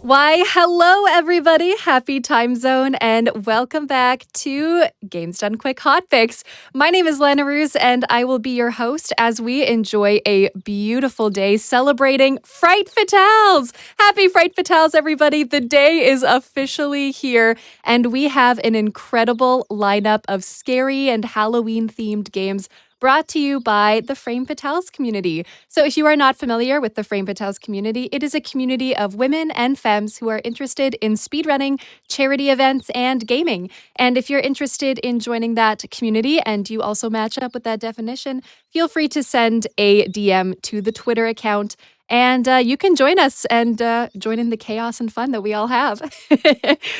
Why, hello everybody, happy time zone, and welcome back to Games Done Quick Hotfix. My name is Lana Ruse, and I will be your host as we enjoy a beautiful day celebrating Fright Fatales. Happy Fright Fatales, everybody. The day is officially here, and we have an incredible lineup of scary and Halloween-themed games brought to you by the Frame Fatales community. So if you are not familiar with the Frame Fatales community, it is a community of women and femmes who are interested in speedrunning, charity events, and gaming. And if you're interested in joining that community and you also match up with that definition, feel free to send a DM to the Twitter account and you can join us and join in the chaos and fun that we all have.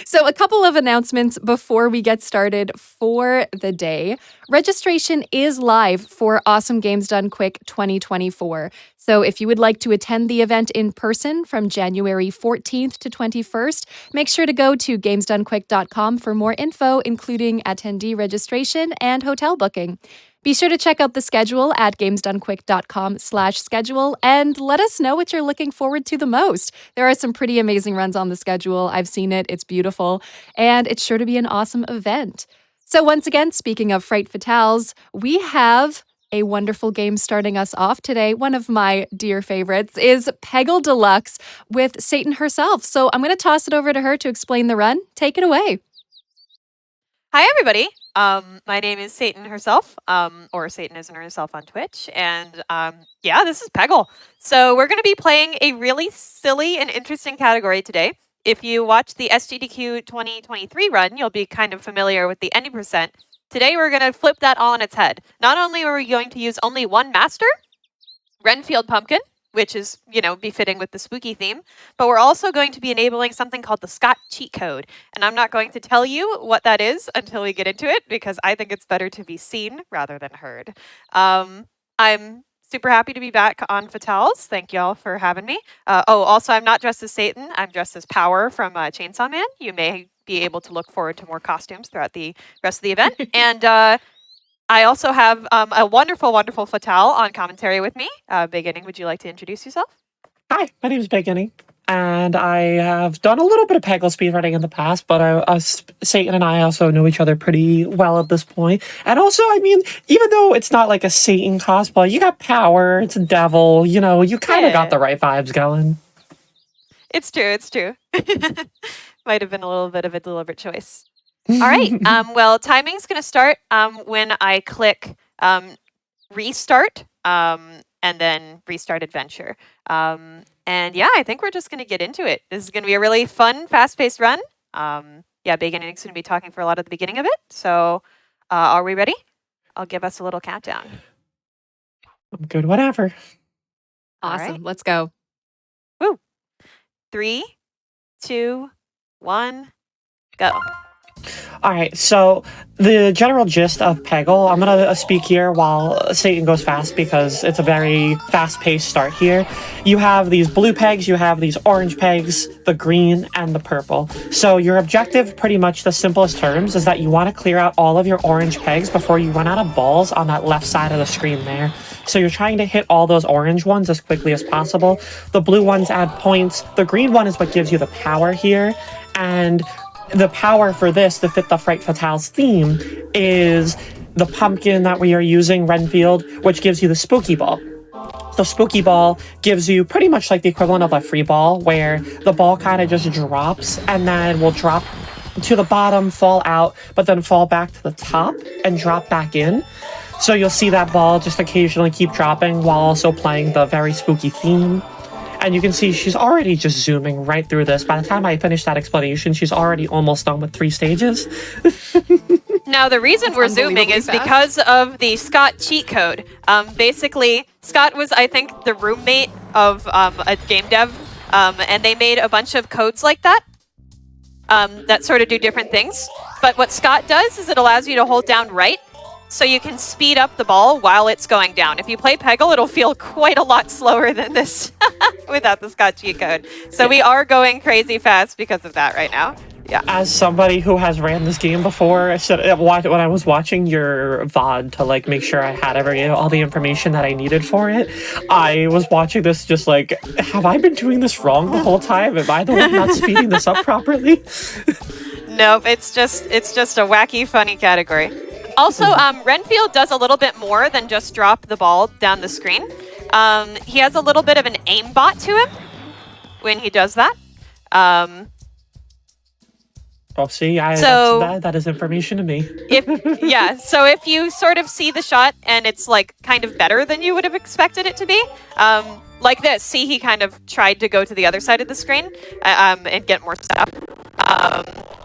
So a couple of announcements before we get started for the day. Registration is live for Awesome Games Done Quick 2024. So if you would like to attend the event in person from January 14th to 21st, make sure to go to gamesdonequick.com for more info, including attendee registration and hotel booking. Be sure to check out the schedule at gamesdonequick.com/schedule and let us know what you're looking forward to the most. There are some pretty amazing runs on the schedule. I've seen it. It's beautiful. And it's sure to be an awesome event. So once again, speaking of Fright Fatales, we have a wonderful game starting us off today. One of my dear favorites is Peggle Deluxe with Satan herself. So I'm going to toss it over to her to explain the run. Take it away. Hi, everybody. My name is Satan herself, or Satan isn't herself on Twitch, and yeah, this is Peggle. So we're going to be playing a really silly and interesting category today. If you watch the SGDQ 2023 run, you'll be kind of familiar with the ending percent. Today we're going to flip that all on its head. Not only are we going to use only one master, Renfield Pumpkin, which is, befitting with the spooky theme, but we're also going to be enabling something called the Scott cheat code. And I'm not going to tell you what that is until we get into it, because I think it's better to be seen rather than heard. I'm super happy to be back on Fatales. Thank y'all for having me. Also, I'm not dressed as Satan. I'm dressed as Power from Chainsaw Man. You may be able to look forward to more costumes throughout the rest of the event. And I also have a wonderful, wonderful Fatale on commentary with me. Beginning, would you like to introduce yourself? Hi, my name is Beginning, and I have done a little bit of Peggle speedrunning in the past, but Satan and I also know each other pretty well at this point. And also, even though it's not like a Satan cosplay, you got Power, it's a devil, you kind of got the right vibes going. It's true. Might have been a little bit of a deliberate choice. All right. Well, timing's going to start when I click restart and then restart adventure. And yeah, I think we're just going to get into it. This is going to be a really fun, fast-paced run. Yeah, Beginning's going to be talking for a lot at the beginning of it. So are we ready? I'll give us a little countdown. I'm good, whatever. Awesome. Right. Let's go. Woo. 3, 2, 1, go. All right, so the general gist of Peggle, I'm going to speak here while Satan goes fast because it's a very fast-paced start here. You have these blue pegs, you have these orange pegs, the green, and the purple. So your objective, pretty much the simplest terms, is that you want to clear out all of your orange pegs before you run out of balls on that left side of the screen there. So you're trying to hit all those orange ones as quickly as possible. The blue ones add points. The green one is what gives you the power here. And the power for this to fit the Fright Fatales theme is the pumpkin that we are using, Renfield, which gives you the spooky ball. The spooky ball gives you pretty much like the equivalent of a free ball, where the ball kind of just drops and then will drop to the bottom, fall out, but then fall back to the top and drop back in. So you'll see that ball just occasionally keep dropping while also playing the very spooky theme. And you can see she's already just zooming right through this. By the time I finish that explanation, she's already almost done with 3 stages. Now, the reason we're zooming is because of the Scott cheat code. Basically, Scott was, I think, the roommate of a game dev, and they made a bunch of codes like that that sort of do different things. But what Scott does is it allows you to hold down right, so you can speed up the ball while it's going down. If you play Peggle, it'll feel quite a lot slower than this without the Scott cheat code. So we are going crazy fast because of that right now. As somebody who has ran this game before, I said when I was watching your VOD to like make sure I had all the information that I needed for it, I was watching this just like, have I been doing this wrong the whole time? Am I the one not speeding this up properly? Nope, it's just a wacky, funny category. Also, Renfield does a little bit more than just drop the ball down the screen. He has a little bit of an aimbot to him when he does that. Oh, see, that is information to me. So if you sort of see the shot and it's like kind of better than you would have expected it to be, like this, see, he kind of tried to go to the other side of the screen and get more stuff.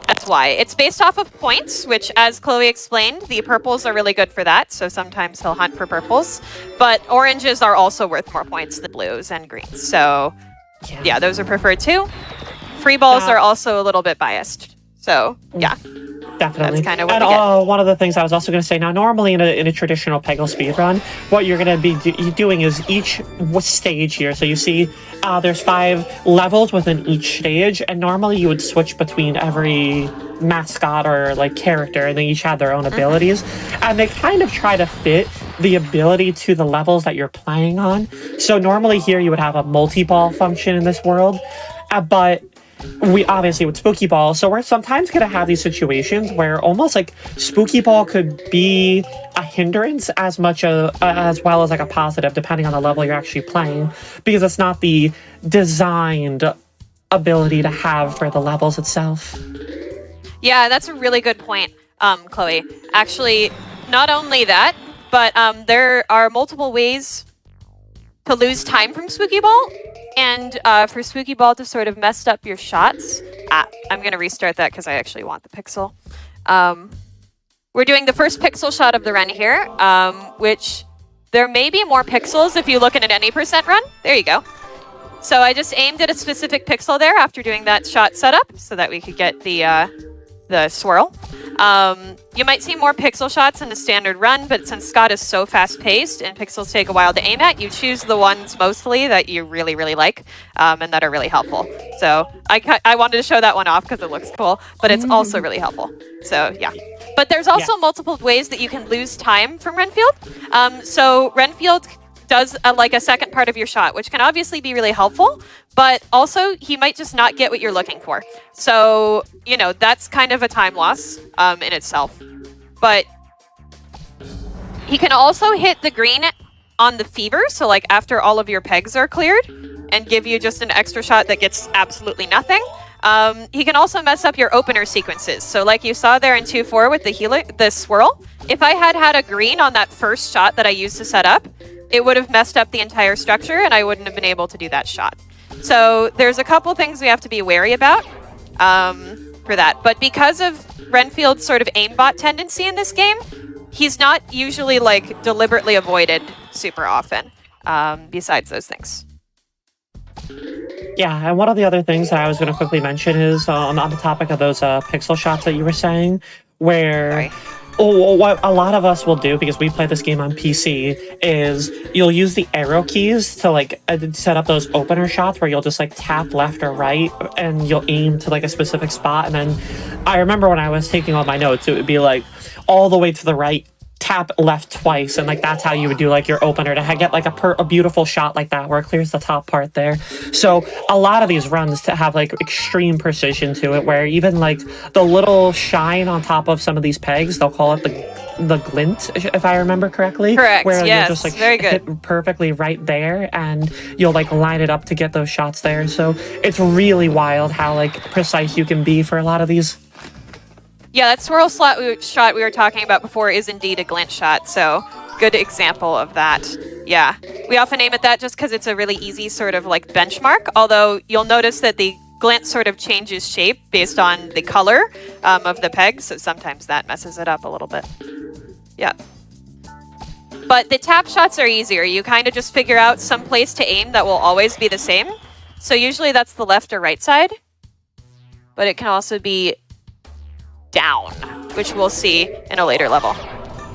That's why. It's based off of points, which, as Chloe explained, the purples are really good for that, so sometimes he'll hunt for purples. But oranges are also worth more points than blues and greens, so yeah, those are preferred too. Free balls are also a little bit biased. So, yeah. Definitely. That's kind of what we get. One of the things I was also going to say, now normally in a traditional Peggle speedrun, what you're going to be doing is each stage here. So you see there's 5 levels within each stage, and normally you would switch between every mascot or like character, and they each have their own abilities. And they kind of try to fit the ability to the levels that you're playing on. So normally here you would have a multi-ball function in this world, but we obviously with Spooky Ball, so we're sometimes going to have these situations where almost like Spooky Ball could be a hindrance as well as like a positive, depending on the level you're actually playing, because it's not the designed ability to have for the levels itself. Yeah, that's a really good point, Chloe. Actually, not only that, but there are multiple ways to lose time from Spooky Ball. And for Spooky Ball to sort of mess up your shots, I'm going to restart that because I actually want the pixel. We're doing the first pixel shot of the run here, which there may be more pixels if you look at an any % run. There you go. So I just aimed at a specific pixel there after doing that shot setup so that we could get the swirl. You might see more pixel shots in the standard run, but since Scott is so fast-paced and pixels take a while to aim at, you choose the ones mostly that you really, really like and that are really helpful. So I wanted to show that one off because it looks cool, but it's also really helpful. So yeah. But there's also multiple ways that you can lose time from Renfield. So Renfield does like a second part of your shot, which can obviously be really helpful, but also he might just not get what you're looking for. So, you know, that's kind of a time loss in itself. But he can also hit the green on the fever, so like after all of your pegs are cleared, and give you just an extra shot that gets absolutely nothing. He can also mess up your opener sequences. So like you saw there in 2-4 with the swirl, if I had a green on that first shot that I used to set up, it would have messed up the entire structure and I wouldn't have been able to do that shot. So there's a couple things we have to be wary about for that. But because of Renfield's sort of aimbot tendency in this game, he's not usually like deliberately avoided super often, besides those things. Yeah, and one of the other things that I was going to quickly mention is on the topic of those pixel shots that you were saying, where what a lot of us will do, because we play this game on PC, is you'll use the arrow keys to like set up those opener shots where you'll just like tap left or right and you'll aim to like a specific spot. And then I remember when I was taking all my notes, it would be like all the way to the right, tap left twice, and like that's how you would do like your opener to get like a beautiful shot like that where it clears the top part there. So a lot of these runs to have like extreme precision to it, where even like the little shine on top of some of these pegs, they'll call it the glint, if I remember correctly. Correct. Where yes. you'll just like very good. hit perfectly right there, and you'll like line it up to get those shots there. So it's really wild how like precise you can be for a lot of these. Yeah, that swirl shot we were talking about before is indeed a glint shot, so good example of that. Yeah, we often aim at that just because it's a really easy sort of like benchmark, although you'll notice that the glint sort of changes shape based on the color of the peg, so sometimes that messes it up a little bit. Yeah. But the tap shots are easier. You kind of just figure out some place to aim that will always be the same. So usually that's the left or right side, but it can also be down, which we'll see in a later level.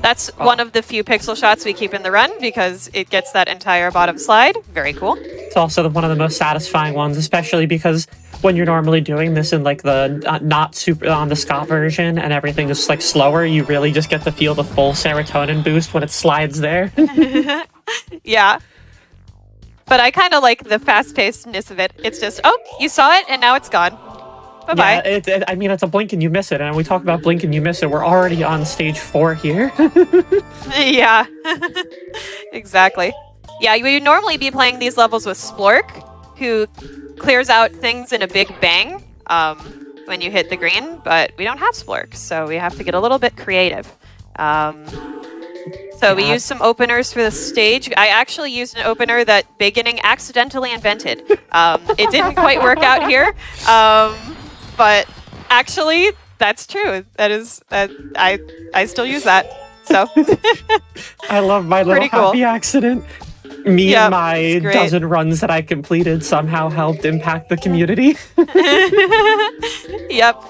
That's one of the few pixel shots we keep in the run because it gets that entire bottom slide. Very cool. It's also one of the most satisfying ones, especially because when you're normally doing this in like the not super on the Scott version and everything is like slower, you really just get to feel the full serotonin boost when it slides there. Yeah. But I kind of like the fast-pacedness of it. It's just, oh, you saw it, and now it's gone. Bye-bye. Yeah, I mean, it's a blink and you miss it. And we talk about blink and you miss it. We're already on stage 4 here. Yeah. Exactly. Yeah, you would normally be playing these levels with Splork, who clears out things in a big bang when you hit the green, but we don't have Splork, so we have to get a little bit creative. So we used some openers for the stage. I actually used an opener that Beginning accidentally invented. It didn't quite work out here, but actually, that's true. I still use that. So I love my little happy accident. Me and my dozen runs that I completed somehow helped impact the community. Yep.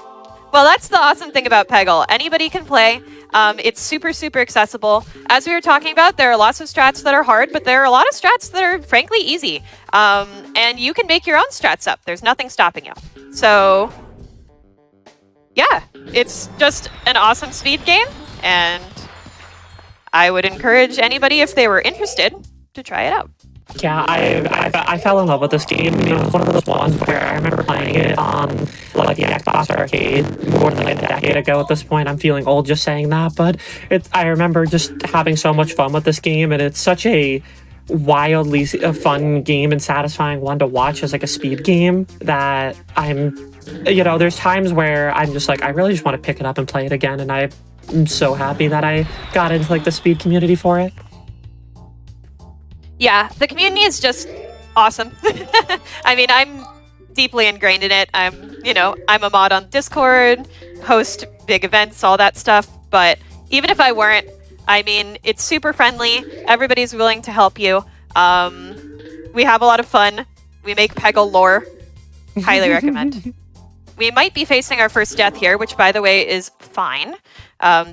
Well, that's the awesome thing about Peggle. Anybody can play. It's super, super accessible. As we were talking about, there are lots of strats that are hard, but there are a lot of strats that are frankly easy. And you can make your own strats up. There's nothing stopping you. So, yeah, it's just an awesome speed game. And I would encourage anybody, if they were interested, to try it out. Yeah, I fell in love with this game. It was one of those ones where I remember playing it on like the Xbox arcade more than like a decade ago at this point. I'm feeling old just saying that, but I remember just having so much fun with this game, and it's such a wildly fun game and satisfying one to watch as like a speed game that there's times where I'm just like, I really just want to pick it up and play it again, and I'm so happy that I got into like the speed community for it. Yeah, the community is just awesome. I mean, I'm deeply ingrained in it. I'm a mod on Discord, host big events, all that stuff. But even if I weren't, I mean, it's super friendly. Everybody's willing to help you. We have a lot of fun. We make Peggle lore. Highly recommend. We might be facing our first death here, which, by the way, is fine.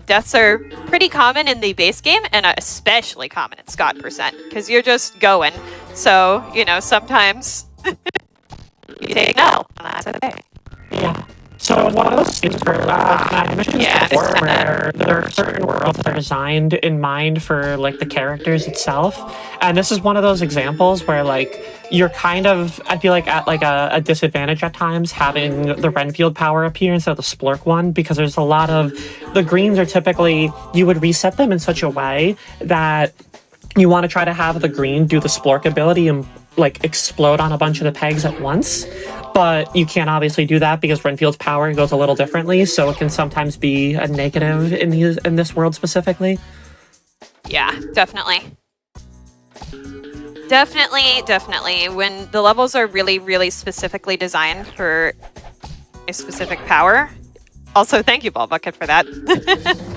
Deaths are pretty common in the base game, and especially common in Scott %, because you're just going. So, sometimes you take an L, and that's okay. Yeah. So it's one of those things where, like I mentioned before, where there are certain worlds that are designed in mind for like the characters itself, and this is one of those examples where like you're kind of, I feel like, at like a disadvantage at times having the Renfield power up here instead of the Splork one, because there's a lot of the greens are typically, you would reset them in such a way that you want to try to have the green do the Splork ability and like explode on a bunch of the pegs at once, but you can't obviously do that because Renfield's power goes a little differently, so it can sometimes be a negative in this world specifically. Yeah, definitely. Definitely. When the levels are really, really specifically designed for a specific power. Also, thank you, Ball Bucket, for that.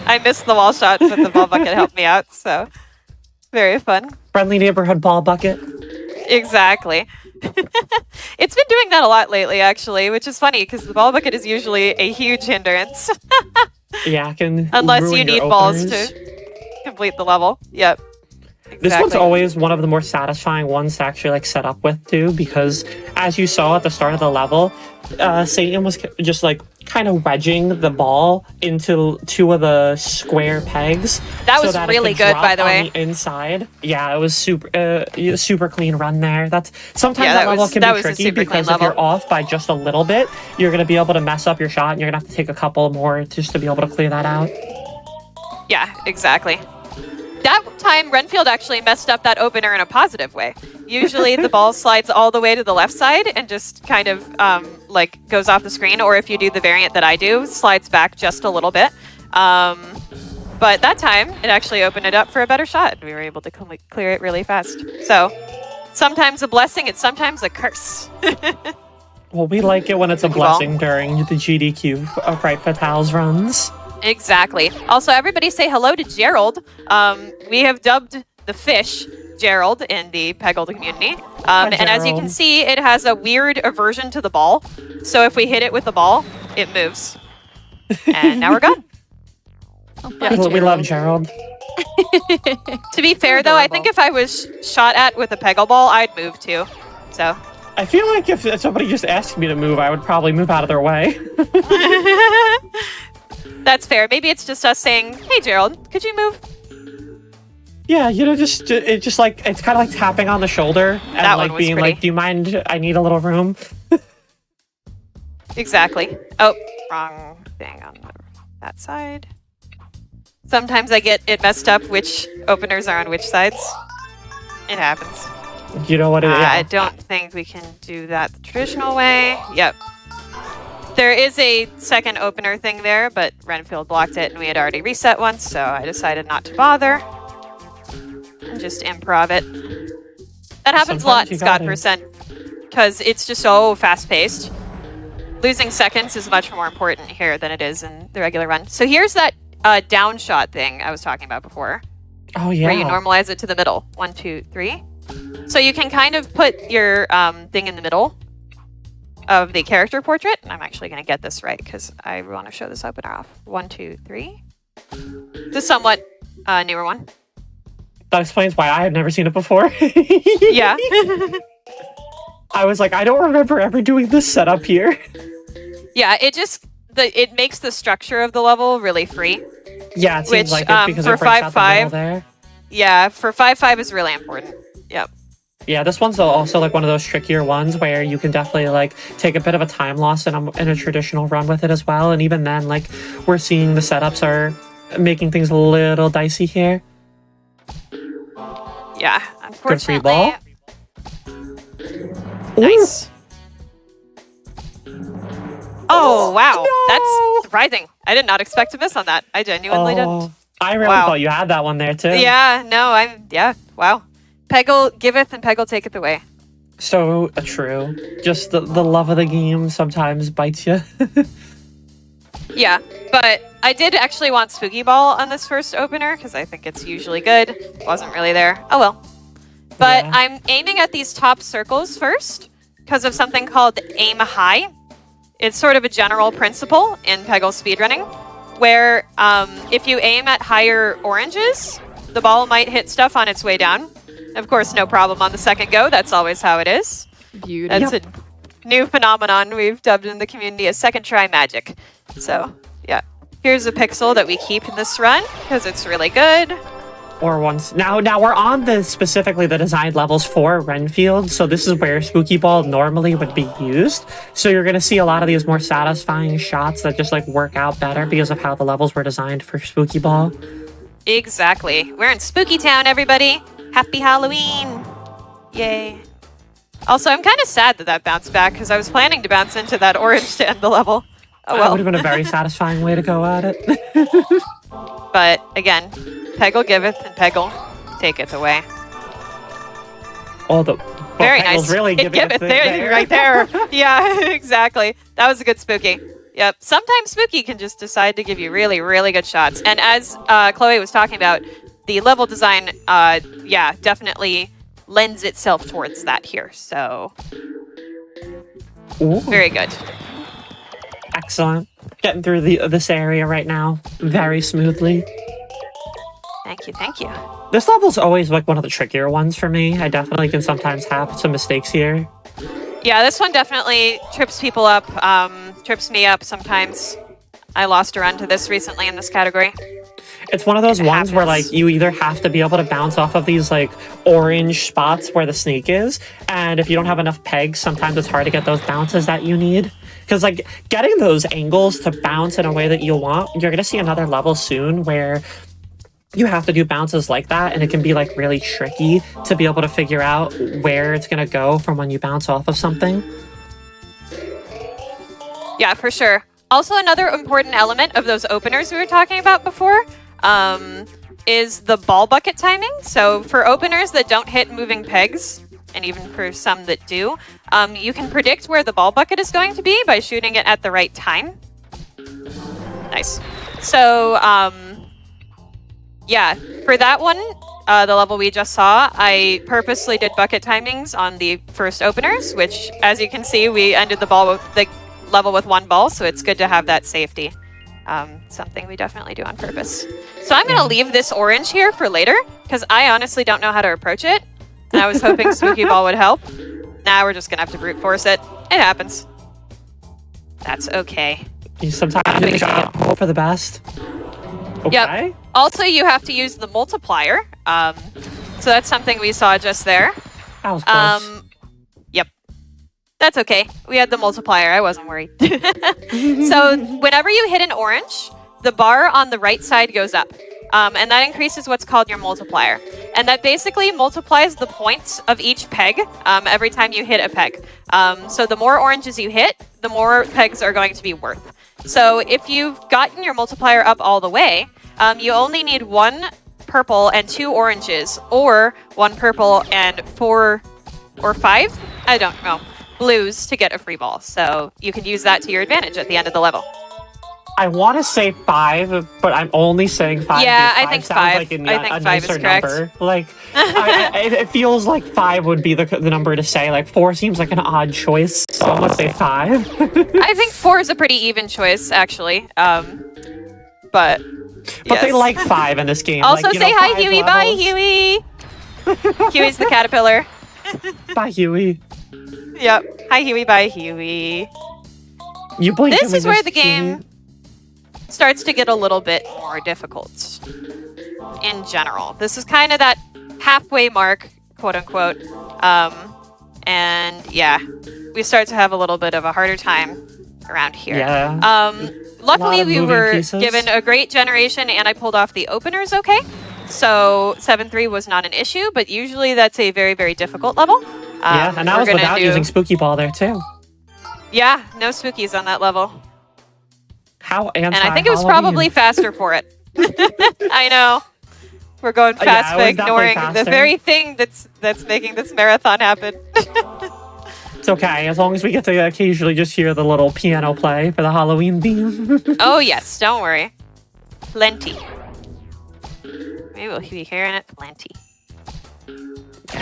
I missed the wall shot, but the Ball Bucket helped me out, so very fun. Friendly neighborhood Ball Bucket. Exactly. It's been doing that a lot lately, actually, which is funny because the Ball Bucket is usually a huge hindrance. Yeah, it can unless you need balls openers to complete the level. Yep. Exactly. This one's always one of the more satisfying ones to actually like set up with too, because as you saw at the start of the level, Satan was just like kind of wedging the ball into 2 of the square pegs. That was really good, by the way. The inside, yeah, it was super clean run there. That's sometimes that level can be tricky because if you're off by just a little bit, you're gonna be able to mess up your shot, and you're gonna have to take a couple more just to be able to clear that out. Yeah, exactly. That time, Renfield actually messed up that opener in a positive way. Usually the ball slides all the way to the left side and just kind of like goes off the screen, or if you do the variant that I do, slides back just a little bit. But that time, it actually opened it up for a better shot. We were able to clear it really fast. So sometimes a blessing, it's sometimes a curse. Well, we like it when it's a blessing during the GDQ Fright Fatales runs. Exactly. Also, everybody say hello to Gerald. We have dubbed the fish Gerald in the Peggle community. And as you can see, it has a weird aversion to the ball. So if we hit it with the ball, it moves. And now we're gone. We love Gerald. To be fair, though, I think if I was shot at with a Peggle ball, I'd move too. So I feel like if somebody just asked me to move, I would probably move out of their way. That's fair. Maybe it's just us saying, "Hey, Gerald, could you move?" Yeah, you know, it's just like it's kind of like tapping on the shoulder and That one like was being pretty. like, "Do you mind? I need a little room." Exactly. Oh, wrong thing on that side. Sometimes I get it messed up which openers are on which sides. It happens. You know what? I don't think we can do that the traditional way. Yep. There is a second opener thing there, but Renfield blocked it and we had already reset once, so I decided not to bother. And just improv it. That happens a lot in Scott Percent, because it's just so fast-paced. Losing seconds is much more important here than it is in the regular run. So here's that down shot thing I was talking about before. Oh, yeah. Where you normalize it to the middle. 1, 2, 3. So you can kind of put your thing in the middle of the character portrait. I'm actually going to get this right because I want to show this opener off. 1, 2, 3. This is somewhat newer one. That explains why I had never seen it before. Yeah. I was like, I don't remember ever doing this setup here. Yeah, it makes the structure of the level really free. Yeah, it seems like it because for it breaks out the middle 5-5 there. Yeah, for 5-5 is really important. Yep. Yeah, this one's also like one of those trickier ones where you can definitely like take a bit of a time loss in a traditional run with it as well. And even then, like we're seeing the setups are making things a little dicey here. Yeah, unfortunately. Good free ball. Nice. Oh, wow. No! That's surprising. I did not expect to miss on that. I genuinely didn't. I really thought you had that one there too. Yeah, no, wow. Peggle giveth and Peggle taketh away. So true. Just the love of the game sometimes bites you. Yeah, but I did actually want Spooky Ball on this first opener because I think it's usually good. Wasn't really there. Oh well. But Yeah. I'm aiming at these top circles first because of something called aim high. It's sort of a general principle in Peggle speedrunning where if you aim at higher oranges, the ball might hit stuff on its way down. Of course, no problem on the second go. That's always how it is. Beauty. That's a new phenomenon we've dubbed in the community as second try magic. So, yeah. Here's a pixel that we keep in this run because it's really good. Or once now we're on specifically the designed levels for Renfield, so this is where Spooky Ball normally would be used. So you're gonna see a lot of these more satisfying shots that just like work out better because of how the levels were designed for Spooky Ball. Exactly. We're in Spooky Town, everybody. Happy Halloween. Yay. Also, I'm kind of sad that bounced back because I was planning to bounce into that orange to end the level. Oh That well. would have been a very satisfying way to go at it. But again, Peggle giveth and Peggle taketh away. Very nice. Really It giveth there, right there. Yeah, exactly. That was a good spooky. Yep. Sometimes spooky can just decide to give you really, really good shots. And as Chloe was talking about, the level design, yeah, definitely lends itself towards that here. So, Ooh. very good. Excellent. Getting through this area right now very smoothly. Thank you, thank you. This level's always like one of the trickier ones for me. I definitely can sometimes have some mistakes here. Yeah, this one definitely trips people up, trips me up sometimes. I lost a run to this recently in this category. It's one of those It ones where happens. like you either have to be able to bounce off of these like orange spots where the snake is, and if you don't have enough pegs, sometimes it's hard to get those bounces that you need. Because like getting those angles to bounce in a way that you want, you're gonna see another level soon where you have to do bounces like that, and it can be like really tricky to be able to figure out where it's gonna go from when you bounce off of something. Yeah, for sure. Also, another important element of those openers we were talking about before is the ball bucket timing. So for openers that don't hit moving pegs, and even for some that do, you can predict where the ball bucket is going to be by shooting it at the right time. Nice. So, yeah, for that one, the level we just saw, I purposely did bucket timings on the first openers, which, as you can see, we ended the level with one ball, so it's good to have that safety. Something we definitely do on purpose. So I'm going to leave this orange here for later, because I honestly don't know how to approach it, and I was hoping Spooky Ball would help. Nah, we're just gonna have to brute force it. It happens. That's okay. You sometimes you gotta hope for the best. Okay. Yep. Also, you have to use the multiplier. So that's something we saw just there. That was close. Yep. That's okay. We had the multiplier. I wasn't worried. So whenever you hit an orange, the bar on the right side goes up. And that increases what's called your multiplier. And that basically multiplies the points of each peg every time you hit a peg. So the more oranges you hit, the more pegs are going to be worth. So if you've gotten your multiplier up all the way, you only need 1 purple and 2 oranges, or 1 purple and 4 or 5, I don't know, blues to get a free ball. So you can use that to your advantage at the end of the level. I want to say 5, but I'm only saying 5. Yeah, because I think sounds 5. Like a I think 5 is nicer correct. number. Like, it feels like 5 would be the number to say. Like 4 seems like an odd choice, so I'm gonna say 5. I think 4 is a pretty even choice, actually. But they yes. like 5 in this game. Also, like, you say know, hi, 5 Huey. levels. Bye, Huey. Huey's the caterpillar. Bye, Huey. Yep. Hi, Huey. Bye, Huey. You blink. This is where the game starts to get a little bit more difficult. In general, this is kind of that halfway mark, quote unquote. And yeah, we start to have a little bit of a harder time around here. Yeah. Luckily, we moving were pieces. given a great generation, and I pulled off the openers okay. So 7-3 was not an issue, but usually that's a very, very difficult level. Yeah, and that was without using Spooky Ball there too. Yeah, no spookies on that level. How And I think it was probably faster for it. I know. We're going fast it by was definitely ignoring the faster. very thing that's making this marathon happen. It's okay, as long as we get to occasionally just hear the little piano play for the Halloween theme. Oh yes, don't worry. Plenty. Maybe we'll be hearing it plenty.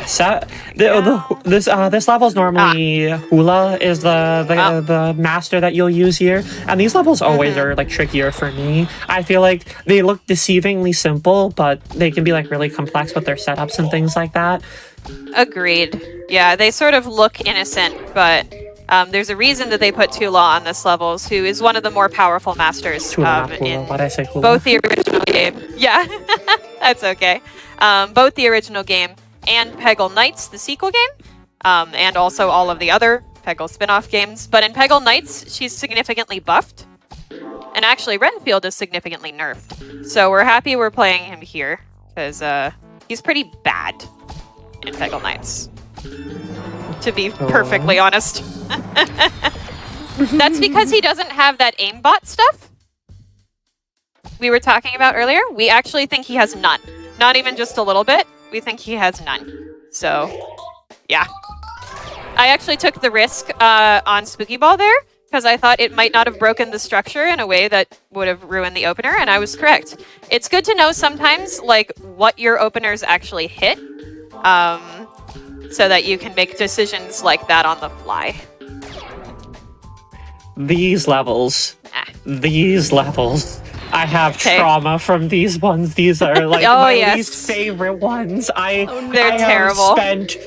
So, this level is normally Hula is the master that you'll use here, and these levels always are like trickier for me. I feel like they look deceivingly simple, but they can be like really complex with their setups and things like that. Agreed. Yeah, they sort of look innocent, but there's a reason that they put Tula on this levels, who is one of the more powerful masters Hula, not Hula. in Why'd I say Hula? both the original game. Yeah, that's okay. Both the original game and Peggle Knights, the sequel game, and also all of the other Peggle spin-off games. But in Peggle Knights, she's significantly buffed. And actually, Renfield is significantly nerfed. So we're happy we're playing him here, because he's pretty bad in Peggle Knights, to be perfectly honest. That's because he doesn't have that aimbot stuff we were talking about earlier. We actually think he has none. Not even just a little bit. We think he has none. So, yeah. I actually took the risk on Spooky Ball there, because I thought it might not have broken the structure in a way that would have ruined the opener, and I was correct. It's good to know sometimes, like, what your openers actually hit, so that you can make decisions like that on the fly. These levels. I have trauma from these ones. These are like my least favorite ones. They're I terrible. Have spent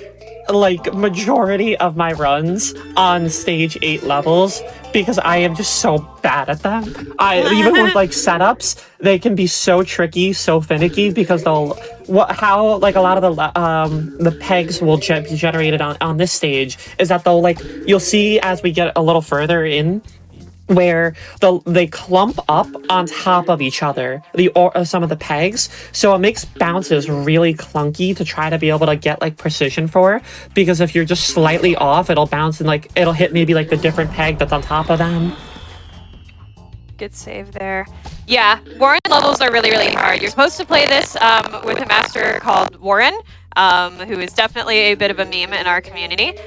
like majority of my runs on stage 8 levels because I am just so bad at them. Even with like setups, they can be so tricky, so finicky because how like a lot of the pegs will be generated on this stage is that you'll see as we get a little further in where they clump up on top of each other, some of the pegs, so it makes bounces really clunky to try to be able to get like precision for, because if you're just slightly off, it'll bounce and like it'll hit maybe like the different peg that's on top of them. Good save there. Yeah, Warren levels are really, really hard. You're supposed to play this with a master called Warren, who is definitely a bit of a meme in our community.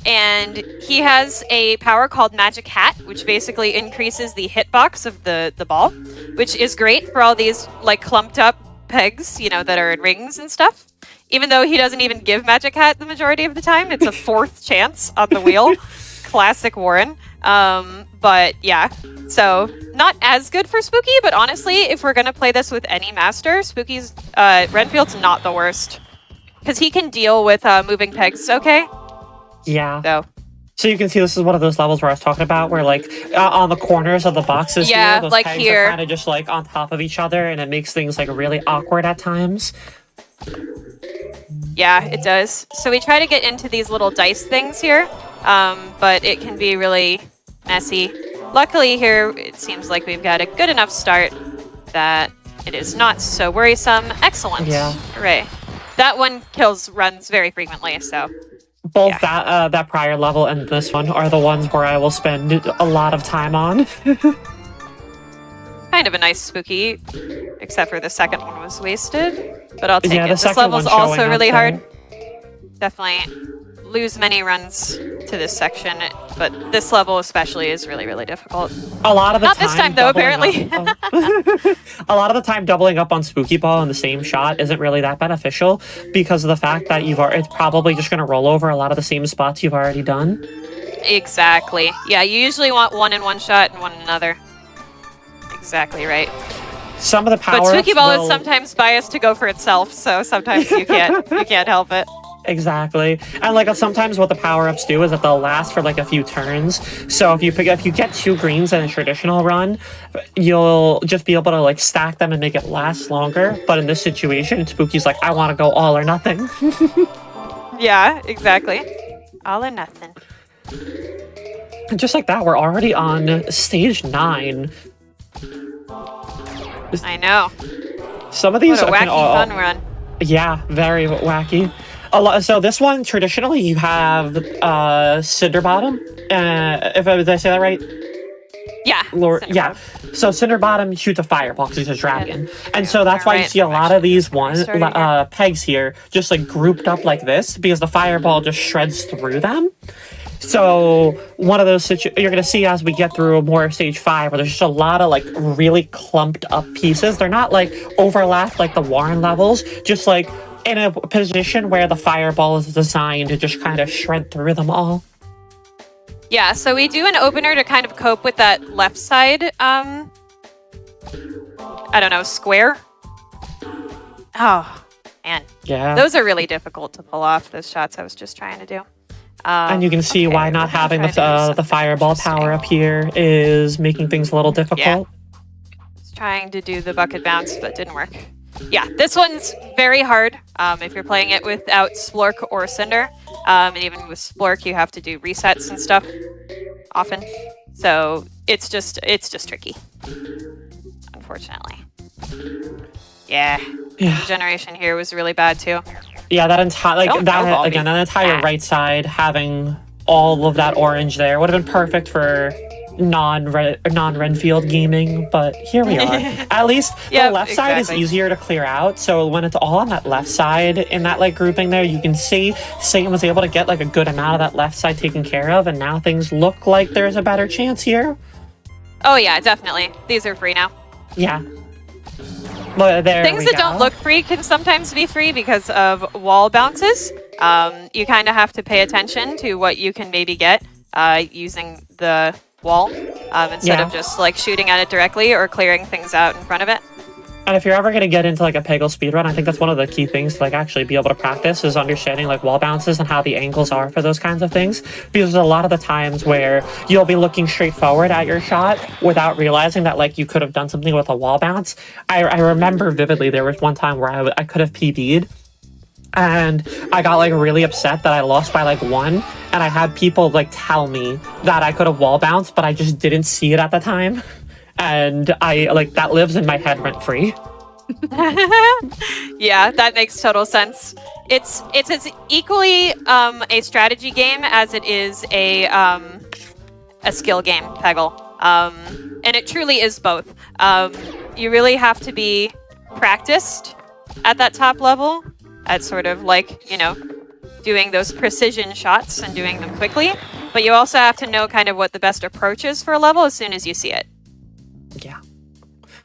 And he has a power called Magic Hat, which basically increases the hitbox of the ball, which is great for all these like clumped up pegs, that are in rings and stuff. Even though he doesn't even give Magic Hat the majority of the time, it's a 4th chance on the wheel. Classic Warren. But yeah, so not as good for Spooky, but honestly, if we're gonna play this with any master, Spooky's Renfield's not the worst. because he can deal with moving pegs. Okay, Yeah. so So you can see this is one of those levels where I was talking about, where like on the corners of the boxes Yeah, here, those like pegs here. are kind of just like on top of each other, and it makes things like really awkward at times. yeah, it does. So we try to get into these little dice things here, but it can be really messy. Luckily here, it seems like we've got a good enough start that it is not so worrisome. Excellent. Yeah. Hooray. That one runs very frequently, so Both yeah. that prior level and this one are the ones where I will spend a lot of time on. Kind of a nice spooky, except for the second one was wasted. But I'll take Yeah, it. the This second level's one showing also up really there. hard. Definitely lose many runs to this section, but this level especially is really, really difficult. A lot of the Not time, this time, though, doubling apparently. a lot of the time, doubling up on Spooky Ball in the same shot isn't really that beneficial because of the fact that it's probably just going to roll over a lot of the same spots you've already done. Exactly. Yeah, you usually want one in one shot and one in another. Exactly right. Some of the power. But Spooky Ball is sometimes biased to go for itself, so sometimes you can't help it. Exactly, and like sometimes what the power-ups do is that they'll last for like a few turns. So if you get 2 greens in a traditional run, you'll just be able to like stack them and make it last longer. But in this situation, Spooky's like, I want to go all or nothing. Yeah, exactly. All or nothing. And just like that, we're already on stage 9. I know. Some of these What a wacky can fun run. Yeah, very wacky. So this one, traditionally, you have Cinder Bottom. Did I say that right? Yeah. Lord, Cinder yeah. Bottom. So Cinder Bottom shoots a fireball because he's a dragon, and so that's why you Alright, see a lot of these started here. pegs here just like grouped up like this because the fireball just shreds through them. So one of those you're gonna see as we get through more of stage 5, where there's just a lot of like really clumped up pieces. They're not like overlapped like the Warren levels, just like in a position where the fireball is designed to just kind of shred through them all. Yeah, so we do an opener to kind of cope with that left side, I don't know, square. Oh, man. Yeah. Those are really difficult to pull off, those shots I was just trying to do. And you can see okay, why not we're gonna having try to do the something fireball interesting. power up here is making things a little difficult. Was trying to do the bucket bounce, but didn't work. Yeah, this one's very hard if you're playing it without Splork or Cinder. And even with Splork, you have to do resets and stuff often. So it's just tricky, unfortunately. Yeah. Yeah. The generation here was really bad too. Yeah, that entire Don't eyeball me. that entire Ah. right side having all of that orange there would have been perfect for non-Renfield gaming, but here we are. At least Yep, the left side is exactly. easier to clear out, so when it's all on that left side in that like grouping there, you can see Satan was able to get like a good amount of that left side taken care of, and now things look like there's a better chance here. Oh yeah, definitely. These are free now. Yeah. Well, there Things we that go. don't look free can sometimes be free because of wall bounces. You kind of have to pay attention to what you can maybe get using the wall instead of just like shooting at it directly or clearing things out in front of it. And if you're ever going to get into like a Peggle speedrun, I think that's one of the key things to like actually be able to practice is understanding like wall bounces and how the angles are for those kinds of things. Because there's a lot of the times where you'll be looking straight forward at your shot without realizing that like you could have done something with a wall bounce. I remember vividly there was one time where I could have PB'd. And I got like really upset that I lost by like 1, and I had people like tell me that I could have wall bounced, but I just didn't see it at the time. And I like that lives in my head rent free. Yeah, that makes total sense. It's as equally a strategy game as it is a skill game, Peggle. And it truly is both. You really have to be practiced at that top level, at sort of like, you know, doing those precision shots and doing them quickly. But you also have to know kind of what the best approach is for a level as soon as you see it. Yeah.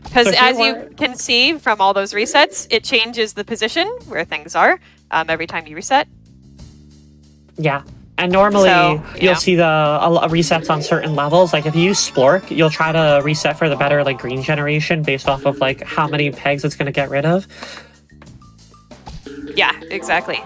Because So as here you can see from all those resets, it changes the position where things are every time you reset. Yeah. And normally So, you'll see the resets on certain levels. Like if you use Splork, you'll try to reset for the better like green generation based off of like how many pegs it's going to get rid of. Yeah, exactly.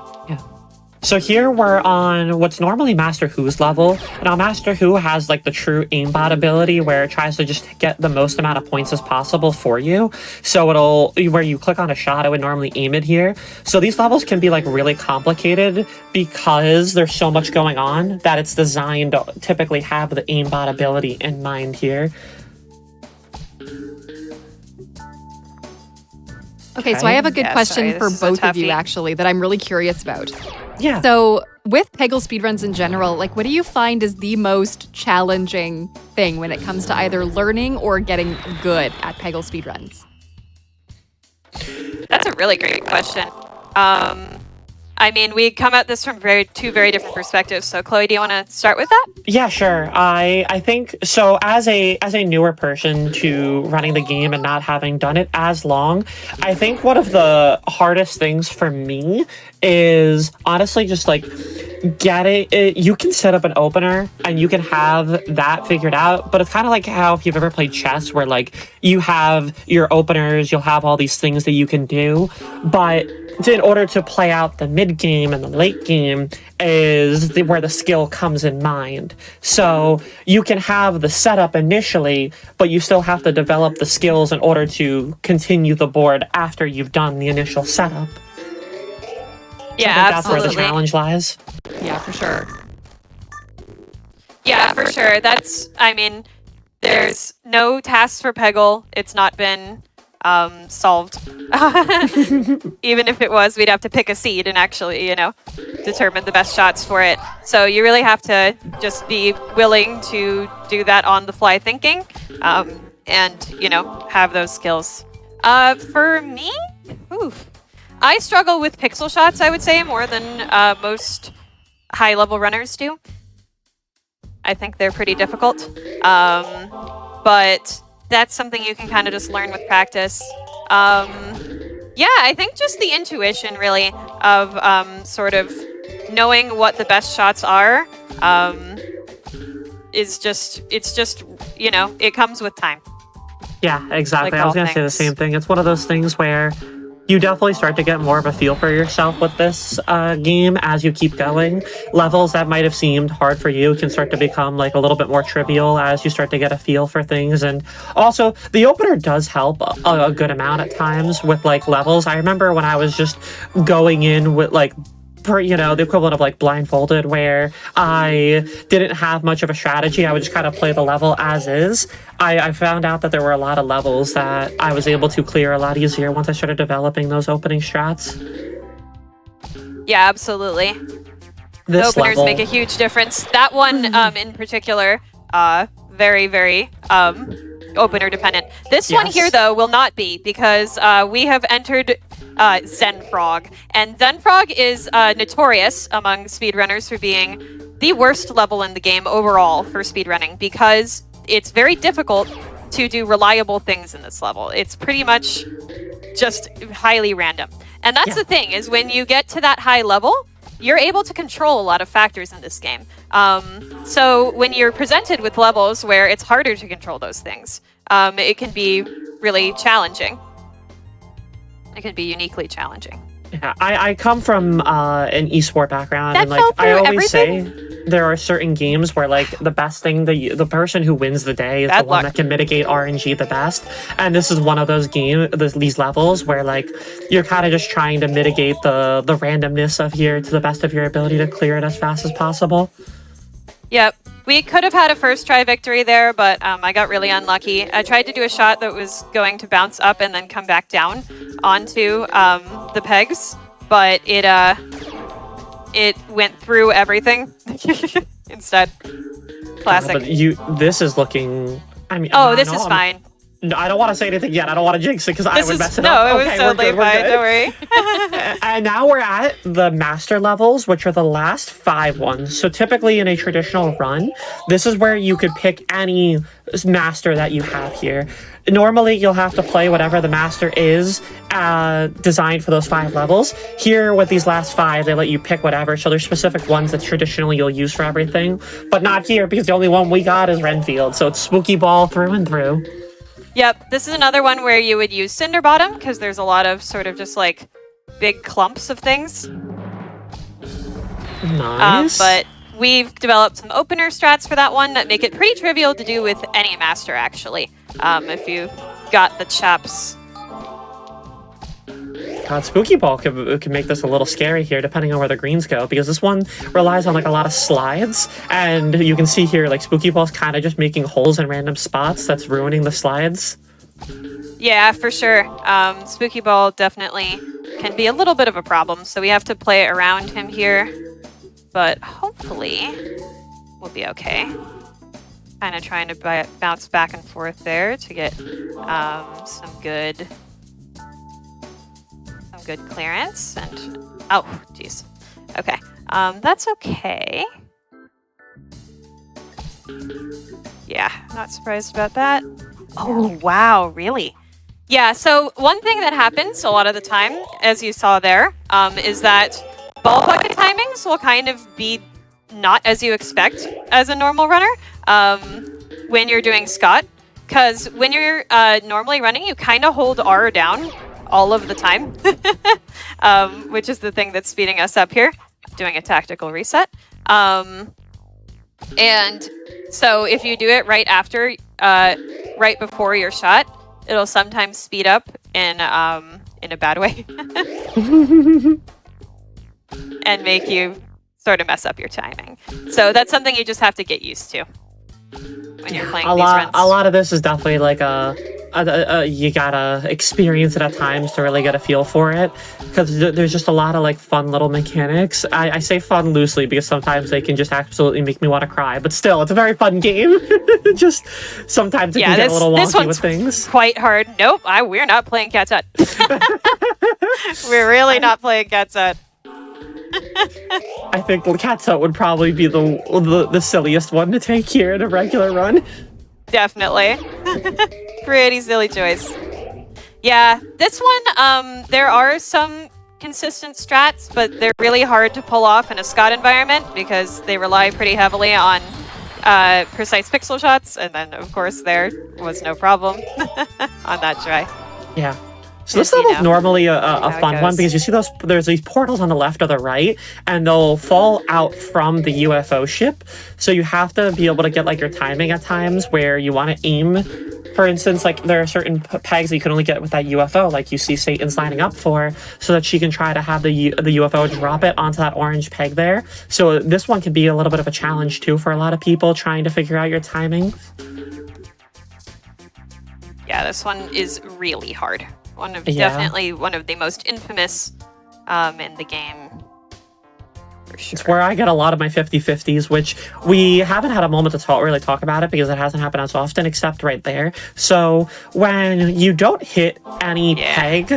So here we're on what's normally Master Who's level. Now Master Who has like the true aimbot ability where it tries to just get the most amount of points as possible for you. So where you click on a shot, it would normally aim it here. So these levels can be like really complicated because there's so much going on that it's designed to typically have the aimbot ability in mind here. Okay, so I have a good question for this is a both of you, toughie. actually, that I'm really curious about. Yeah. So, with Peggle speedruns in general, like, what do you find is the most challenging thing when it comes to either learning or getting good at Peggle speedruns? That's a really great question. I mean, we come at this from two very different perspectives. So, Chloe, do you want to start with that? Yeah, sure. I think so. As a newer person to running the game and not having done it as long, I think one of the hardest things for me is honestly just like you can set up an opener and you can have that figured out, but it's kind of like how if you've ever played chess where like you have your openers, you'll have all these things that you can do, but in order to play out the mid game and the late game is where the skill comes in mind. So you can have the setup initially, but you still have to develop the skills in order to continue the board after you've done the initial setup. Yeah, I think that's where absolutely. the challenge lies. Yeah, for sure. Yeah, for sure. I mean, there's no tasks for Peggle. It's not been solved. Even if it was, we'd have to pick a seed and actually, determine the best shots for it. So you really have to just be willing to do that on the fly thinking, and, have those skills. For me, I struggle with pixel shots, I would say, more than most high-level runners do. I think they're pretty difficult. But that's something you can kind of just learn with practice. Yeah, I think just the intuition, really, of sort of knowing what the best shots are it's just, it comes with time. Yeah, exactly. Like I was all going to say the things. same thing. It's one of those things where you definitely start to get more of a feel for yourself with this game as you keep going. Levels that might have seemed hard for you can start to become like a little bit more trivial as you start to get a feel for things. And also, the opener does help a good amount at times with like levels. I remember when I was just going in with like the equivalent of like blindfolded, where I didn't have much of a strategy. I would just kind of play the level as is. I found out that there were a lot of levels that I was able to clear a lot easier once I started developing those opening strats. Yeah, absolutely. This Openers level, make a huge difference. That one in particular, very, very opener dependent. This one Yes. here, though, will not be, because we have entered Zen Frog. And Zen Frog is notorious among speedrunners for being the worst level in the game overall for speedrunning, because it's very difficult to do reliable things in this level. It's pretty much just highly random. And that's the thing, is when you get to that high level, you're able to control a lot of factors in this game. So when you're presented with levels where it's harder to control those things, it can be really challenging. It can be uniquely challenging. Yeah, I come from an esport background, That and like fell I through always everything? say, there are certain games where like the best thing, the person who wins the day is Bad the one luck. that can mitigate RNG the best. And this is one of those these levels where like you're kind of just trying to mitigate the randomness of here to the best of your ability to clear it as fast as possible. Yep. We could have had a first try victory there, but I got really unlucky. I tried to do a shot that was going to bounce up and then come back down onto the pegs, but it went through everything instead. Classic. But this is looking. I mean, Oh, no, this no, is I'm- fine. No, I don't want to say anything yet. I don't want to jinx it because I would mess it no, up. it was Okay, totally we're fine. good. Don't worry. And now we're at the master levels, which are the last 5 ones. So typically in a traditional run, this is where you could pick any master that you have here. Normally, you'll have to play whatever the master is designed for those 5 levels. Here, with these last 5, they let you pick whatever. So there's specific ones that traditionally you'll use for everything. But not here, because the only one we got is Renfield. So it's Spooky Ball through and through. Yep, this is another one where you would use Cinderbottom, because there's a lot of sort of just like big clumps of things. Nice. But we've developed some opener strats for that one that make it pretty trivial to do with any master, actually. If you've got the chops. God, Spooky Ball can make this a little scary here, depending on where the greens go, because this one relies on like a lot of slides, and you can see here like Spooky Ball's kind of just making holes in random spots. That's ruining the slides. Yeah, for sure. Spooky Ball definitely can be a little bit of a problem, so we have to play around him here, but hopefully we'll be okay. Kind of trying to bounce back and forth there to get some good clearance. And oh, jeez. Okay, that's okay. Yeah, not surprised about that. Oh, wow, really? Yeah, so one thing that happens a lot of the time, as you saw there, is that ball bucket timings will kind of be not as you expect as a normal runner when you're doing Scott. Because when you're normally running, you kind of hold R down all of the time, which is the thing that's speeding us up here, doing a tactical reset. And so if you do it right after, right before your shot, it'll sometimes speed up in a bad way and make you sort of mess up your timing. So that's something you just have to get used to when you're playing these runs. A lot of this is definitely like you gotta experience it at times to really get a feel for it, because there's just a lot of like fun little mechanics. I say fun loosely because sometimes they can just absolutely make me want to cry, but still, it's a very fun game. Just sometimes it can get a little wonky with things. Quite hard. Nope, we're not playing Cat's Hut. We're really not playing Cat's Hut. I think Cat's Hut would probably be the silliest one to take here in a regular run. Definitely. Pretty silly choice. Yeah, this one, there are some consistent strats, but they're really hard to pull off in a Scott environment because they rely pretty heavily on precise pixel shots, and then, of course, there was no problem on that try. Yeah. So this level is normally a fun one because you see there's these portals on the left or the right, and they'll fall out from the UFO ship. So you have to be able to get like your timing at times where you want to aim. For instance, like there are certain pegs that you can only get with that UFO, like you see Satan's lining up for, so that she can try to have the UFO drop it onto that orange peg there. So this one can be a little bit of a challenge too for a lot of people trying to figure out your timing. Yeah, this one is really hard. Definitely one of the most infamous in the game, for sure. It's where I get a lot of my 50-50s, which we haven't had a moment to really talk about it because it hasn't happened as often, except right there. So when you don't hit any peg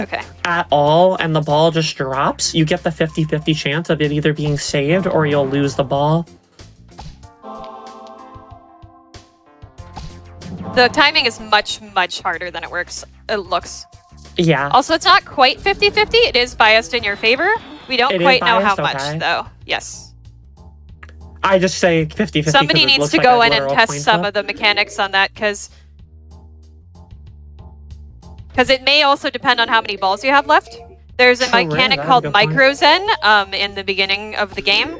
at all and the ball just drops, you get the 50-50 chance of it either being saved or you'll lose the ball. The timing is much, much harder than it looks. Yeah. Also, it's not quite 50-50. It is biased in your favor. We don't quite know how much, though. Yes. I just say 50-50. Somebody needs to go in and test some of the mechanics on that, because it may also depend on how many balls you have left. There's a mechanic called Micro-Zen in the beginning of the game,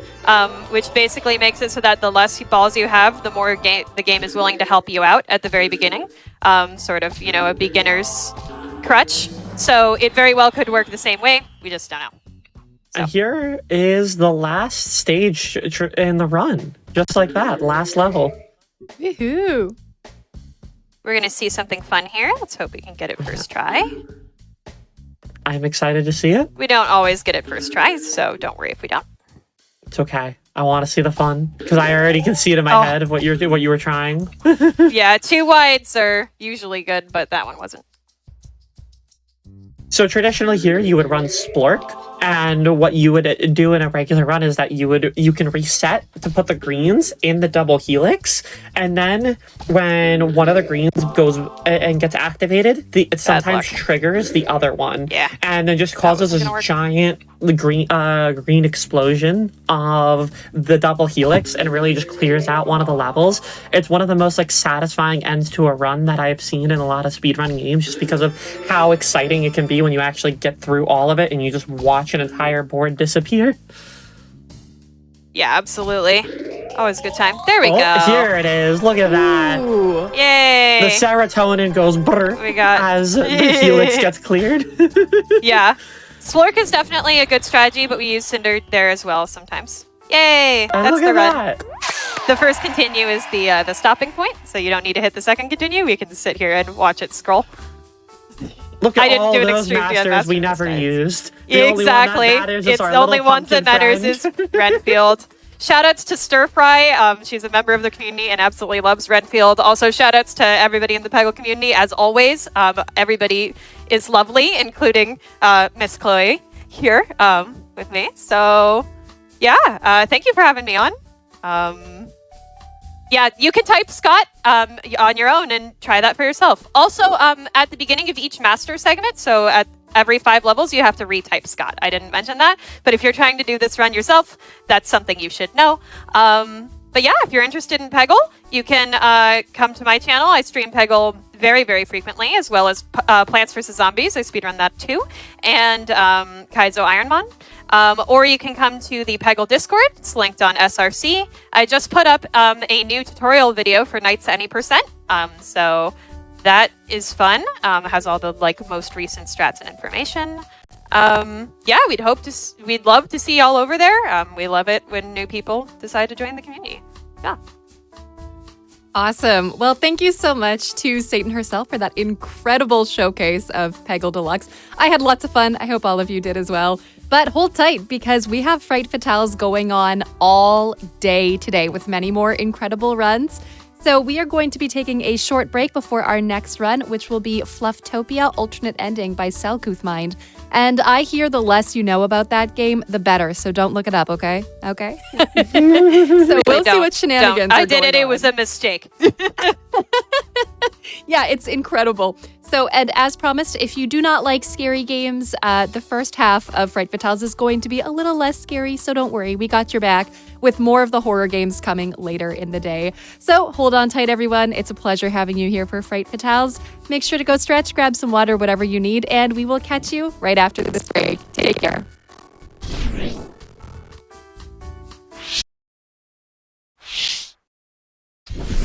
which basically makes it so that the less balls you have, the more the game is willing to help you out at the very beginning. Sort of, a beginner's crutch. So it very well could work the same way. We just don't know. So. And here is the last stage in the run. Just like that. Last level. Woohoo! We're going to see something fun here. Let's hope we can get it first try. I'm excited to see it. We don't always get it first try, so don't worry if we don't. It's okay. I want to see the fun because I already can see it in my head of what you were trying. Yeah, 2 wides are usually good, but that one wasn't. So traditionally here, you would run Splork, And what you would do in a regular run is that you can reset to put the greens in the double helix, and then when one of the greens goes and gets activated, it sometimes triggers the other one. Yeah. And then just causes this giant green explosion of the double helix and really just clears out one of the levels. It's one of the most like satisfying ends to a run that I've seen in a lot of speedrunning games, just because of how exciting it can be when you actually get through all of it and you just watch an entire board disappear. Yeah, absolutely. Always a good time. There we go. Here it is. Look at that. Ooh. Yay. The serotonin goes brr as the helix gets cleared. Yeah. Splork is definitely a good strategy, but we use Cinder there as well sometimes. Yay! That's the run. The first continue is the stopping point, so you don't need to hit the second continue. We can sit here and watch it scroll. Look at all those masters we never used. Exactly. It's the only one that matters is Renfield. Shoutouts to Stir Fry. She's a member of the community and absolutely loves Renfield. Also, shoutouts to everybody in the Peggle community. As always, everybody is lovely, including Miss Chloe here with me. So, yeah, thank you for having me on. Yeah, you can type Scott on your own and try that for yourself. Also, at the beginning of each master segment, so at every 5 levels, you have to retype Scott. I didn't mention that, but if you're trying to do this run yourself, that's something you should know. But yeah, if you're interested in Peggle, you can come to my channel. I stream Peggle very, very frequently, as well as Plants vs. Zombies. I speedrun that too. And Kaizo Ironman. Or you can come to the Peggle Discord. It's linked on SRC. I just put up a new tutorial video for Knights Any Percent. So that is fun. Has all the most recent strats and information. Yeah, we'd love to see y'all over there. We love it when new people decide to join the community. Yeah. Awesome. Well, thank you so much to Satan herself for that incredible showcase of Peggle Deluxe. I had lots of fun. I hope all of you did as well. But hold tight, because we have Fright Fatales going on all day today with many more incredible runs. So we are going to be taking a short break before our next run, which will be Flufftopia Alternate Ending by Selkoothmind. And I hear the less you know about that game, the better. So don't look it up, okay? Okay? So we'll see what shenanigans I did it. It was a mistake. Yeah, it's incredible. So, and as promised, if you do not like scary games, the first half of Fright Fatales is going to be a little less scary, so don't worry, we got your back with more of the horror games coming later in the day. So hold on tight, everyone. It's a pleasure having you here for Fright Fatales. Make sure to go stretch, grab some water, whatever you need, and we will catch you right after this break. Take care.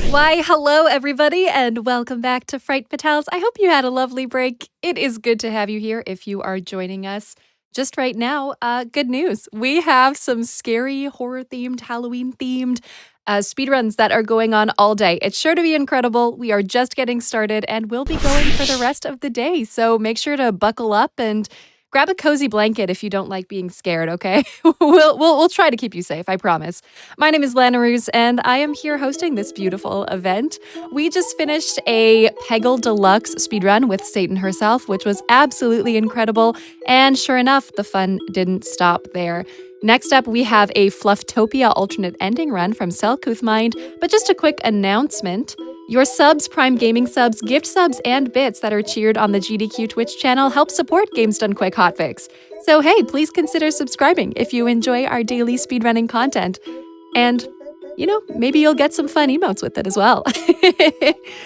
Why, hello everybody, and welcome back to Fright Fatales. I hope you had a lovely break. It is good to have you here if you are joining us just right now. Good news. We have some scary, horror-themed, Halloween-themed speedruns that are going on all day. It's sure to be incredible. We are just getting started, and we'll be going for the rest of the day. So make sure to buckle up and grab a cozy blanket if you don't like being scared, okay? We'll try to keep you safe, I promise. My name is Lana Ruse, and I am here hosting this beautiful event. We just finished a Peggle Deluxe speedrun with Satan herself, which was absolutely incredible, and sure enough, the fun didn't stop there. Next up, we have a Flufftopia alternate ending run from Selkoothmind, but just a quick announcement. Your subs, Prime Gaming subs, gift subs, and bits that are cheered on the GDQ Twitch channel help support Games Done Quick Hotfix. So hey, please consider subscribing if you enjoy our daily speedrunning content. And, maybe you'll get some fun emotes with it as well.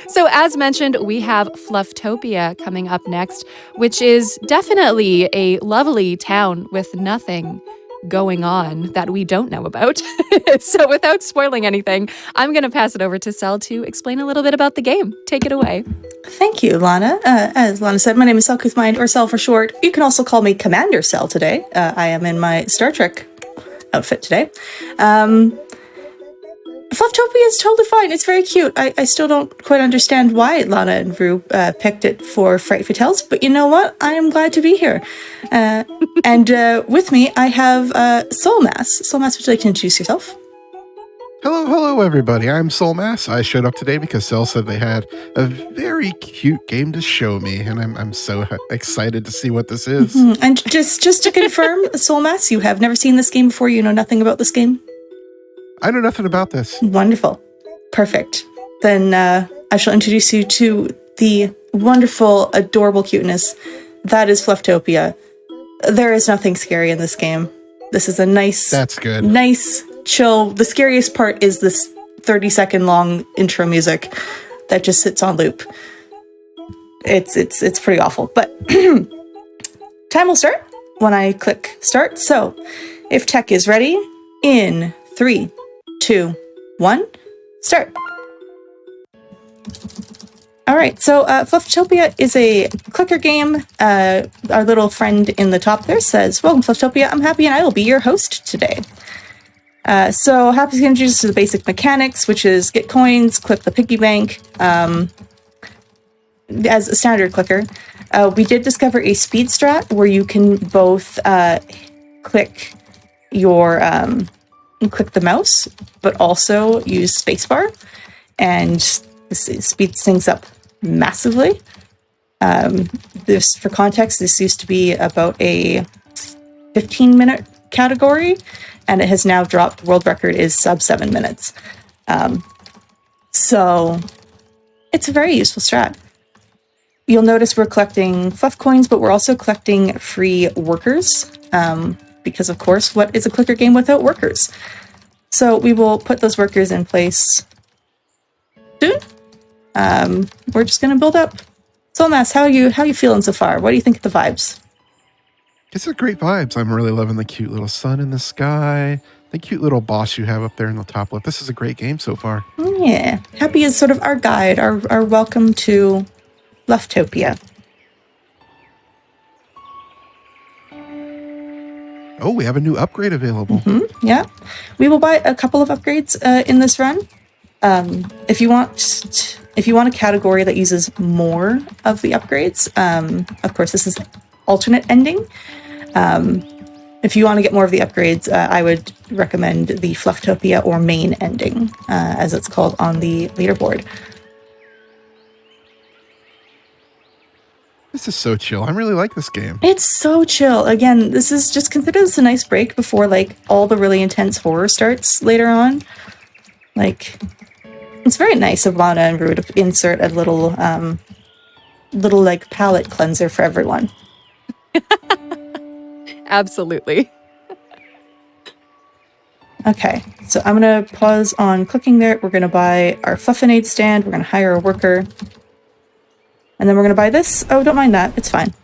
So as mentioned, we have Flufftopia coming up next, which is definitely a lovely town with nothing going on that we don't know about. So without spoiling anything, I'm going to pass it over to Sel to explain a little bit about the game. Take it away. Thank you, Lana. As Lana said, my name is Selkoothmind, or Sel for short. You can also call me Commander Sel today. I am in my Star Trek outfit today. Flufftopia is totally fine. It's very cute. I still don't quite understand why Lana and Rue picked it for Fright Fatales, but you know what? I am glad to be here. And with me, I have Soulmass. Soulmass, would you like to introduce yourself? Hello, everybody. I'm Soulmass. I showed up today because Cell said they had a very cute game to show me, and I'm so excited to see what this is. And just to confirm, Soulmass, you have never seen this game before. You know nothing about this game. I know nothing about this. Wonderful, perfect. Then I shall introduce you to the wonderful, adorable cuteness that is Flufftopia. There is nothing scary in this game. This is a nice, That's good. Nice, chill. The scariest part is this 30-second long intro music that just sits on loop. It's pretty awful, but time will start when I click start. So if tech is ready, in 3, 2, 1, start. All right, so Flufftopia is a clicker game. Our little friend in the top there says, "Welcome, Flufftopia. I'm Happy and I will be your host today." So Happy's going to introduce us to the basic mechanics, which is get coins, click the piggy bank. As a standard clicker, we did discover a speed strat where you can both click the mouse, but also use spacebar, and this speeds things up massively. This, for context, this used to be about a 15-minute category, and it has now dropped. World record is sub 7 minutes. So it's a very useful strat. You'll notice we're collecting fluff coins, but we're also collecting free workers, because of course, what is a clicker game without workers? So we will put those workers in place soon. We're just going to build up. Soulmass, how are you feeling so far? What do you think of the vibes? It's a great vibes. I'm really loving the cute little sun in the sky, the cute little boss you have up there in the top left. This is a great game so far. Yeah. Happy is sort of our guide, our welcome to Flufftopia. Oh, we have a new upgrade available. Yeah. We will buy a couple of upgrades in this run. If you want a category that uses more of the upgrades, of course, this is alternate ending. If you want to get more of the upgrades, I would recommend the Flufftopia or main ending, as it's called on the leaderboard. This is so chill. I really like this game. It's so chill. Again, this is just consider this a nice break before like all the really intense horror starts later on. Like, it's very nice of Lana and Rue to insert a little like palate cleanser for everyone. Absolutely. Okay, so I'm gonna pause on clicking there. We're gonna buy our Fluffinade stand. We're gonna hire a worker. And then we're gonna buy this. Oh, don't mind that. It's fine.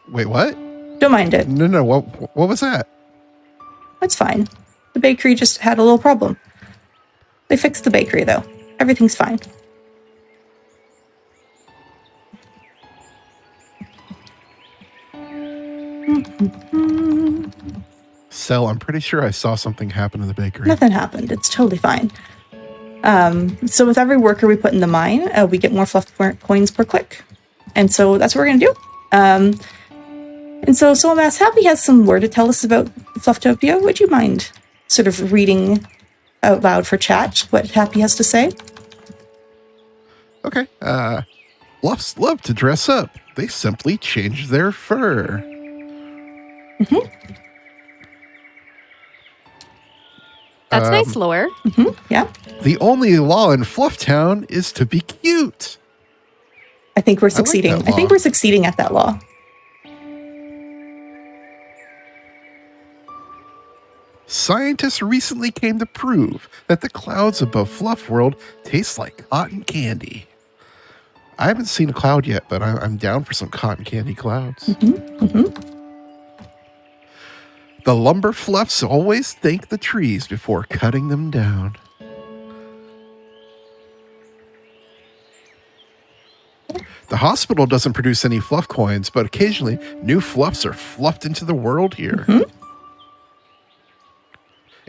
Wait, what? Don't mind it. No. What was that? It's fine. The bakery just had a little problem. They fixed the bakery, though. Everything's fine. Cell, I'm pretty sure I saw something happen to the bakery. Nothing happened. It's totally fine. So with every worker we put in the mine, we get more fluff coins per click. And so that's what we're going to do. And so Soulmass, Happy has some more to tell us about Flufftopia. Would you mind sort of reading out loud for chat what Happy has to say? Okay. Fluffs love to dress up. They simply change their fur. That's nice lore. Yeah. The only law in Flufftown is to be cute. I think we're like succeeding. that I think law. we're succeeding at that law. Scientists recently came to prove that the clouds above Fluff World taste like cotton candy. I haven't seen a cloud yet, but I'm down for some cotton candy clouds. The lumber fluffs always thank the trees before cutting them down. The hospital doesn't produce any fluff coins, but occasionally new fluffs are fluffed into the world here.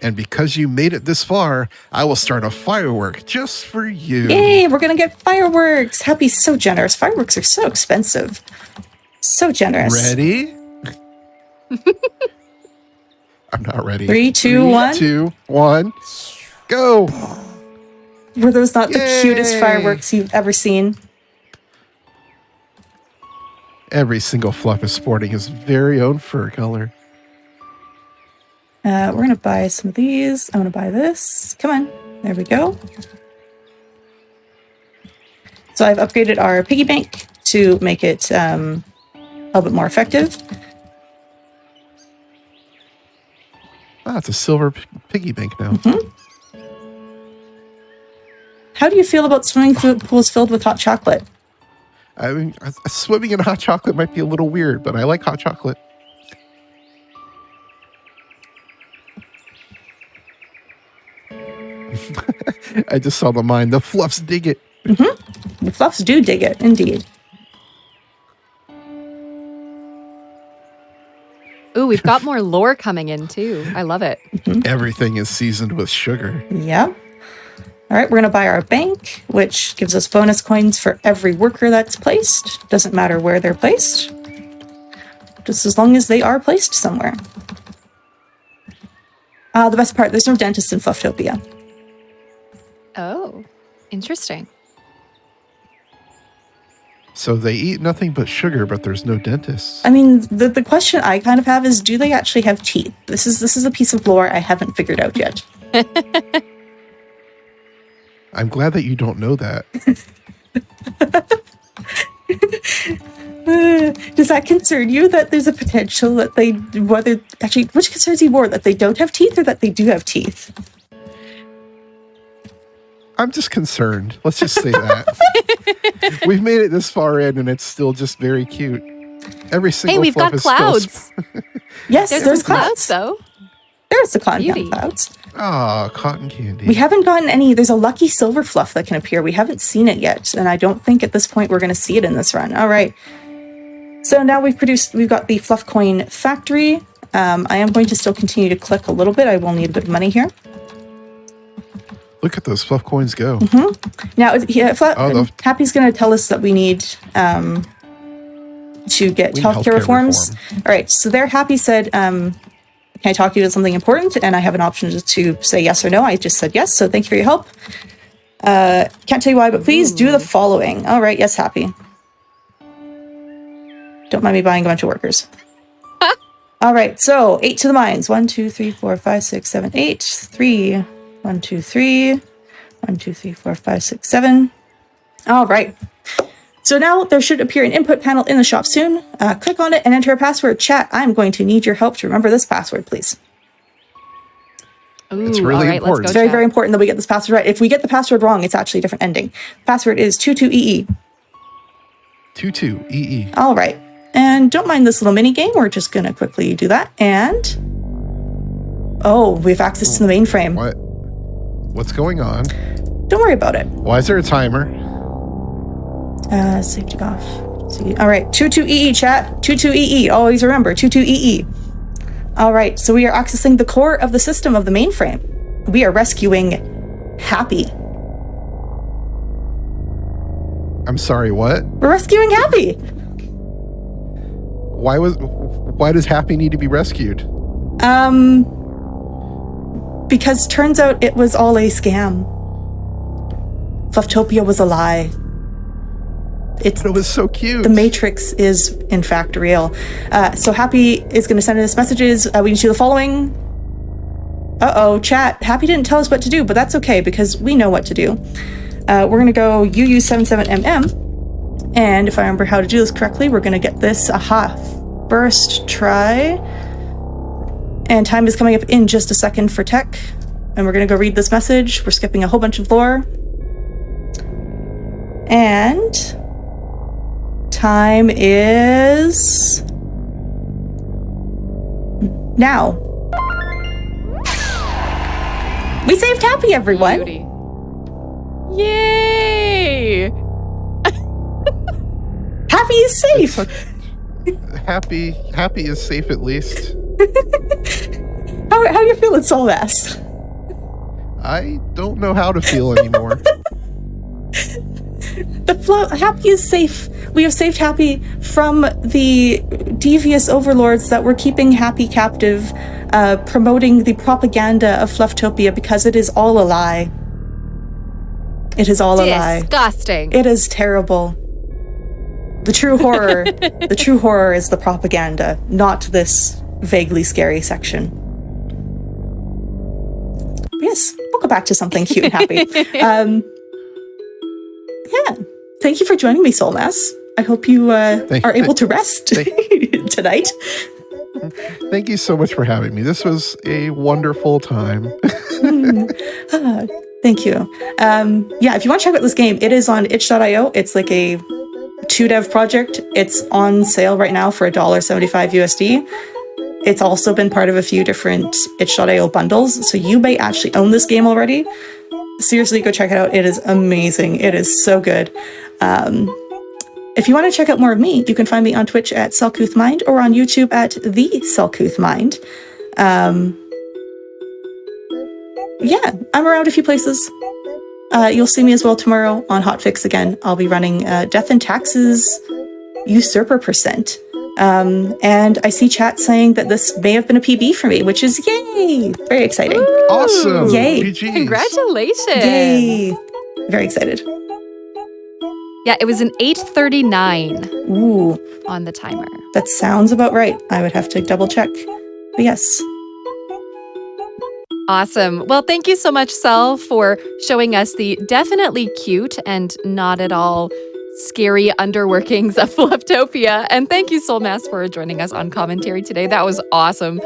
And because you made it this far, I will start a firework just for you. Yay, we're going to get fireworks. Happy's so generous. Fireworks are so expensive. So generous. Ready? I'm not ready. 3, 2, 1. 2, 1. Go! Were those not the cutest Yay! fireworks you've ever seen? Every single fluff is sporting his very own fur color. We're going to buy some of these. I'm going to buy this. Come on. There we go. So I've upgraded our piggy bank to make it a little bit more effective. Ah, it's a silver piggy bank now. How do you feel about swimming pools filled with hot chocolate? I mean, swimming in hot chocolate might be a little weird, but I like hot chocolate. I just saw the mine. The fluffs dig it. The fluffs do dig it, indeed. Ooh, we've got more lore coming in too. I love it. Everything is seasoned with sugar. Yeah. All right, we're going to buy our bank, which gives us bonus coins for every worker that's placed. Doesn't matter where they're placed, just as long as they are placed somewhere. The best part, there's no dentist in Flufftopia. Oh, interesting. So they eat nothing but sugar, but there's no dentists. I mean, the question I kind of have is, do they actually have teeth? This is a piece of lore I haven't figured out yet. I'm glad that you don't know that. Does that concern you that there's a potential that they, which concerns you more, that they don't have teeth or that they do have teeth? I'm just concerned. Let's just say that. We've made it this far in, and it's still just very cute. Every single Hey, we've fluff got is still clouds. Yes, There's some clouds though. There's the cotton Beauty. clouds. Ah, cotton candy. We haven't gotten any. There's a lucky silver fluff that can appear. We haven't seen it yet, and I don't think at this point we're going to see it in this run. All right. So now we've got the fluff coin factory. I am going to still continue to click a little bit. I will need a bit of money here. Look at those fluff coins go. Now, Happy's going to tell us that we need to get We need healthcare healthcare reforms. reform. All right. So there, Happy said, can I talk to you about something important? And I have an option to say yes or no. I just said yes. So thank you for your help. Can't tell you why, but please do the following. All right. Yes, Happy. Don't mind me buying a bunch of workers. All right. So 8 to the mines. 1, 2, 3, 4, 5, 6, 7, 8. 3. 1, 2, 3. 1, 2, 3, 4, 5, 6, 7. All right. So now there should appear an input panel in the shop soon. Click on it and enter a password. Chat, I'm going to need your help to remember this password, please. Ooh, It's really all right, important. Let's It's go, very, chat. very important that we get this password right. If we get the password wrong, it's actually a different ending. Password is 22EE. 22EE. All right. And don't mind this little mini game. We're just going to quickly do that. And oh, we have access to the mainframe. What? What's going on? Don't worry about it. Why is there a timer? Safety off. See. All right. 22EE chat. 22EE. Always remember 22EE. All right. So we are accessing the core of the system of the mainframe. We are rescuing Happy. I'm sorry, what? We're rescuing Happy. Why does Happy need to be rescued? Because turns out it was all a scam. Flufftopia was a lie. It was so cute. The Matrix is, in fact, real. So Happy is going to send us messages. We need to do the following. Uh-oh, chat. Happy didn't tell us what to do, but that's okay because we know what to do. We're going to go UU77MM. And if I remember how to do this correctly, we're going to get this. Aha. First try. And time is coming up in just a second for tech. And we're going to go read this message. We're skipping a whole bunch of lore. And time is now. We saved Happy, everyone. Beauty. Yay! Happy is safe. Happy is safe at least. How you feeling, Solvass? I don't know how to feel anymore. Happy is safe. We have saved Happy from the devious overlords that were keeping Happy captive promoting the propaganda of Flufftopia because it is all a lie. It is all a lie. Disgusting. It is terrible. The true horror, the true horror is the propaganda, not this vaguely scary section. Yes, we'll go back to something cute and happy. Yeah, thank you for joining me, Soulmass. I hope you are able to rest tonight. Thank you so much for having me. This was a wonderful time. Thank you. Yeah, if you want to check out this game, it is on itch.io. It's like a 2-dev project. It's on sale right now for $1.75 USD. It's also been part of a few different itch.io bundles, so you may actually own this game already. Seriously, go check it out. It is amazing. It is so good. If you want to check out more of me, you can find me on Twitch at Selcouthmind or on YouTube at The Selcouthmind. Yeah, I'm around a few places. You'll see me as well tomorrow on Hotfix again. I'll be running Death and Taxes Usurper %. And I see chat saying that this may have been a PB for me, which is yay! Very exciting. Ooh, Awesome! Yay! GGs. Congratulations! Yay! Very excited. Yeah, it was an 8:39 Ooh, on the timer. that sounds about right. I would have to double check. But yes. Awesome. Well, thank you so much, Sel, for showing us the definitely cute and not at all scary underworkings of Flufftopia. And thank you, Soulmass, for joining us on commentary today. That was awesome.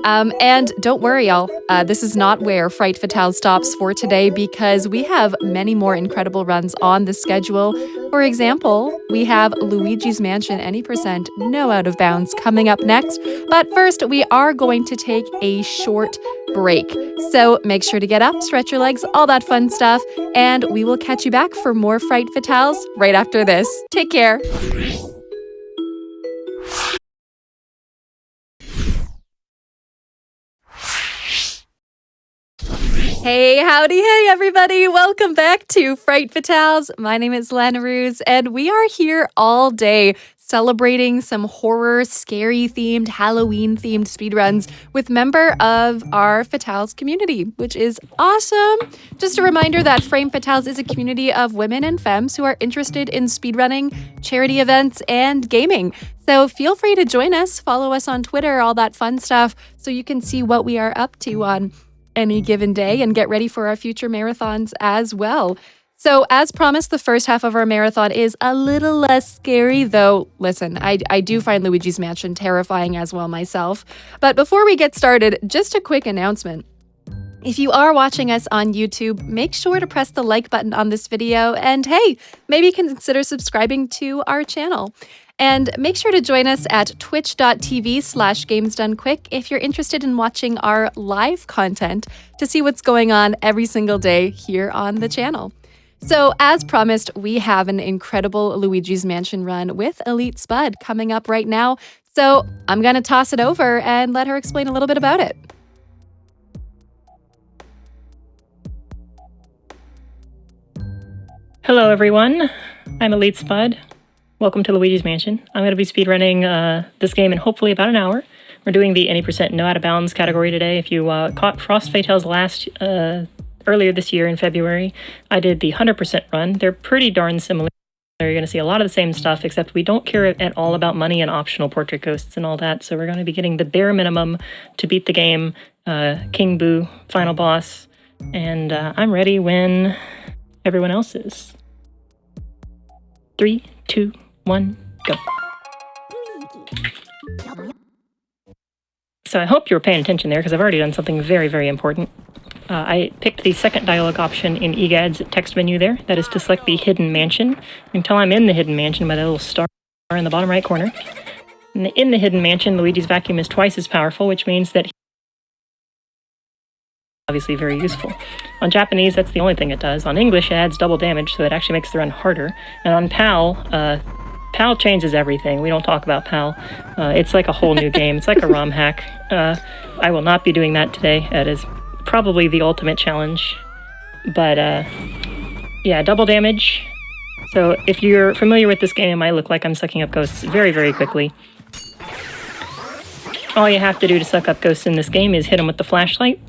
And don't worry, y'all. This is not where Fright Fatale stops for today because we have many more incredible runs on the schedule. For example, we have Luigi's Mansion any %, no out of bounds coming up next. But first, we are going to take a short break. So make sure to get up, stretch your legs, all that fun stuff. And we will catch you back for more Fright Fatales right after this. Take care. Hey, howdy, hey, everybody. Welcome back to Fright Fatales. My name is Lana Ruse, and we are here all day celebrating some horror, scary-themed, Halloween-themed speedruns with member of our Fatales community, which is awesome. Just a reminder that Frame Fatales is a community of women and femmes who are interested in speedrunning, charity events, and gaming. So feel free to join us, follow us on Twitter, all that fun stuff, so you can see what we are up to on any given day and get ready for our future marathons as well. So as promised, the first half of our marathon is a little less scary, though listen, I do find Luigi's Mansion terrifying as well myself. But before we get started, just a quick announcement. If you are watching us on YouTube, make sure to press the like button on this video and hey, maybe consider subscribing to our channel. And make sure to join us at twitch.tv/gamesdonequick if you're interested in watching our live content to see what's going on every single day here on the channel. So as promised, we have an incredible Luigi's Mansion run with Elite Spud coming up right now. So I'm going to toss it over and let her explain a little bit about it. Hello everyone, I'm Elite Spud. Welcome to Luigi's Mansion. I'm going to be speedrunning this game in hopefully about an hour. We're doing the any % no out of bounds category today. If you caught Frost Fatales earlier this year in February, I did the 100% run. They're pretty darn similar. You're going to see a lot of the same stuff, except we don't care at all about money and optional portrait ghosts and all that. So we're going to be getting the bare minimum to beat the game. King Boo, final boss. And I'm ready when everyone else is. 3, 2, 1, go. So I hope you were paying attention there because I've already done something very, very important. I picked the second dialogue option in EGAD's text menu there. That is to select the Hidden Mansion. You can tell I'm in the Hidden Mansion by that little star in the bottom right corner. In the Hidden Mansion, Luigi's vacuum is twice as powerful, which means that obviously very useful. On Japanese, that's the only thing it does. On English, it adds double damage, so it actually makes the run harder. And on PAL, PAL changes everything. We don't talk about PAL. It's like a whole new game. It's like a ROM hack. I will not be doing that today. That is probably the ultimate challenge. But yeah, double damage. So if you're familiar with this game, it might look like I'm sucking up ghosts very, very quickly. All you have to do to suck up ghosts in this game is hit them with the flashlight.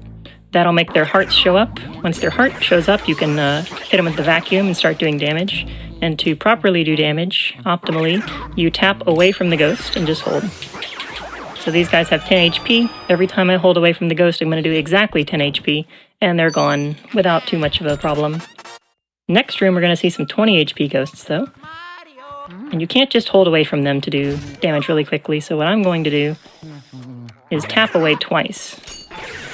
That'll make their hearts show up. Once their heart shows up, you can hit them with the vacuum and start doing damage. And to properly do damage, optimally, you tap away from the ghost and just hold. So these guys have 10 HP. Every time I hold away from the ghost, I'm going to do exactly 10 HP, and they're gone without too much of a problem. Next room, we're going to see some 20 HP ghosts, though. And you can't just hold away from them to do damage really quickly, so what I'm going to do is tap away twice.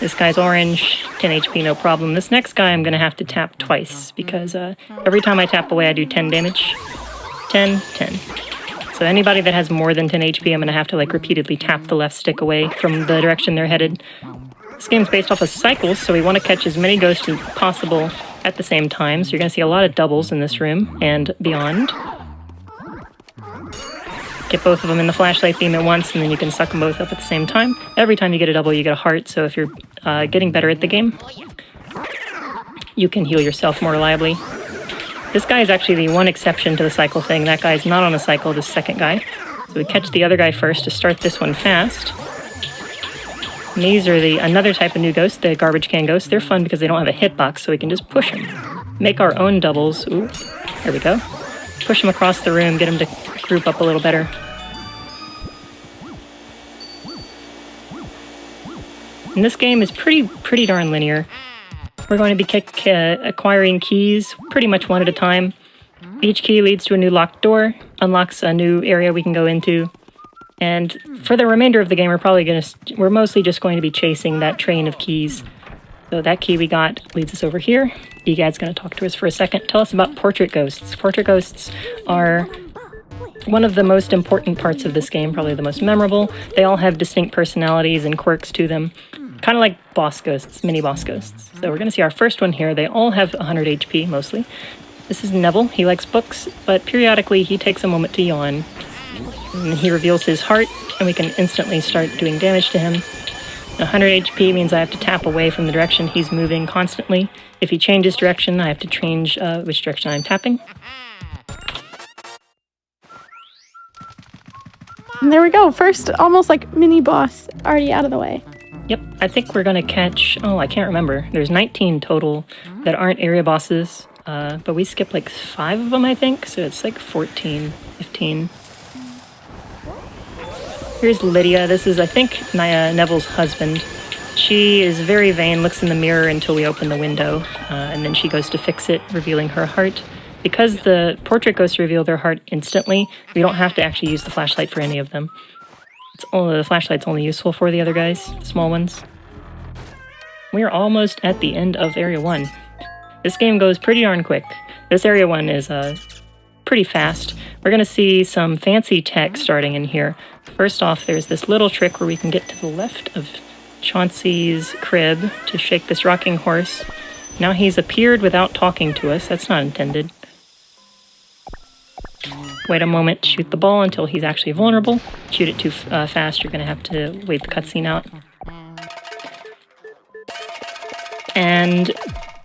This guy's orange, 10 HP, no problem. This next guy I'm going to have to tap twice, because every time I tap away, I do 10 damage. 10, 10. So anybody that has more than 10 HP, I'm going to have to like repeatedly tap the left stick away from the direction they're headed. This game's based off of cycles, so we want to catch as many ghosts as possible at the same time. So you're going to see a lot of doubles in this room and beyond. Get both of them in the flashlight beam at once, and then you can suck them both up at the same time. Every time you get a double, you get a heart, so if you're getting better at the game, you can heal yourself more reliably. This guy is actually the one exception to the cycle thing. That guy's not on a cycle, this second guy. So we catch the other guy first to start this one fast. And these are another type of new ghost, the garbage can ghosts. They're fun because they don't have a hitbox, so we can just push them. Make our own doubles. Ooh, there we go. Push them across the room, get them to group up a little better. And this game is pretty darn linear. We're going to be acquiring keys pretty much one at a time. Each key leads to a new locked door, unlocks a new area we can go into. And for the remainder of the game, we're mostly just going to be chasing that train of keys. So that key we got leads us over here. Egad's going to talk to us for a second. Tell us about portrait ghosts. Portrait ghosts are one of the most important parts of this game, probably the most memorable. They all have distinct personalities and quirks to them. Kind of like boss ghosts, mini boss ghosts. So we're going to see our first one here. They all have 100 HP, mostly. This is Neville. He likes books, but periodically he takes a moment to yawn. And he reveals his heart, and we can instantly start doing damage to him. 100 HP means I have to tap away from the direction he's moving constantly. If he changes direction, I have to change which direction I'm tapping. And there we go. First, almost like mini boss already out of the way. Yep, I think we're going to catch... Oh, I can't remember. There's 19 total that aren't area bosses, but we skipped like 5 of them, I think, so it's like 14, 15. Here's Lydia. This is, I think, Neville's husband. She is very vain, looks in the mirror until we open the window, and then she goes to fix it, revealing her heart. Because the portrait ghosts reveal their heart instantly, we don't have to actually use the flashlight for any of them. The flashlight's only useful for the other guys, the small ones. We're almost at the end of Area 1. This game goes pretty darn quick. This Area 1 is pretty fast. We're going to see some fancy tech starting in here. First off, there's this little trick where we can get to the left of Chauncey's crib to shake this rocking horse. Now he's appeared without talking to us. That's not intended. Wait a moment, shoot the ball until he's actually vulnerable. Shoot it too fast, you're going to have to wait the cutscene out. And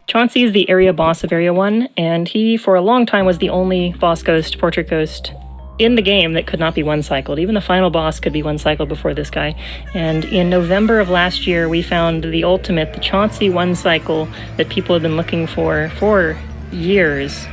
Chauncey is the area boss of Area 1, and he, for a long time, was the only boss ghost, portrait ghost, in the game that could not be one-cycled. Even the final boss could be one-cycled before this guy. And in November of last year, we found the ultimate, the Chauncey one-cycle that people have been looking for years.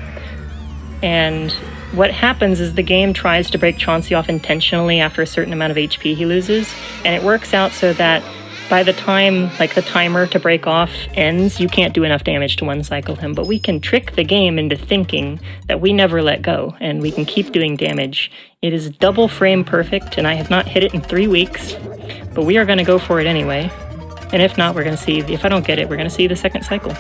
And what happens is the game tries to break Chauncey off intentionally after a certain amount of HP he loses, and it works out so that by the time, like, the timer to break off ends, you can't do enough damage to one-cycle him, but we can trick the game into thinking that we never let go, and we can keep doing damage. It is double frame perfect, and I have not hit it in 3 weeks, but we are going to go for it anyway. And if not, we're going to see, if I don't get it, we're going to see the second cycle.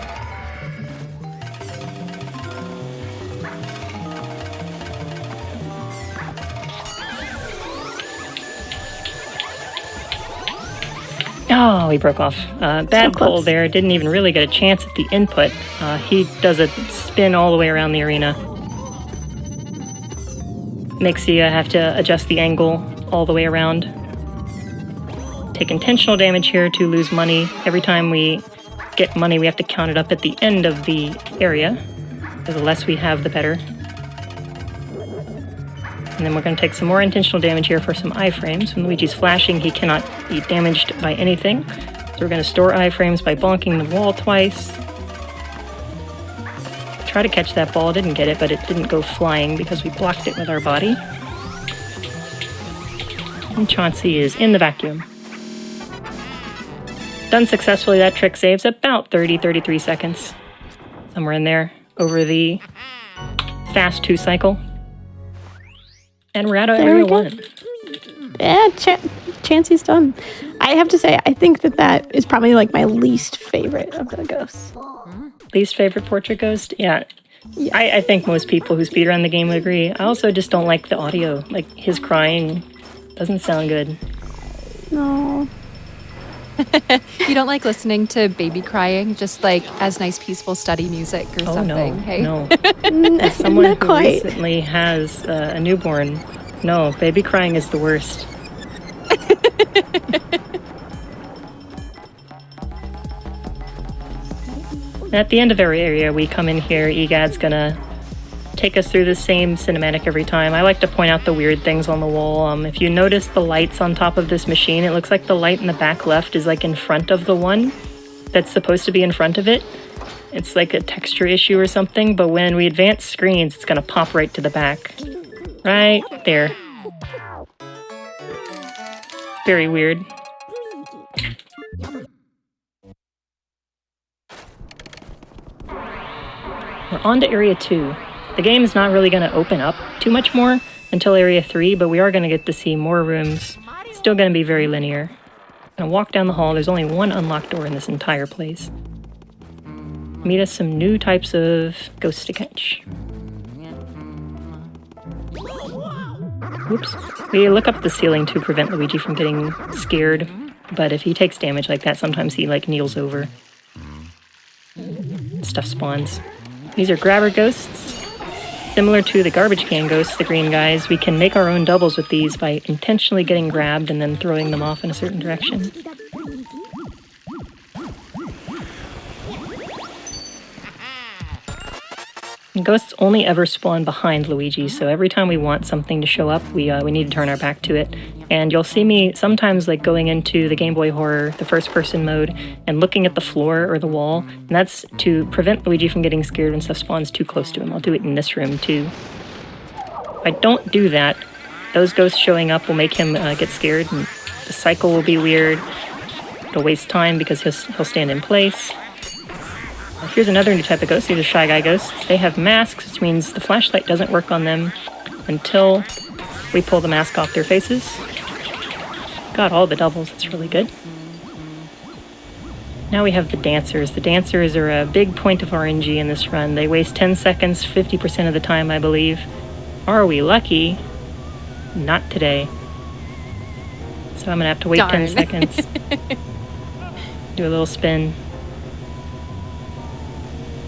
Oh, he broke off. Bad pull there. Didn't even really get a chance at the input. He does a spin all the way around the arena. Makes you have to adjust the angle all the way around. Take intentional damage here to lose money. Every time we get money, we have to count it up at the end of the area. So the less we have, the better. And then we're going to take some more intentional damage here for some iframes. When Luigi's flashing, he cannot be damaged by anything. So we're going to store iframes by bonking the wall twice. Try to catch that ball. Didn't get it, but it didn't go flying because we blocked it with our body. And Chauncey is in the vacuum. Done successfully. That trick saves about 33 seconds. Somewhere in there over the fast 2 cycle. And we're out of area 1. Yeah, Chancey's done. I have to say, I think that is probably like my least favorite of the ghosts. Least favorite portrait ghost? Yeah. I think most people who speedrun the game would agree. I also just don't like the audio. Like, his crying doesn't sound good. No. You don't like listening to baby crying, just like as nice peaceful study music or something? No, hey? no. As someone Not who quite. recently has a newborn, no, baby crying is the worst. At the end of every area we come in here, EGAD's gonna take us through the same cinematic every time. I like to point out the weird things on the wall. If you notice the lights on top of this machine, it looks like the light in the back left is like in front of the one that's supposed to be in front of it. It's like a texture issue or something, but when we advance screens, it's gonna pop right to the back. Right there. Very weird. We're on to Area 2. The game is not really going to open up too much more until Area 3, but we are going to get to see more rooms. Still going to be very linear. Going to walk down the hall. There's only one unlocked door in this entire place. Meet us some new types of ghosts to catch. Oops. We look up at the ceiling to prevent Luigi from getting scared, but if he takes damage like that, sometimes he like kneels over. Stuff spawns. These are grabber ghosts. Similar to the garbage can ghosts, the green guys, we can make our own doubles with these by intentionally getting grabbed and then throwing them off in a certain direction. And ghosts only ever spawn behind Luigi, so every time we want something to show up, we need to turn our back to it. And you'll see me sometimes like going into the Game Boy Horror, the first-person mode, and looking at the floor or the wall, and that's to prevent Luigi from getting scared when stuff spawns too close to him. I'll do it in this room too. If I don't do that, those ghosts showing up will make him get scared, and the cycle will be weird. It'll waste time because he'll stand in place. Here's another new type of ghost. These are Shy Guy ghosts. They have masks, which means the flashlight doesn't work on them until we pull the mask off their faces. Got all the doubles. It's really good. Now we have the dancers. The dancers are a big point of RNG in this run. They waste 10 seconds 50% of the time, I believe. Are we lucky? Not today. So I'm going to have to wait Darn. 10 seconds. Do a little spin.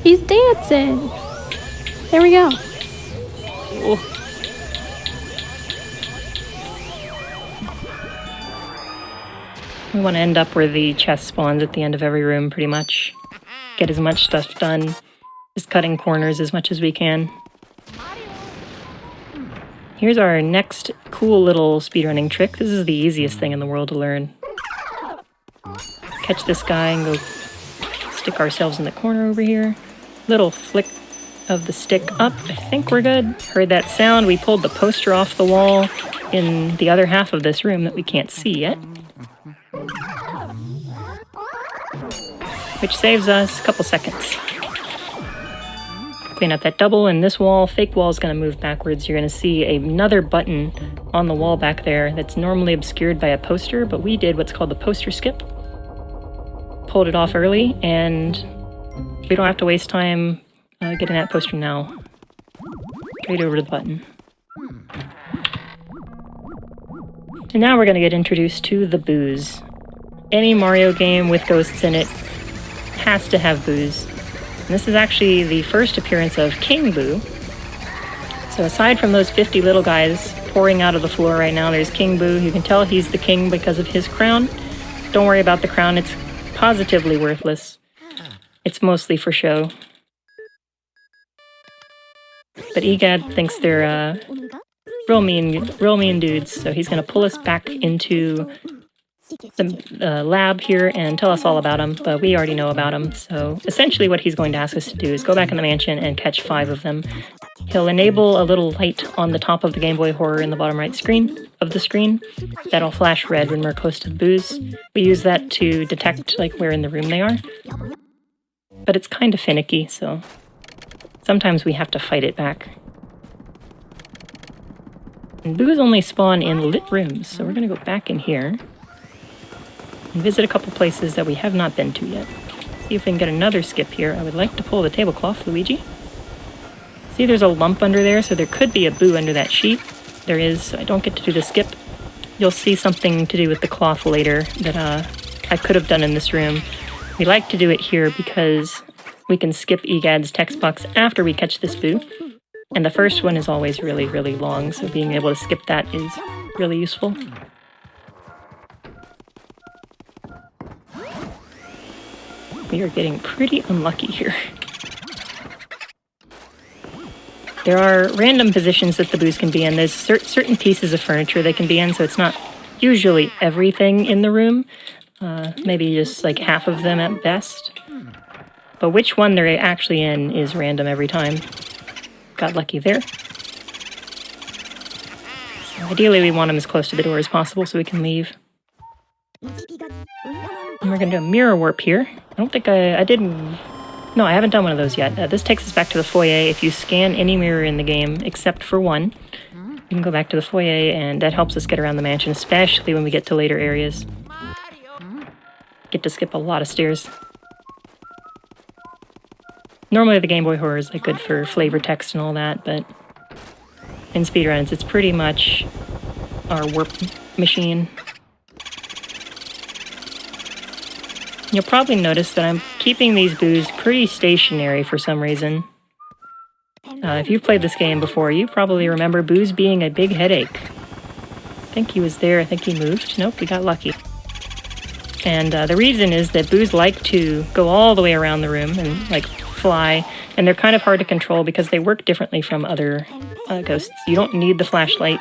He's dancing. There we go. Ooh. We want to end up where the chest spawns at the end of every room, pretty much. Get as much stuff done. Just cutting corners as much as we can. Here's our next cool little speedrunning trick. This is the easiest thing in the world to learn. Catch this guy and go stick ourselves in the corner over here. Little flick of the stick up. I think we're good. Heard that sound. We pulled the poster off the wall in the other half of this room that we can't see yet. Which saves us a couple seconds. Clean up that double, and this wall, fake wall, is going to move backwards. You're going to see another button on the wall back there that's normally obscured by a poster, but we did what's called the poster skip. Pulled it off early, and we don't have to waste time getting that poster now. Straight over to the button. And now we're going to get introduced to the booze. Any Mario game with ghosts in it has to have booze. And this is actually the first appearance of King Boo. So aside from those 50 little guys pouring out of the floor right now, there's King Boo. You can tell he's the king because of his crown. Don't worry about the crown, it's positively worthless. It's mostly for show. But EGAD thinks they're real mean dudes. So he's going to pull us back into the lab here and tell us all about him, but we already know about him. So essentially what he's going to ask us to do is go back in the mansion and catch 5 of them. He'll enable a little light on the top of the Game Boy Horror in the bottom right of the screen. That'll flash red when we're close to the booze. We use that to detect like where in the room they are. But it's kind of finicky, so sometimes we have to fight it back. And boos only spawn in lit rooms, so we're going to go back in here and visit a couple places that we have not been to yet. See if we can get another skip here. I would like to pull the tablecloth, Luigi. See, there's a lump under there, so there could be a boo under that sheet. There is, so I don't get to do the skip. You'll see something to do with the cloth later that I could have done in this room. We like to do it here because we can skip EGAD's text box after we catch this boo. And the first one is always really, really long, so being able to skip that is really useful. We are getting pretty unlucky here. There are random positions that the boos can be in. There's certain pieces of furniture they can be in, so it's not usually everything in the room. Maybe just like half of them at best. But which one they're actually in is random every time. Got lucky there. So ideally we want them as close to the door as possible so we can leave. And we're going to do a mirror warp here. I don't think I did... No, I haven't done one of those yet. This takes us back to the foyer. If you scan any mirror in the game, except for one, you can go back to the foyer, and that helps us get around the mansion, especially when we get to later areas. Get to skip a lot of stairs. Normally the Game Boy Horror is like good for flavor text and all that, but in speedruns it's pretty much our warp machine. You'll probably notice that I'm keeping these boos pretty stationary for some reason. If you've played this game before, you probably remember boos being a big headache. I think he was there, I think he moved. Nope, we got lucky. And the reason is that boos like to go all the way around the room and like fly, and they're kind of hard to control because they work differently from other ghosts. You don't need the flashlight.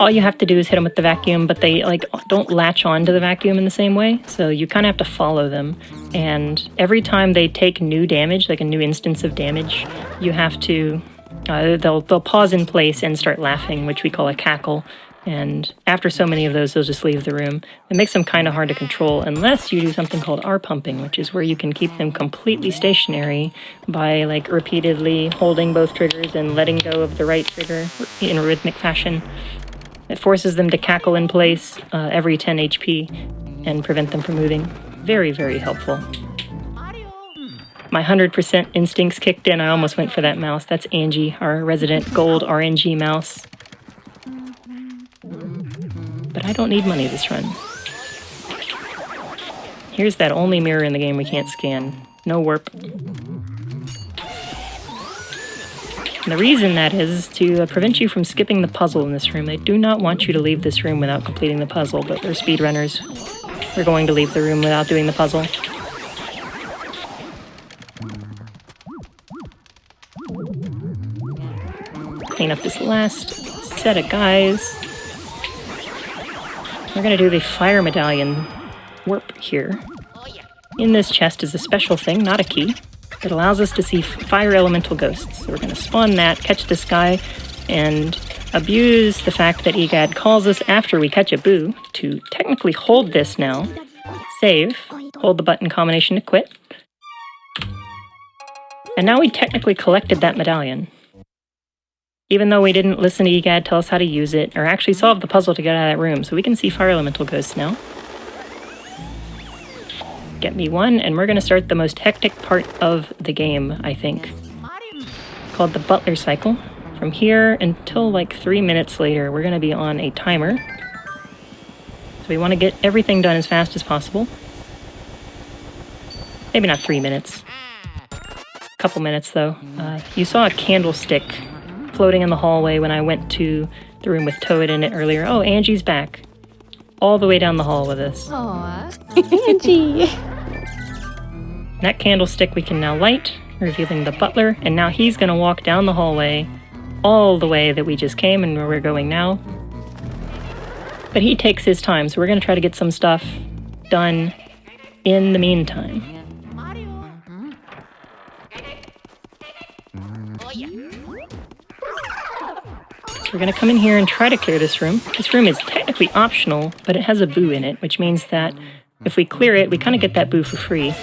All you have to do is hit them with the vacuum, but they like don't latch on to the vacuum in the same way, so you kind of have to follow them. And every time they take new damage, like a new instance of damage, you have to... they'll pause in place and start laughing, which we call a cackle. And after so many of those, they'll just leave the room. It makes them kind of hard to control unless you do something called R-pumping, which is where you can keep them completely stationary by like repeatedly holding both triggers and letting go of the right trigger in a rhythmic fashion. It forces them to cackle in place every 10 HP and prevent them from moving. Very, very helpful. My 100% instincts kicked in. I almost went for that mouse. That's Angie, our resident gold RNG mouse. But I don't need money this run. Here's that only mirror in the game we can't scan. No warp. And the reason that is to prevent you from skipping the puzzle in this room. They do not want you to leave this room without completing the puzzle, but we're speedrunners. We're going to leave the room without doing the puzzle. Clean up this last set of guys. We're going to do the fire medallion warp here. In this chest is a special thing, not a key, that allows us to see fire elemental ghosts. So we're going to spawn that, catch this guy, and abuse the fact that EGAD calls us after we catch a boo to technically hold this now, save, hold the button combination to quit. And now we technically collected that medallion. Even though we didn't listen to EGAD tell us how to use it, or actually solve the puzzle to get out of that room. So we can see fire elemental ghosts now. Get me one, and we're going to start the most hectic part of the game, I think. Called the Butler Cycle. From here until like 3 minutes later, we're going to be on a timer. So we want to get everything done as fast as possible. Maybe not 3 minutes. A couple minutes, though. You saw a candlestick floating in the hallway when I went to the room with Toad in it earlier. Oh, Angie's back. All the way down the hall with us. Aww. Angie. That candlestick we can now light, revealing the butler, and now he's going to walk down the hallway all the way that we just came and where we're going now. But he takes his time, so we're going to try to get some stuff done in the meantime. So we're going to come in here and try to clear this room. This room is technically optional, but it has a boo in it, which means that if we clear it, we kind of get that boo for free.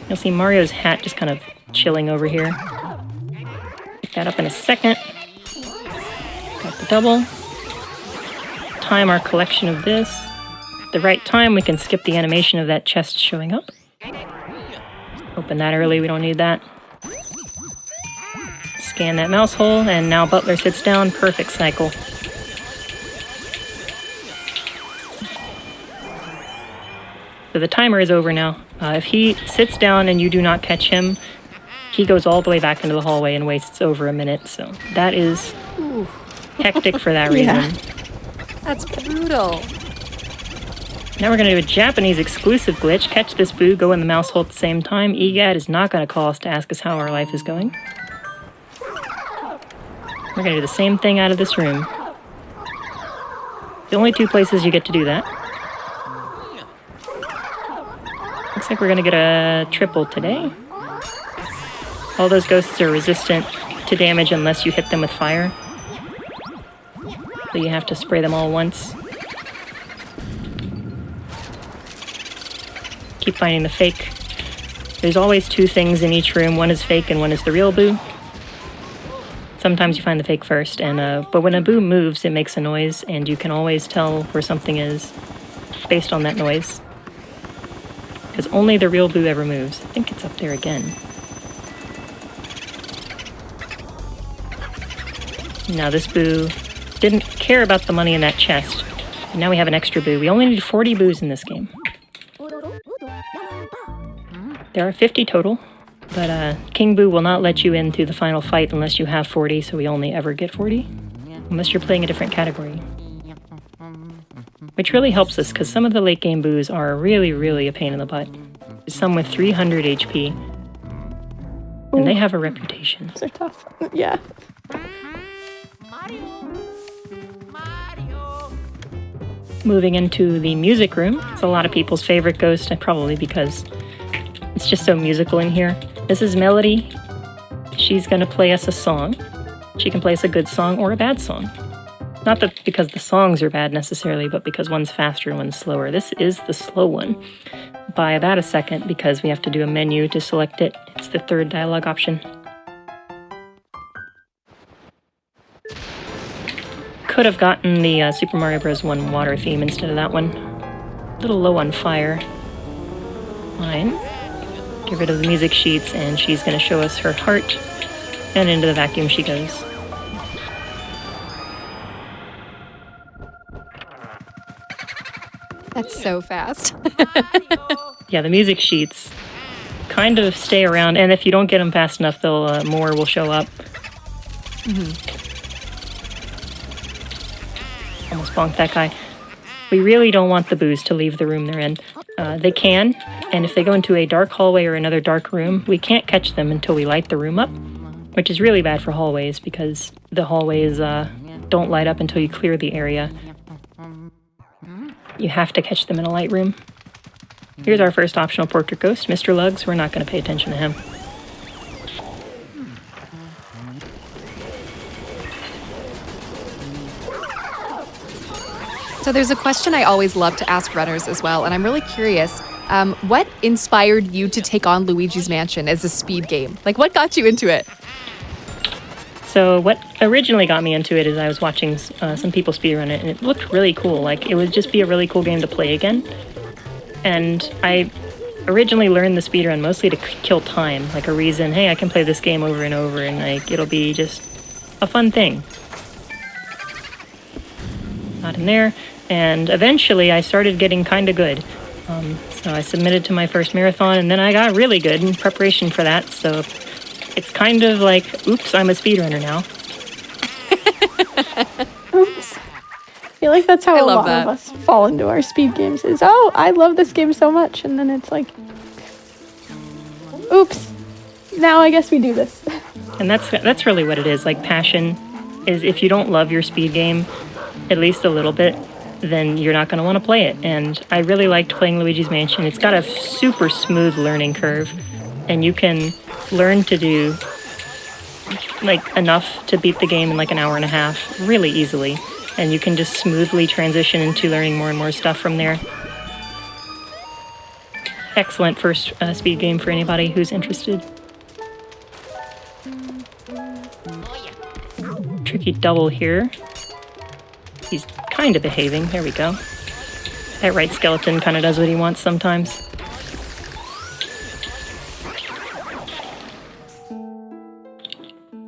You'll see Mario's hat just kind of chilling over here. Pick that up in a second. Got the double. Time our collection of this. At the right time, we can skip the animation of that chest showing up. Open that early, we don't need that. Scan that mouse hole, and now Butler sits down. Perfect cycle. So the timer is over now. If he sits down and you do not catch him, he goes all the way back into the hallway and wastes over a minute. So that is hectic for that reason. Yeah. That's brutal. Now we're going to do a Japanese exclusive glitch. Catch this boo, go in the mouse hole at the same time. EGAD is not going to call us to ask us how our life is going. We're going to do the same thing out of this room. The only two places you get to do that. Looks like we're going to get a triple today. All those ghosts are resistant to damage unless you hit them with fire. So you have to spray them all once. Keep finding the fake. There's always two things in each room. One is fake and one is the real boo. Sometimes you find the fake first, and but when a boo moves, it makes a noise, and you can always tell where something is based on that noise. Because only the real boo ever moves. I think it's up there again. Now this boo didn't care about the money in that chest. And now we have an extra boo. We only need 40 boos in this game. There are 50 total, but King Boo will not let you into the final fight unless you have 40, so we only ever get 40. Unless you're playing a different category. Which really helps us, because some of the late game boos are really, really a pain in the butt. Some with 300 HP. And they have a reputation. Those are tough. Yeah. Moving into the music room. It's a lot of people's favorite ghost, and probably because it's just so musical in here. This is Melody. She's going to play us a song. She can play us a good song or a bad song. Not that because the songs are bad necessarily, but because one's faster and one's slower. This is the slow one by about a second because we have to do a menu to select it. It's the third dialogue option. Could have gotten the Super Mario Bros. 1 water theme instead of that one. A little low on fire. Fine. Get rid of the music sheets, and she's going to show us her heart. And into the vacuum she goes. That's so fast. Yeah, the music sheets kind of stay around, and if you don't get them fast enough, they'll more will show up. Almost bonked that guy. We really don't want the boos to leave the room they're in. They can, and if they go into a dark hallway or another dark room, we can't catch them until we light the room up, which is really bad for hallways because the hallways don't light up until you clear the area. You have to catch them in a light room. Here's our first optional portrait ghost, Mr. Lugs. We're not going to pay attention to him. So there's a question I always love to ask runners as well, and I'm really curious. What inspired you to take on Luigi's Mansion as a speed game? Like, what got you into it? So what originally got me into it is I was watching some people speedrun it, and it looked really cool. Like, it would just be a really cool game to play again. And I originally learned the speedrun mostly to kill time, like a reason, hey, I can play this game over and over, and like it'll be just a fun thing. Not in there. And eventually I started getting kind of good. So I submitted to my first marathon, and then I got really good in preparation for that. So it's kind of like, oops, I'm a speedrunner now. Oops. I feel like that's how a lot of us fall into our speed games is, oh, I love this game so much. And then it's like, oops. now I guess we do this. And that's really what it is. Like, passion is, if you don't love your speed game at least a little bit, then you're not going to want to play it. And I really liked playing Luigi's Mansion. It's got a super smooth learning curve, and you can learn to do like enough to beat the game in like an hour and a half really easily, and you can just smoothly transition into learning more and more stuff from there. Excellent first speed game for anybody who's interested. Tricky double here. He's kind of behaving. There we go. That right skeleton kind of does what he wants sometimes.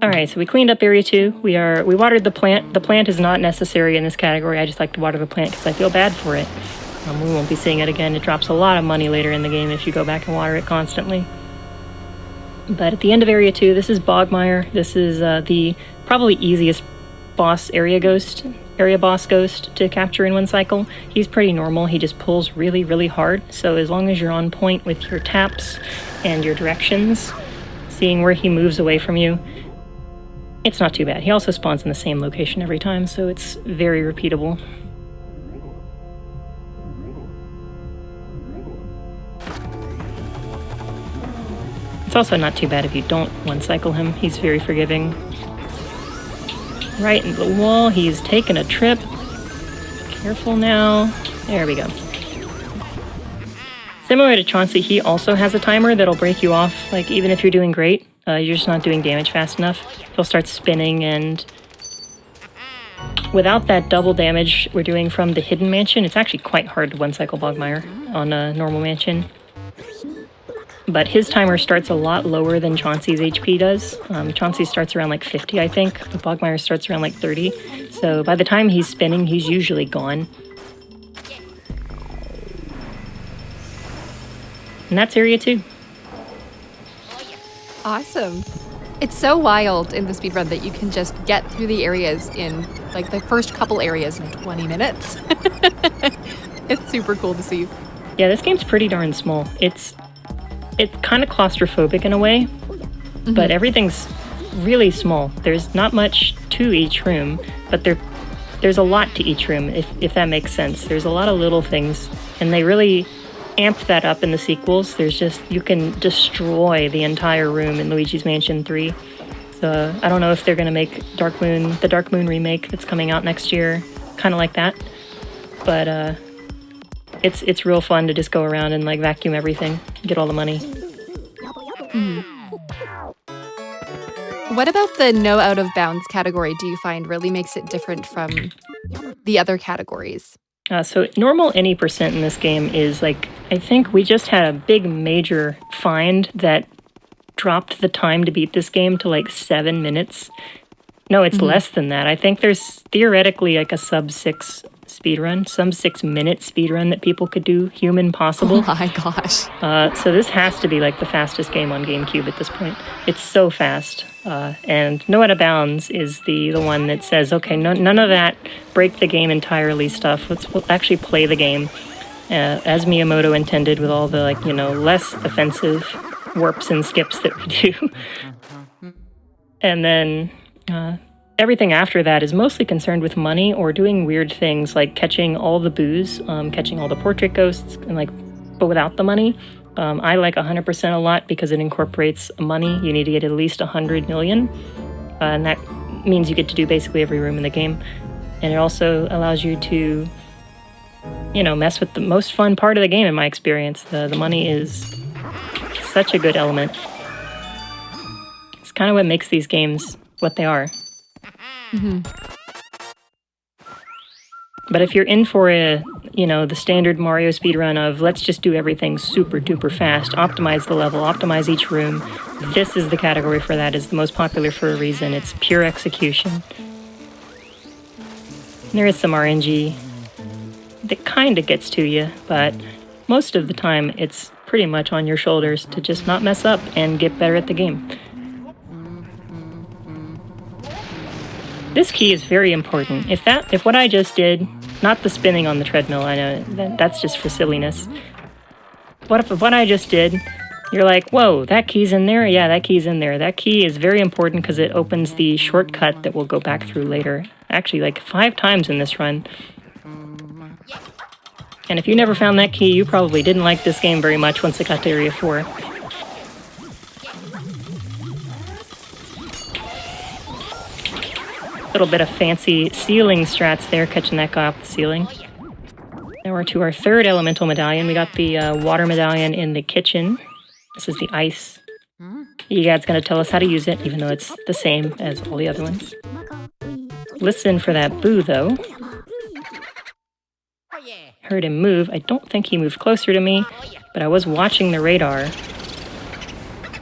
All right, so we cleaned up area 2. We watered the plant. The plant is not necessary in this category. I just like to water the plant because I feel bad for it. We won't be seeing it again. It drops a lot of money later in the game if you go back and water it constantly. But at the end of area 2, this is Bogmire. This is the probably easiest area boss ghost to capture in one cycle. He's pretty normal. He just pulls really, really hard. So as long as you're on point with your taps and your directions, seeing where he moves away from you, it's not too bad. He also spawns in the same location every time, so it's very repeatable. It's also not too bad if you don't one-cycle him. He's very forgiving. Right into the wall. He's taken a trip. Careful now. There we go. Similar to Chauncey, he also has a timer that'll break you off. Like, even if you're doing great, you're just not doing damage fast enough. He'll start spinning, and without that double damage we're doing from the hidden mansion, it's actually quite hard to one-cycle Bogmire on a normal mansion. But his timer starts a lot lower than Chauncey's HP does. Chauncey starts around like 50, I think, but Bogmire starts around like 30. So by the time he's spinning, he's usually gone. And that's area 2. Awesome. It's so wild in the speedrun that you can just get through the areas in like the first couple areas in 20 minutes. It's super cool to see. Yeah, this game's pretty darn small. It's kind of claustrophobic in a way, but everything's really small. There's not much to each room, but there's a lot to each room, if that makes sense. There's a lot of little things, and they really amped that up in the sequels. You can destroy the entire room in Luigi's Mansion 3. So I don't know if they're going to make the Dark Moon remake that's coming out next year, kind of like that. But it's real fun to just go around and like vacuum everything, get all the money. What about the no out of bounds category do you find really makes it different from the other categories? So normal any percent in this game is like, I think we just had a big major find that dropped the time to beat this game to like 7 minutes. No, it's less than that. I think there's theoretically like a sub-6 speedrun, some 6-minute speedrun that people could do, human possible. Oh my gosh. So this has to be like the fastest game on GameCube at this point. It's so fast. And No Out of Bounds is the one that says, okay, none of that break the game entirely stuff. We'll actually play the game as Miyamoto intended, with all the less offensive warps and skips that we do. And then everything after that is mostly concerned with money or doing weird things like catching all the boos, catching all the portrait ghosts, and but without the money. I like 100% a lot because it incorporates money. You need to get at least 100 million, and that means you get to do basically every room in the game. And it also allows you to, mess with the most fun part of the game, in my experience. The money is such a good element. It's kind of what makes these games what they are. But if you're in for the standard Mario speedrun of let's just do everything super duper fast, optimize the level, optimize each room, this is the category for that. It's the most popular for a reason. It's pure execution. There is some RNG that kind of gets to you, but most of the time it's pretty much on your shoulders to just not mess up and get better at the game. This key is very important. If what I just did, not the spinning on the treadmill, I know that's just for silliness. What I just did You're like, whoa, that key's in there? Yeah, that key's in there. That key is very important because it opens the shortcut that we'll go back through later. Actually, like 5 times in this run. And if you never found that key, you probably didn't like this game very much once it got to Area 4. Little bit of fancy ceiling strats there, catching that guy off the ceiling. Now we're to our 3rd elemental medallion. We got the water medallion in the kitchen. This is the ice. Egad's going to tell us how to use it, even though it's the same as all the other ones. Listen for that boo, though. Heard him move. I don't think he moved closer to me, but I was watching the radar.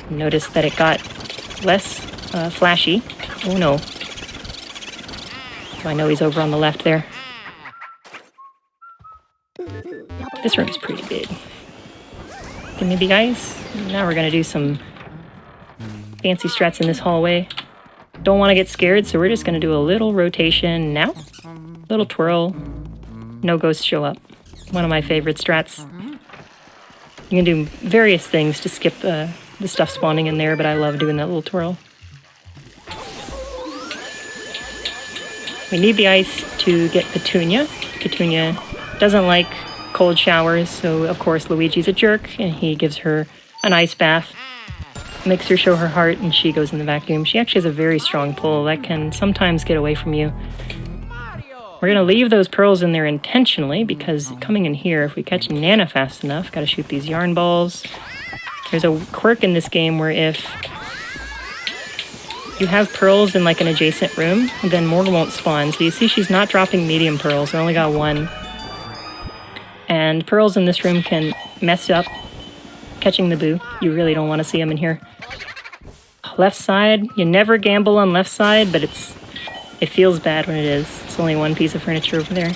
Noticed that it got less flashy. Oh no. So I know he's over on the left there. This room's pretty big. Give me the ice. Now we're gonna do some fancy strats in this hallway. Don't want to get scared, so we're just gonna do a little rotation now. Little twirl. No ghosts show up. One of my favorite strats. You can do various things to skip the stuff spawning in there, but I love doing that little twirl. We need the ice to get Petunia. Petunia doesn't like cold showers, so of course Luigi's a jerk, and he gives her an ice bath, makes her show her heart, and she goes in the vacuum. She actually has a very strong pull that can sometimes get away from you. We're going to leave those pearls in there intentionally, because coming in here, if we catch Nana fast enough, got to shoot these yarn balls. There's a quirk in this game where if you have pearls in like an adjacent room, then more won't spawn. So you see she's not dropping medium pearls. I only got 1. And pearls in this room can mess up catching the boo. You really don't want to see them in here. Left side, you never gamble on left side, but it feels bad when it is. It's only 1 piece of furniture over there.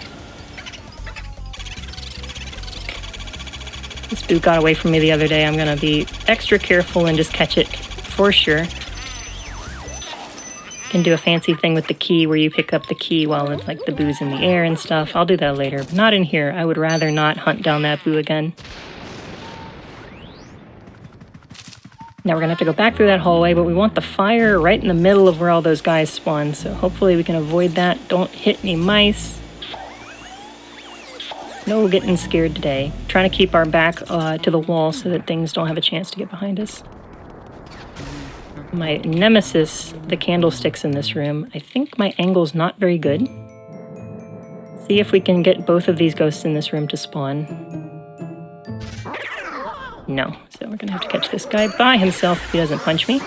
This boo got away from me the other day. I'm going to be extra careful and just catch it for sure. Can do a fancy thing with the key where you pick up the key while it's like the boo's in the air and stuff. I'll do that later, but not in here. I would rather not hunt down that boo again. Now we're gonna have to go back through that hallway, but we want the fire right in the middle of where all those guys spawn, so hopefully we can avoid that. Don't hit any mice. No getting scared today. Trying to keep our back to the wall so that things don't have a chance to get behind us. My Nemesis, the candlesticks in this room, I think my angle's not very good. See if we can get both of these ghosts in this room to spawn. No, so we're gonna have to catch this guy by himself if he doesn't punch me.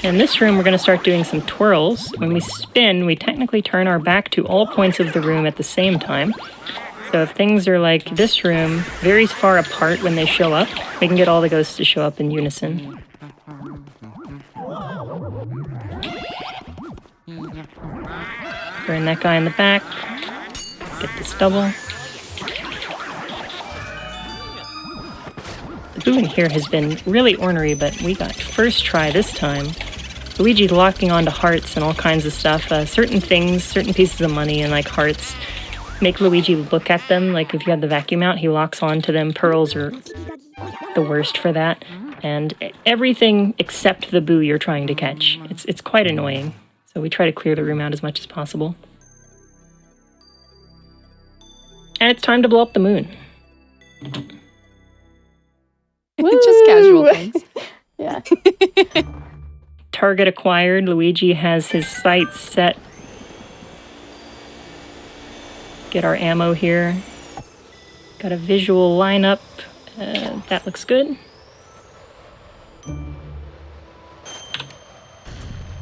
In this room, we're gonna start doing some twirls. When we spin, we technically turn our back to all points of the room at the same time. So if things are like this room, very far apart when they show up, we can get all the ghosts to show up in unison. Burn that guy in the back. Get this double. The boo in here has been really ornery, but we got first try this time. Luigi locking onto hearts and all kinds of stuff. Certain things, certain pieces of money and like hearts, make Luigi look at them. Like if you have the vacuum out, he locks onto them. Pearls are the worst for that. And everything except the boo you're trying to catch. It's quite annoying. So we try to clear the room out as much as possible. And it's time to blow up the moon. Just casual things. Yeah. Target acquired. Luigi has his sights set. Get our ammo here. Got a visual lineup. That looks good.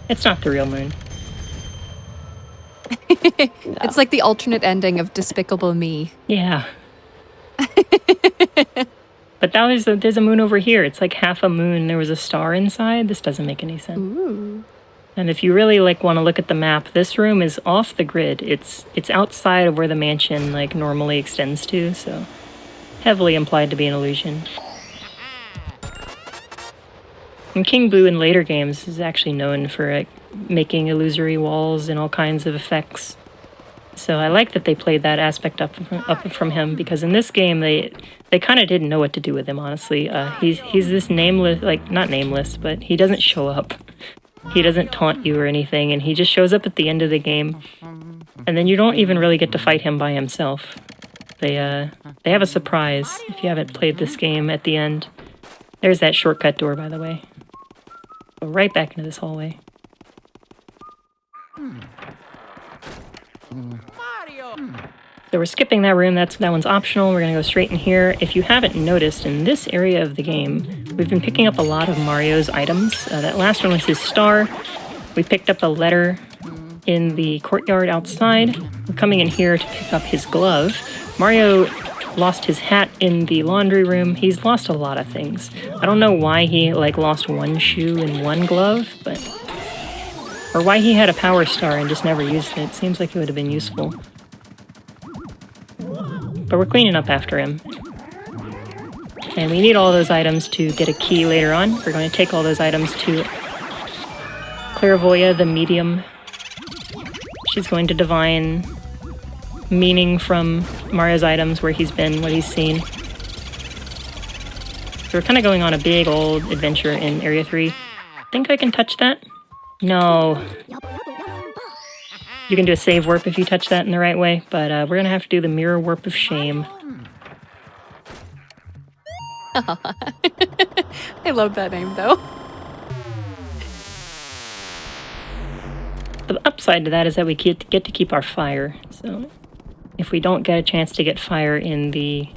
It's not the real moon. It's like the alternate ending of Despicable Me. Yeah. But now there's a moon over here. It's like half a moon. There was a star inside. This doesn't make any sense. Ooh. And if you really want to look at the map, this room is off the grid. It's outside of where the mansion normally extends to, so heavily implied to be an illusion. And King Boo in later games is actually known for making illusory walls and all kinds of effects. So I like that they played that aspect up from him, because in this game they kind of didn't know what to do with him, honestly. He's this nameless, like, not nameless, but he doesn't show up. He doesn't taunt you or anything, and he just shows up at the end of the game. And then you don't even really get to fight him by himself. They have a surprise if you haven't played this game at the end. There's that shortcut door, by the way. Go right back into this hallway. So we're skipping that room. That one's optional. We're going to go straight in here. If you haven't noticed, in this area of the game, we've been picking up a lot of Mario's items. That last one was his star. We picked up a letter in the courtyard outside. We're coming in here to pick up his glove. Mario lost his hat in the laundry room. He's lost a lot of things. I don't know why he lost one shoe and one glove, or why he had a power star and just never used it. Seems like it would have been useful. But we're cleaning up after him. And we need all those items to get a key later on. We're going to take all those items to Clairvoya, the medium. She's going to divine meaning from Mario's items, where he's been, what he's seen. So we're kind of going on a big old adventure in Area 3. Think I can touch that? No. You can do a save warp if you touch that in the right way, but we're going to have to do the mirror warp of shame. I love that name, though. The upside to that is that we get to keep our fire. So if we don't get a chance to get fire in the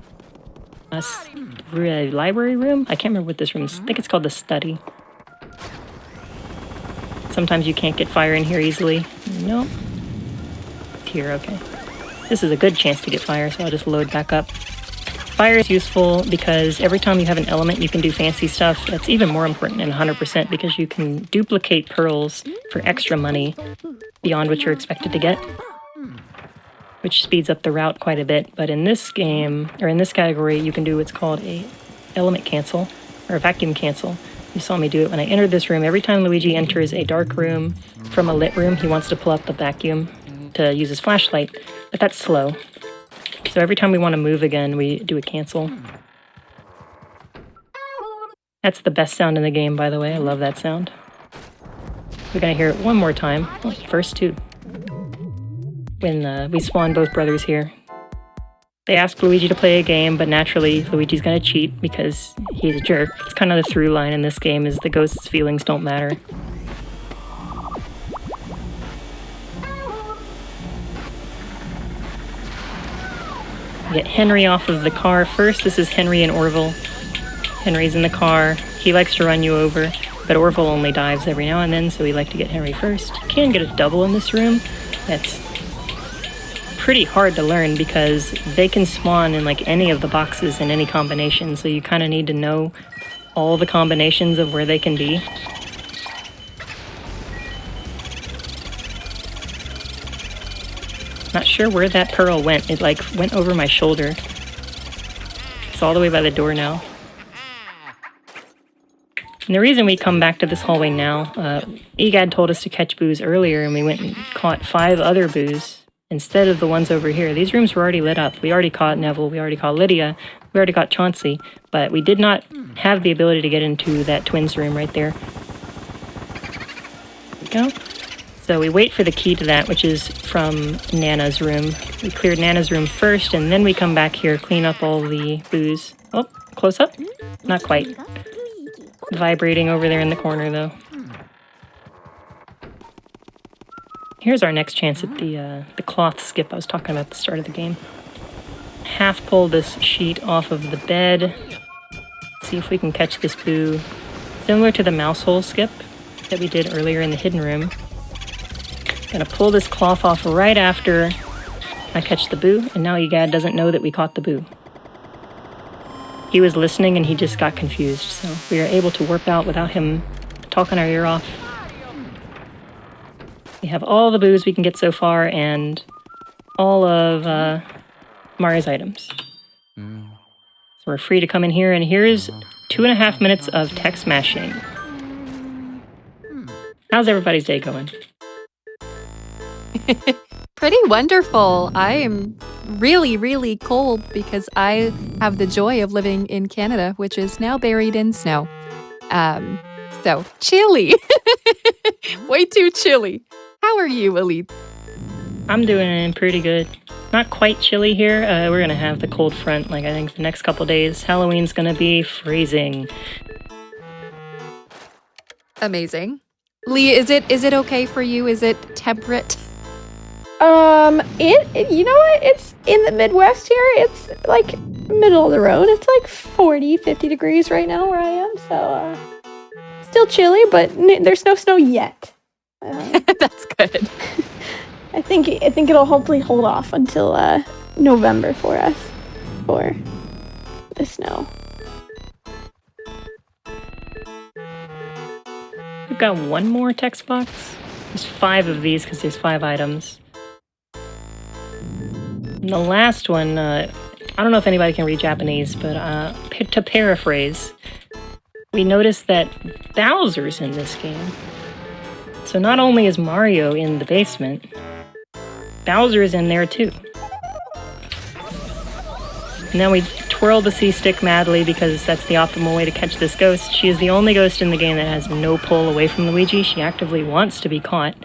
library room, I can't remember what this room is. I think it's called the study. Sometimes you can't get fire in here easily. No. Here, okay. This is a good chance to get fire, so I'll just load back up. Fire is useful because every time you have an element, you can do fancy stuff. That's even more important in 100% because you can duplicate pearls for extra money beyond what you're expected to get, which speeds up the route quite a bit. But in this game, or in this category, you can do what's called a element cancel, or a vacuum cancel. You saw me do it when I entered this room. Every time Luigi enters a dark room from a lit room, he wants to pull up the vacuum to use his flashlight, but that's slow. So every time we want to move again, we do a cancel. That's the best sound in the game, by the way. I love that sound. We're going to hear it one more time. Oh, first two. When we spawn both brothers here. They asked Luigi to play a game, but naturally Luigi's going to cheat because he's a jerk. It's kind of the through line in this game, is the ghost's feelings don't matter. Get Henry off of the car first. This is Henry and Orville. Henry's in the car. He likes to run you over, but Orville only dives every now and then, so we like to get Henry first. You can get a double in this room. That's pretty hard to learn because they can spawn in like any of the boxes in any combination, so you kind of need to know all the combinations of where they can be. Not sure where that pearl went. It like went over my shoulder. It's all the way by the door now. And the reason we come back to this hallway now, Egad told us to catch boos earlier, and we went and caught 5 other boos instead of the ones over here. These rooms were already lit up. We already caught Neville, we already caught Lydia, we already caught Chauncey, but we did not have the ability to get into that twins room right there. There we go. So we wait for the key to that, which is from Nana's room. We cleared Nana's room first, and then we come back here, clean up all the boos. Oh, close up? Not quite. Vibrating over there in the corner, though. Here's our next chance at the cloth skip I was talking about at the start of the game. Half pull this sheet off of the bed. See if we can catch this boo. Similar to the mouse hole skip that we did earlier in the hidden room. Gonna pull this cloth off right after I catch the boo, and now Egad doesn't know that we caught the boo. He was listening and he just got confused, so we are able to warp out without him talking our ear off. We have all the boos we can get so far and all of Mario's items. So we're free to come in here, and here's 2.5 minutes of tech smashing. How's everybody's day going? Pretty wonderful. I am really, really cold because I have the joy of living in Canada, which is now buried in snow. So chilly. Way too chilly. How are you, Elite? I'm doing pretty good. Not quite chilly here. We're gonna have the cold front, like I think the next couple days. Halloween's gonna be freezing. Amazing. Lee, is it okay for you? Is it temperate? You know what? It's in the Midwest here. It's like middle of the road. It's like 40, 50 degrees right now where I am. So, still chilly, but there's no snow yet. That's good. I think it'll hopefully hold off until November for us for the snow. We've got one more text box. There's 5 of these because there's 5 items. And the last one, I don't know if anybody can read Japanese, but to paraphrase, we noticed that Bowser's in this game. So not only is Mario in the basement, Bowser is in there too. And then we twirl the C-stick madly because that's the optimal way to catch this ghost. She is the only ghost in the game that has no pull away from Luigi. She actively wants to be caught.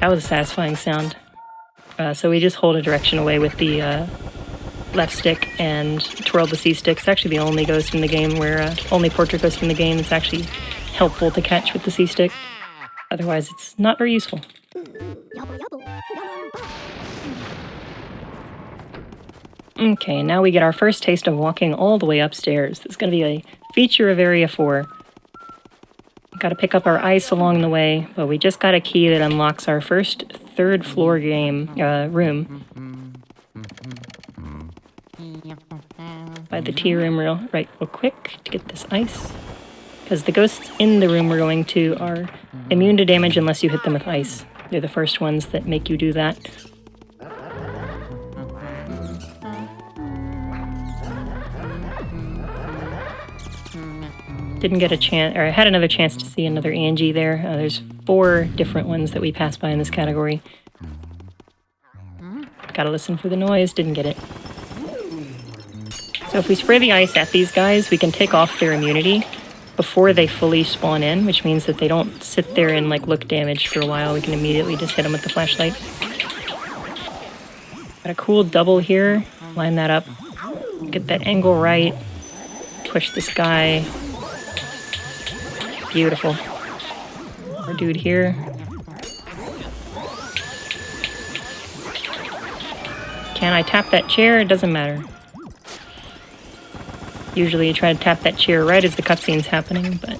That was a satisfying sound. So we just hold a direction away with the left stick and twirl the C-stick. It's actually the only ghost in the game where, only portrait ghost in the game. It's actually helpful to catch with the C-stick. Otherwise, it's not very useful. Okay, now we get our first taste of walking all the way upstairs. It's going to be a feature of Area 4. Got to pick up our ice along the way, but we just got a key that unlocks our first 3rd floor game room. By the tea room real quick to get this ice. Because the ghosts in the room we're going to are immune to damage unless you hit them with ice. They're the first ones that make you do that. Didn't get a chance, or I had another chance to see another Angie there. There's 4 different ones that we passed by in this category. Gotta listen for the noise, didn't get it. So if we spray the ice at these guys, we can take off their immunity before they fully spawn in, which means that they don't sit there and like look damaged for a while. We can immediately just hit them with the flashlight. Got a cool double here. Line that up. Get that angle right. Push this guy. Beautiful. Our dude here. Can I tap that chair? It doesn't matter. Usually you try to tap that chair right as the cutscene's happening, but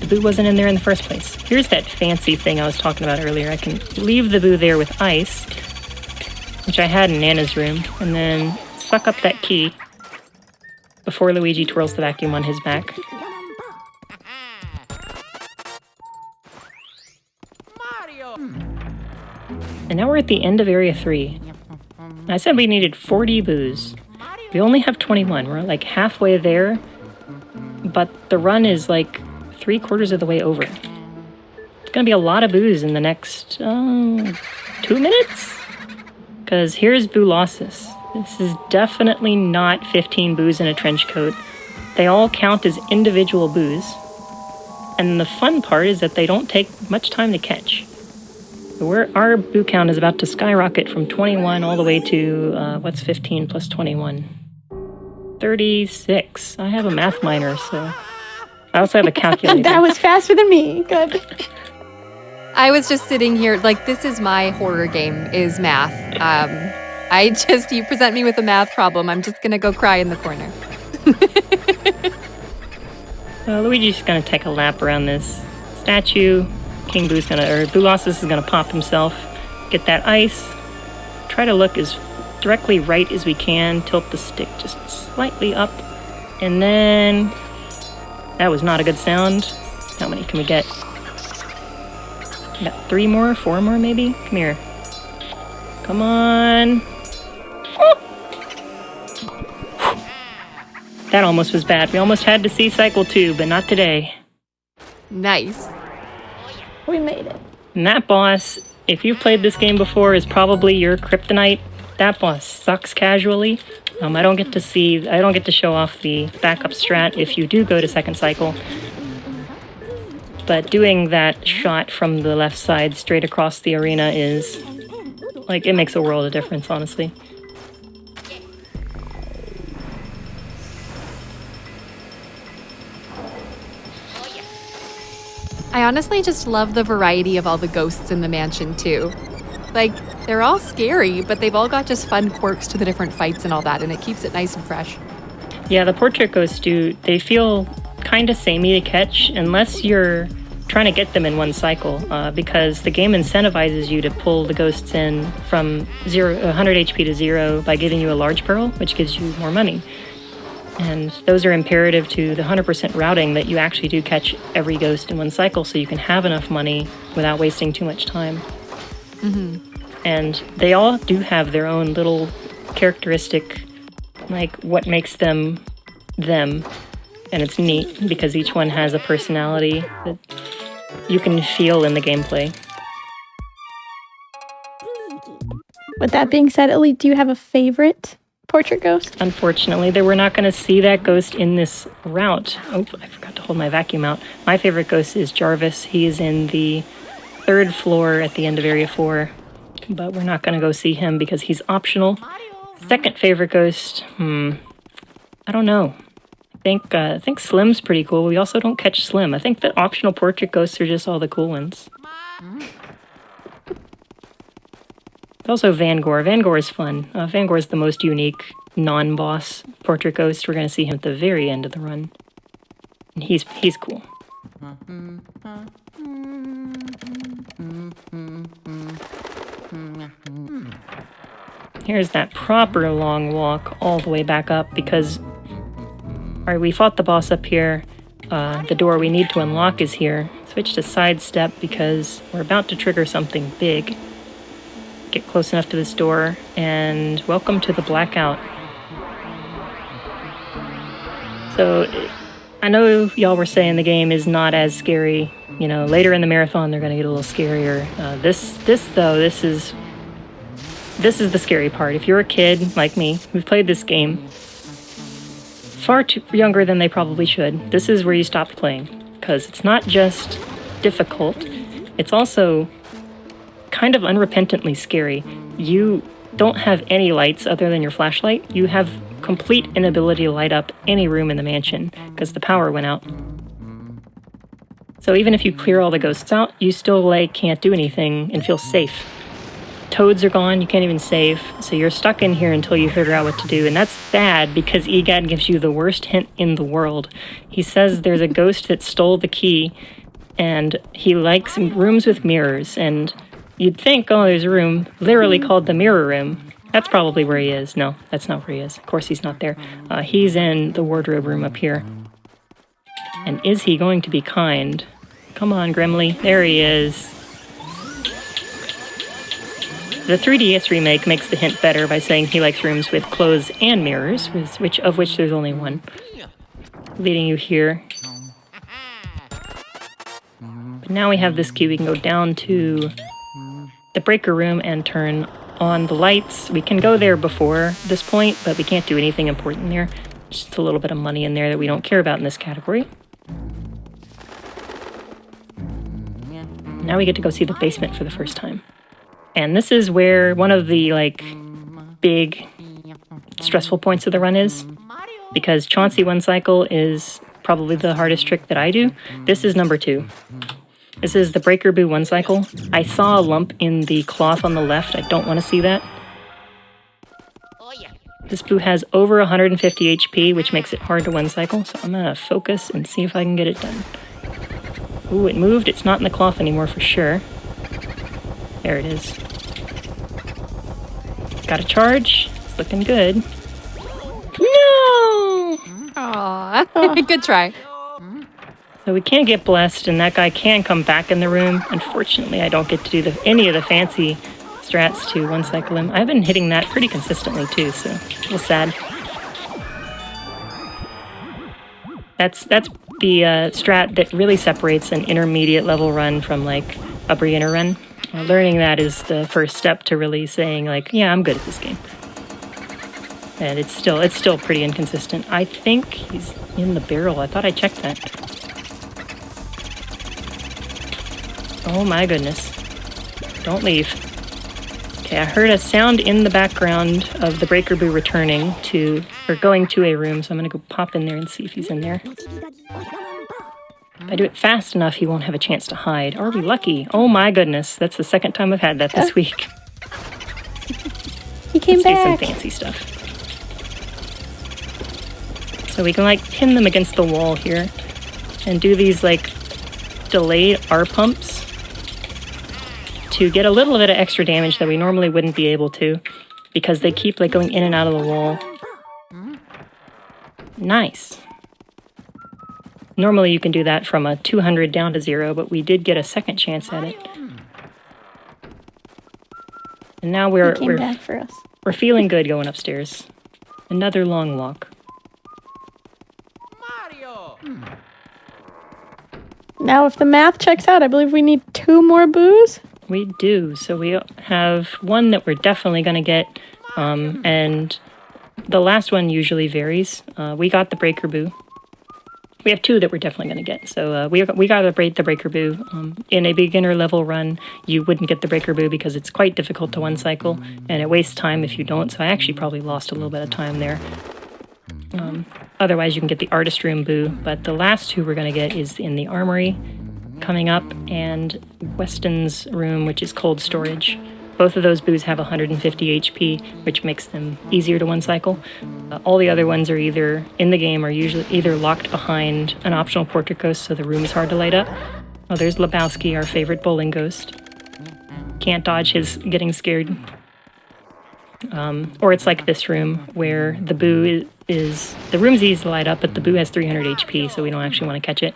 the boo wasn't in there in the first place. Here's that fancy thing I was talking about earlier. I can leave the boo there with ice, which I had in Nana's room, and then suck up that key before Luigi twirls the vacuum on his back. And now we're at the end of Area 3. I said we needed 40 boos. We only have 21. We're like halfway there, but the run is like 3/4 of the way over. It's gonna be a lot of boos in the next 2 minutes? Because here's Boolossus. This is definitely not 15 boos in a trench coat. They all count as individual boos. And the fun part is that they don't take much time to catch. Our boo count is about to skyrocket from 21 all the way to, what's 15 plus 21? 36. I have a math minor, so... I also have a calculator. That was faster than me. Good. I was just sitting here, like, this is my horror game, is math. You present me with a math problem, I'm just gonna go cry in the corner. Luigi's gonna take a lap around this statue. King Boo's Boolossus is gonna pop himself, get that ice, try to look as directly right as we can, tilt the stick just slightly up, and then that was not a good sound. How many can we get? We got 3 more, 4 more maybe? Come here. Come on. Oh! That almost was bad. We almost had to see cycle 2, but not today. Nice. We made it. And that boss, if you've played this game before, is probably your kryptonite. That boss sucks casually. I don't get to show off the backup strat if you do go to second cycle. But doing that shot from the left side straight across the arena is, like, it makes a world of difference, honestly. I honestly just love the variety of all the ghosts in the mansion, too. Like, they're all scary, but they've all got just fun quirks to the different fights and all that, and it keeps it nice and fresh. Yeah, the portrait ghosts they feel kind of samey to catch unless you're trying to get them in one cycle, because the game incentivizes you to pull the ghosts in from 100 HP to 0 by giving you a large pearl, which gives you more money. And those are imperative to the 100% routing that you actually do catch every ghost in one cycle so you can have enough money without wasting too much time. Mm-hmm. And they all do have their own little characteristic, like what makes them them. And it's neat because each one has a personality that you can feel in the gameplay. With that being said, Ellie, do you have a favorite portrait ghost? Unfortunately, we're not going to see that ghost in this route. Oh, I forgot to hold my vacuum out. My favorite ghost is Jarvis. He is in the 3rd floor at the end of Area 4, but we're not going to go see him because he's optional. Second favorite ghost, I don't know. I think Slim's pretty cool. We also don't catch Slim. I think the optional portrait ghosts are just all the cool ones. Also Van Gore. Van Gore is fun. Van Gore is the most unique non-boss portrait ghost. We're going to see him at the very end of the run. And he's cool. Here's that proper long walk all the way back up because... Alright, we fought the boss up here. The door we need to unlock is here. Switch to sidestep because we're about to trigger something big. Get close enough to this door, and welcome to the blackout. So, I know y'all were saying the game is not as scary. You know, later in the marathon they're gonna get a little scarier. This is the scary part. If you're a kid like me who's played this game far too younger than they probably should, this is where you stop playing, because it's not just difficult, it's also kind of unrepentantly scary. You don't have any lights other than your flashlight. You have complete inability to light up any room in the mansion because the power went out. So even if you clear all the ghosts out, you still can't do anything and feel safe. Toads are gone, you can't even save, so you're stuck in here until you figure out what to do, and that's bad because EGAD gives you the worst hint in the world. He says there's a ghost that stole the key, and he likes rooms with mirrors, and you'd think, oh, there's a room literally called the mirror room. That's probably where he is. No, that's not where he is. Of course he's not there. He's in the wardrobe room up here. And is he going to be kind? Come on, Grimly. There he is. The 3DS remake makes the hint better by saying he likes rooms with clothes and mirrors, of which there's only one. Leading you here. But now we have this key. We can go down to the breaker room and turn on the lights. We can go there before this point, but we can't do anything important there. Just a little bit of money in there that we don't care about in this category. Now we get to go see the basement for the first time. And this is where one of the, big stressful points of the run is. Because Chauncey one cycle is probably the hardest trick that I do. This is number 2. This is the Breaker Boo one cycle. I saw a lump in the cloth on the left. I don't want to see that. This boo has over 150 HP, which makes it hard to one cycle. So I'm going to focus and see if I can get it done. Ooh, it moved. It's not in the cloth anymore for sure. There it is. Got a charge. It's looking good. No! Aww. Good try. So we can get blessed, and that guy can come back in the room. Unfortunately, I don't get to do any of the fancy strats to one cycle him. I've been hitting that pretty consistently too, so a little sad. That's the strat that really separates an intermediate level run from like a beginner run. Learning that is the first step to really saying like, yeah, I'm good at this game. And it's still pretty inconsistent. I think he's in the barrel. I thought I checked that. Oh my goodness. Don't leave. Okay, I heard a sound in the background of the Breaker Boo returning to, or going to a room, so I'm gonna go pop in there and see if he's in there. If I do it fast enough, he won't have a chance to hide. Are we lucky? Oh my goodness, that's the second time I've had that this week. He came Let's back. do some fancy stuff. So we can like pin them against the wall here and do these like delayed R pumps to get a little bit of extra damage that we normally wouldn't be able to because they keep like going in and out of the wall. Nice. Normally you can do that from a 200 down to 0, but we did get a second chance at it. And now He came back for us. we're feeling good going upstairs. Another long walk. Now, if the math checks out, I believe we need 2 more boos. We do. So we have one that we're definitely going to get, and the last one usually varies. We got the Breaker Boo. We have 2 that we're definitely going to get. So we got the Breaker Boo. In a beginner level run, you wouldn't get the Breaker Boo because it's quite difficult to one cycle, and it wastes time if you don't. So I actually probably lost a little bit of time there. Otherwise, you can get the Artist Room Boo, but the last 2 we're going to get is in the Armory coming up and Weston's room, which is Cold Storage. Both of those boos have 150 HP, which makes them easier to one cycle. All the other ones are either in the game or usually either locked behind an optional portrait ghost, so the room is hard to light up. Oh, there's Lebowski, our favorite bowling ghost. Can't dodge his getting scared. Or it's like this room where the boo is the room's easy to light up, but the boo has 300 HP, so we don't actually want to catch it.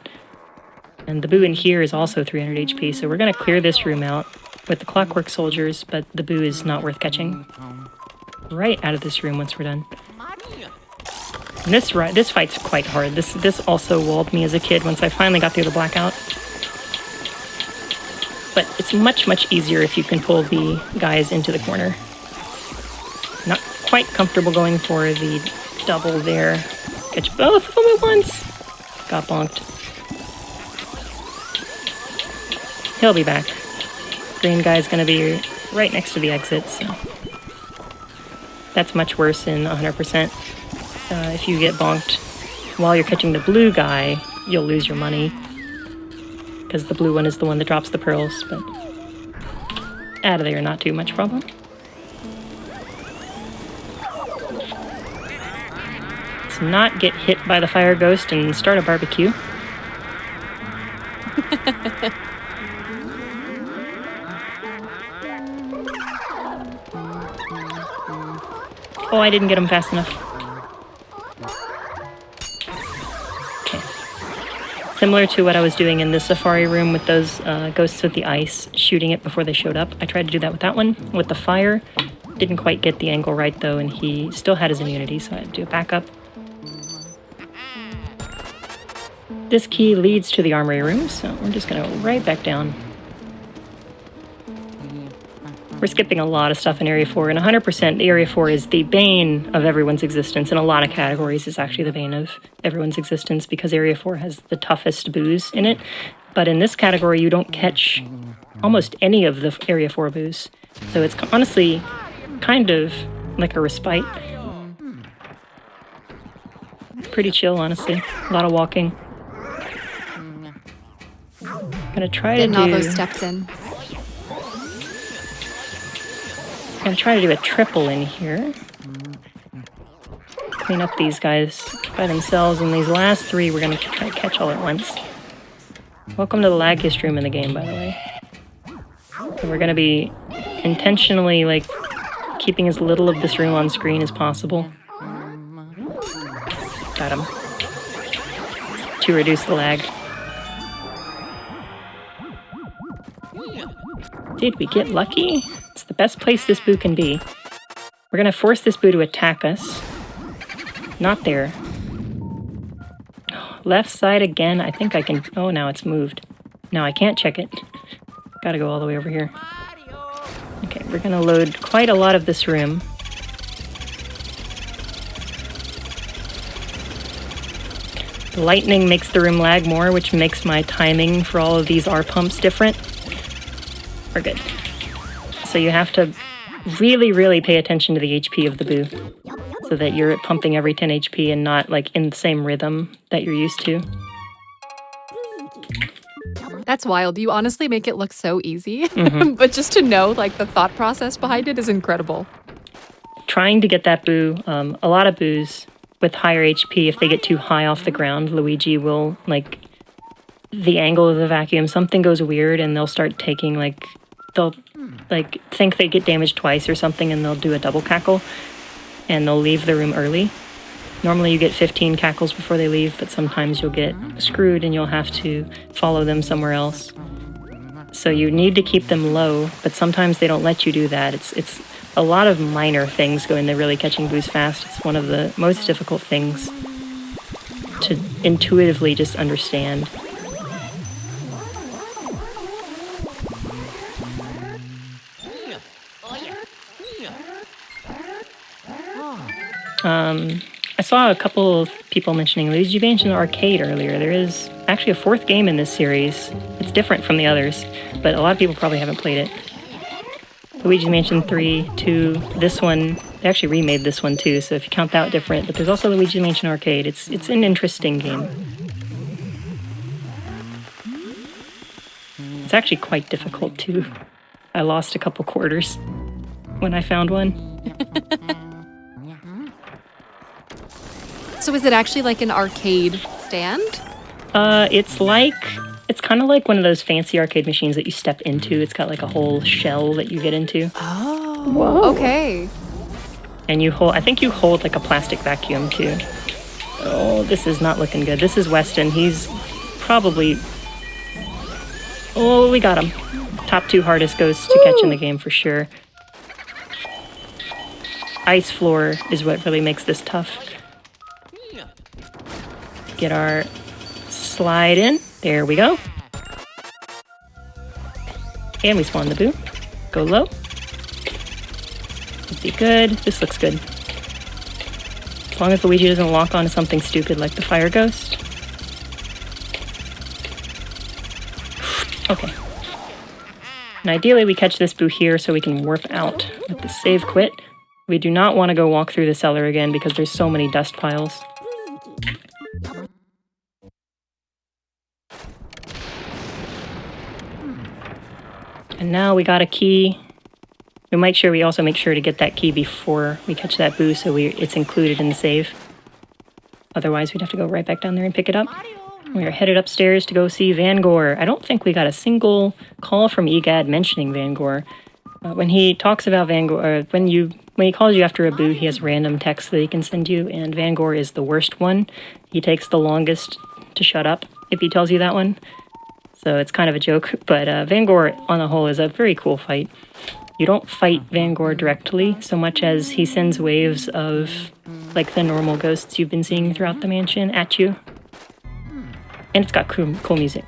And the boo in here is also 300 HP, so we're going to clear this room out with the Clockwork Soldiers, but the boo is not worth catching. Right out of this room once we're done. And this fight's quite hard. This also walled me as a kid once I finally got through the blackout. But it's much, much easier if you can pull the guys into the corner. Not quite comfortable going for the double there. Catch both of them at once. Got bonked. He'll be back. Green guy's gonna be right next to the exit, so that's much worse in 100%. If you get bonked while you're catching the blue guy, you'll lose your money because the blue one is the one that drops the pearls, but out of there, not too much problem. Let's not get hit by the fire ghost and start a barbecue. Oh, I didn't get him fast enough. Okay. Similar to what I was doing in the safari room with those ghosts with the ice, shooting it before they showed up. I tried to do that with that one. With the fire, didn't quite get the angle right though, and he still had his immunity, so I had to do a backup. This key leads to the armory room, so we're just gonna go right back down. We're skipping a lot of stuff in Area 4, and 100% the Area 4 is the bane of everyone's existence. In a lot of categories, it's actually the bane of everyone's existence because Area 4 has the toughest boos in it. But in this category, you don't catch almost any of the Area 4 boos. So it's honestly kind of like a respite. Pretty chill, honestly. A lot of walking. Gonna try Getting to do all those steps in. I'm gonna try to do a triple in here. Clean up these guys by themselves, and these last 3 we're gonna try to catch all at once. Welcome to the laggiest room in the game, by the way. So we're gonna be intentionally like keeping as little of this room on screen as possible. Got him. To reduce the lag. Did we get lucky? It's the best place this boo can be. We're gonna force this boo to attack us. Not there. left side again. I think I can... Oh, now it's moved. Now I can't check it. Gotta go all the way over here. Okay, we're gonna load quite a lot of this room. Lightning makes the room lag more, which makes my timing for all of these R pumps different. We're good. So you have to really, really pay attention to the HP of the boo, so that you're pumping every 10 HP and not like in the same rhythm that you're used to. That's wild. You honestly make it look so easy, but just to know like the thought process behind it is incredible. Trying to get that boo, a lot of boos with higher HP, if they get too high off the ground, Luigi will, like, the angle of the vacuum, something goes weird and they'll start taking, like, they'll, like, think they get damaged twice or something and they'll do a double cackle and they'll leave the room early. Normally you get 15 cackles before they leave, but sometimes you'll get screwed and you'll have to follow them somewhere else. So you need to keep them low, but sometimes they don't let you do that. It's a lot of minor things go into really catching boos fast. It's one of the most difficult things to intuitively just understand. I saw a couple of people mentioning Luigi Mansion Arcade earlier. There is actually a fourth game in this series. It's different from the others, but a lot of people probably haven't played it. Luigi Mansion 3, 2, this one, they actually remade this one too, so if you count that different, but there's also Luigi Mansion Arcade. It's an interesting game. It's actually quite difficult too. I lost a couple quarters when I found one. So is it actually like an arcade stand? It's kind of like one of those fancy arcade machines that you step into. It's got like a whole shell that you get into. Oh, Whoa. Okay. And you hold, I think you hold like a plastic vacuum too. Oh, this is not looking good. This is Weston. He's probably... Oh, we got him. Top 2 hardest ghosts to catch in the game for sure. Ice floor is what really makes this tough. Get our slide in. There we go. And we spawn the boo. Go low. Let's be good. This looks good. As long as Luigi doesn't lock onto something stupid like the fire ghost. Okay. And ideally we catch this boo here so we can warp out with the save quit. We do not want to go walk through the cellar again because there's so many dust piles. And now we got a key. We also make sure to get that key before we catch that boo so it's included in the save. Otherwise, we'd have to go right back down there and pick it up. We are headed upstairs to go see Van Gore. I don't think we got a single call from EGAD mentioning Van Gore. When he talks about Van Gore, when he calls you after a boo, he has random texts that he can send you, and Van Gore is the worst one. He takes the longest to shut up if he tells you that one. So it's kind of a joke, but Van Gore on the whole is a very cool fight. You don't fight Van Gore directly so much as he sends waves of like the normal ghosts you've been seeing throughout the mansion at you. And it's got cool music.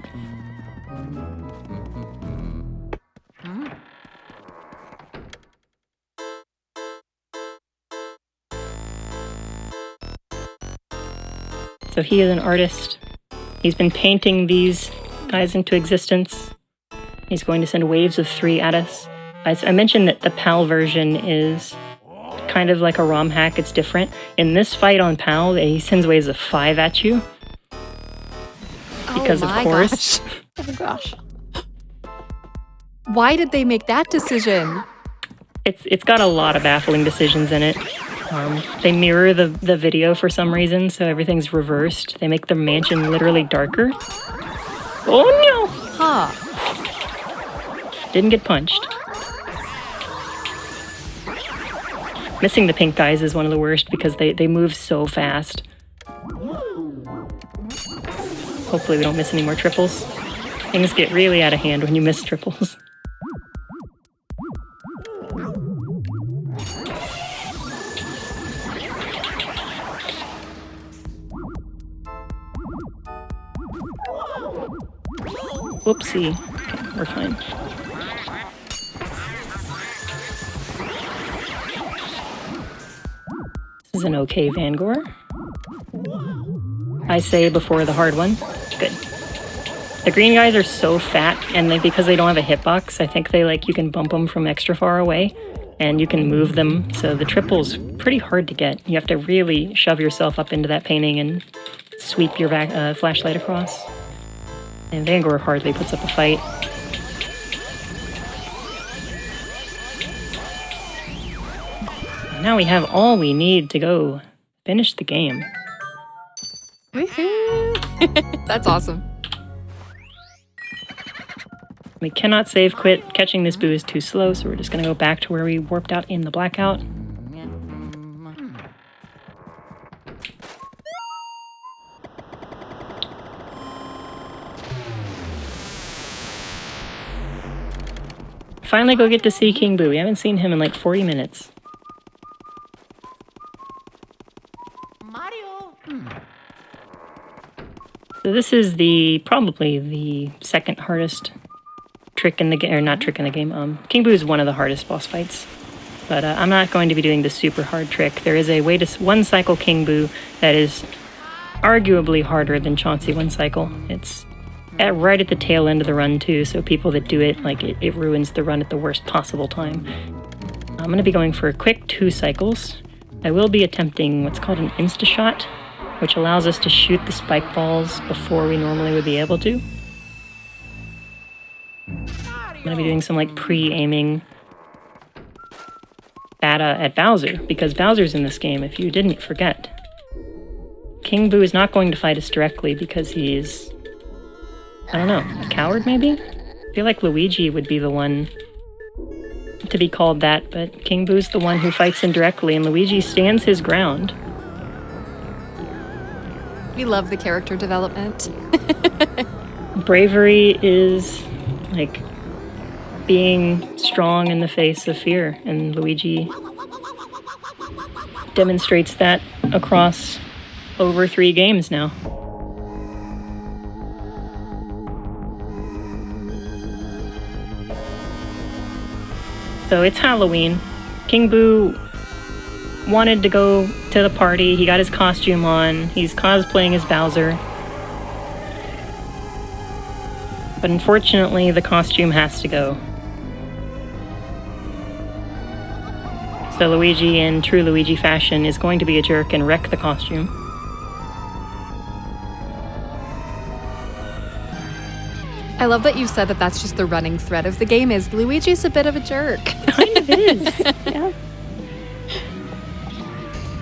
So he is an artist. He's been painting these guys into existence. He's going to send waves of 3 at us. I mentioned that the PAL version is kind of like a ROM hack. It's different. In this fight on PAL, he sends waves of 5 at you. Because of course. Gosh. Oh gosh. Why did they make that decision? It's got a lot of baffling decisions in it. They mirror the video for some reason, so everything's reversed. They make the mansion literally darker. Oh no! Huh. Didn't get punched. Missing the pink guys is one of the worst because they move so fast. Hopefully we don't miss any more triples. Things get really out of hand when you miss triples. Whoopsie. Okay, we're fine. This is an okay Vangor. I say before the hard one. Good. The green guys are so fat, and because they don't have a hitbox, I think you can bump them from extra far away, and you can move them, so the triple's pretty hard to get. You have to really shove yourself up into that painting and sweep your flashlight across. And Vangor hardly puts up a fight. Now we have all we need to go finish the game. Woohoo! That's awesome. We cannot save quit. Catching this boo is too slow, so we're just going to go back to where we warped out in the blackout. Finally go get to see King Boo. We haven't seen him in like 40 minutes. Mario! So this is probably the second hardest trick in the game, or not trick in the game. King Boo is one of the hardest boss fights, but I'm not going to be doing the super hard trick. There is a way to one-cycle King Boo that is arguably harder than Chauncey one-cycle. It's right at the tail end of the run too, so people that do it, it ruins the run at the worst possible time. I'm going to be going for a quick 2 cycles. I will be attempting what's called an insta-shot, which allows us to shoot the spike balls before we normally would be able to. I'm going to be doing some pre-aiming at Bowser, because Bowser's in this game, if you didn't forget. King Boo is not going to fight us directly because he's, I don't know, a coward maybe? I feel like Luigi would be the one to be called that, but King Boo's the one who fights him directly, and Luigi stands his ground. We love the character development. Bravery is being strong in the face of fear, and Luigi demonstrates that across over 3 games now. So it's Halloween. King Boo wanted to go to the party. He got his costume on. He's cosplaying as Bowser. But unfortunately, the costume has to go. So Luigi, in true Luigi fashion, is going to be a jerk and wreck the costume. I love that you said that that's just the running thread of the game is Luigi's a bit of a jerk. Kind of is. Yeah.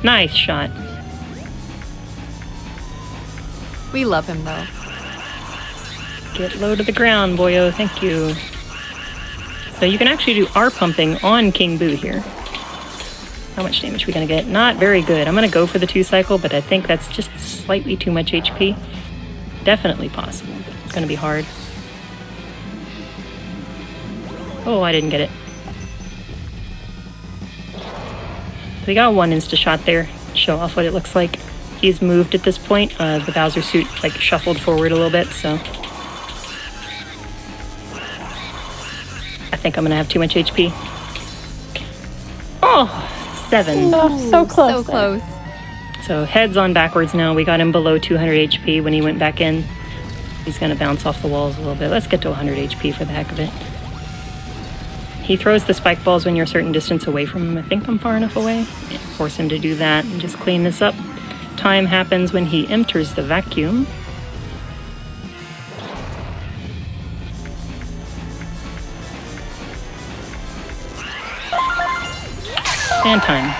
Nice shot. We love him though. Get low to the ground, boyo. Thank you. So you can actually do R pumping on King Boo here. How much damage are we going to get? Not very good. I'm going to go for the 2 cycle, but I think that's just slightly too much HP. Definitely possible. It's going to be hard. Oh, I didn't get it. So we got 1 insta-shot there. Show off what it looks like. He's moved at this point. The Bowser suit shuffled forward a little bit, so I think I'm going to have too much HP. Oh! 7. Oh, so close. So close. So heads on backwards now. We got him below 200 HP when he went back in. He's going to bounce off the walls a little bit. Let's get to 100 HP for the heck of it. He throws the spike balls when you're a certain distance away from him. I think I'm far enough away. Yeah, force him to do that and just clean this up. Time happens when he enters the vacuum. And time.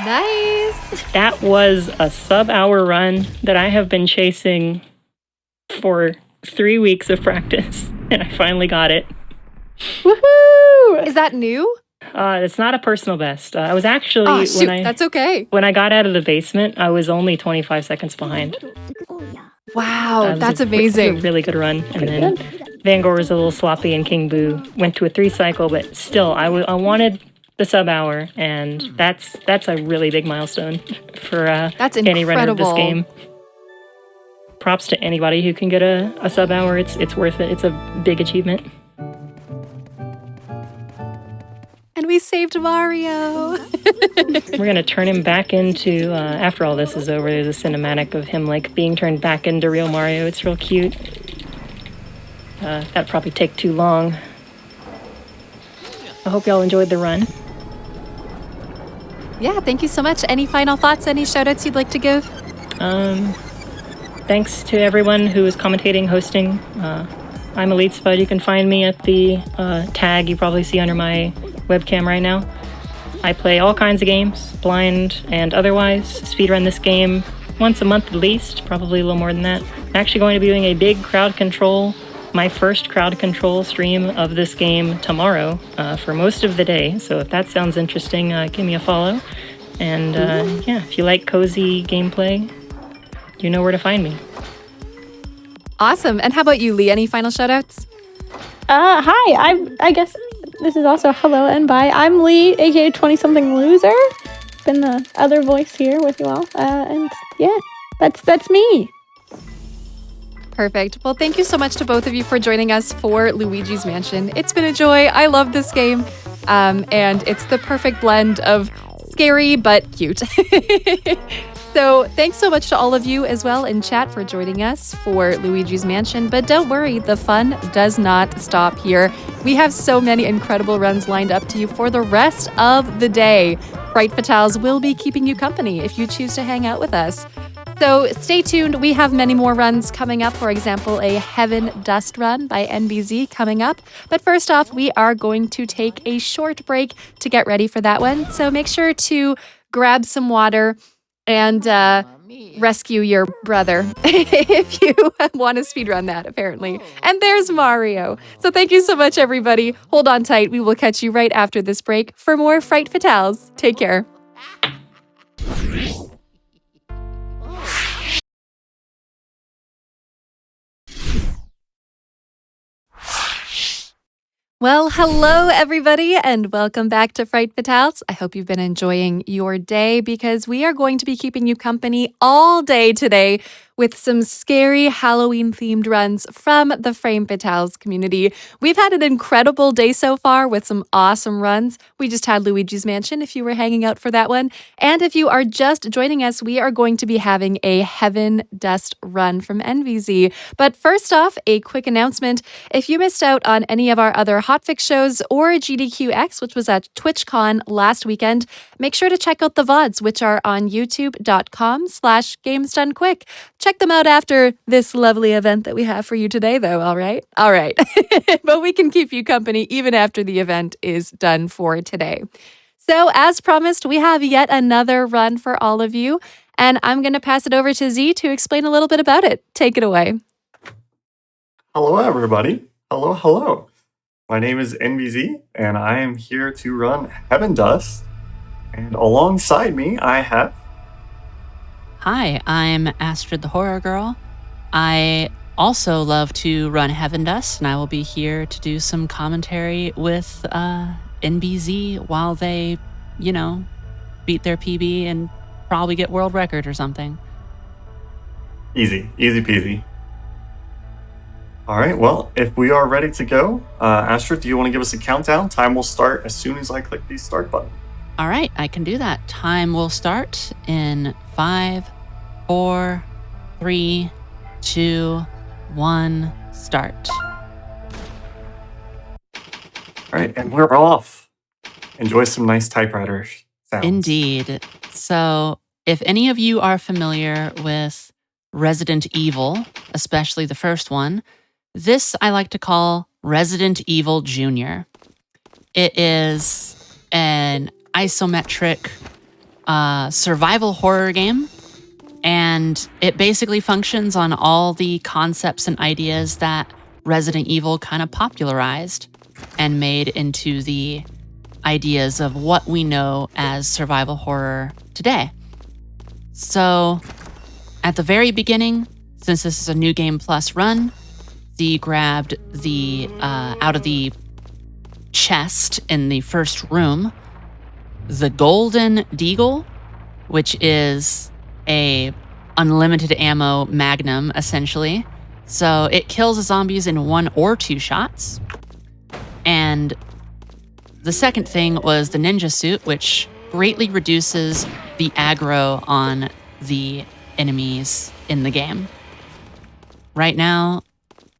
Nice. That was a sub-hour run that I have been chasing for 3 weeks of practice, and I finally got it. Woohoo! Is that new? It's not a personal best. I was actually, Oh, shoot, that's okay. when I got out of the basement, I was only 25 seconds behind. Wow, It that's was amazing. a really good run. And then Vangor was a little sloppy, and King Boo went to a 3 cycle, but still, I wanted the sub-hour, and that's a really big milestone for That's any runner of this incredible. game. props to anybody who can get a sub hour. It's worth it. It's a big achievement. And we saved Mario. We're gonna turn him back into, after all this is over, there's a cinematic of him like being turned back into real Mario. It's real cute. That'd probably take too long. I hope y'all enjoyed the run. Yeah, thank you so much. Any final thoughts, any shout outs you'd like to give? Thanks to everyone who is commentating, hosting. I'm Elite Spud. You can find me at the tag you probably see under my webcam right now. I play all kinds of games, blind and otherwise. Speedrun this game once a month at least, probably a little more than that. I'm actually going to be doing a big crowd control, my first crowd control stream of this game tomorrow for most of the day. So if that sounds interesting, give me a follow. And yeah, if you like cozy gameplay, you know where to find me. Awesome. And how about you, Lee? Any final shout outs? Hi, I guess this is also hello and bye. I'm Lee, aka 20-something loser. Been the other voice here with you all. And yeah, that's me. Perfect. Well, thank you so much to both of you for joining us for Luigi's Mansion. It's been a joy. I love this game. And it's the perfect blend of scary but cute. So thanks so much to all of you as well in chat for joining us for Luigi's Mansion. But don't worry, the fun does not stop here. We have so many incredible runs lined up to you for the rest of the day. Fright Fatales will be keeping you company if you choose to hang out with us. So stay tuned. We have many more runs coming up. For example, a Heaven Dust run by NBZ coming up. But first off, we are going to take a short break to get ready for that one. So make sure to grab some water and rescue your brother if you want to speedrun that, apparently. And there's Mario. So thank you so much, everybody. Hold on tight. We will catch you right after this break for more Fright Fatales. Take care. Well, hello, everybody, and welcome back to Fright Fatales. I hope you've been enjoying your day because we are going to be keeping you company all day today with some scary Halloween-themed runs from the Frame Fatales community. We've had an incredible day so far with some awesome runs. We just had Luigi's Mansion, if you were hanging out for that one. And if you are just joining us, we are going to be having a Heaven Dust run from NVZ. But first off, a quick announcement. If you missed out on any of our other Hotfix shows or GDQX, which was at TwitchCon last weekend, make sure to check out the VODs, which are on youtube.com/GamesDoneQuick. Check them out after this lovely event that we have for you today, though, all right? All right. But we can keep you company even after the event is done for today. So, as promised, we have yet another run for all of you, and I'm going to pass it over to Z to explain a little bit about it. Take it away. Hello, everybody. Hello, hello. My name is NBZ, and I am here to run Heaven Dust. And alongside me, I have... Hi, I'm Astrid the Horror Girl. I also love to run Heaven Dust, and I will be here to do some commentary with NBZ while they, beat their PB and probably get world record or something. Easy peasy. All right, well, if we are ready to go, Astrid, do you want to give us a countdown? Time will start as soon as I click the start button. All right, I can do that. Time will start in 5, 4, 3, 2, 1, start. All right, and we're off. Enjoy some nice typewriter sounds. Indeed. So, if any of you are familiar with Resident Evil, especially the first one, this I like to call Resident Evil Jr. It is an isometric survival horror game, and it basically functions on all the concepts and ideas that Resident Evil kind of popularized and made into the ideas of what we know as survival horror today. So, at the very beginning, since this is a New Game Plus run, Z grabbed the out of the chest in the first room the Golden Deagle, which is a unlimited ammo magnum, essentially. So it kills the zombies in 1 or 2 shots. And the second thing was the ninja suit, which greatly reduces the aggro on the enemies in the game. Right now,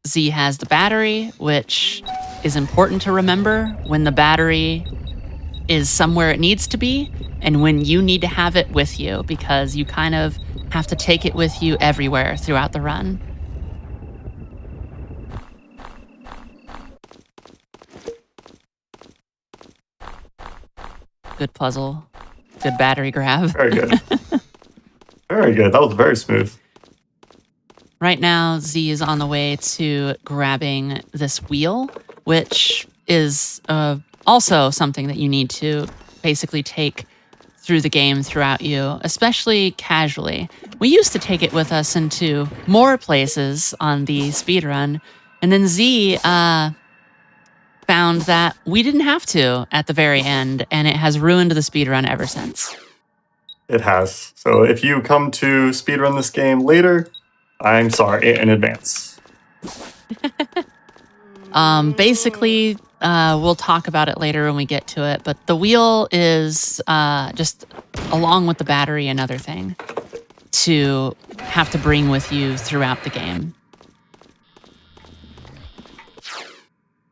Z has the battery, which is important to remember when the battery is somewhere it needs to be and when you need to have it with you, because you kind of have to take it with you everywhere throughout the run. Good puzzle. Good battery grab. Very good. Very good. That was very smooth. Right now, Z is on the way to grabbing this wheel, which is also something that you need to basically take through the game throughout you, especially casually. We used to take it with us into more places on the speedrun, and then Z found that we didn't have to at the very end, and it has ruined the speedrun ever since. It has. So if you come to speedrun this game later, I'm sorry in advance. Basically, we'll talk about it later when we get to it, but the wheel is just, along with the battery, another thing to have to bring with you throughout the game.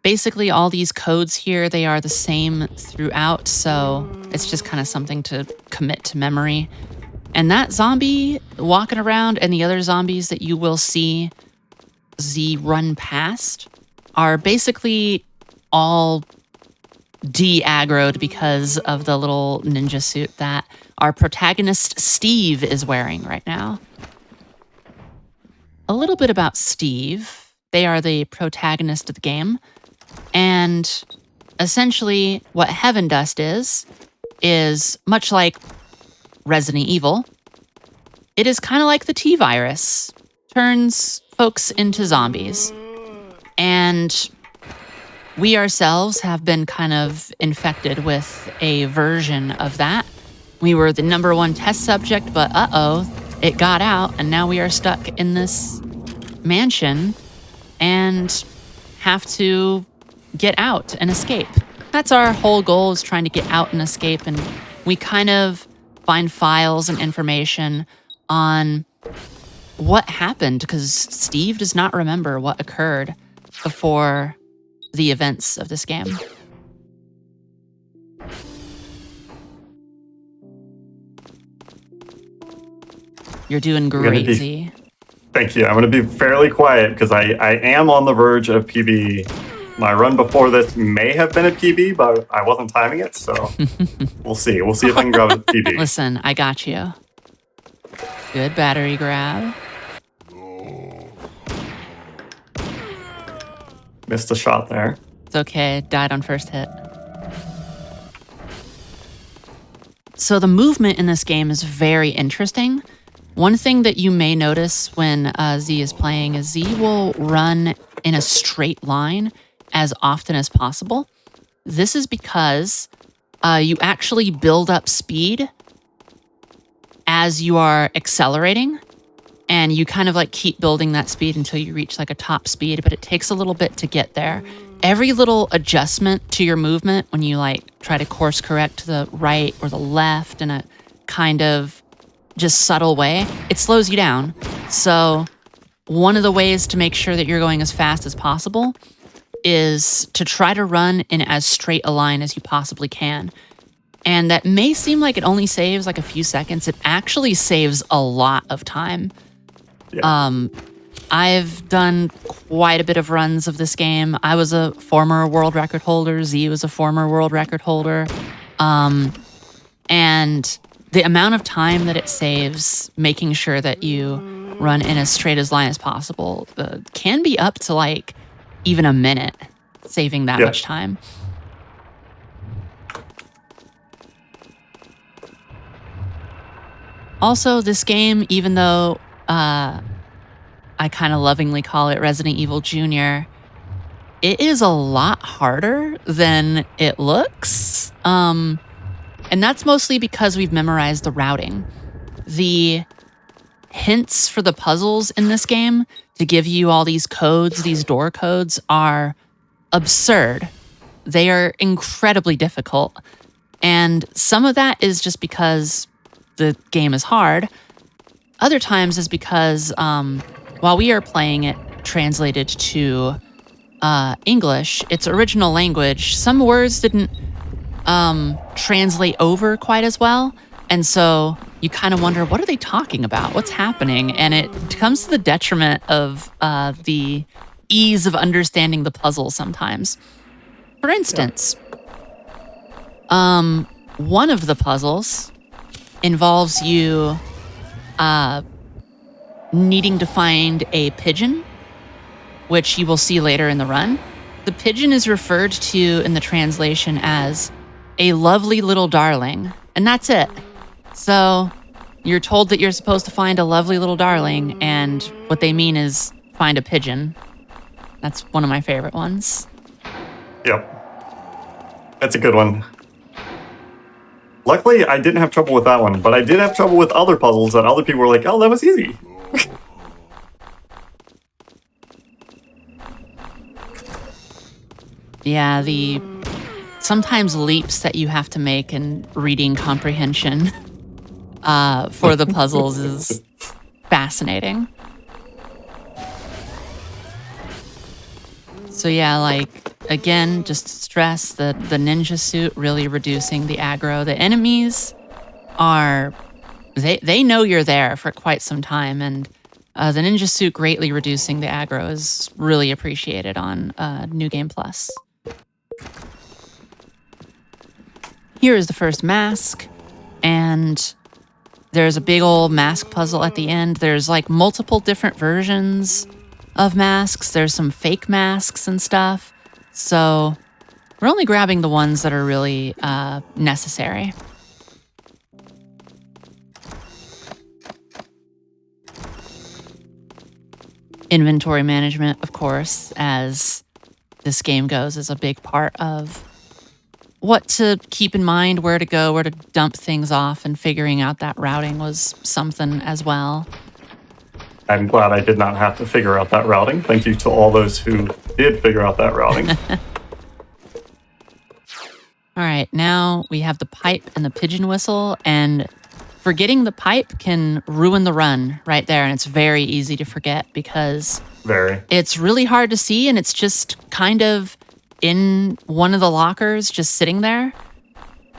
Basically, all these codes here, they are the same throughout, so it's just kind of something to commit to memory. And that zombie walking around and the other zombies that you will see Z run past are basically all de-aggroed because of the little ninja suit that our protagonist Steve is wearing right now. A little bit about Steve. They are the protagonist of the game. And essentially what Heaven Dust is much like Resident Evil. It is kind of like the T-virus. Turns folks into zombies. And we ourselves have been kind of infected with a version of that. We were the #1 test subject, but it got out, and now we are stuck in this mansion and have to get out and escape. That's our whole goal, is trying to get out and escape, and we kind of find files and information on what happened, because Steve does not remember what occurred before the events of this game. You're doing great, Z. Thank you. I'm going to be fairly quiet because I am on the verge of PB. My run before this may have been a PB, but I wasn't timing it, so we'll see. We'll see if I can grab a PB. Listen, I got you. Good battery grab. Missed a shot there. It's okay. Died on first hit. So the movement in this game is very interesting. One thing that you may notice when Z is playing is Z will run in a straight line as often as possible. This is because you actually build up speed as you are accelerating, and you kind of like keep building that speed until you reach like a top speed, but it takes a little bit to get there. Every little adjustment to your movement, when you like try to course correct to the right or the left in a kind of just subtle way, it slows you down. So one of the ways to make sure that you're going as fast as possible is to try to run in as straight a line as you possibly can. And that may seem like it only saves like a few seconds. It actually saves a lot of time. Yeah. I've done quite a bit of runs of this game. I was a former world record holder. Z was a former world record holder. And the amount of time that it saves making sure that you run in as straight as line as possible can be up to like even a minute, saving that much time. Also, this game, even though I kind of lovingly call it Resident Evil Jr., it is a lot harder than it looks. And that's mostly because we've memorized the routing. The hints for the puzzles in this game to give you all these codes, these door codes, are absurd. They are incredibly difficult. And some of that is just because the game is hard. Other times is because while we are playing it translated to English, its original language, some words didn't translate over quite as well. And so you kind of wonder, what are they talking about? What's happening? And it comes to the detriment of the ease of understanding the puzzle sometimes. For instance, one of the puzzles involves you needing to find a pigeon, which you will see later in the run. The pigeon is referred to in the translation as a lovely little darling, and that's it. So you're told that you're supposed to find a lovely little darling, and what they mean is find a pigeon. That's one of my favorite ones. Yep. That's a good one. Luckily, I didn't have trouble with that one, but I did have trouble with other puzzles that other people were like, oh, that was easy. Yeah, the sometimes leaps that you have to make in reading comprehension for the puzzles is fascinating. So yeah, like, again, just to stress that the ninja suit really reducing the aggro. The enemies are, they know you're there for quite some time, and the ninja suit greatly reducing the aggro is really appreciated on New Game Plus. Here is the first mask, and there's a big old mask puzzle at the end. There's like multiple different versions of masks. There's some fake masks and stuff. So we're only grabbing the ones that are really necessary. Inventory management, of course, as this game goes, is a big part of what to keep in mind, where to go, where to dump things off, and figuring out that routing was something as well. I'm glad I did not have to figure out that routing. Thank you to all those who did figure out that routing. All right, now we have the pipe and the pigeon whistle, and forgetting the pipe can ruin the run right there, and it's very easy to forget because it's really hard to see, and it's just kind of in one of the lockers just sitting there.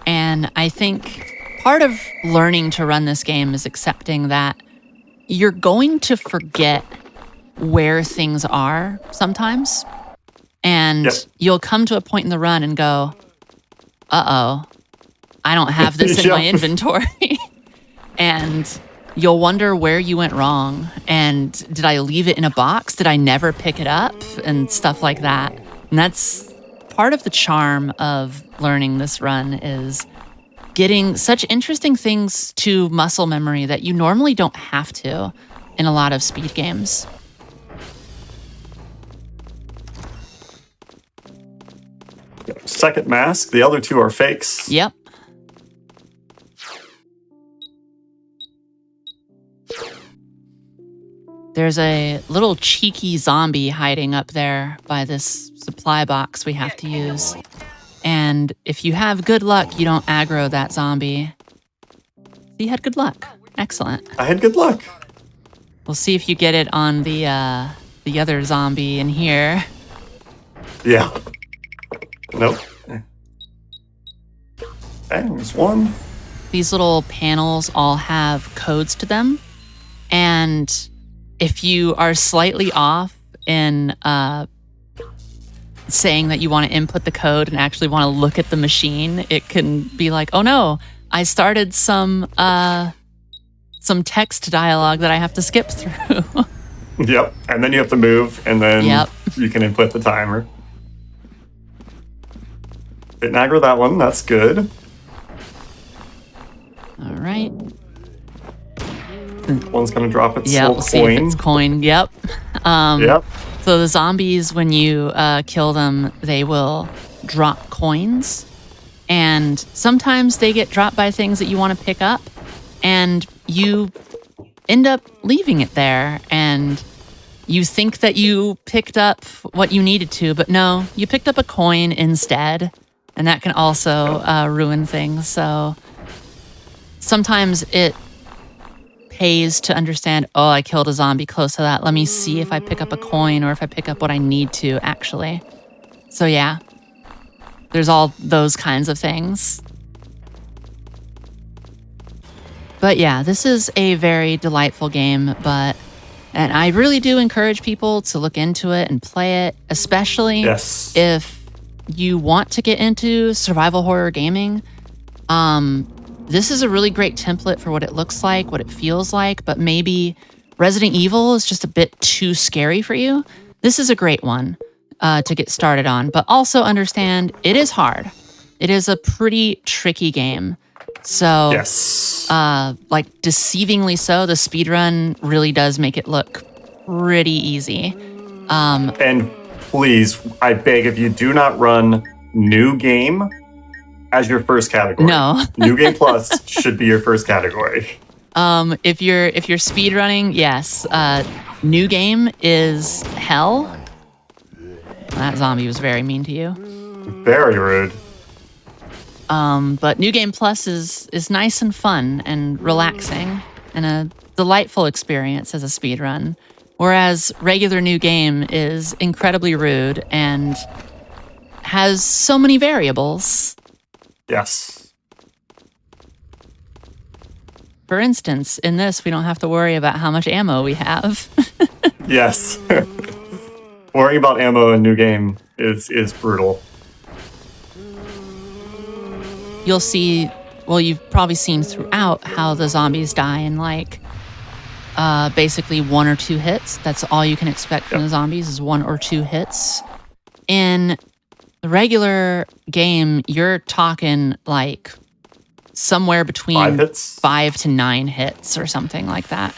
And I think part of learning to run this game is accepting that you're going to forget where things are sometimes. And you'll come to a point in the run and go, uh-oh, I don't have this in my inventory. And you'll wonder where you went wrong. And did I leave it in a box? Did I never pick it up? And stuff like that. And that's part of the charm of learning this run, is getting such interesting things to muscle memory that you normally don't have to in a lot of speed games. Second mask. The other two are fakes. Yep. There's a little cheeky zombie hiding up there by this supply box we have to use. And if you have good luck, you don't aggro that zombie. You had good luck. Excellent. I had good luck. We'll see if you get it on the other zombie in here. Yeah. Nope. Okay, there's one. These little panels all have codes to them. And if you are slightly off in saying that you want to input the code and actually want to look at the machine, it can be like, oh no, I started some text dialogue that I have to skip through. Yep, and then you have to move, and then you can input the timer. Didn't aggro that one, that's good. All right. One's gonna drop its little coin. See if it's coin. Yep. Yep. So the zombies, when you kill them, they will drop coins. And sometimes they get dropped by things that you want to pick up. And you end up leaving it there, and you think that you picked up what you needed to, but no, you picked up a coin instead, and that can also ruin things. So sometimes it pays to understand, oh, I killed a zombie close to that. Let me see if I pick up a coin or if I pick up what I need to, actually. So yeah, there's all those kinds of things. But yeah, this is a very delightful game, and I really do encourage people to look into it and play it, especially if you want to get into survival horror gaming. This is a really great template for what it looks like, what it feels like, but maybe Resident Evil is just a bit too scary for you. This is a great one to get started on, but also understand it is hard. It is a pretty tricky game. So, like deceivingly so, the speedrun really does make it look pretty easy. And please, I beg of you, do not run new game as your first category. No. New Game Plus should be your first category. If you're speedrunning, yes. New game is hell. That zombie was very mean to you. Very rude. But New Game Plus is nice and fun and relaxing and a delightful experience as a speedrun. Whereas regular New Game is incredibly rude and has so many variables. Yes. For instance, in this, we don't have to worry about how much ammo we have. Yes. Worrying about ammo in New Game is brutal. You'll see, well, you've probably seen throughout how the zombies die in like basically 1 or 2 hits. That's all you can expect from the zombies is 1 or 2 hits. In the regular game, you're talking like somewhere between 5 to 9 hits or something like that.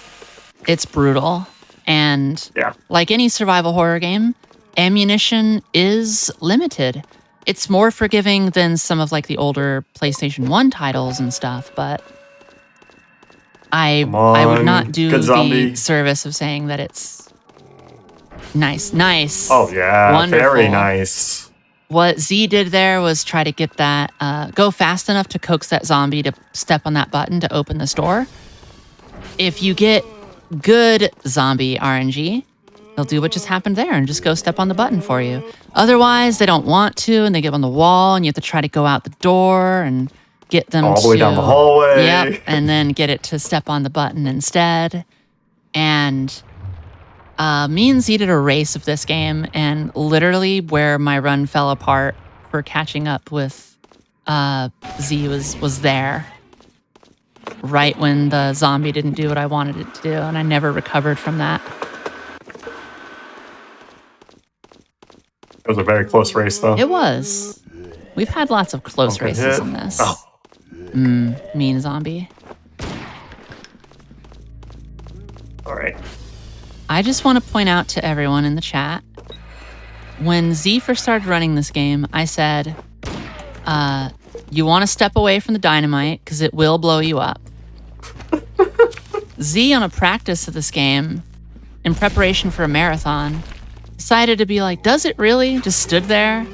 It's brutal. And like any survival horror game, ammunition is limited. It's more forgiving than some of like the older PlayStation 1 titles and stuff, but I would not do the service of saying that it's nice. Oh yeah, wonderful. Very nice. What Z did there was try to get that, go fast enough to coax that zombie to step on that button to open this door. If you get good zombie RNG, they'll do what just happened there and just go step on the button for you. Otherwise, they don't want to, and they get on the wall, and you have to try to go out the door and get them all the way down the hallway. Yep, and then get it to step on the button instead. And me and Z did a race of this game, and literally where my run fell apart for catching up with Z was there. Right when the zombie didn't do what I wanted it to do, and I never recovered from that. It was a very close race, though. It was. We've had lots of close races in this. Oh. Mean zombie. All right. I just want to point out to everyone in the chat, when Z first started running this game, I said, you want to step away from the dynamite because it will blow you up. Z, on a practice of this game, in preparation for a marathon, decided to be like, does it really? Just stood there.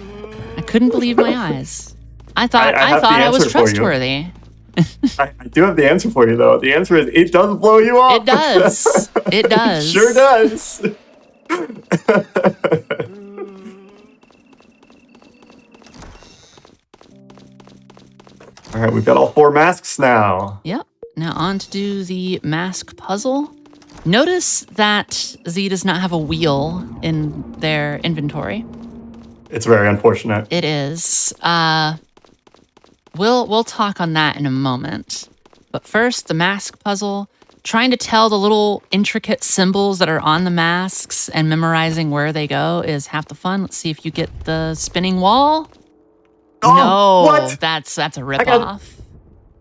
I couldn't believe my eyes. I thought I was trustworthy. I do have the answer for you, though. The answer is it does blow you up. It does. It does. It sure does. All right, we've got all 4 masks now. Yep. Now on to do the mask puzzle. Notice that Z does not have a wheel in their inventory. It's very unfortunate. It is. We'll talk on that in a moment. But first, the mask puzzle. Trying to tell the little intricate symbols that are on the masks and memorizing where they go is half the fun. Let's see if you get the spinning wall. Oh, no, what? That's a ripoff.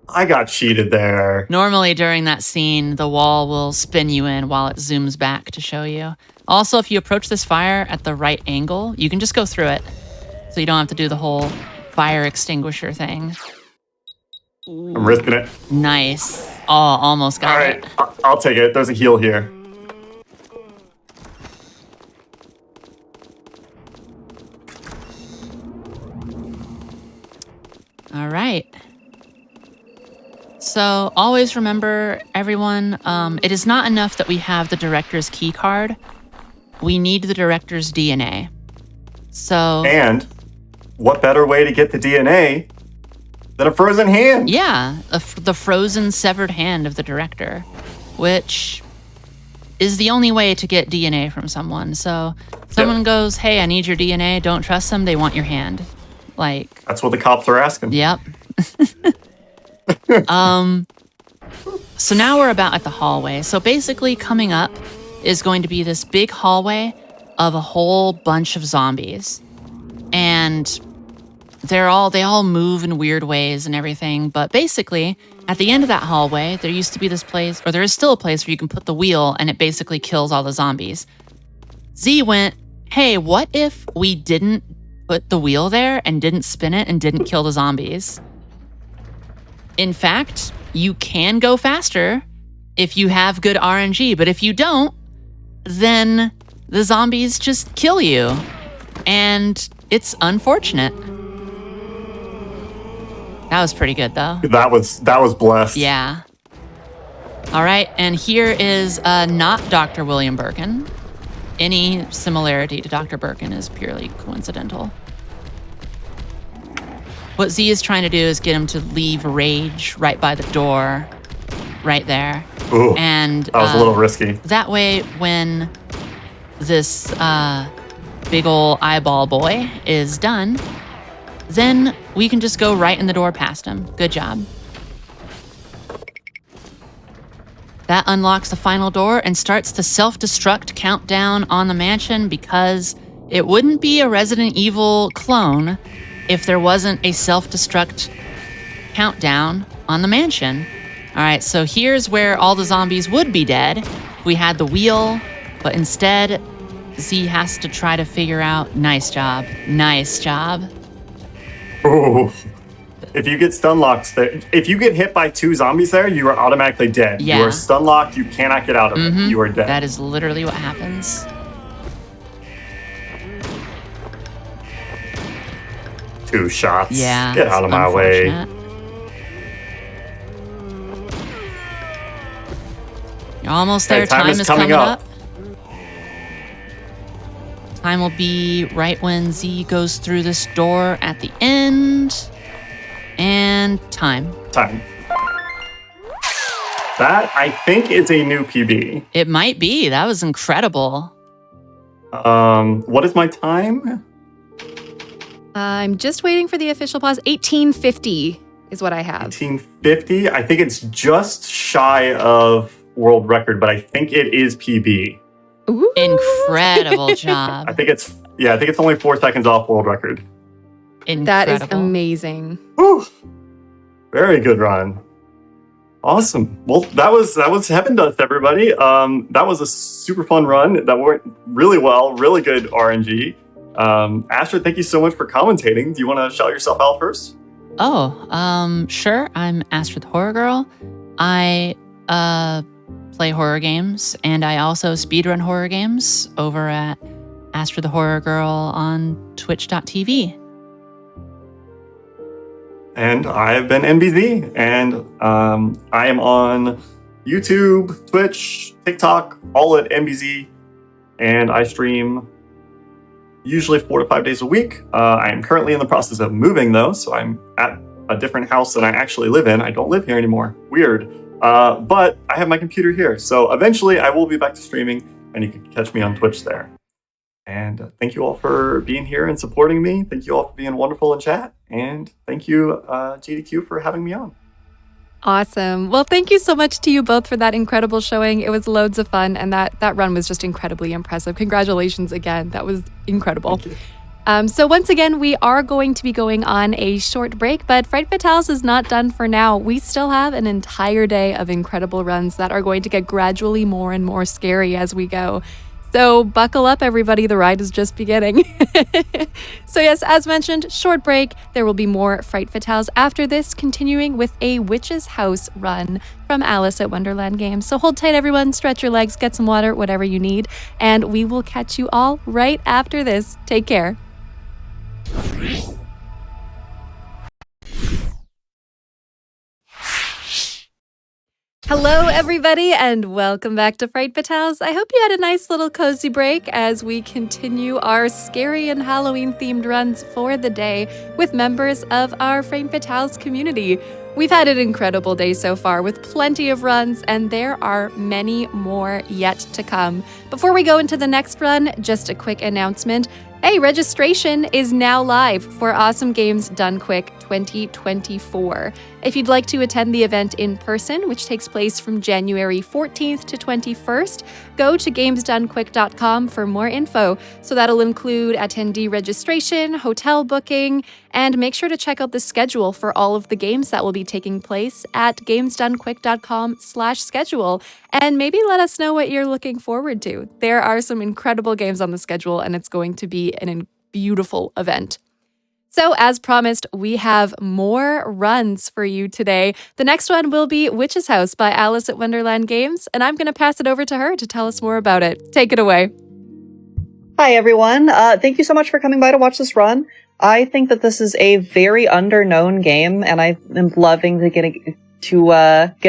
I got cheated there. Normally during that scene, the wall will spin you in while it zooms back to show you. Also, if you approach this fire at the right angle, you can just go through it. So you don't have to do the whole fire extinguisher thing. I'm risking it. Nice. Oh, almost got All it. right, I'll take it. There's a heal here. All right. So always remember, everyone, it is not enough that we have the director's key card. We need the director's DNA. So... And what better way to get the DNA than a frozen hand? Yeah, the frozen severed hand of the director, which is the only way to get DNA from someone. So someone goes, hey, I need your DNA. Don't trust them. They want your hand. Like... That's what the cops are asking. Yep. So now we're about at the hallway. So basically coming up is going to be this big hallway of a whole bunch of zombies. And they all move in weird ways and everything. But basically, at the end of that hallway, there used to be this place, or there is still a place where you can put the wheel and it basically kills all the zombies. Z went, hey, what if we didn't put the wheel there and didn't spin it and didn't kill the zombies? In fact, you can go faster if you have good RNG, but if you don't, then the zombies just kill you. And it's unfortunate. That was pretty good, though. That was blessed. Yeah. All right, and here is not Dr. William Birkin. Any similarity to Dr. Birkin is purely coincidental. What Z is trying to do is get him to leave Rage right by the door, right there. Ooh, and that was a little risky. That way, when this big ol' eyeball boy is done, then we can just go right in the door past him. Good job. That unlocks the final door and starts the self-destruct countdown on the mansion, because it wouldn't be a Resident Evil clone if there wasn't a self-destruct countdown on the mansion. All right, so here's where all the zombies would be dead. We had the wheel, but instead, Z has to try to figure out... Nice job. Nice job. Ooh. If you get stun locked, if you get hit by 2 zombies there, you are automatically dead. Yeah. You are stun locked. You cannot get out of it. You are dead. That is literally what happens. 2 shots. Yeah. Get out of my way. You're almost there. Okay, time is coming up. Time will be right when Z goes through this door at the end. And time. Time. That, I think, is a new PB. It might be. That was incredible. What is my time? I'm just waiting for the official pause. 1850 is what I have. 1850? I think it's just shy of world record, but I think it is PB. Ooh. Incredible job. I think it's only 4 seconds off world record. Incredible. That is amazing. Whew. Very good run. Awesome. Well, that was Heaven Dust, everybody. That was a super fun run. That went really well. Really good RNG. Astrid, thank you so much for commentating. Do you want to shout yourself out first? Oh, sure. I'm Astrid the Horror Girl. I play horror games, and I also speedrun horror games over at Astrid the Horror Girl on twitch.tv. And I've been MBZ, and I am on YouTube, Twitch, TikTok, all at MBZ, and I stream usually 4 to 5 days a week. I am currently in the process of moving, though, so I'm at a different house than I actually live in. I don't live here anymore. Weird. But I have my computer here, so eventually I will be back to streaming, and you can catch me on Twitch there. And thank you all for being here and supporting me. Thank you all for being wonderful in chat. And thank you, GDQ, for having me on. Awesome. Well, thank you so much to you both for that incredible showing. It was loads of fun, and that run was just incredibly impressive. Congratulations again. That was incredible. So once again, we are going to be going on a short break, but Fright Fatales is not done for now. We still have an entire day of incredible runs that are going to get gradually more and more scary as we go. So buckle up, everybody. The ride is just beginning. So yes, as mentioned, short break. There will be more Fright Fatales after this, continuing with a Witch's House run from Alice at Wonderland Games. So hold tight, everyone. Stretch your legs, get some water, whatever you need. And we will catch you all right after this. Take care. Hello, everybody, and welcome back to Fright Fatales. I hope you had a nice little cozy break as we continue our scary and Halloween-themed runs for the day with members of our Fright Fatales community. We've had an incredible day so far with plenty of runs, and there are many more yet to come. Before we go into the next run, just a quick announcement. Hey, registration is now live for Awesome Games Done Quick 2024. If you'd like to attend the event in person, which takes place from January 14th to 21st, go to gamesdonequick.com for more info. So that'll include attendee registration, hotel booking, and make sure to check out the schedule for all of the games that will be taking place at gamesdonequick.com/schedule. And maybe let us know what you're looking forward to. There are some incredible games on the schedule, and it's going to be a beautiful event. So as promised, we have more runs for you today. The next one will be Witch's House by Alice at Wonderland Games, and I'm going to pass it over to her to tell us more about it. Take it away. Hi, everyone. Thank you so much for coming by to watch this run. I think that this is a very underknown game, and I am loving to get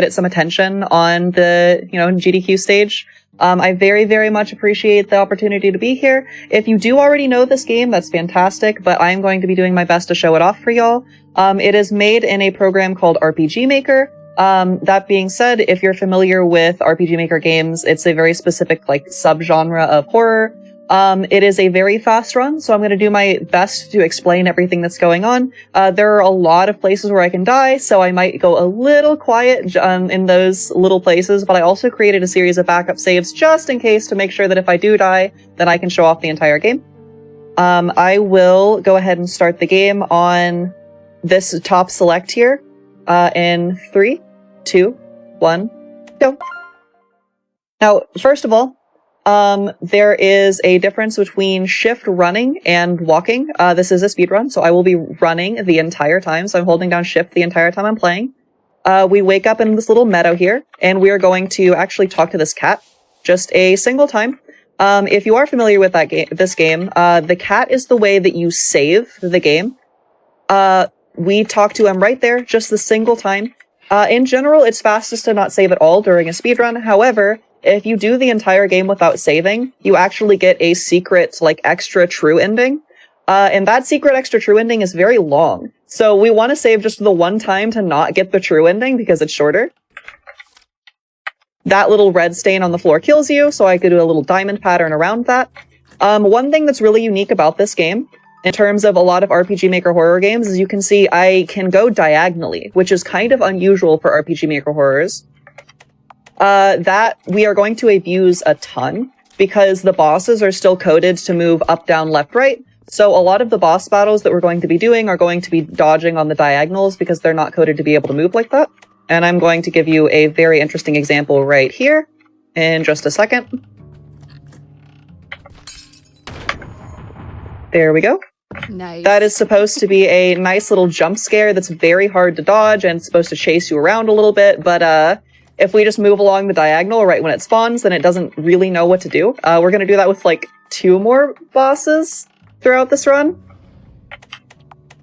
it some attention on the GDQ stage. I very, very much appreciate the opportunity to be here. If you do already know this game, that's fantastic, but I'm going to be doing my best to show it off for y'all. It is made in a program called RPG Maker. That being said, if you're familiar with RPG Maker games, it's a very specific subgenre of horror. It is a very fast run, so I'm going to do my best to explain everything that's going on. There are a lot of places where I can die, so I might go a little quiet in those little places, but I also created a series of backup saves just in case to make sure that if I do die, then I can show off the entire game. I will go ahead and start the game on this top select here in 3, 2, 1, go. Now, first of all, there is a difference between shift running and walking. This is a speed run, so I will be running the entire time. So I'm holding down shift the entire time I'm playing. We wake up in this little meadow here, and we are going to actually talk to this cat just a single time. If you are familiar with this game, the cat is the way that you save the game. We talk to him right there, just the single time. In general, it's fastest to not save at all during a speed run. However, if you do the entire game without saving, you actually get a secret, extra true ending. And that secret extra true ending is very long. So we want to save just the one time to not get the true ending because it's shorter. That little red stain on the floor kills you, so I could do a little diamond pattern around that. One thing that's really unique about this game, in terms of a lot of RPG Maker horror games, is you can see I can go diagonally, which is kind of unusual for RPG Maker horrors. That we are going to abuse a ton because the bosses are still coded to move up, down, left, right. So a lot of the boss battles that we're going to be doing are going to be dodging on the diagonals because they're not coded to be able to move like that. And I'm going to give you a very interesting example right here in just a second. There we go. Nice. That is supposed to be a nice little jump scare that's very hard to dodge and it's supposed to chase you around a little bit, but if we just move along the diagonal right when it spawns, then it doesn't really know what to do. We're going to do that with 2 more bosses throughout this run.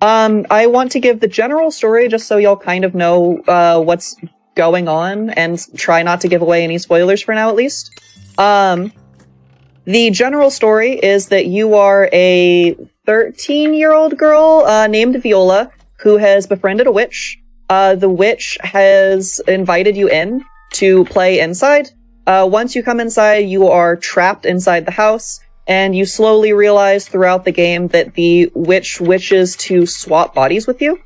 I want to give the general story just so y'all kind of know what's going on and try not to give away any spoilers for now at least. The general story is that you are a 13-year-old girl named Viola who has befriended a witch. The witch has invited you in to play inside. Once you come inside, you are trapped inside the house, and you slowly realize throughout the game that the witch wishes to swap bodies with you.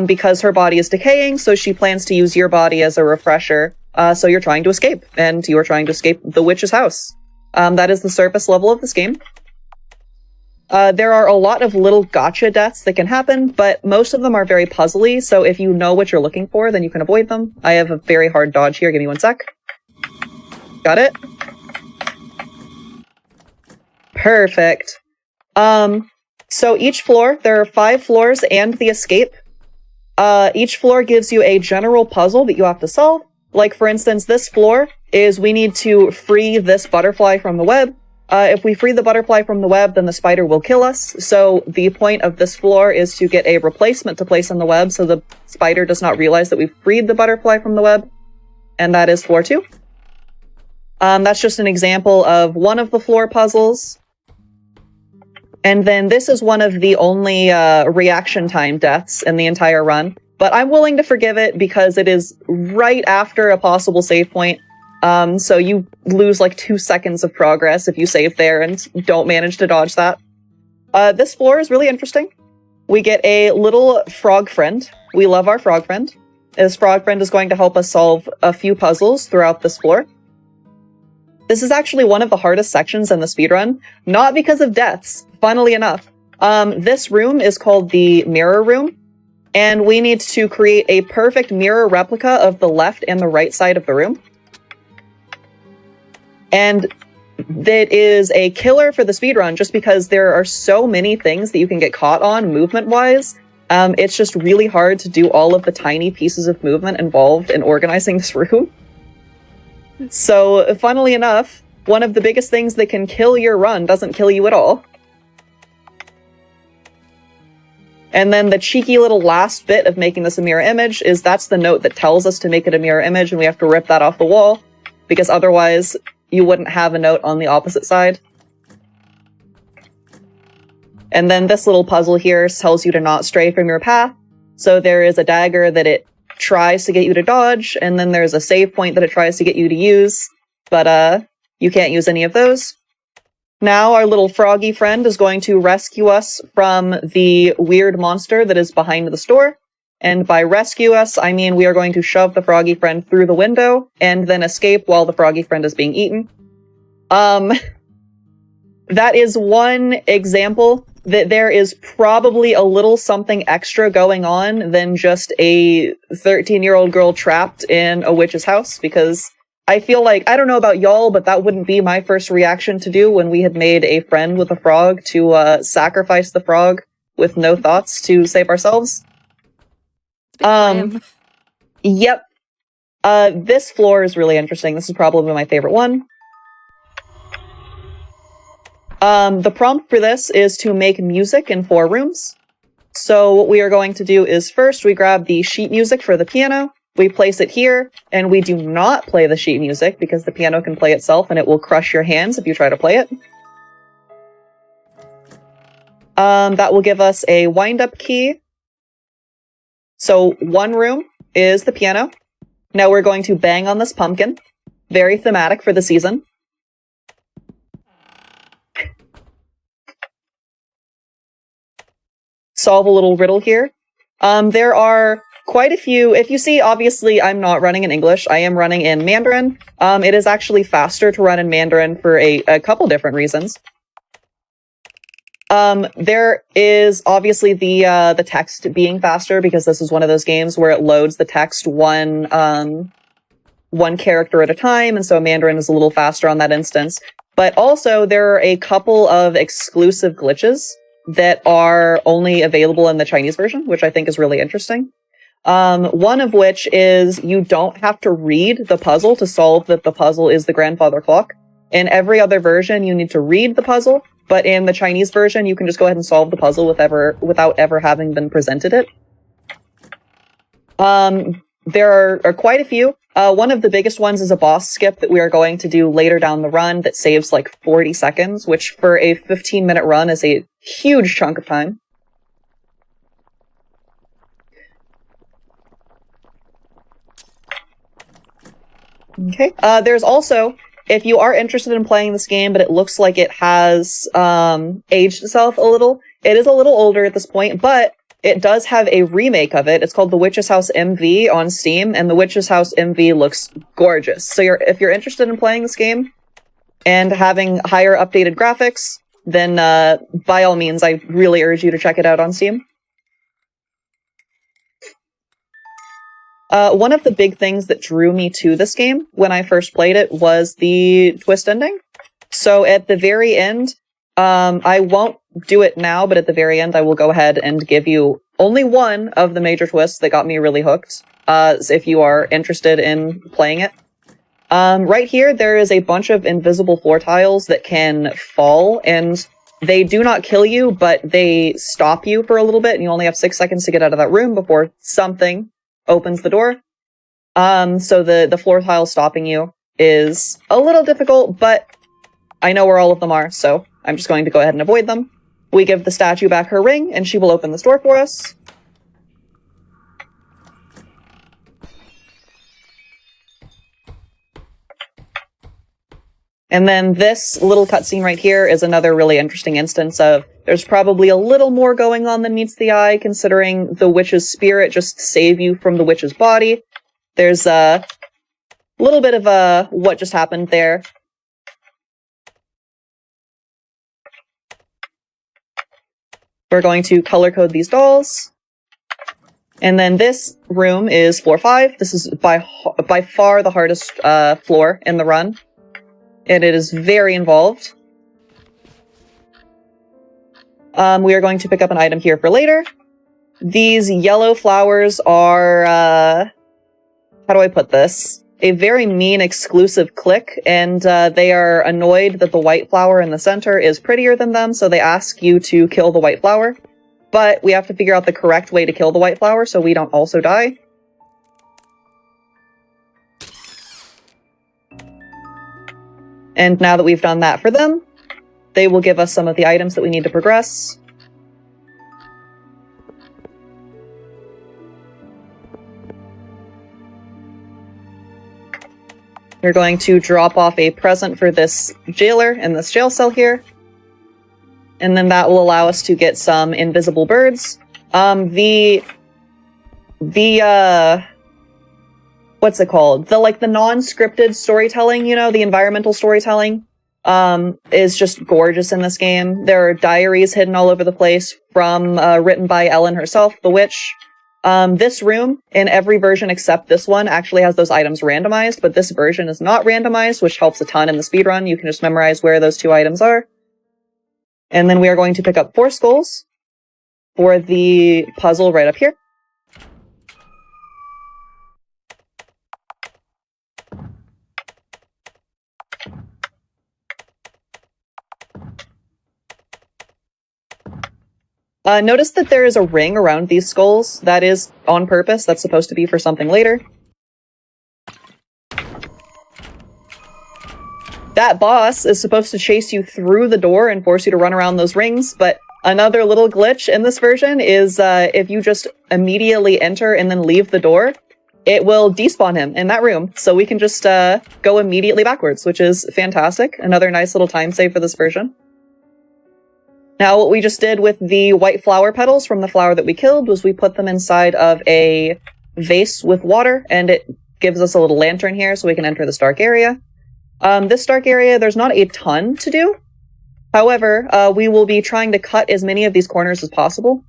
Because her body is decaying, so she plans to use your body as a refresher. So you're trying to escape, and you are trying to escape the witch's house. That is the surface level of this game. There are a lot of little gotcha deaths that can happen, but most of them are very puzzly, so if you know what you're looking for, then you can avoid them. I have a very hard dodge here, give me one sec. Got it. Perfect. So each floor, there are 5 floors and the escape. Each floor gives you a general puzzle that you have to solve. Like, for instance, this floor is we need to free this butterfly from the web. If we free the butterfly from the web, then the spider will kill us. So the point of this floor is to get a replacement to place on the web so the spider does not realize that we've freed the butterfly from the web. And that is floor 2. That's just an example of one of the floor puzzles. And then this is one of the only reaction time deaths in the entire run. But I'm willing to forgive it because it is right after a possible save point. So you lose like 2 seconds of progress if you save there and don't manage to dodge that. This floor is really interesting. We get a little frog friend. We love our frog friend. This frog friend is going to help us solve a few puzzles throughout this floor. This is actually one of the hardest sections in the speedrun, not because of deaths, funnily enough. This room is called the mirror room, and we need to create a perfect mirror replica of the left and the right side of the room. And that is a killer for the speedrun just because there are so many things that you can get caught on movement-wise. It's just really hard to do all of the tiny pieces of movement involved in organizing this room. So, funnily enough, one of the biggest things that can kill your run doesn't kill you at all. And then the cheeky little last bit of making this a mirror image is that's the note that tells us to make it a mirror image, and we have to rip that off the wall, because otherwise you wouldn't have a note on the opposite side. And then this little puzzle here tells you to not stray from your path. So there is a dagger that it tries to get you to dodge, and then there's a save point that it tries to get you to use, but you can't use any of those. Now our little froggy friend is going to rescue us from the weird monster that is behind the store. And by rescue us, I mean we are going to shove the froggy friend through the window and then escape while the froggy friend is being eaten. That is one example that there is probably a little something extra going on than just a 13-year-old girl trapped in a witch's house, because I feel like, I don't know about y'all, but that wouldn't be my first reaction to do when we had made a friend with a frog to sacrifice the frog with no thoughts to save ourselves. Yep. This floor is really interesting. This is probably my favorite one. The prompt for this is to make music in 4 rooms. So what we are going to do is first we grab the sheet music for the piano, we place it here, and we do not play the sheet music because the piano can play itself and it will crush your hands if you try to play it. That will give us a wind-up key. So one room is the piano. Now we're going to bang on this pumpkin. Very thematic for the season. Solve a little riddle here. There are quite a few. If you see, obviously, I'm not running in English. I am running in Mandarin. It is actually faster to run in Mandarin for a couple different reasons. There is obviously the text being faster because this is one of those games where it loads the text one character at a time, and so Mandarin is a little faster on that instance. But also, there are a couple of exclusive glitches that are only available in the Chinese version, which I think is really interesting. One of which is you don't have to read the puzzle to solve that the puzzle is the grandfather clock. In every other version, you need to read the puzzle, but in the Chinese version, you can just go ahead and solve the puzzle without ever having been presented it. There are quite a few. One of the biggest ones is a boss skip that we are going to do later down the run that saves like 40 seconds, which for a 15-minute run is a huge chunk of time. Okay. There's also, if you are interested in playing this game, but it looks like it has aged itself a little, it is a little older at this point, but it does have a remake of it. It's called The Witch's House MV on Steam, and The Witch's House MV looks gorgeous. So if you're interested in playing this game and having higher updated graphics, then by all means, I really urge you to check it out on Steam. One of the big things that drew me to this game when I first played it was the twist ending. So at the very end, I won't do it now, but at the very end, I will go ahead and give you only one of the major twists that got me really hooked, if you are interested in playing it. Right here, there is a bunch of invisible floor tiles that can fall, and they do not kill you, but they stop you for a little bit, and you only have 6 seconds to get out of that room before something opens the door. So the floor tile stopping you is a little difficult, but I know where all of them are, so I'm just going to go ahead and avoid them. We give the statue back her ring, and she will open this door for us. And then this little cutscene right here is another really interesting instance of there's probably a little more going on than meets the eye, considering the witch's spirit just saved you from the witch's body. There's a little bit of what just happened there. We're going to color code these dolls. And then this room is floor 5. This is by far the hardest floor in the run. And it is very involved. We are going to pick up an item here for later. These yellow flowers are, how do I put this? A very mean exclusive clique, and they are annoyed that the white flower in the center is prettier than them, so they ask you to kill the white flower. But we have to figure out the correct way to kill the white flower so we don't also die. And now that we've done that for them, they will give us some of the items that we need to progress. We're going to drop off a present for this jailer in this jail cell here. And then that will allow us to get some invisible birds. What's it called? The non-scripted storytelling, you know, the environmental storytelling, is just gorgeous in this game. There are diaries hidden all over the place from, written by Ellen herself, the witch. This room, in every version except this one, actually has those items randomized, but this version is not randomized, which helps a ton in the speedrun. You can just memorize where those 2 items are. And then we are going to pick up 4 skulls for the puzzle right up here. Notice that there is a ring around these skulls. That is on purpose. That's supposed to be for something later. That boss is supposed to chase you through the door and force you to run around those rings, but another little glitch in this version is if you just immediately enter and then leave the door, it will despawn him in that room. So we can just go immediately backwards, which is fantastic. Another nice little time save for this version. Now, what we just did with the white flower petals from the flower that we killed was we put them inside of a vase with water, and it gives us a little lantern here so we can enter this dark area. This dark area, there's not a ton to do. However, we will be trying to cut as many of these corners as possible.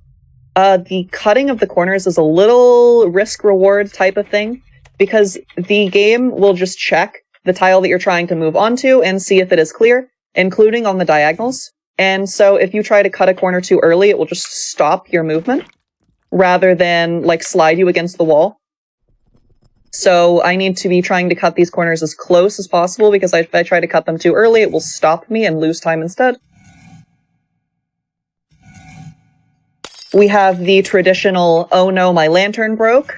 The cutting of the corners is a little risk-reward type of thing, because the game will just check the tile that you're trying to move onto and see if it is clear, including on the diagonals. And so if you try to cut a corner too early, it will just stop your movement rather than slide you against the wall. So I need to be trying to cut these corners as close as possible, because if I try to cut them too early, it will stop me and lose time instead. We have the traditional, oh no, my lantern broke.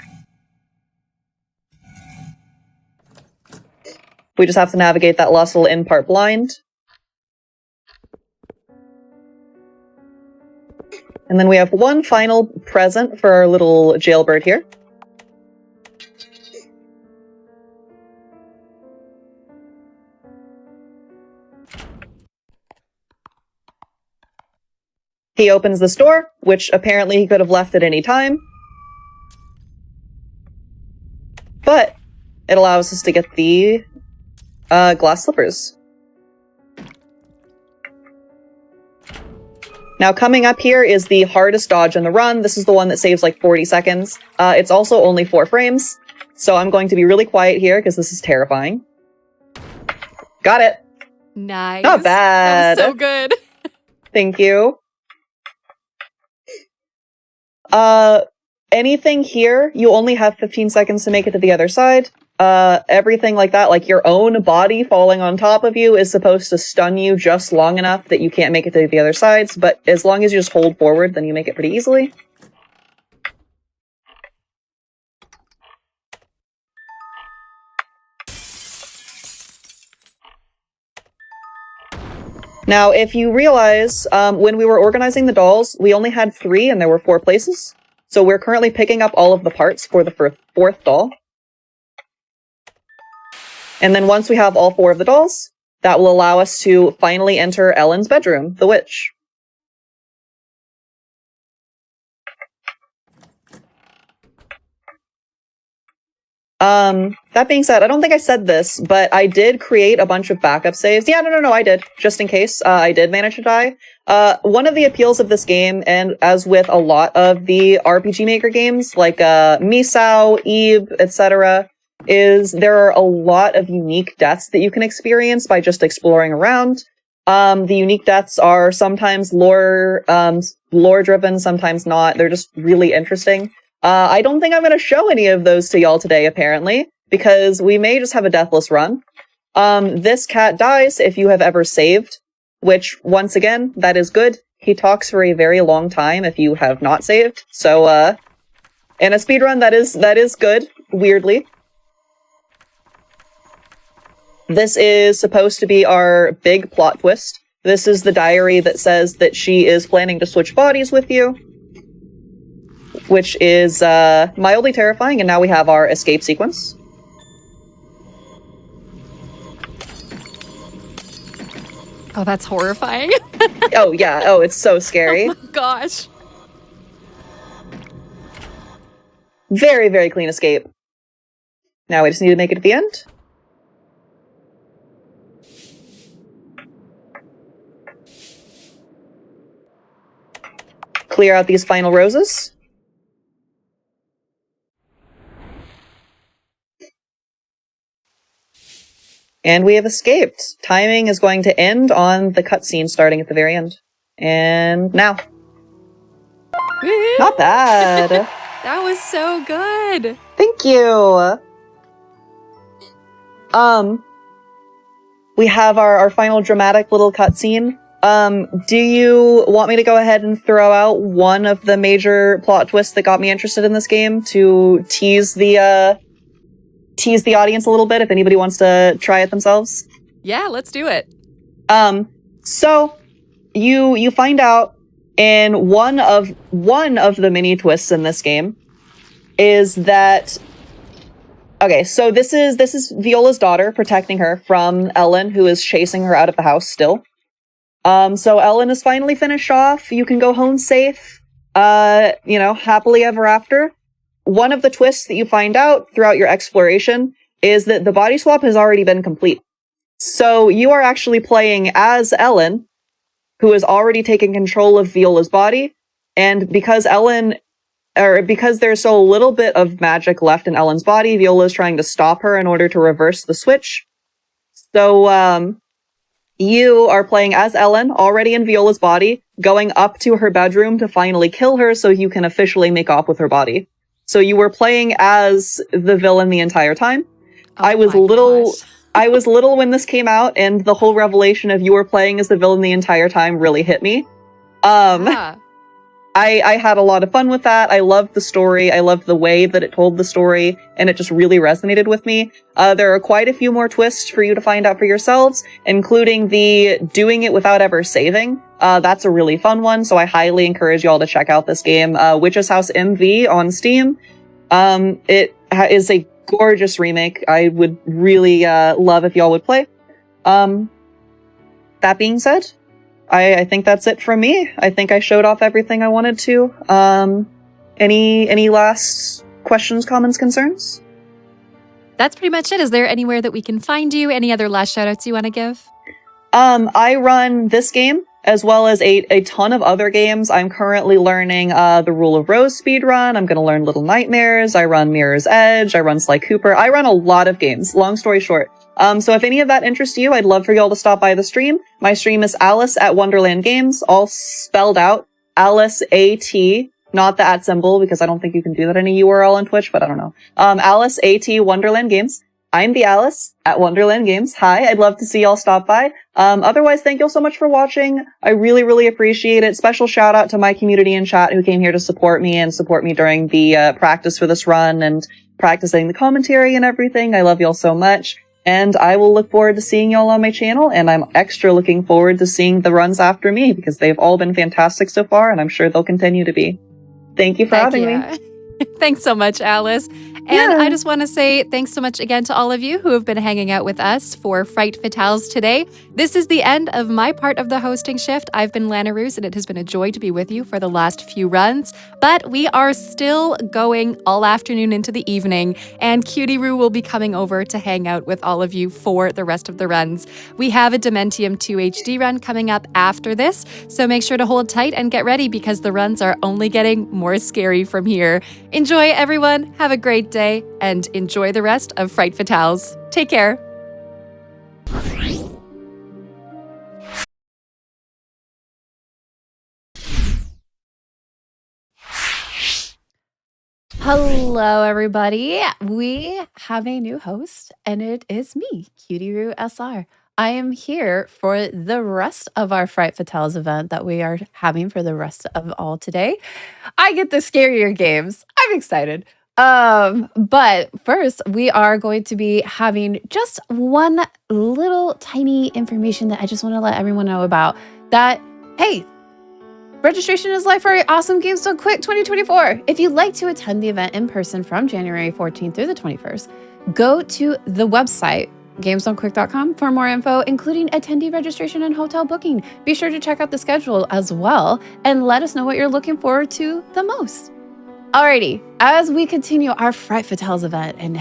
We just have to navigate that last little in part blind. And then we have one final present for our little jailbird here. He opens this door, which apparently he could have left at any time. But it allows us to get the glass slippers. Now, coming up here is the hardest dodge in the run. This is the one that saves 40 seconds. It's also only 4 frames, so I'm going to be really quiet here because this is terrifying. Got it. Nice. Not bad. That was so good. Thank you. Anything here, you only have 15 seconds to make it to the other side. Everything like that, like your own body falling on top of you, is supposed to stun you just long enough that you can't make it to the other sides, but as long as you just hold forward, then you make it pretty easily. Now, if you realize, when we were organizing the dolls, we only had 3 and there were 4 places. So we're currently picking up all of the parts for the 4th doll. And then once we have all 4 of the dolls, that will allow us to finally enter Ellen's bedroom, the witch. That being said, I don't think I said this, but I did create a bunch of backup saves. Yeah, no, I did. Just in case, I did manage to die. One of the appeals of this game, and as with a lot of the RPG Maker games, like, Misao, Eve, etc., is there are a lot of unique deaths that you can experience by just exploring around. The unique deaths are sometimes lore-driven, sometimes not. They're just really interesting. I don't think I'm going to show any of those to y'all today, apparently, because we may just have a deathless run. This cat dies if you have ever saved, which, once again, that is good. He talks for a very long time if you have not saved. So, in a speedrun, that is good, weirdly. This is supposed to be our big plot twist. This is the diary that says that she is planning to switch bodies with you, which is mildly terrifying, and now we have our escape sequence. Oh, that's horrifying. Oh, yeah. Oh, it's so scary. Oh, my gosh. Very, very clean escape. Now we just need to make it to the end. Clear out these final roses. And we have escaped. Timing is going to end on the cutscene starting at the very end. And now. Woo-hoo. Not bad. That was so good. Thank you. We have our final dramatic little cutscene. Do you want me to go ahead and throw out one of the major plot twists that got me interested in this game to tease the audience a little bit if anybody wants to try it themselves? Yeah, let's do it. So you find out in one of the mini twists in this game is that, okay, so this is Viola's daughter protecting her from Ellen, who is chasing her out of the house still. So Ellen is finally finished off. You can go home safe, happily ever after. One of the twists that you find out throughout your exploration is that the body swap has already been complete. So you are actually playing as Ellen, who has already taken control of Viola's body, and because there's so little bit of magic left in Ellen's body, Viola is trying to stop her in order to reverse the switch. So, you are playing as Ellen, already in Viola's body, going up to her bedroom to finally kill her so you can officially make off with her body. So you were playing as the villain the entire time. Oh, I was little when this came out, and the whole revelation of you were playing as the villain the entire time really hit me. Yeah. I had a lot of fun with that. I loved the story. I loved the way that it told the story, and it just really resonated with me. There are quite a few more twists for you to find out for yourselves, including the doing it without ever saving. That's a really fun one, so I highly encourage y'all to check out this game, Witch's House MV on Steam. It is a gorgeous remake. I would really love if y'all would play. That being said, I think that's it from me. I think I showed off everything I wanted to. Any last questions, comments, concerns? That's pretty much it. Is there anywhere that we can find you? Any other last shout outs you want to give? I run this game as well as a ton of other games. I'm currently learning the Rule of Rose speedrun. I'm going to learn Little Nightmares. I run Mirror's Edge. I run Sly Cooper. I run a lot of games. Long story short, So if any of that interests you, I'd love for y'all to stop by the stream. My stream is Alice at Wonderland Games, all spelled out. Alice AT, not the @ symbol, because I don't think you can do that in a URL on Twitch, but I don't know. Alice AT Wonderland Games. I'm the Alice at Wonderland Games. Hi, I'd love to see y'all stop by. Otherwise, thank y'all so much for watching. I really, really appreciate it. Special shout out to my community in chat who came here to support me during the practice for this run and practicing the commentary and everything. I love y'all so much. And I will look forward to seeing y'all on my channel, and I'm extra looking forward to seeing the runs after me because they've all been fantastic so far, and I'm sure they'll continue to be. Thank you for having me. Thanks so much, Alice. And I just want to say thanks so much again to all of you who have been hanging out with us for Fright Fatales today. This is the end of my part of the hosting shift. I've been Lana Roos, and it has been a joy to be with you for the last few runs. But we are still going all afternoon into the evening, and Cutie Roo will be coming over to hang out with all of you for the rest of the runs. We have a Dementium II HD run coming up after this, so make sure to hold tight and get ready because the runs are only getting more scary from here. Enjoy, everyone. Have a great day and enjoy the rest of Fright Fatales. Take care. Hello, everybody. We have a new host, and it is me, Cutie Roo SR. I am here for the rest of our Fright Fatales event that we are having for the rest of all today. I get the scarier games. I'm excited. But first, we are going to be having just one little tiny information that I just want to let everyone know about. That, hey, registration is live for our awesome Games Done Quick 2024. If you'd like to attend the event in person from January 14th through the 21st, go to the website, gamesdonequick.com, for more info, including attendee registration and hotel booking. Be sure to check out the schedule as well and let us know what you're looking forward to the most. Alrighty, as we continue our Fright Fatales event and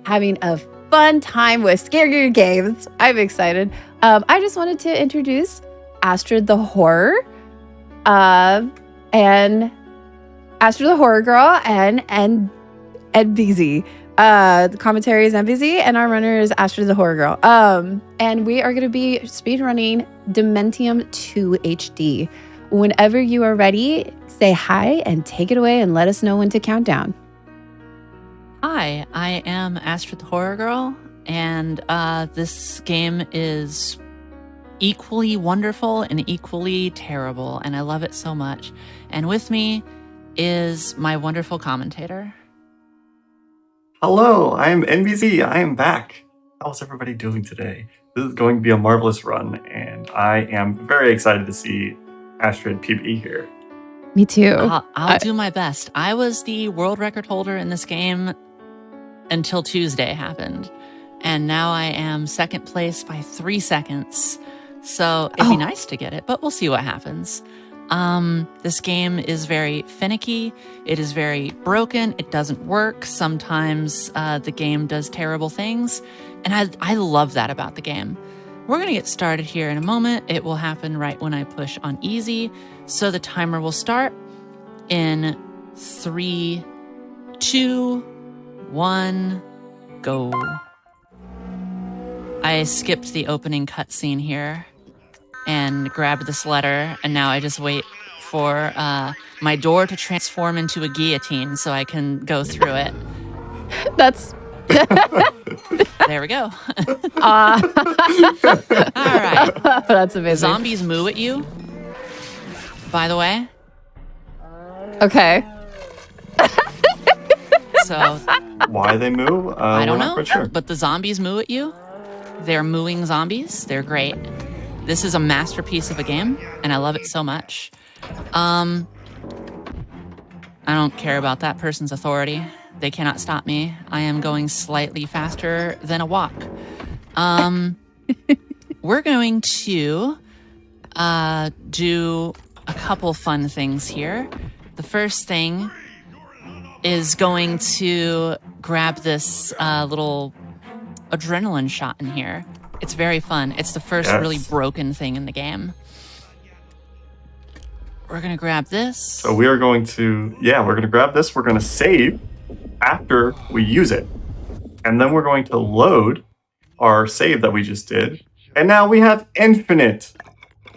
having a fun time with scarier games, I'm excited. I just wanted to introduce Astrid the Horror, and Astrid the Horror Girl, and NBZ. The commentary is NBZ, and our runner is Astrid the Horror Girl. And we are going to be speedrunning Dementium II HD. Whenever you are ready, say hi and take it away and let us know when to count down. Hi, I am Astrid the Horror Girl, and this game is equally wonderful and equally terrible, and I love it so much. And with me is my wonderful commentator. Hello, I am NBZ. I am back. How's everybody doing today? This is going to be a marvelous run, and I am very excited to see Astrid PB here. Me too. I'll do my best. I was the world record holder in this game until Tuesday happened, and now I am second place by 3 seconds. So it'd be nice to get it, but we'll see what happens. This game is very finicky. It is very broken. It doesn't work. Sometimes the game does terrible things, and I love that about the game. We're going to get started here in a moment. It will happen right when I push on easy. So the timer will start in 3, 2, 1, go. I skipped the opening cutscene here and grabbed this letter, and now I just wait for my door to transform into a guillotine so I can go through it. That's... There we go. All right. That's amazing. Zombies moo at you, by the way. Okay. So Why they moo? I don't we're not know, quite sure. but the zombies moo at you. They're mooing zombies. They're great. This is a masterpiece of a game, and I love it so much. I don't care about that person's authority. They cannot stop me. I am going slightly faster than a walk. We're going to do a couple fun things here. The first thing is going to grab this little adrenaline shot in here. It's very fun. It's the first really broken thing in the game. We're going to grab this. So we are going to, we're going to grab this. We're going to save after we use it. And then we're going to load our save that we just did. And now we have infinite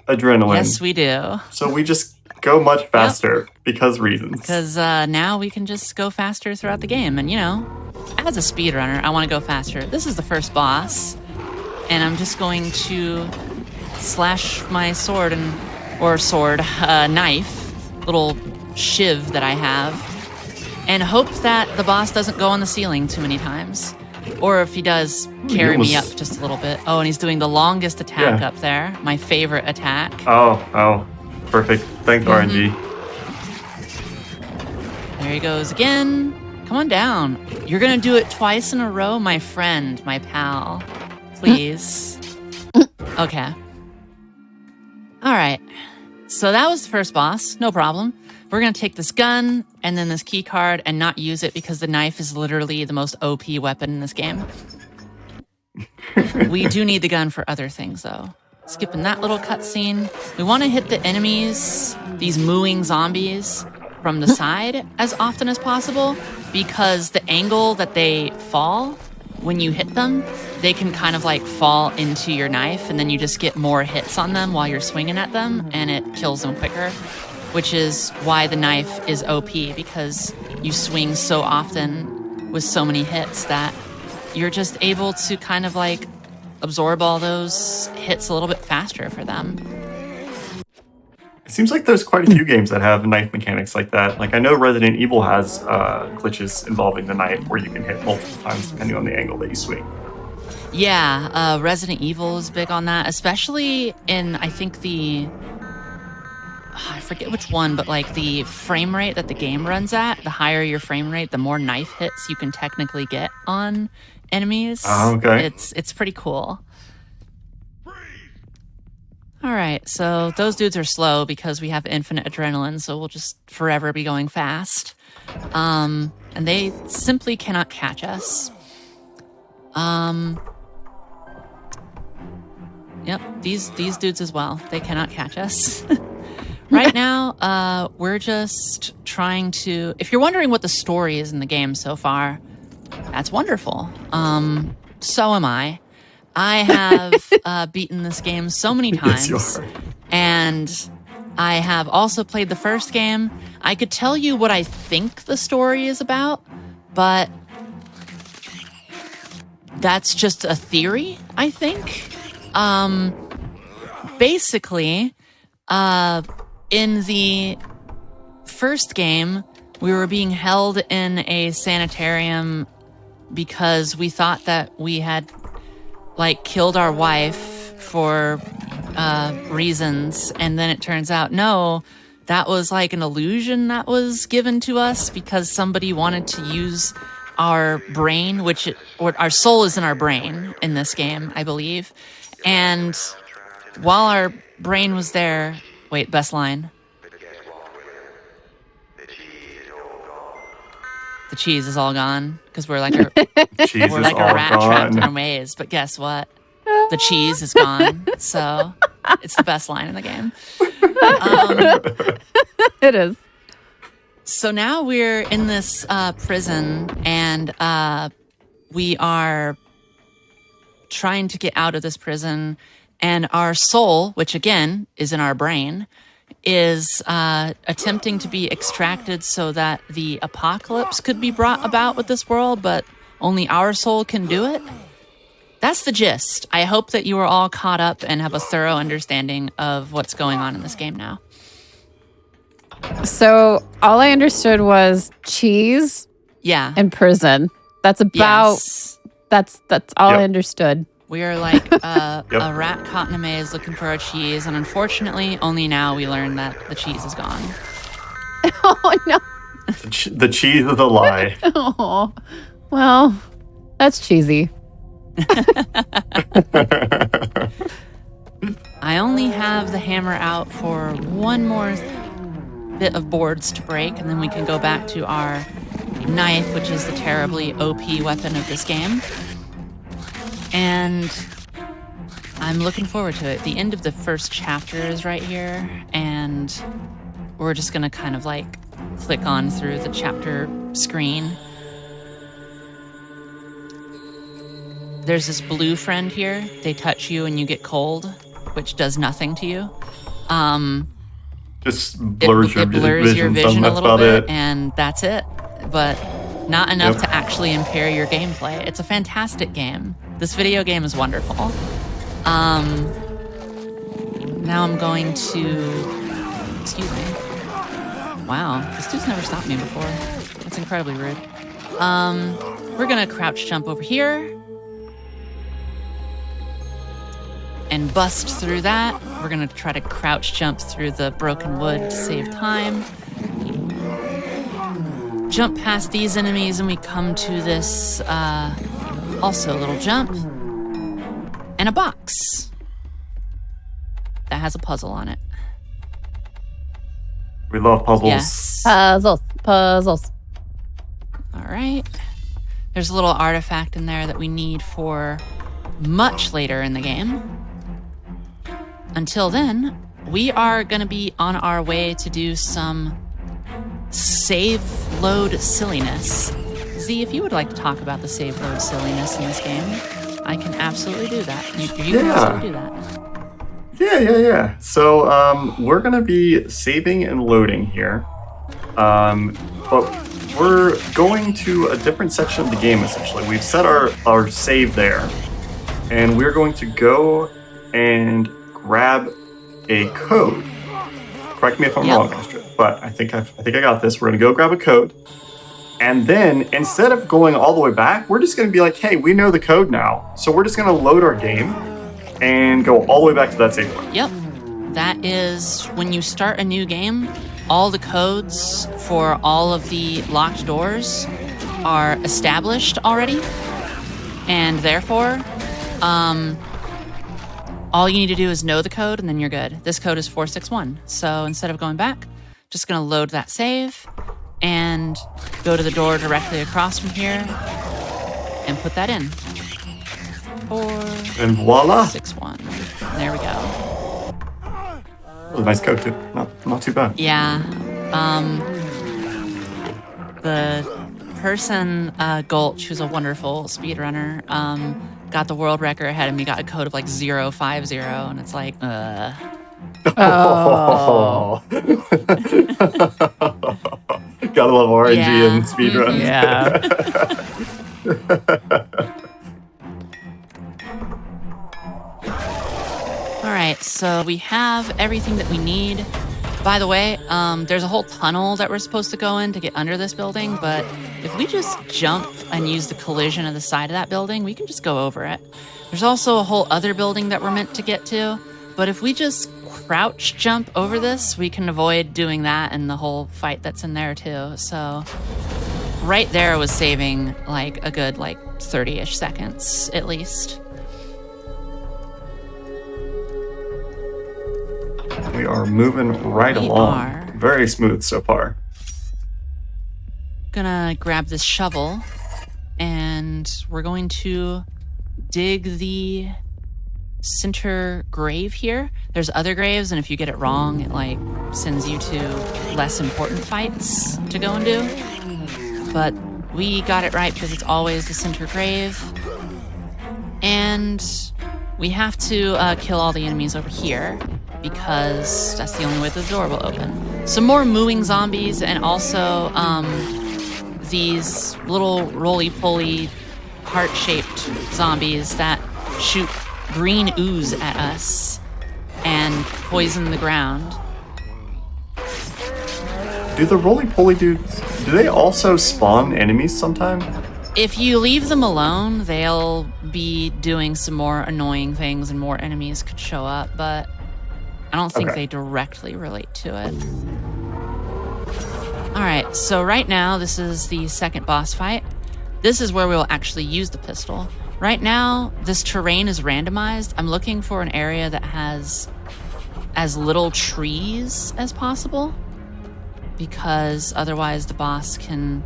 adrenaline. Yes, we do. So we just go much faster because reasons. Because now we can just go faster throughout the game. And, you know, as a speedrunner, I want to go faster. This is the first boss. And I'm just going to slash my sword knife, little shiv that I have, and hope that the boss doesn't go on the ceiling too many times. Or if he does, carry me up just a little bit. Oh, and he's doing the longest attack up there. My favorite attack. Oh. Perfect. Thanks, RNG. There he goes again. Come on down. You're going to do it twice in a row, my friend, my pal. Please. Okay. All right. So that was the first boss. No problem. We're going to take this gun and then this key card and not use it because the knife is literally the most OP weapon in this game. We do need the gun for other things, though. Skipping that little cutscene. We want to hit the enemies, these mooing zombies, from the side as often as possible because the angle that they fall, when you hit them, they can kind of like fall into your knife and then you just get more hits on them while you're swinging at them and it kills them quicker, which is why the knife is OP because you swing so often with so many hits that you're just able to kind of like absorb all those hits a little bit faster for them. It seems like there's quite a few games that have knife mechanics like that. Like I know Resident Evil has glitches involving the knife where you can hit multiple times depending on the angle that you swing. Yeah, Resident Evil is big on that, especially in, I think I forget which one, but like the frame rate that the game runs at, the higher your frame rate, the more knife hits you can technically get on enemies. Oh, okay. It's pretty cool. All right, so those dudes are slow because we have infinite adrenaline, so we'll just forever be going fast. And they simply cannot catch us. Yep, these dudes as well. They cannot catch us. Right now, we're just trying to... If you're wondering what the story is in the game so far, that's wonderful. So am I. I have beaten this game so many times. Yes, you are. And I have also played the first game. I could tell you what I think the story is about, but that's just a theory, I think. Basically, in the first game, we were being held in a sanitarium because we thought that we had like killed our wife for reasons, and then it turns out no, that was like an illusion that was given to us because somebody wanted to use our brain, or our soul is in our brain in this game, I believe. And while our brain was there, wait, best line. The cheese is all gone because we're like a rat trapped in our maze. But guess what? The cheese is gone. So it's the best line in the game. It is. So now we're in this prison and we are trying to get out of this prison. And our soul, which again is in our brain, is attempting to be extracted so that the apocalypse could be brought about with this world, but only our soul can do it. That's the gist. I hope that you are all caught up and have a thorough understanding of what's going on in this game now. So all I understood was cheese and prison. That's about that's all I understood. We are like a rat caught in a maze looking for our cheese, and unfortunately, only now we learn that the cheese is gone. Oh, no. The cheese is a lie. Oh, well, that's cheesy. I only have the hammer out for one more bit of boards to break, and then we can go back to our knife, which is the terribly OP weapon of this game. And I'm looking forward to it. The end of the first chapter is right here, and we're just gonna kind of like click on through the chapter screen. there's this blue friend here. They touch you and you get cold, which does nothing to you. Just blurs It blurs your vision a little bit, and that's it. But not enough to actually impair your gameplay. It's a fantastic game. This video game is wonderful. Now I'm going to... Excuse me. Wow, this dude's never stopped me before. That's incredibly rude. We're gonna crouch jump over here. And bust through that. We're gonna try to crouch jump through the broken wood to save time. Jump past these enemies and we come to this, also a little jump. And a box that has a puzzle on it. We love puzzles. Yes. Puzzles. All right. There's a little artifact in there that we need for much later in the game. Until then, we are going to be on our way to do some save load silliness. Z, if you would like to talk about the save load silliness in this game, I can absolutely do that. You can absolutely do that. Yeah. So we're going to be saving and loading here. But we're going to a different section of the game, essentially. We've set our save there. And we're going to go and grab a code. Correct me if I'm wrong, Astrid, but I think I got this. We're going to go grab a code. And then, instead of going all the way back, we're just going to be like, hey, we know the code now. So we're just going to load our game and go all the way back to that save point. Yep. That is when you start a new game, all the codes for all of the locked doors are established already. And therefore, all you need to do is know the code and then you're good. This code is 461. So instead of going back, just going to load that save and go to the door directly across from here and put that in. 461. And voila. There we go. That was a nice code too. Not too bad. Yeah. The person, Gulch, who's a wonderful speedrunner, got the world record ahead of me, got a code of like 050, and it's like, Oh. Gotta love RNG and speedruns. Yeah. All right, so we have everything that we need. By the way, there's a whole tunnel that we're supposed to go in to get under this building, but if we just jump and use the collision of the side of that building, we can just go over it. There's also a whole other building that we're meant to get to, but if we just crouch jump over this, we can avoid doing that and the whole fight that's in there too. So right there was saving like a good 30-ish seconds at least. We are moving right along. Very smooth so far. Gonna grab this shovel and we're going to dig the center grave here. There's other graves, and if you get it wrong, it sends you to less important fights to go and do. But we got it right because it's always the center grave. And we have to kill all the enemies over here because that's the only way the door will open. Some more mooing zombies and also these little roly-poly heart-shaped zombies that shoot green ooze at us and poison the ground. Do the roly-poly dudes, do they also spawn enemies sometime? If you leave them alone, they'll be doing some more annoying things and more enemies could show up, but I don't think they directly relate to it. Alright, so right now this is the second boss fight. This is where we'll actually use the pistol. Right now, this terrain is randomized. I'm looking for an area that has as little trees as possible, because otherwise the boss can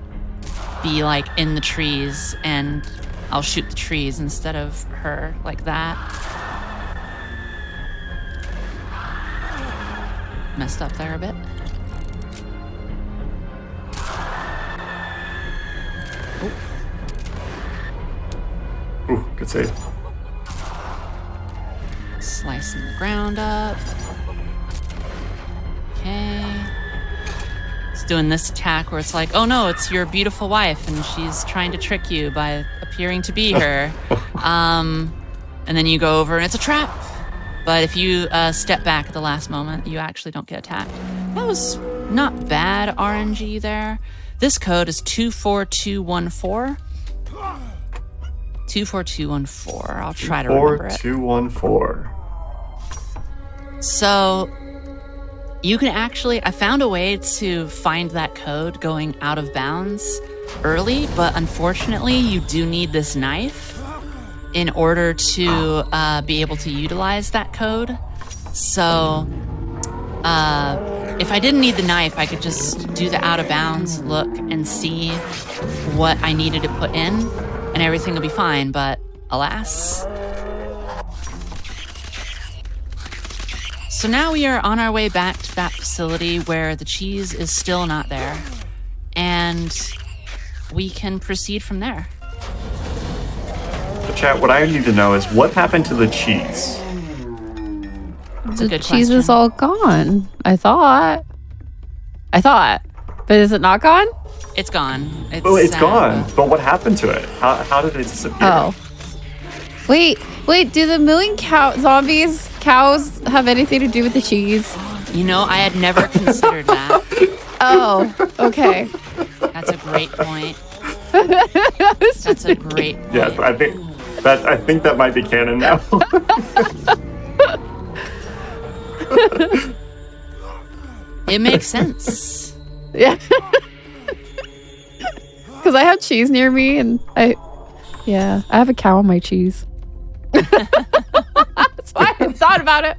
be in the trees and I'll shoot the trees instead of her like that. Messed up there a bit. Ooh, good save. Slicing the ground up. Okay. It's doing this attack where it's like, oh no, it's your beautiful wife, and she's trying to trick you by appearing to be her. And then you go over and it's a trap. But if you step back at the last moment, you actually don't get attacked. That was not bad RNG there. This code is 24214. 24214. I'll try to remember it. 4214. So you can actually, I found a way to find that code going out of bounds early, but unfortunately you do need this knife in order to be able to utilize that code. So if I didn't need the knife, I could just do the out of bounds look and see what I needed to put in, and everything will be fine, but alas. So now we are on our way back to that facility where the cheese is still not there, and we can proceed from there. So chat, what I need to know is what happened to the cheese? That's a The good cheese question. is all gone. I thought. But is it not gone? It's gone. Well, it's sad, gone, but- but what happened to it? How did it disappear? Oh. Wait, do the million cows have anything to do with the cheese? You know, I had never considered that. Oh, okay. That's a great point. That's a great point. Yes, I think that might be canon now. It makes sense. Yeah. Because I have cheese near me, and I have a cow on my cheese. That's why I hadn't thought about it.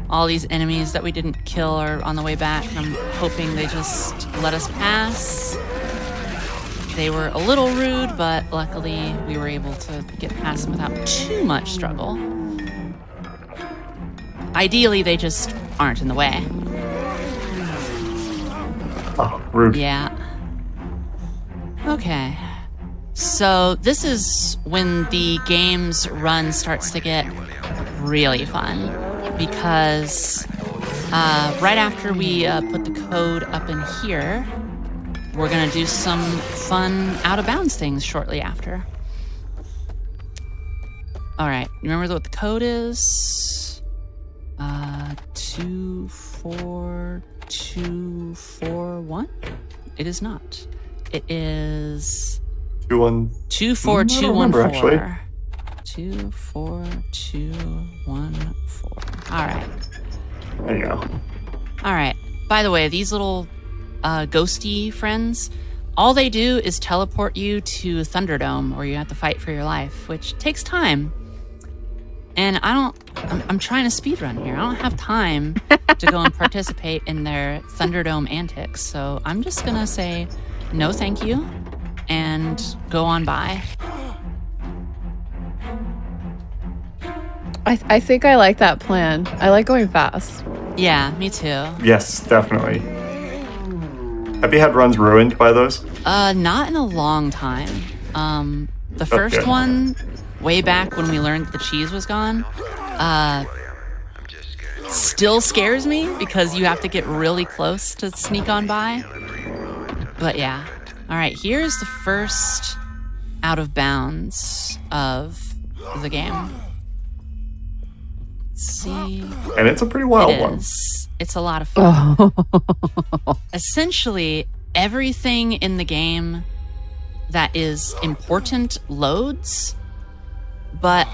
All these enemies that we didn't kill are on the way back, and I'm hoping they just let us pass. They were a little rude, but luckily we were able to get past them without too much struggle. Ideally, they just aren't in the way. Oh, rude. Yeah. Okay. So this is when the game's run starts to get really fun, because right after we put the code up in here, we're going to do some fun out-of-bounds things shortly after. All right. You remember what the code is? 24241? It is not. It is 24214. 24214. All right. There you go. All right. By the way, these little ghosty friends, all they do is teleport you to Thunderdome, where you have to fight for your life, which takes time. And I'm trying to speedrun here. I don't have time to go and participate in their Thunderdome antics. So I'm just going to say no thank you and go on by. I think I like that plan. I like going fast. Yeah, me too. Yes, definitely. Have you had runs ruined by those? Not in a long time. The first good. one, way back when we learned that the cheese was gone, still scares me because you have to get really close to sneak on by. But yeah. All right, here's the first out of bounds of the game. Let's see. And it's a pretty wild one. It's a lot of fun. Essentially, everything in the game that is important loads, but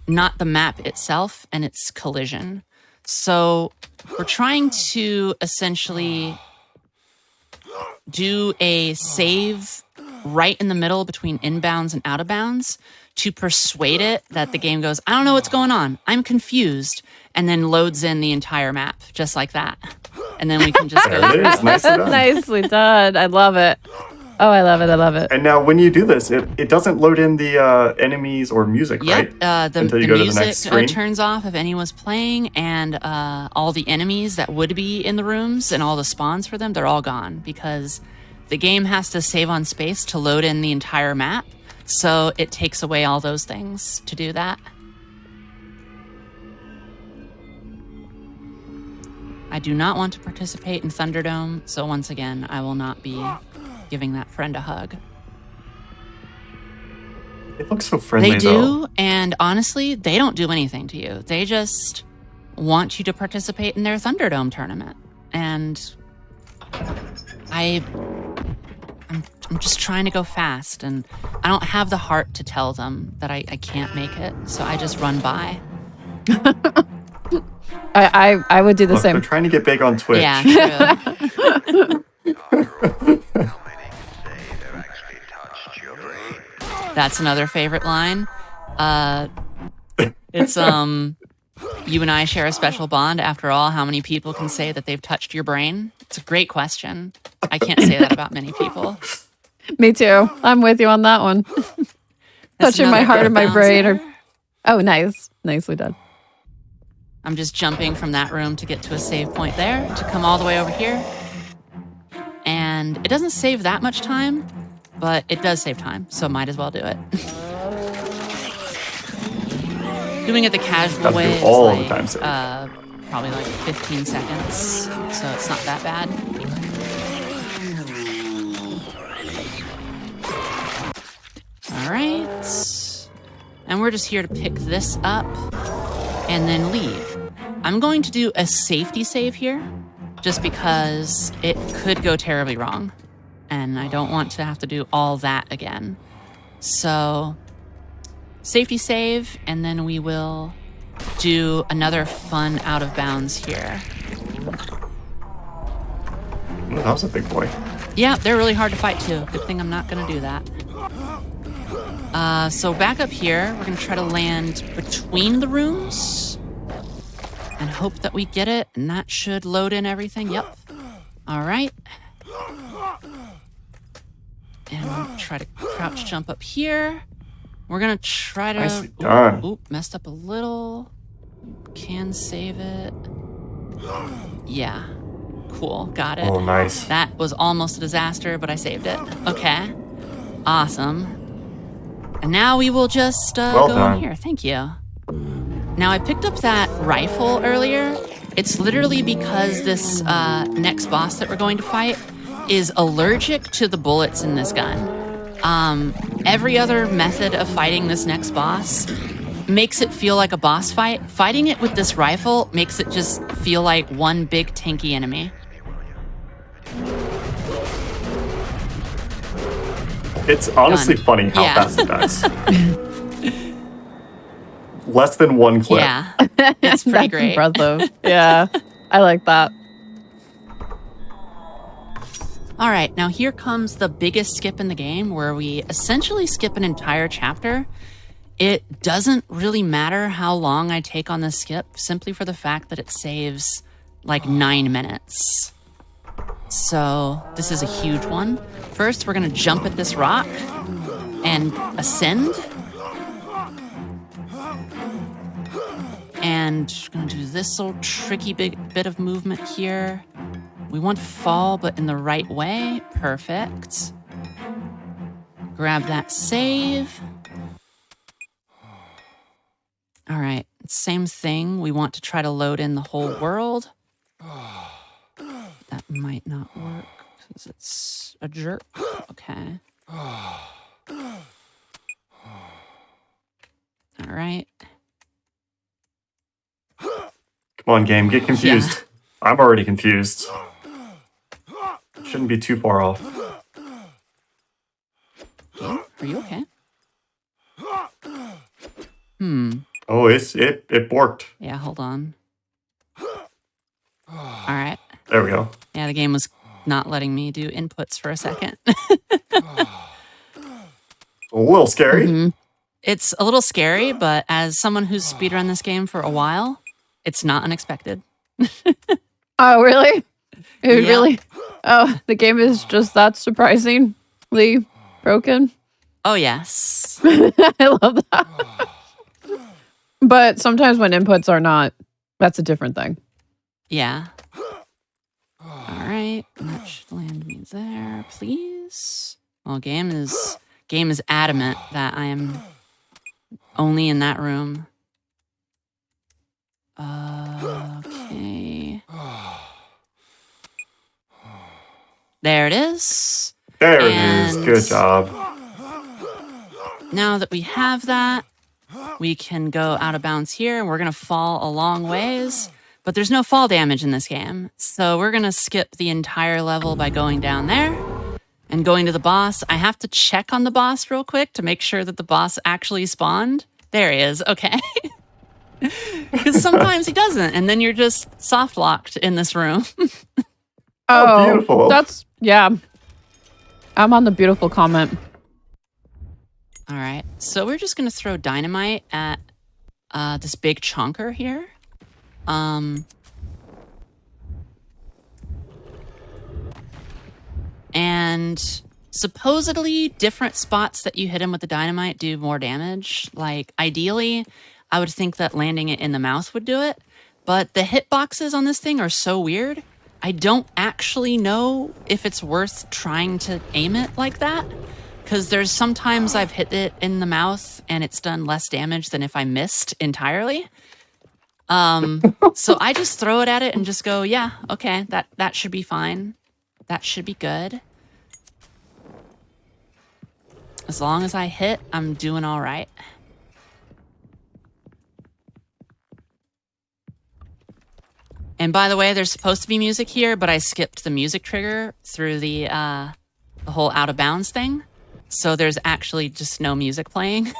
not the map itself and its collision. So we're trying to essentially do a save right in the middle between inbounds and out of bounds to persuade it that the game goes, I don't know what's going on. I'm confused. And then loads in the entire map just like that. And then we can just go. There it is. Nicely done. Nicely done. I love it. Oh, I love it. I love it. And now when you do this, it doesn't load in the enemies or music, right? Yep, the Until you go to the music next screen? turns off if anyone's playing, and all the enemies that would be in the rooms and all the spawns for them, they're all gone because the game has to save on space to load in the entire map. So it takes away all those things to do that. I do not want to participate in Thunderdome, so once again, I will not be giving that friend a hug. They look so friendly, They do, though. and honestly, they don't do anything to you. They just want you to participate in their Thunderdome tournament. And I'm just trying to go fast, and I don't have the heart to tell them that I can't make it, so I just run by. I would do the Look, same. they're trying to get big on Twitch. Yeah, true. That's another favorite line. It's you and I share a special bond. After all, how many people can say that they've touched your brain? It's a great question. I can't say that about many people. Me too. I'm with you on that one. That's Touching my another heart and my bouncer. brain. Oh, nice. Nicely done. I'm just jumping from that room to get to a save point there, to come all the way over here. And it doesn't save that much time, but it does save time, so might as well do it. Doing it the casual Gotta do way, all it's the time save. probably like 15 seconds, so it's not that bad. All right. And we're just here to pick this up and then leave. I'm going to do a safety save here, just because it could go terribly wrong. And I don't want to have to do all that again. So, safety save, and then we will do another fun out of bounds here. Ooh, that was a big boy. Yeah, they're really hard to fight too. Good thing I'm not going to do that. So back up here, we're going to try to land between the rooms and hope that we get it, and that should load in everything. Yep. All right. And we'll try to crouch jump up here. We're going to try to... Nicely done. Oop, messed up a little. Can save it. Yeah. Cool, got it. Oh, nice. That was almost a disaster, but I saved it. Okay. Awesome. And now we will just Well go done. in here. Thank you. Now, I picked up that rifle earlier. It's literally because this next boss that we're going to fight is allergic to the bullets in this gun. Every other method of fighting this next boss makes it feel like a boss fight. Fighting it with this rifle makes it just feel like one big tanky enemy. It's honestly Done. funny how Yeah. fast it does. Less than one clip. Yeah, it's pretty That's great. impressive. Yeah, I like that. All right, now here comes the biggest skip in the game, where we essentially skip an entire chapter. It doesn't really matter how long I take on this skip, simply for the fact that it saves like 9 minutes. So this is a huge one. First, we're gonna jump at this rock and ascend. And we're gonna do this little tricky big bit of movement here. We want to fall, but in the right way. Perfect. Grab that save. All right, same thing. We want to try to load in the whole world. That might not work because it's a jerk. Okay. All right. Come on, game, get confused. Yeah. I'm already confused. Shouldn't be too far off. Are you okay? Oh, it worked. Yeah, hold on. All right. There we go. Yeah, the game was not letting me do inputs for a second. A little scary. Mhm. It's a little scary, but as someone who's speedrun this game for a while, it's not unexpected. Oh, really? It Yeah. really? Oh, the game is just that surprisingly broken. Oh, yes. I love that. But sometimes when inputs are not, that's a different thing. Yeah. All right, that should land me there, please. Well, game is adamant that I am only in that room. Okay. There it is. There it is. Good job. Now that we have that, we can go out of bounds here, and we're going to fall a long ways. But there's no fall damage in this game. So we're going to skip the entire level by going down there and going to the boss. I have to check on the boss real quick to make sure that the boss actually spawned. There he is. Okay. Because sometimes he doesn't, and then you're just soft locked in this room. Oh, beautiful. Yeah. I'm on the beautiful comment. All right. So we're just going to throw dynamite at this big chunker here. And supposedly different spots that you hit him with the dynamite do more damage. Like ideally, I would think that landing it in the mouth would do it, but the hitboxes on this thing are so weird. I don't actually know if it's worth trying to aim it like that, because there's sometimes I've hit it in the mouth and it's done less damage than if I missed entirely. So I just throw it at it and just go, yeah, okay, that should be fine. That should be good. As long as I hit, I'm doing all right. And by the way, there's supposed to be music here, but I skipped the music trigger through the whole out of bounds thing. So there's actually just no music playing.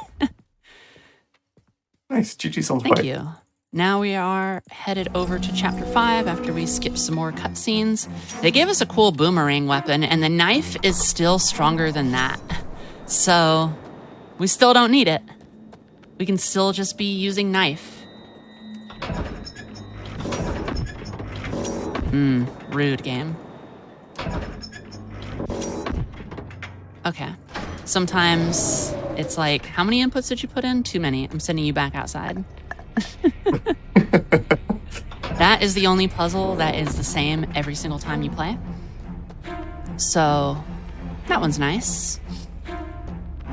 Nice. GG sounds Thank right. you. Now we are headed over to Chapter 5 after we skip some more cutscenes. They gave us a cool boomerang weapon, and the knife is still stronger than that. So we still don't need it. We can still just be using knife. Rude game. Okay. Sometimes it's like, how many inputs did you put in? Too many. I'm sending you back outside. That is the only puzzle that is the same every single time you play. So that one's nice.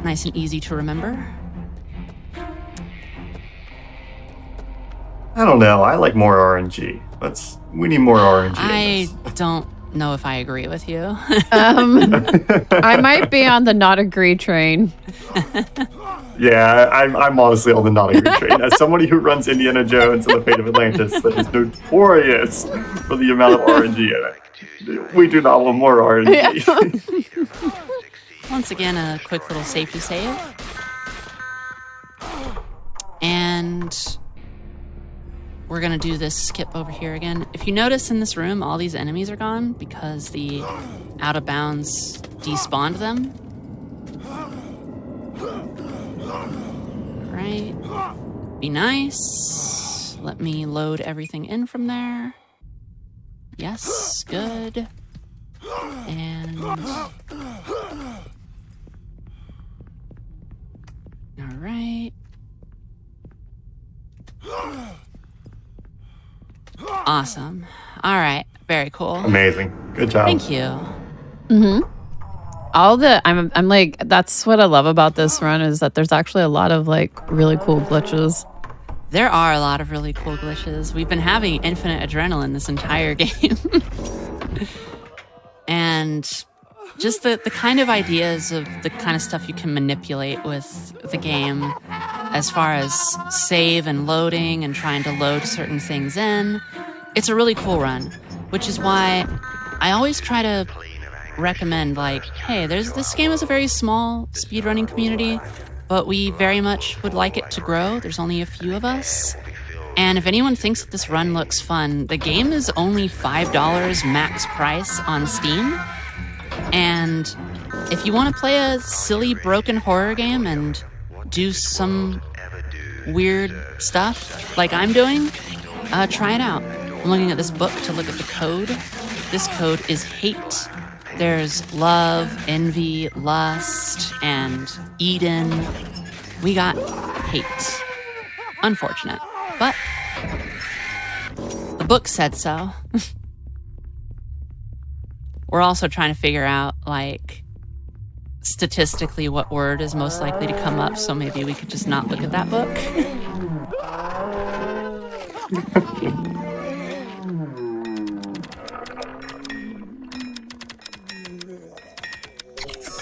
Nice and easy to remember. I don't know. I like more RNG. We need more RNG. I don't know if I agree with you. I might be on the not agree train. Yeah, I'm honestly on the not agree train. As somebody who runs Indiana Jones and the Fate of Atlantis, that is notorious for the amount of RNG in it. We do not want more RNG. Once again, a quick little safety save. And we're going to do this skip over here again. If you notice in this room, all these enemies are gone because the out of bounds despawned them. Right. Be nice. Let me load everything in from there. Yes, good. And all right. Awesome. All right. Very cool. Amazing. Good job. Thank you. Mm-hmm. I'm like, that's what I love about this run is that there's actually a lot of like really cool glitches. There are a lot of really cool glitches. We've been having infinite adrenaline this entire game. And just the kind of ideas of the kind of stuff you can manipulate with the game as far as save and loading and trying to load certain things in. It's a really cool run, which is why I always try to recommend, like, hey, this game is a very small speedrunning community, but we very much would like it to grow. There's only a few of us. And if anyone thinks that this run looks fun, the game is only $5 max price on Steam. And if you want to play a silly, broken horror game and do some weird stuff like I'm doing, try it out. I'm looking at this book to look at the code. This code is hate. There's love, envy, lust, and Eden. We got hate. Unfortunate, but the book said so. we're also trying to figure out, like, statistically what word is most likely to come up, so maybe we could just not look at that book.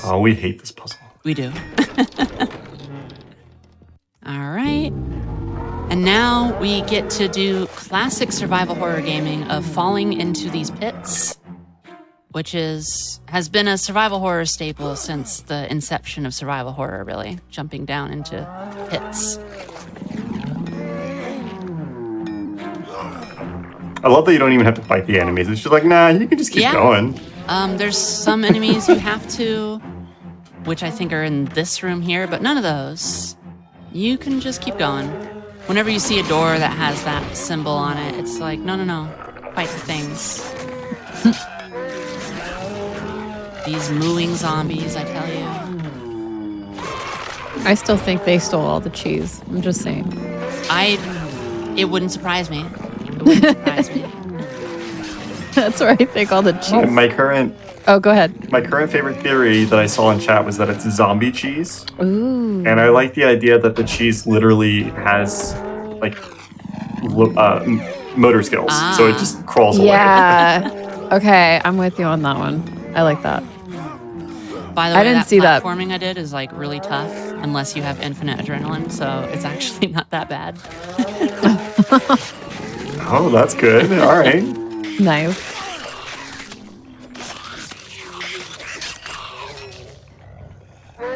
Oh, we hate this puzzle. We do. All right. And now we get to do classic survival horror gaming of falling into these pits, which has been a survival horror staple since the inception of survival horror, really, jumping down into pits. I love that you don't even have to fight the enemies. It's just like, nah, you can just keep going. There's some enemies you have to, which I think are in this room here, but none of those. You can just keep going. Whenever you see a door that has that symbol on it, it's like, no, fight the things. These mooing zombies, I tell you. I still think they stole all the cheese. I'm just saying. It wouldn't surprise me. It wouldn't surprise me. That's where I think all the cheese. Oh, go ahead. My current favorite theory that I saw in chat was that it's zombie cheese. Ooh. And I like the idea that the cheese literally has, like, motor skills. So it just crawls away. Yeah. Okay, I'm with you on that one. I like that. By the way, I didn't see that platforming I did is, like, really tough unless you have infinite adrenaline, so it's actually not that bad. Oh, that's good. All right. Nice.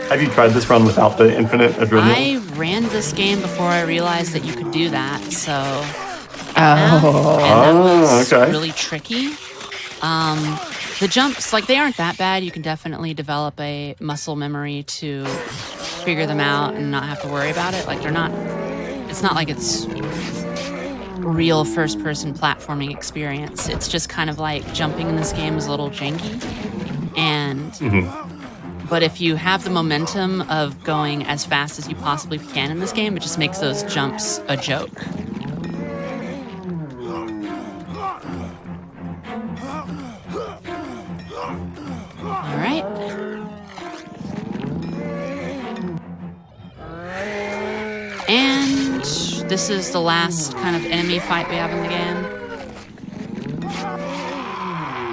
Have you tried this run without the infinite adrenaline? I ran this game before I realized that you could do that, so... Oh. And that was okay. really tricky. The jumps, like, they aren't that bad. You can definitely develop a muscle memory to figure them out and not have to worry about it. Like, they're not... It's not like it's real first-person platforming experience. It's just kind of like jumping in this game is a little janky. And... But if you have the momentum of going as fast as you possibly can in this game, it just makes those jumps a joke. All right. And this is the last kind of enemy fight we have in the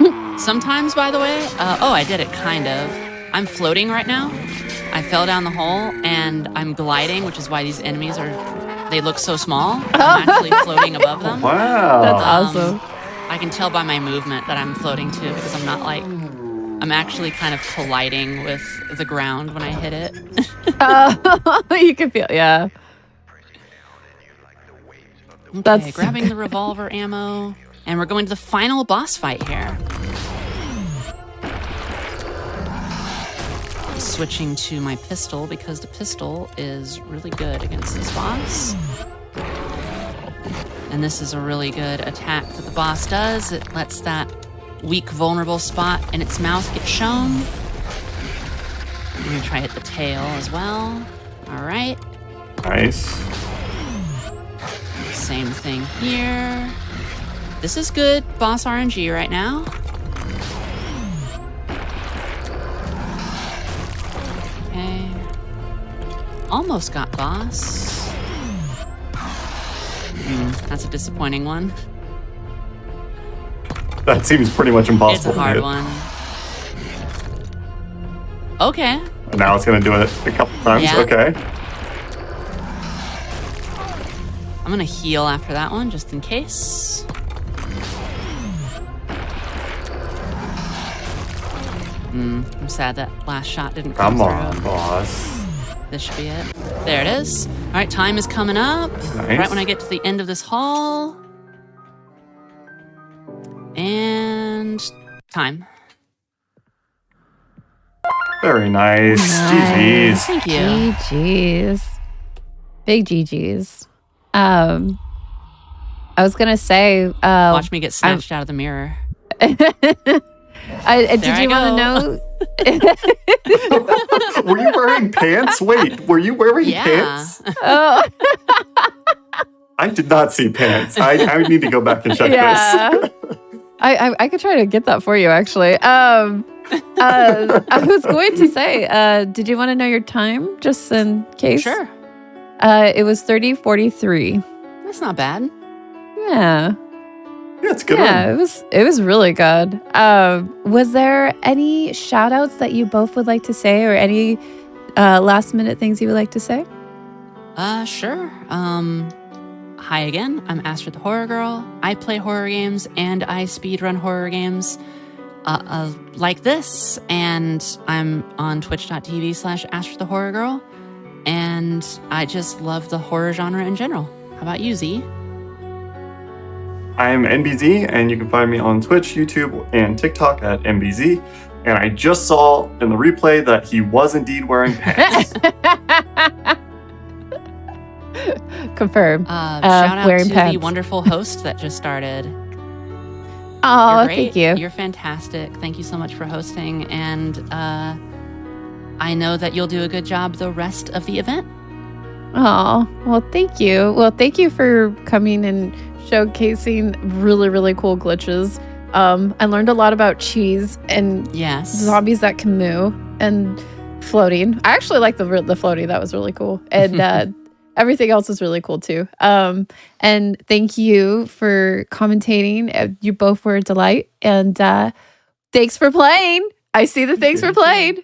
game. Sometimes, by the way, I did it kind of. I'm floating right now. I fell down the hole and I'm gliding, which is why these enemies they look so small. I'm actually floating above them. Wow. That's awesome. I can tell by my movement that I'm floating too, because I'm not like, I'm actually kind of colliding with the ground when I hit it. You can feel, yeah. Okay, That's grabbing the revolver ammo. And we're going to the final boss fight here. Switching to my pistol because the pistol is really good against this boss. And this is a really good attack that the boss does. It lets that weak, vulnerable spot in its mouth get shown. I'm gonna try hit the tail as well. All right. Nice. Same thing here. This is good boss RNG right now. Almost got boss. That's a disappointing one. That seems pretty much impossible. It's a hard one. Okay. And now it's going to do it a couple times. Yeah. Okay. I'm going to heal after that one, just in case. I'm sad that last shot didn't come on, through. boss. This should be it. There it is. All right, time is coming up. Nice. Right when I get to the end of this hall. And time. Very nice. GG's. Thank you. GG's. Big GG's. I was gonna say, Watch me get snatched out of the mirror. Did you want to know? Were you wearing pants? Wait, were you wearing pants? Oh. I did not see pants. I need to go back and check this. I could try to get that for you, actually. I was going to say, did you want to know your time, just in case? Sure. It was 30:43. That's not bad. Yeah. Yeah, it's a good. Yeah, One. it was really good. Was there any shout outs that you both would like to say, or any last minute things you would like to say? Sure. Hi again. I'm Astrid the Horror Girl. I play horror games and I speedrun horror games like this. And I'm on twitch.tv/Astrid the Horror Girl. And I just love the horror genre in general. How about you, Z? I'm NBZ, and you can find me on Twitch, YouTube, and TikTok at NBZ. And I just saw in the replay that he was indeed wearing pants. Confirmed. Shout out wearing to pants. the wonderful host that just started. Oh, You're great. thank you. You're fantastic. Thank you so much for hosting. And I know that you'll do a good job the rest of the event. Oh, well, thank you. Well, thank you for coming and showcasing really, really cool glitches. I learned a lot about cheese and zombies that can move and floating. I actually like the floating. That was really cool. And everything else was really cool too. And thank you for commentating. You both were a delight. And thanks for playing. I see the thanks for playing.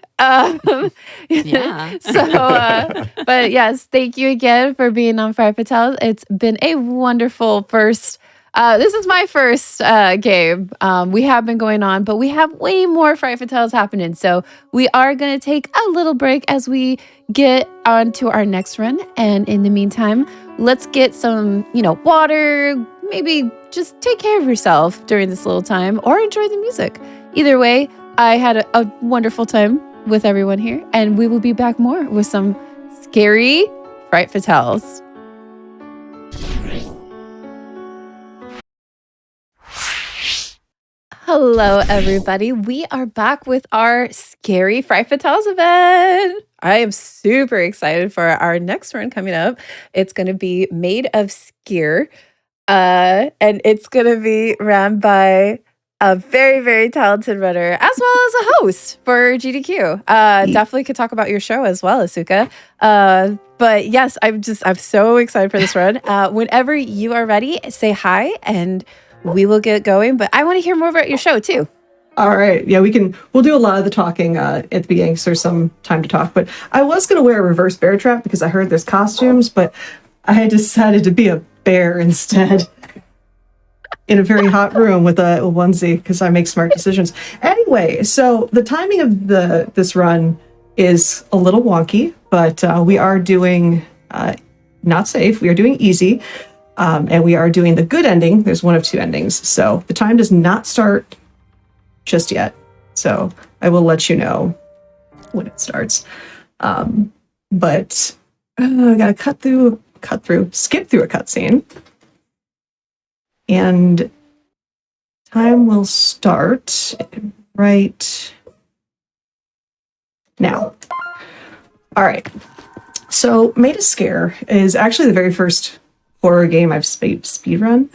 Yeah. So, but yes, thank you again for being on Fright Fatales. It's been a wonderful first. This is my first game. We have been going on, but we have way more Fright Fatales happening. So we are going to take a little break as we get on to our next run. And in the meantime, let's get some, water. Maybe just take care of yourself during this little time or enjoy the music. Either way, I had a wonderful time with everyone here, and we will be back more with some scary Fright Fatales. Hello, everybody. We are back with our scary Fright Fatales event. I am super excited for our next run coming up. It's going to be Maid of Sker, and it's going to be ran by a very, very talented runner, as well as a host for GDQ. Definitely could talk about your show as well, Asuka. But yes, I'm so excited for this run. Whenever you are ready, say hi and we will get going. But I want to hear more about your show too. All right. Yeah, we'll do a lot of the talking at the beginning, so there's some time to talk. But I was going to wear a reverse bear trap because I heard there's costumes, but I decided to be a bear instead. In a very hot room with a onesie because I make smart decisions. Anyway, so the timing of this run is a little wonky, but we are doing not safe. We are doing easy, and we are doing the good ending. There's one of two endings, so the time does not start just yet. So I will let you know when it starts. But I gotta skip through a cutscene. And time will start right now. All right. So Maid of Sker is actually the very first horror game I've speedrun.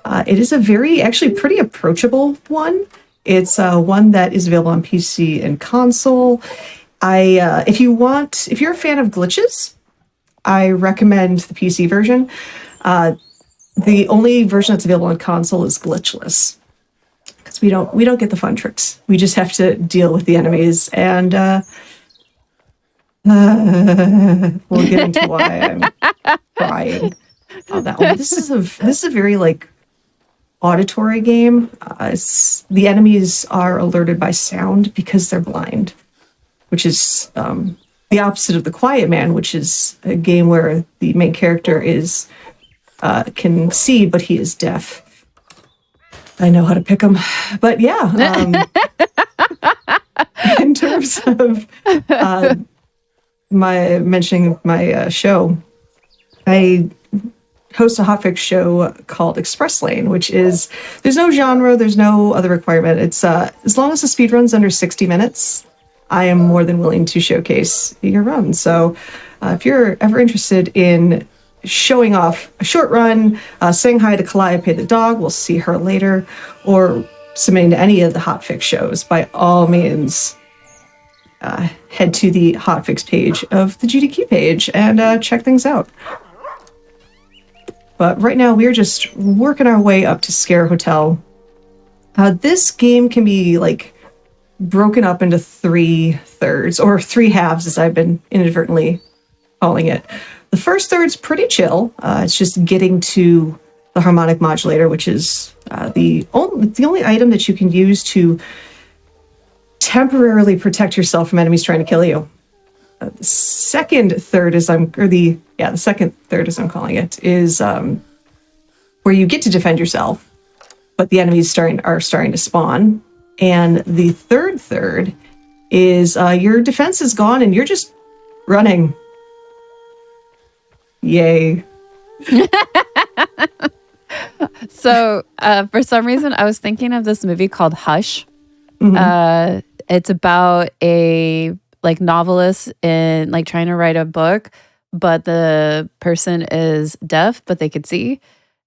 It is a pretty approachable one. It's one that is available on PC and console. If you're a fan of glitches, I recommend the PC version. The only version that's available on console is glitchless because we don't get the fun tricks. We just have to deal with the enemies, and we'll get into why I'm crying on that one. This is a very auditory game. The enemies are alerted by sound because they're blind, which is the opposite of The Quiet Man, which is a game where the main character can see, but he is deaf. I know how to pick him. But yeah, in terms of mentioning my show, I host a hotfix show called Express Lane, which is, there's no genre, there's no other requirement. It's as long as the speed run's under 60 minutes, I am more than willing to showcase your run. So if you're ever interested in showing off a short run, saying hi to Calliope the dog, we'll see her later, or submitting to any of the Hotfix shows, by all means, head to the Hotfix page of the GDQ page and check things out. But right now, we're just working our way up to Sker Hotel. This game can be like broken up into 3/3 or 3 halves, as I've been inadvertently calling it. The first third's pretty chill. It's just getting to the harmonic modulator, which is the only item that you can use to temporarily protect yourself from enemies trying to kill you. The second third, as I'm calling it, is where you get to defend yourself, but the enemies are starting to spawn. And the third is your defense is gone and you're just running. Yay. So for some reason, I was thinking of this movie called Hush. Mm-hmm. It's about a like novelist in like trying to write a book, but the person is deaf, but they could see.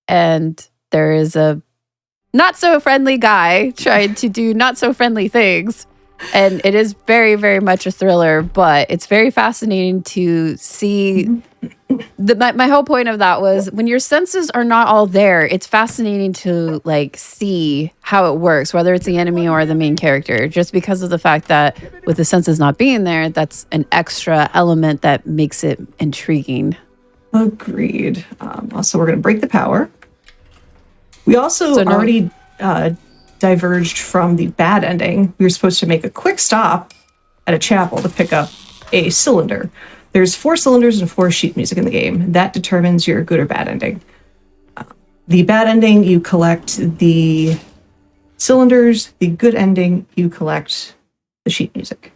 And there is a not so friendly guy trying to do not so friendly things. And it is very, very much a thriller, but it's very fascinating to see. My whole point of that was when your senses are not all there, it's fascinating to like see how it works, whether it's the enemy or the main character, just because of the fact that with the senses not being there, that's an extra element that makes it intriguing. Agreed. Also, we're going to break the power. We also already diverged from the bad ending. We were supposed to make a quick stop at a chapel to pick up a cylinder. There's 4 cylinders and 4 sheet music in the game. That determines your good or bad ending. The bad ending, you collect the cylinders. The good ending, you collect the sheet music.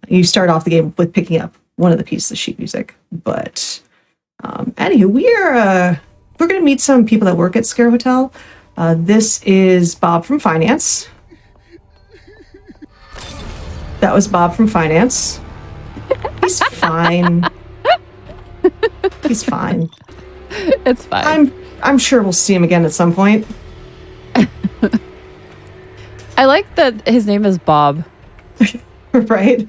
You start off the game with picking up one of the pieces of sheet music. But anywho, we're going to meet some people that work at Sker Hotel. This is Bob from Finance. That was Bob from Finance. He's fine. He's fine. It's fine. I'm sure we'll see him again at some point. I like that his name is Bob. Right?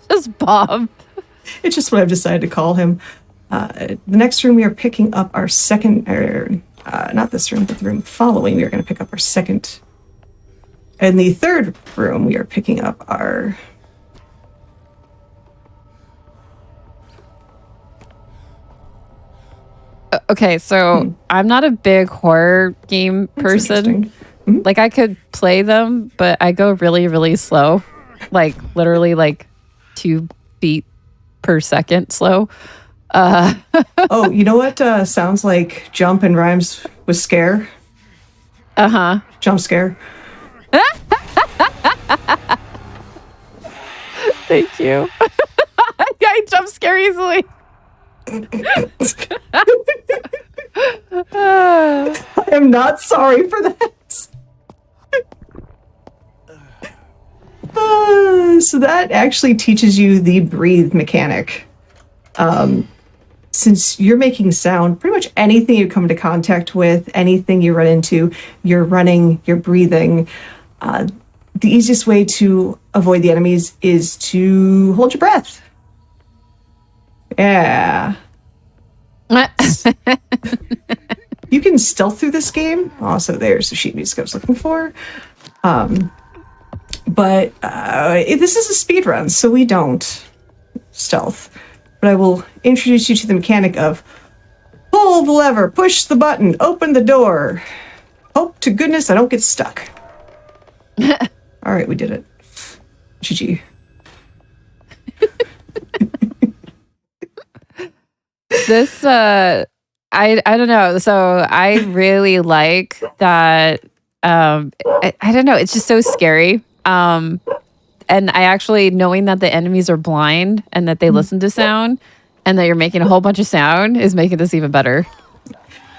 Just Bob. It's just what I've decided to call him. The next room we are picking up our second, not this room, but the room following, we are going to pick up our second. In the third room, we are picking up our... Okay, so I'm not a big horror game person. Mm-hmm. Like I could play them, but I go really, really slow. Like literally like 2 beat per second slow. Oh, you know what sounds like jump and rhymes with scare? Uh-huh. Jump scare. Thank you. I jump scare easily. I am not sorry for that. So that actually teaches you the breathe mechanic. Since you're making sound, pretty much anything you come into contact with, anything you run into, you're running, you're breathing. The easiest way to avoid the enemies is to hold your breath. Yeah. You can stealth through this game. Also, there's the sheet music I was looking for. But this is a speedrun, so we don't stealth. But I will introduce you to the mechanic of pull the lever, push the button, open the door. Hope to goodness I don't get stuck. All right, we did it. GG. This I don't know. So I really like that. I don't know. It's just so scary. And I actually knowing that the enemies are blind and that they listen to sound and that you're making a whole bunch of sound is making this even better.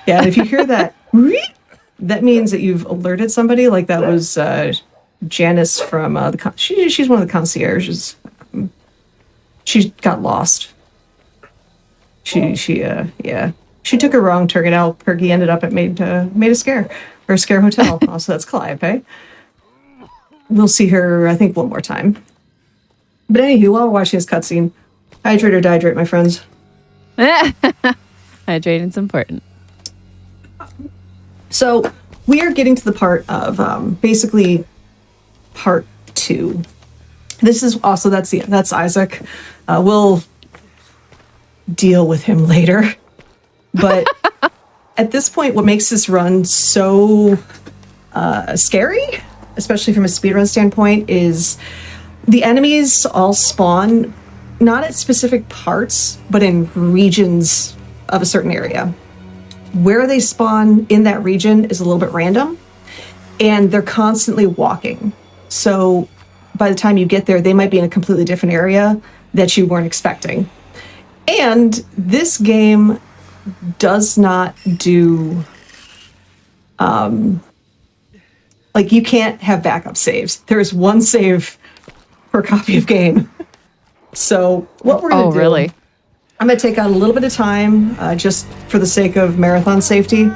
Yeah, and if you hear that, that means that you've alerted somebody. Like that was Janice from she's one of the concierges. She got lost. She took a wrong turn out. Perky ended up at Maid of Sker. Or Sker Hotel. Also, that's Calliope. We'll see her, I think, one more time. But anywho, while we're watching this cutscene, hydrate or dihydrate, my friends. Hydrating's important. So we are getting to the part of basically part 2. This is also, that's Isaac. We'll deal with him later. But at this point, what makes this run so scary, especially from a speedrun standpoint, is the enemies all spawn not at specific parts, but in regions of a certain area. Where they spawn in that region is a little bit random, and they're constantly walking. So by the time you get there, they might be in a completely different area that you weren't expecting. And this game does not do, like, you can't have backup saves. There is one save per copy of game. So what we're going to do, really? I'm going to take out a little bit of time just for the sake of marathon safety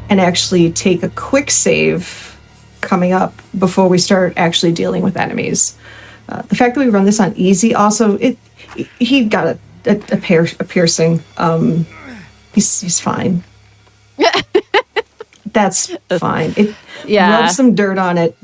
and actually take a quick save coming up before we start actually dealing with enemies. The fact that we run this on easy also, he got a piercing. He's fine. That's fine. Rub some dirt on it.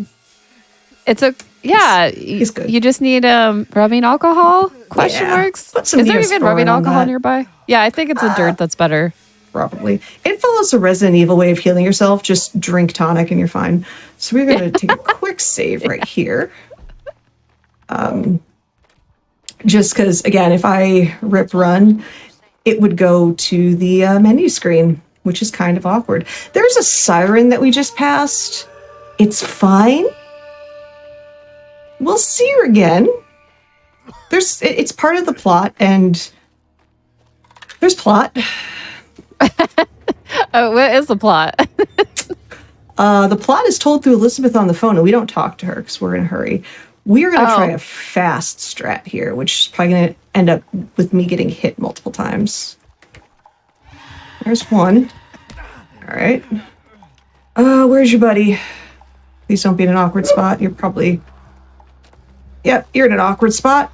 He's good. You just need rubbing alcohol? Question marks? Put some Is there even Neosporin rubbing on alcohol that. nearby? Yeah, I think it's a dirt that's better. Probably. It follows the Resident Evil way of healing yourself. Just drink tonic and you're fine. So we're going to take a quick save right here. Just because, again, if I rip run, it would go to the menu screen, which is kind of awkward. There's a siren that we just passed. It's fine. We'll see her again. It's part of the plot, and there's plot. Oh, what is the plot? The plot is told through Elizabeth on the phone, and we don't talk to her because we're in a hurry. We are going to try a fast strat here, which is probably going to end up with me getting hit multiple times. There's one. All right. Where's your buddy? Please don't be in an awkward spot. You're probably... Yep, you're in an awkward spot.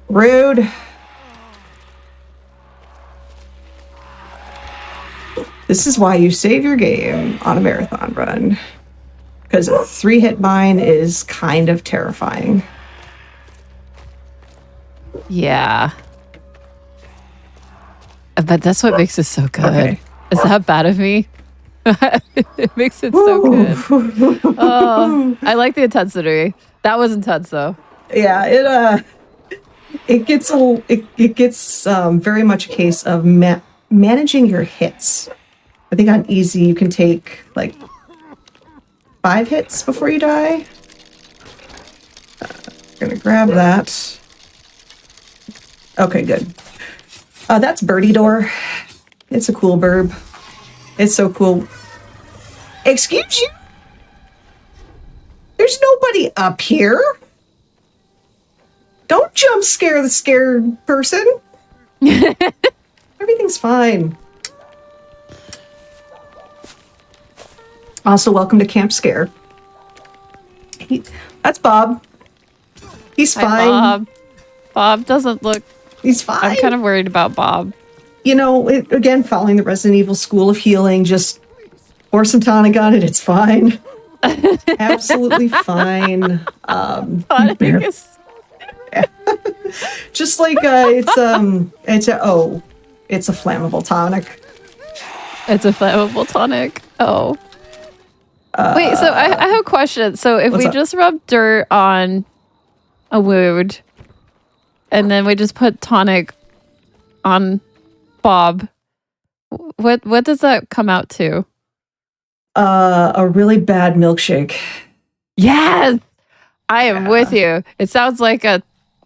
Rude. This is why you save your game on a marathon run. Because a 3-hit mine is kind of terrifying. Yeah. But that's what makes it so good. Okay. Is that bad of me? It makes it so good. Oh, I like the intensity. That was intense, though. Yeah, it gets very much a case of managing your hits. I think on easy you can take like 5 hits before you die. Gonna grab that. Okay, good. That's Birdie Door. It's a cool burb. It's so cool. Excuse you? There's nobody up here. Don't jump scare the scared person. Everything's fine. Also, welcome to Camp Scare. That's Bob. He's fine. Hi, Bob. Bob doesn't look... He's fine. I'm kind of worried about Bob. You know, again, following the Resident Evil School of Healing, just pour some tonic on it. It's fine. Absolutely fine. Tonic is... Just like it's a flammable tonic. It's a flammable tonic. Oh. Wait, so I have a question. So if we just rub dirt on a wound and then we just put tonic on Bob, what does that come out to? A really bad milkshake. Yes! I am with you. It sounds like a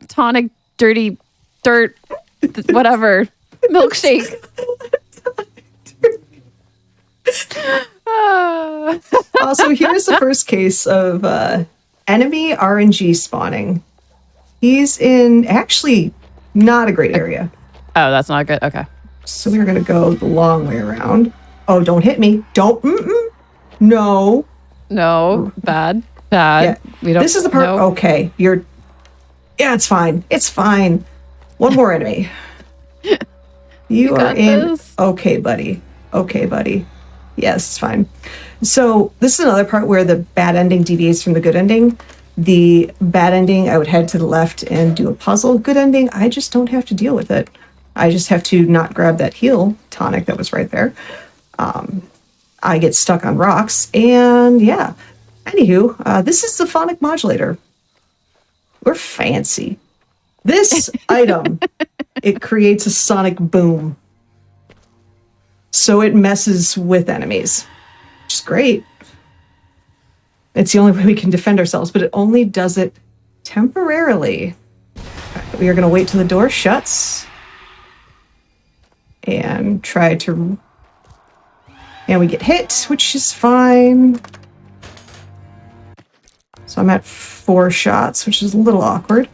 tonic, dirty, dirt, whatever, milkshake. Also, here's the first case of enemy RNG spawning. He's in actually not a great area. Oh, that's not good. Okay. So we're going to go the long way around. Oh, don't hit me. Don't. No. No. Bad. Bad. Yeah. We don't. This is the part. No. Okay. Yeah, it's fine. It's fine. One more enemy. You are in. This. Okay, buddy. Okay, buddy. Yes, it's fine. So this is another part where the bad ending deviates from the good ending. The bad ending, I would head to the left and do a puzzle. Good ending, I just don't have to deal with it. I just have to not grab that heal tonic that was right there. I get stuck on rocks, and yeah. Anywho, this is the phonic modulator. We're fancy. This item, it creates a sonic boom. So it messes with enemies, which is great. It's the only way we can defend ourselves, but it only does it temporarily. We are going to wait till the door shuts and try to... And we get hit, which is fine. So I'm at 4 shots, which is a little awkward.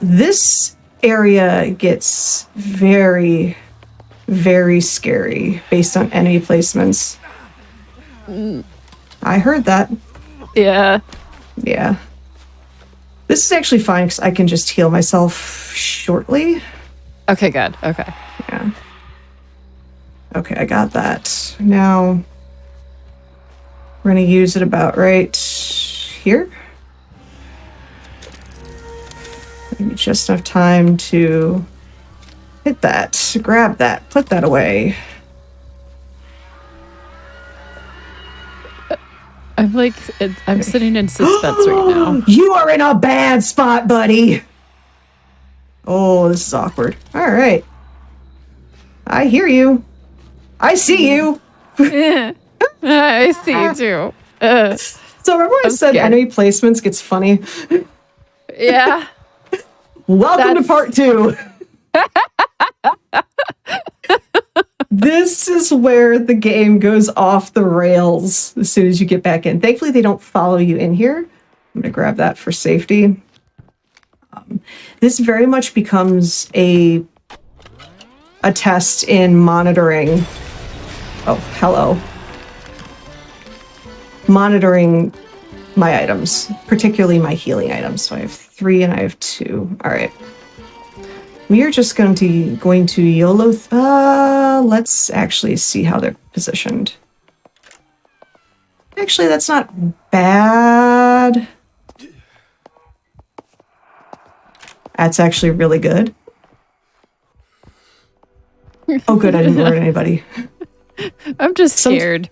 This area gets very, very scary based on enemy placements. I heard that. Yeah. Yeah. This is actually fine because I can just heal myself shortly. Okay, good. Okay. Yeah. Okay, I got that. Now, we're going to use it about right here. Maybe just enough time to hit that, grab that, put that away. I'm like, I'm sitting in suspense right now. You are in a bad spot, buddy. Oh, this is awkward. All right. I hear you. I see you. I see you too. So remember I said scared. enemy placements gets funny? Yeah. Welcome to part 2. This is where the game goes off the rails as soon as you get back in. Thankfully, they don't follow you in here. I'm going to grab that for safety. This very much becomes a test in monitoring. Oh, hello. Monitoring my items, particularly my healing items. So I have 3 and I have 2. All right. We are just going to YOLO. Let's actually see how they're positioned. Actually, that's not bad. That's actually really good. Oh, good. I didn't alert anybody. I'm just scared.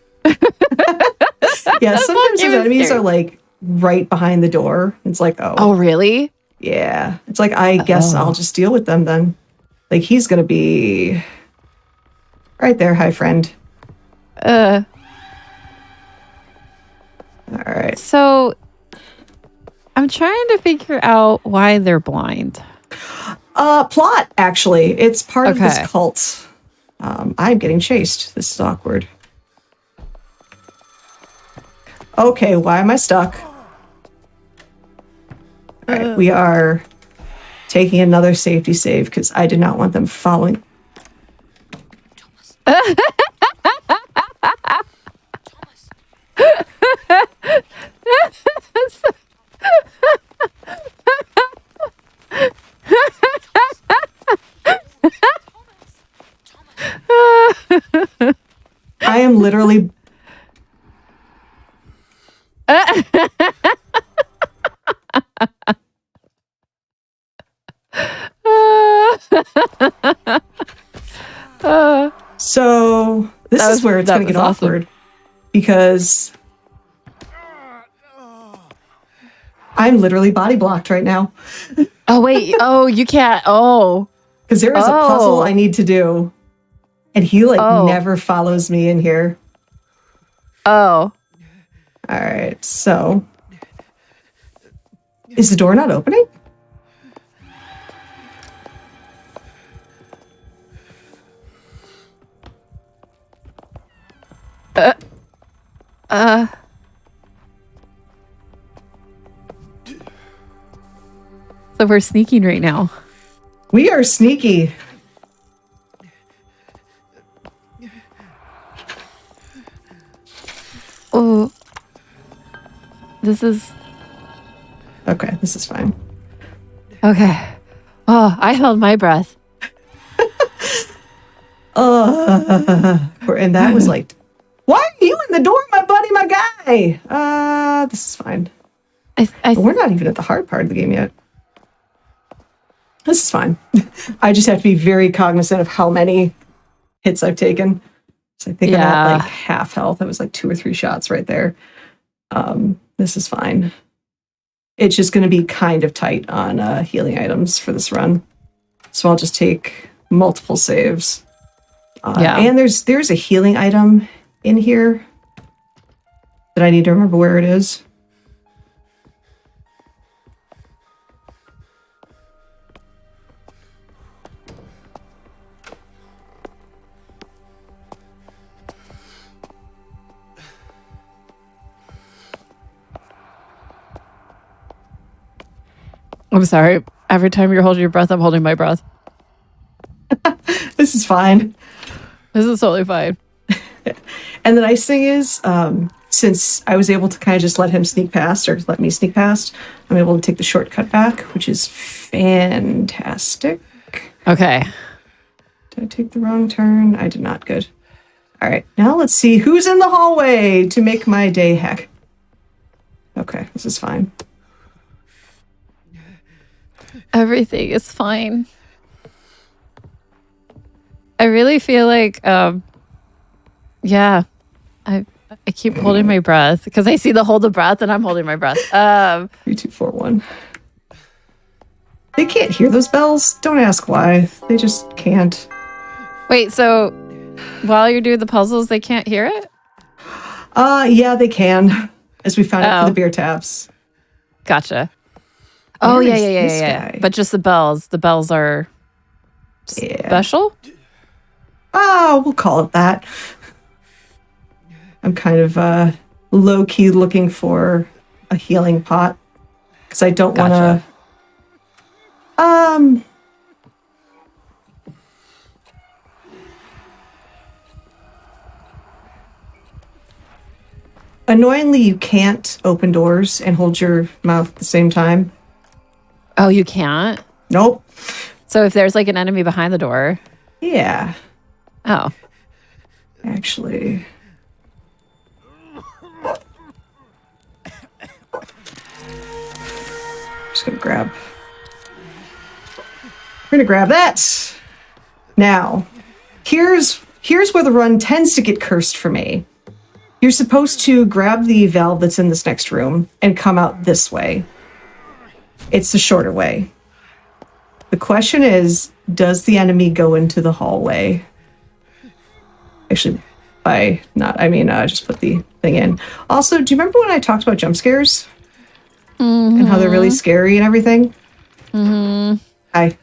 Yeah, sometimes those enemies are like right behind the door. It's like, oh. Oh, really? Yeah. It's like, I guess I'll just deal with them then. Like, he's going to be right there. Hi, friend. All right. So I'm trying to figure out why they're blind. Plot, actually. It's part of this Okay. cult. I'm getting chased. This is awkward. Okay, why am I stuck? All right, we are taking another safety save because I did not want them following. I am literally... So this is where it's going to get awkward because I'm literally body blocked right now. Oh, wait. Oh, you can't. Oh. Because there is a puzzle I need to do. And he never follows me in here. Oh. All right. So is the door not opening? So we're sneaking right now. We are sneaky. this is Okay, this is fine. okay. Oh, I held my breath. And that was like, why are you in the door, my buddy, my guy? This is fine. But we're not even at the hard part of the game yet. This is fine. I just have to be very cognizant of how many hits I've taken. So I think I'm at like half health. That was like 2 or 3 shots right there. This is fine. It's just going to be kind of tight on healing items for this run. So I'll just take multiple saves. And there's a healing item in here that I need to remember where it is. I'm sorry. Every time you're holding your breath, I'm holding my breath. This is fine. This is totally fine. And the nice thing is, since I was able to kind of just let him sneak past, or let me sneak past, I'm able to take the shortcut back, which is fantastic. Okay. Did I take the wrong turn? I did not. Good. All right. Now let's see who's in the hallway to make my day heck. Okay, this is fine. Everything is fine. I really feel like, I keep holding my breath because I see the hold the breath and I'm holding my breath. 3, 2, 4, 1. They can't hear those bells. Don't ask why. They just can't. Wait, so while you're doing the puzzles, they can't hear it? Yeah, they can. As we found out for the beer taps. Gotcha. Where Yeah. is this guy? But just the bells. The bells are special? Oh, we'll call it that. I'm kind of low-key looking for a healing pot. Because I don't want to... Annoyingly, you can't open doors and hold your mouth at the same time. Oh, you can't? Nope. So if there's like an enemy behind the door. Yeah. Oh. Actually. Just gonna grab. We're gonna grab that. Now, here's where the run tends to get cursed for me. You're supposed to grab the valve that's in this next room and come out this way. It's the shorter way. The question is, does the enemy go into the hallway? Actually, just put the thing in. Also, do you remember when I talked about jump scares? And how they're really scary and everything? Mm-hmm. Hi.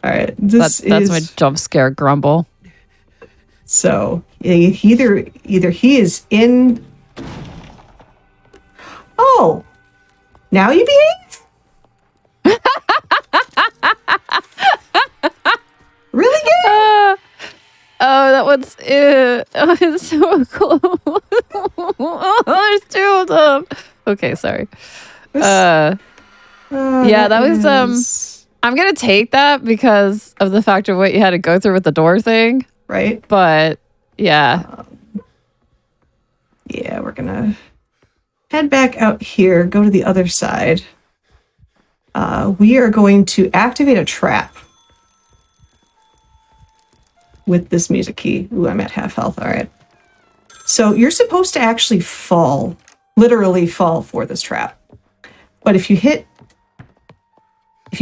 All right, that's my jump scare grumble. So either he is in. Oh, now you behave. Really good. That one's it's so cool. There's 2 of them. Okay, sorry. That was I'm gonna take that because of the fact of what you had to go through with the door thing. Right. But yeah. We're gonna head back out here, go to the other side. We are going to activate a trap with this music key. Ooh, I'm at half health. All right. So you're supposed to actually literally fall for this trap. But if you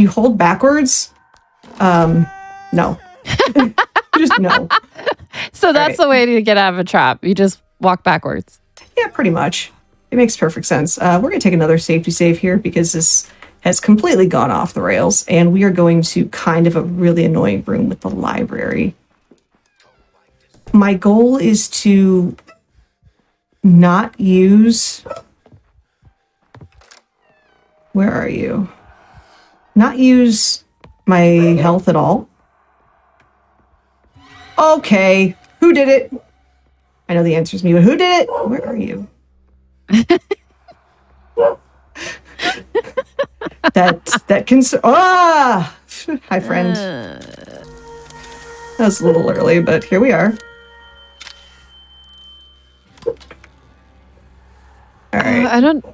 hold backwards, no. Just no. So that's the way to get out of a trap. You just walk backwards. Yeah, pretty much. It makes perfect sense. We're going to take another safety save here because this has completely gone off the rails. And we are going to kind of a really annoying room with the library. My goal is to not use... Where are you? Not use my health at all. Okay, who did it? I know the answer is me, but who did it? Where are you? that concern. Ah! Hi, friend. That was a little early, but here we are. All right. I don't.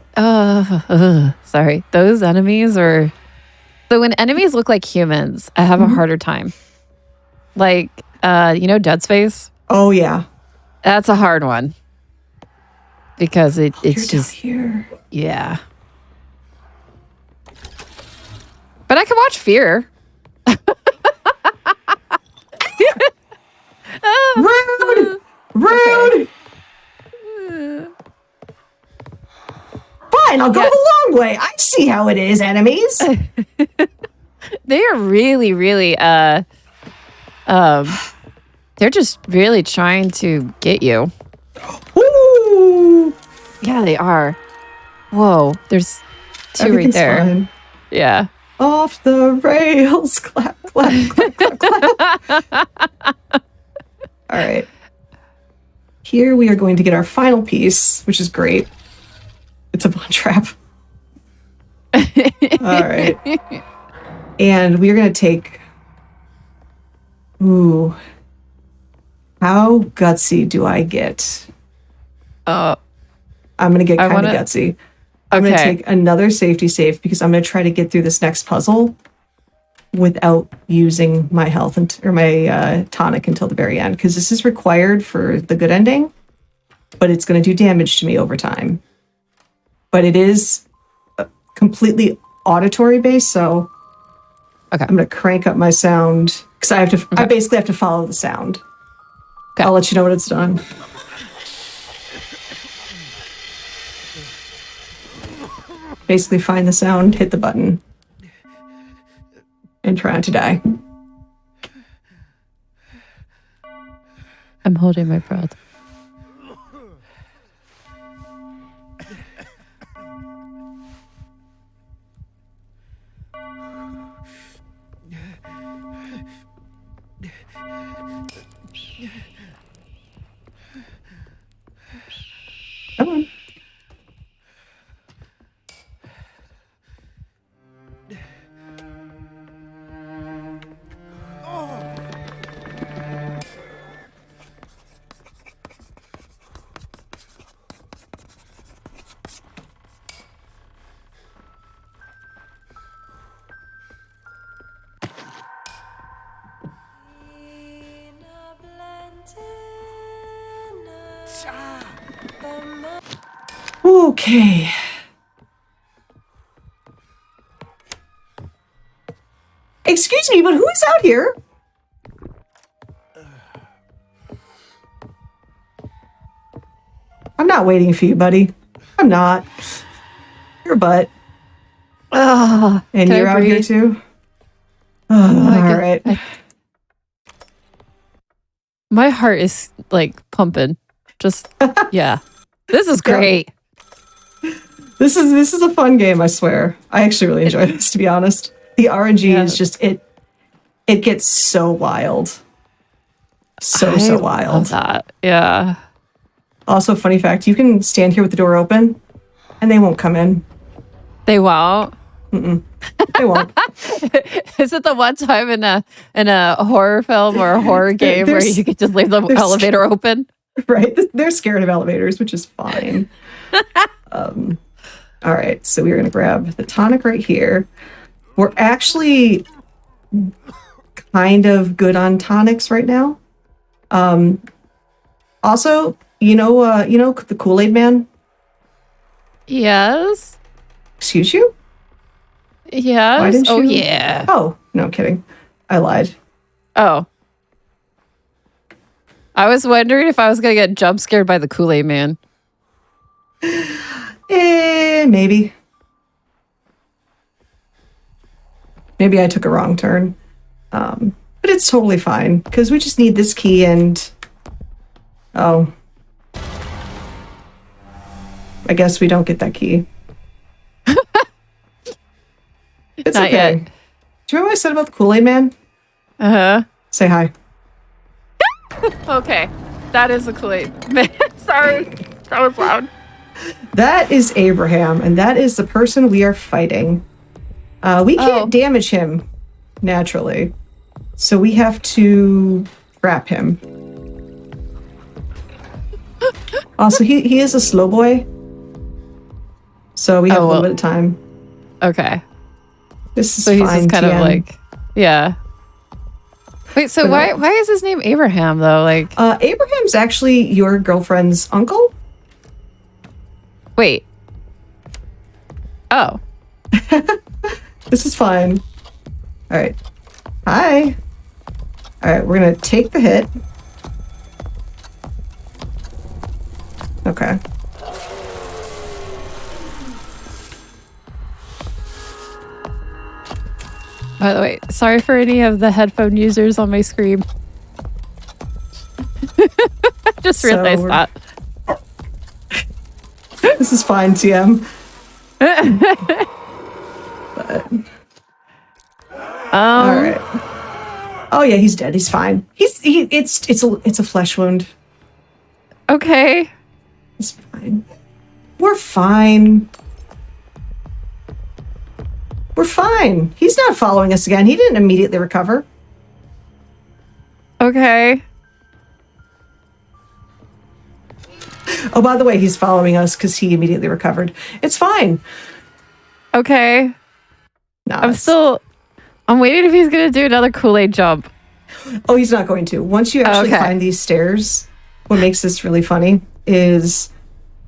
Sorry. Those enemies are. So when enemies look like humans, I have a harder time. Like, Dead Space? Oh, yeah. That's a hard one. Because it's just. Here. Yeah. But I can watch Fear. Rude! Rude! Okay. Fine, I'll go the long way. I see how it is, enemies. They are really, really, they're just really trying to get you. Ooh! Yeah, they are. Whoa, there's two Everything's right there. fine. Yeah. Off the rails. Clap, clap, clap, clap, clap. All right. Here we are going to get our final piece, which is great. It's a blunt trap. All right. And we're going to take... Ooh. How gutsy do I get? I'm going to get kind of gutsy. I'm going to take another safety save because I'm going to try to get through this next puzzle without using my health or my tonic until the very end, because this is required for the good ending, but it's going to do damage to me over time. But it is completely auditory based, so I'm going to crank up my sound because I basically have to follow the sound. Okay. I'll let you know when it's done. Basically find the sound, hit the button, and try not to die. I'm holding my breath. Come on. Okay. Excuse me, but who is out here? I'm not waiting for you, buddy. I'm not. Your butt. And you're out here too? All right. My heart is like pumping. Just, yeah. This is great. This is a fun game, I swear. I actually really enjoy this, to be honest. The RNG is just it gets so wild. So wild. Love that. Yeah. Also, funny fact, you can stand here with the door open and they won't come in. They won't? Mm-mm. They won't. Is it the one time in a horror film or a horror game where you could just leave the elevator open? Right. They're scared of elevators, which is fine. All right, so we're going to grab the tonic right here. We're actually kind of good on tonics right now. Also, you know the Kool-Aid Man? Yes. Excuse you? Yes. Why didn't you? Oh, yeah. Oh, no, I'm kidding. I lied. Oh. I was wondering if I was going to get jump scared by the Kool-Aid Man. Maybe. Maybe I took a wrong turn. But it's totally fine, because we just need this key and... Oh. I guess we don't get that key. It's Not okay. yet. Do you remember what I said about the Kool-Aid Man? Uh-huh. Say hi. Okay. That is a Kool-Aid. Sorry, that was loud. That is Abraham, and that is the person we are fighting. We can't damage him naturally, so we have to trap him. Also, he is a slow boy, so we have a little bit of time. Okay. This is so he's fine, just kind TM. of like, yeah. Wait, so why is his name Abraham though? Like, Abraham's actually your girlfriend's uncle. Wait. Oh. This is fine. All right. Hi. All right, we're gonna take the hit. Okay. By the way, sorry for any of the headphone users on my screen. I just realized that. This is fine, TM. All right. Oh yeah, he's dead. He's fine. It's a flesh wound. Okay. It's fine. We're fine. We're fine. He's not following us again. He didn't immediately recover. Okay. Oh, by the way, he's following us because he immediately recovered. It's fine. Okay. No, I'm waiting if he's gonna do another Kool-Aid jump. Oh, he's not going to. Once you actually climb these stairs, what makes this really funny is,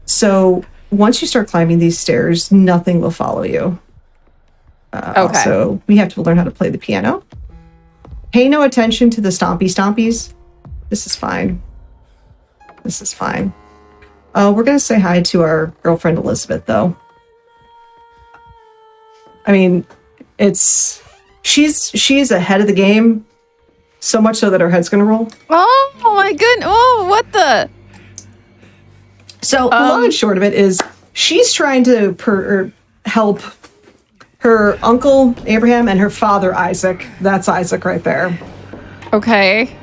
so once you start climbing these stairs, nothing will follow you. Also, we have to learn how to play the piano. Pay no attention to the stompy stompies. This is fine. This is fine. We're going to say hi to our girlfriend Elizabeth, though. I mean, she's ahead of the game, so much so that her head's going to roll. Oh my goodness! Oh, what the? So the long and short of it is, she's trying to help her uncle Abraham and her father Isaac. That's Isaac right there. Okay.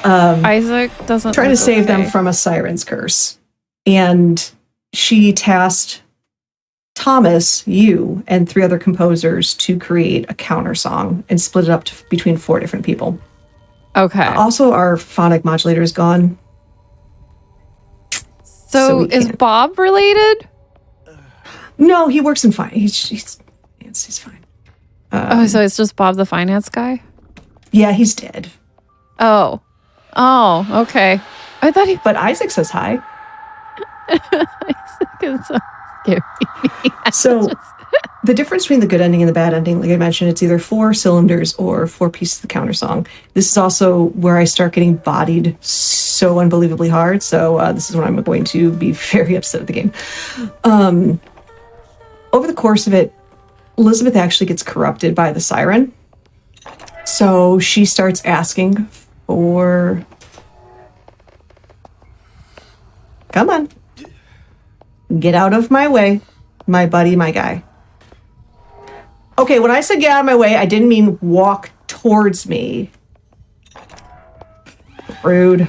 Isaac doesn't trying to save them from a siren's curse, and she tasked Thomas, you, and 3 other composers to create a counter song and split it up between 4 different people. Okay. Also, our phonic modulator is gone. So is Bob related? No, he works in finance. He's fine. So it's just Bob the finance guy? Yeah, he's dead. Oh, okay. I thought he. But Isaac says hi. Isaac is so scary. So the difference between the good ending and the bad ending, like I mentioned, it's either 4 cylinders or 4 pieces of the counter song. This is also where I start getting bodied so unbelievably hard. So this is when I'm going to be very upset at the game. Over the course of it, Elizabeth actually gets corrupted by the siren. So she starts asking for... Come on. Get out of my way, my buddy, my guy. Okay, when I said get out of my way, I didn't mean walk towards me. Rude.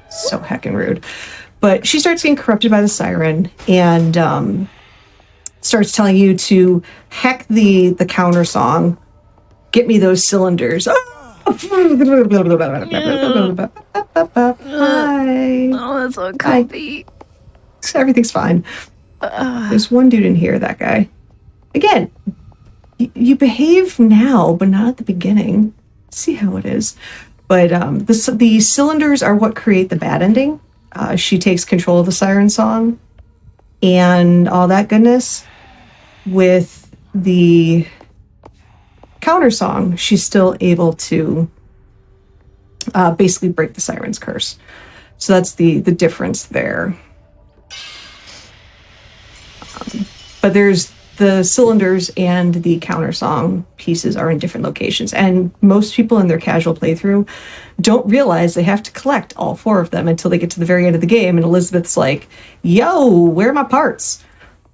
So heckin' rude. But she starts getting corrupted by the siren and starts telling you to heck the counter song. Get me those cylinders. Hi. Oh, that's so comfy. Everything's fine. There's one dude in here, that guy. Again, you behave now, but not at the beginning. See how it is. But the cylinders are what create the bad ending. She takes control of the siren song and all that goodness. With the counter song, she's still able to basically break the siren's curse. So that's the difference there. But there's the cylinders and the counter song pieces are in different locations. And most people in their casual playthrough don't realize they have to collect all 4 of them until they get to the very end of the game. And Elizabeth's like, yo, where are my parts?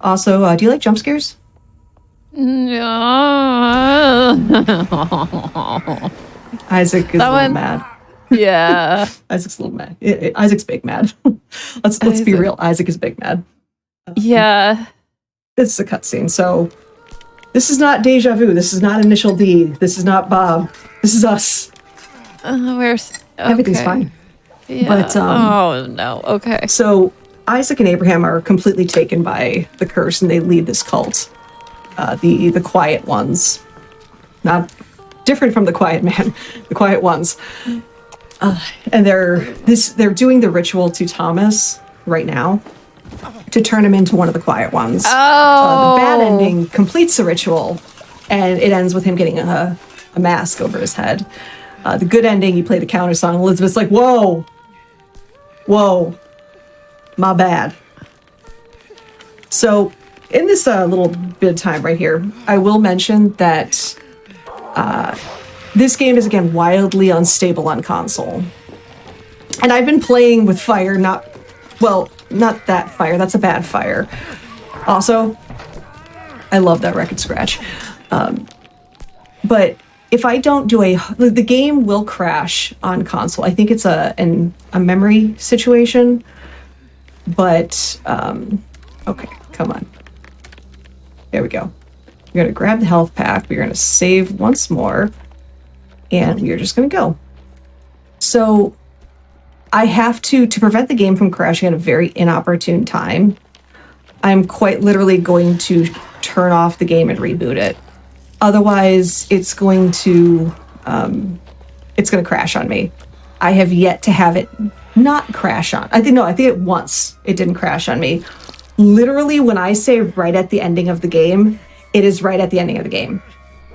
Also, do you like jump scares? No. Isaac is a little mad. Yeah. Isaac's a little mad. Isaac's big mad. Let's be real. Isaac is big mad. Yeah. It's a cutscene. So this is not Deja Vu. This is not Initial D. This is not Bob. This is us. Where's Everything's fine. Yeah. But oh no. Okay. So Isaac and Abraham are completely taken by the curse, and they lead this cult. The quiet ones, not different from the quiet man, the quiet ones. And they're doing the ritual to Thomas right now to turn him into one of the quiet ones. Oh. The bad ending completes the ritual, and it ends with him getting a mask over his head. The good ending, you play the counter song. Elizabeth's like, whoa, my bad. So in this little bit of time right here, I will mention that this game is, again, wildly unstable on console. And I've been playing with fire, not that fire. That's a bad fire. Also, I love that record scratch. But if I don't do the game will crash on console. I think it's a memory situation. But, okay, come on. There we go. We're going to grab the health pack. We're going to save once more. And we are just going to go. So I have to prevent the game from crashing at a very inopportune time, I'm quite literally going to turn off the game and reboot it. Otherwise, it's going to crash on me. I have yet to have it not crash on. I think it once it didn't crash on me. Literally, when I say right at the ending of the game, it is right at the ending of the game.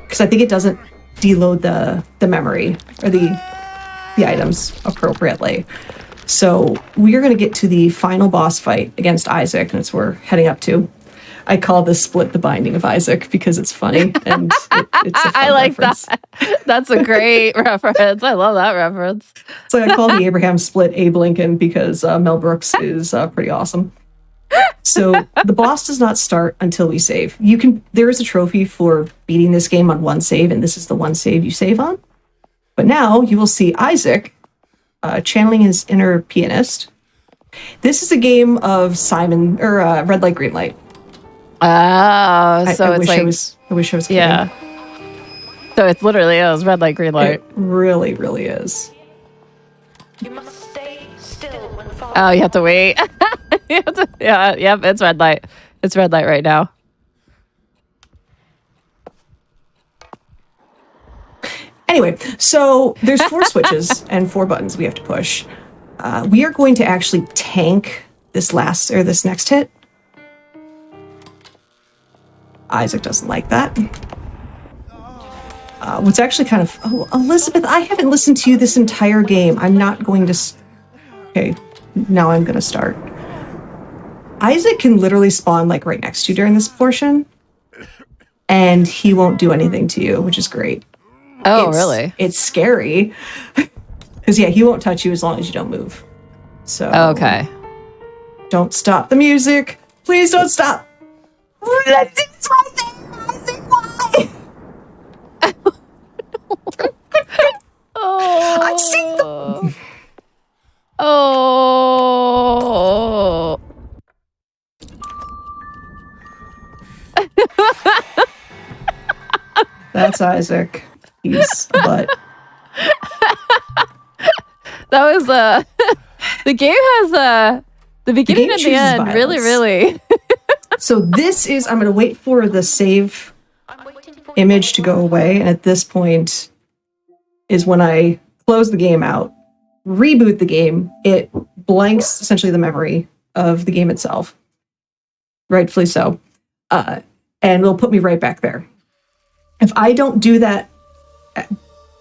Because I think it doesn't deload the memory or the items appropriately. So we are going to get to the final boss fight against Isaac, and it's what we're heading up to. I call this split the binding of Isaac because it's funny and it's a fun I like reference. that. That's a great reference. I love that reference. So I call the Abraham split Abe Lincoln because Mel Brooks is pretty awesome. So the boss does not start until we save. There is a trophy for beating this game on one save, and this is the one save you save on. But now you will see Isaac channeling his inner pianist. This is a game of Simon or Red Light, Green Light. Oh, so I it's like I wish I was kidding. yeah. So it's literally is red light, green light. It really, really is. You must stay still when falling. Oh, you have to wait. Yep, it's red light. It's red light right now. Anyway, so there's 4 switches and 4 buttons we have to push. We are going to actually tank this next hit. Isaac doesn't like that. What's actually kind of... Oh, Elizabeth, I haven't listened to you this entire game. I'm not going to... Okay, now I'm going to start. Isaac can literally spawn like right next to you during this portion, and he won't do anything to you, which is great. Oh, really? It's scary. Because, yeah, he won't touch you as long as you don't move. So... Okay. Don't stop the music. Please don't stop. It's right there, Isaac. Why? Oh. I see them. Oh. That's Isaac. He's a butt. That was the game has the beginning and the end violence. really So this is, I'm going to wait for the save image to go away. And at this point is when I close the game out, reboot the game. It blanks essentially the memory of the game itself. Rightfully so. And it'll put me right back there. If I don't do that,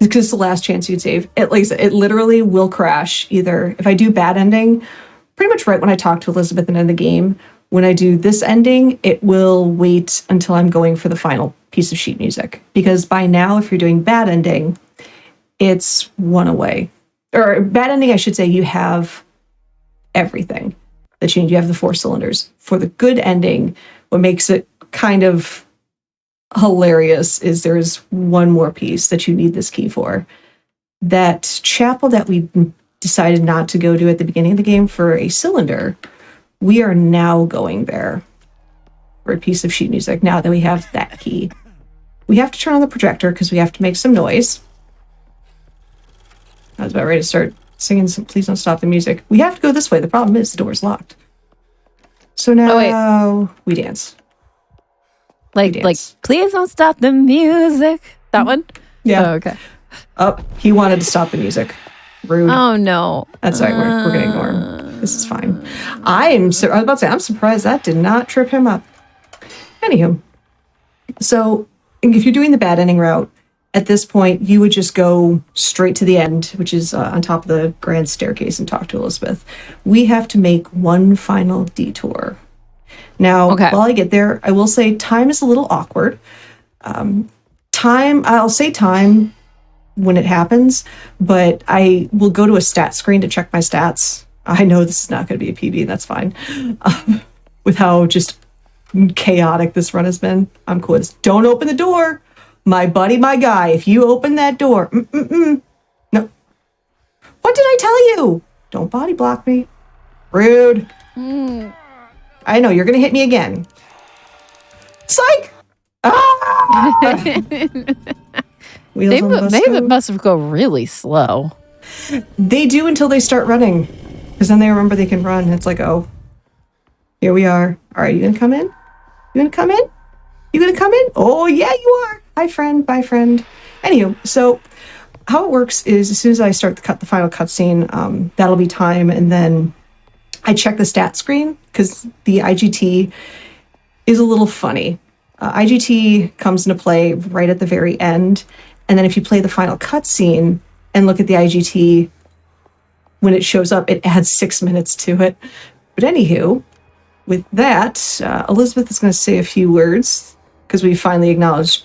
because it's the last chance you can save, it literally will crash. Either if I do bad ending, pretty much right when I talk to Elizabeth and end the game, when I do this ending, it will wait until I'm going for the final piece of sheet music. Because by now, if you're doing bad ending, it's one away. Or bad ending, I should say, you have everything that you need. You have the 4 cylinders. For the good ending, what makes it kind of hilarious is there is one more piece that you need this key for. that chapel that we decided not to go to at the beginning of the game for a cylinder, we are now going there for a piece of sheet music now that we have that key. We have to turn on the projector because we have to make some noise. I was about ready to start singing some Please Don't Stop the Music. We have to go this way. The problem is the door's locked. So now we dance. Like, please don't stop the music. That one? Yeah. Oh, okay. Oh, he wanted to stop the music. Rude. Oh, no. That's all right. We're going to ignore him. This is fine. I was about to say, I'm surprised that did not trip him up. Anywho. So, if you're doing the bad ending route, at this point, you would just go straight to the end, which is on top of the grand staircase, and talk to Elizabeth. We have to make one final detour. Now, while I get there, I will say time is a little awkward. I'll say time when it happens, but I will go to a stat screen to check my stats. I know this is not going to be a PB, and that's fine. With how just chaotic this run has been, I'm cool. Just don't open the door. My buddy, my guy, if you open that door, no. What did I tell you? Don't body block me. Rude. I know, you're going to hit me again. Psych! They must go really slow. They do until they start running. Because then they remember they can run. It's like, oh, here we are. All right, you going to come in? You going to come in? You going to come in? Oh, yeah, you are. Hi, friend. Bye, friend. Anywho, so how it works is as soon as I start the final cutscene, that'll be time, and then I check the stat screen because the IGT is a little funny. IGT comes into play right at the very end, and then if you play the final cutscene and look at the IGT, when it shows up, it adds 6 minutes to it. But anywho, with that, Elizabeth is going to say a few words because we finally acknowledged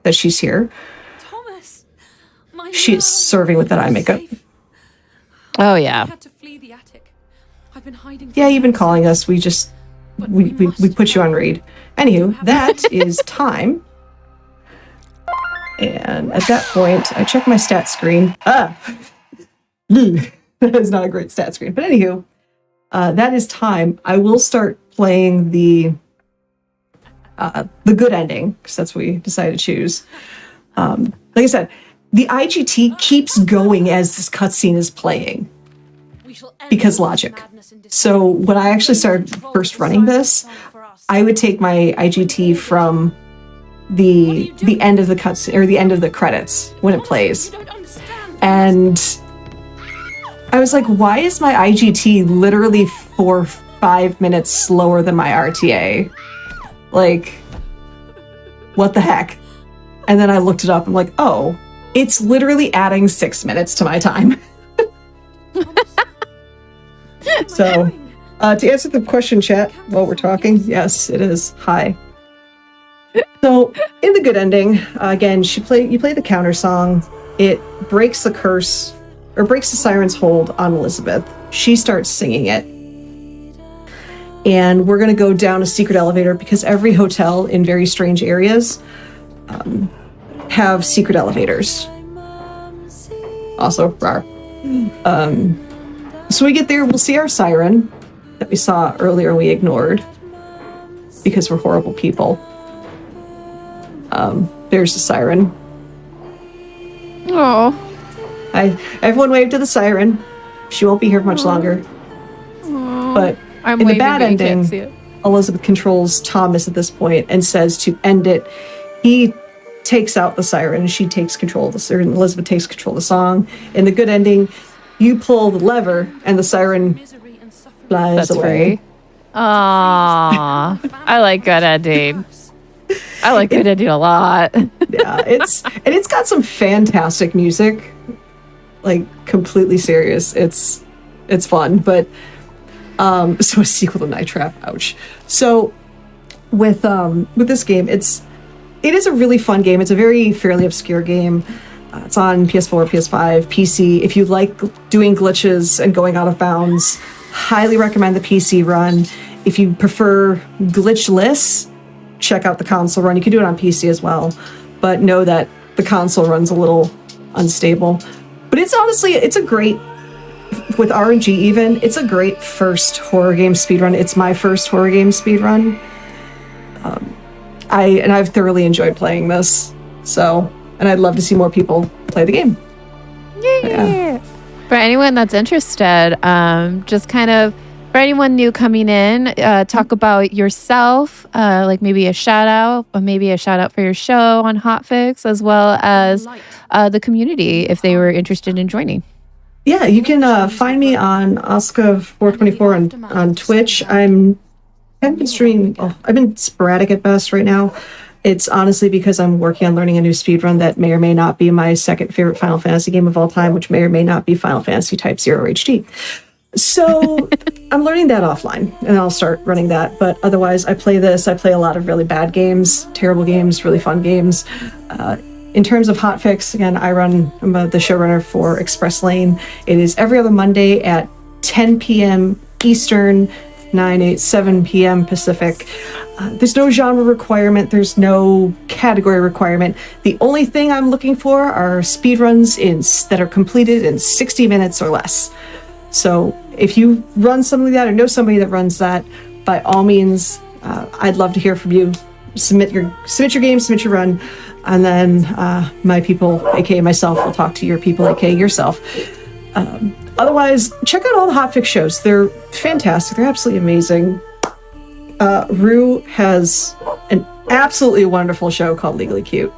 that she's here. Thomas, she's serving with that eye makeup. Oh yeah. Had to flee the attic. I've been hiding. Yeah, you've been calling us. We put you on read. Anywho, that is time. And at that point, I check my stat screen. That is not a great stat screen. But anywho, that is time. I will start playing the good ending, because that's what we decided to choose. Like I said, the IGT keeps going as this cutscene is playing. Because logic. So when I actually started first running this, I would take my IGT from the end of the cutscene, or the end of the credits when it plays. And I was like, why is my IGT literally 4 or 5 minutes slower than my RTA? Like, what the heck? And then I looked it up. I'm like, oh, it's literally adding 6 minutes to my time. So, to answer the question, chat, while we're talking, yes, it is. Hi. So, in the good ending, again, you play the counter song. It breaks the curse, or breaks the siren's hold on Elizabeth. She starts singing it. And we're going to go down a secret elevator because every hotel in very strange areas have secret elevators. Also, rar. So we get there, we'll see our siren that we saw earlier we ignored because we're horrible people. There's the siren. Oh. Everyone wave to the siren. She won't be here much longer. But in the bad ending, Elizabeth controls Thomas at this point and says to end it. He takes out the siren. She takes control of the siren. Elizabeth takes control of the song. In the good ending, you pull the lever and the siren flies away. Aww. I like good ending. I like good ending a lot. Yeah, it's got some fantastic music. Like, completely serious. It's fun, but so a sequel to Night Trap, ouch. So with this game, it is a really fun game. It's a very fairly obscure game. It's on PS4, PS5, PC. If you like doing glitches and going out of bounds, highly recommend the PC run. If you prefer glitchless, check out the console run. You can do it on PC as well, but know that the console run's a little unstable. But it's honestly, it's a great, with RNG even, it's a great first horror game speedrun. It's my first horror game speedrun. I've thoroughly enjoyed playing this. So, and I'd love to see more people play the game. Yeah. For anyone that's interested, just kind of, for anyone new coming in, talk about yourself, like maybe a shout out, or maybe a shout out for your show on Hotfix, as well as the community if they were interested in joining. Yeah, you can find me on Oscar424 on Twitch. I've been streaming, I've been sporadic at best right now. It's honestly because I'm working on learning a new speedrun that may or may not be my second favorite Final Fantasy game of all time, which may or may not be Final Fantasy Type 0 HD. So I'm learning that offline, and I'll start running that. But otherwise, I play this. I play a lot of really bad games, terrible games, really fun games. In terms of Hotfix, again, I'm the showrunner for Express Lane. It is every other Monday at 10 p.m. Eastern, 7 p.m. Pacific. There's no genre requirement. There's no category requirement. The only thing I'm looking for are speedruns that are completed in 60 minutes or less. So if you run something like that or know somebody that runs that, by all means, I'd love to hear from you. Submit your game, submit your run, and then my people, aka myself, will talk to your people, aka yourself. Otherwise, check out all the Hotfix shows. They're fantastic. They're absolutely amazing. Rue has an absolutely wonderful show called Legally Cute,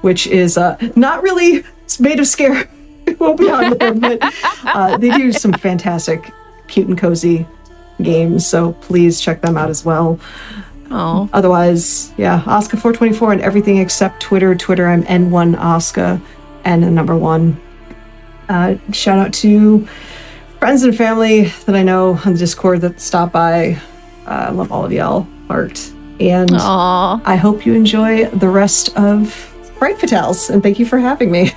which is not really Maid of Sker. Won't be on with them, but they do some fantastic, cute and cozy games. So please check them out as well. Oh. Otherwise, yeah, Oscar424 and everything except Twitter. Twitter, I'm N1Oscar, N and number 1. Shout out to friends and family that I know on the Discord that stop by. I love all of y'all. Art. And I hope you enjoy the rest of Fright Fatales. And thank you for having me.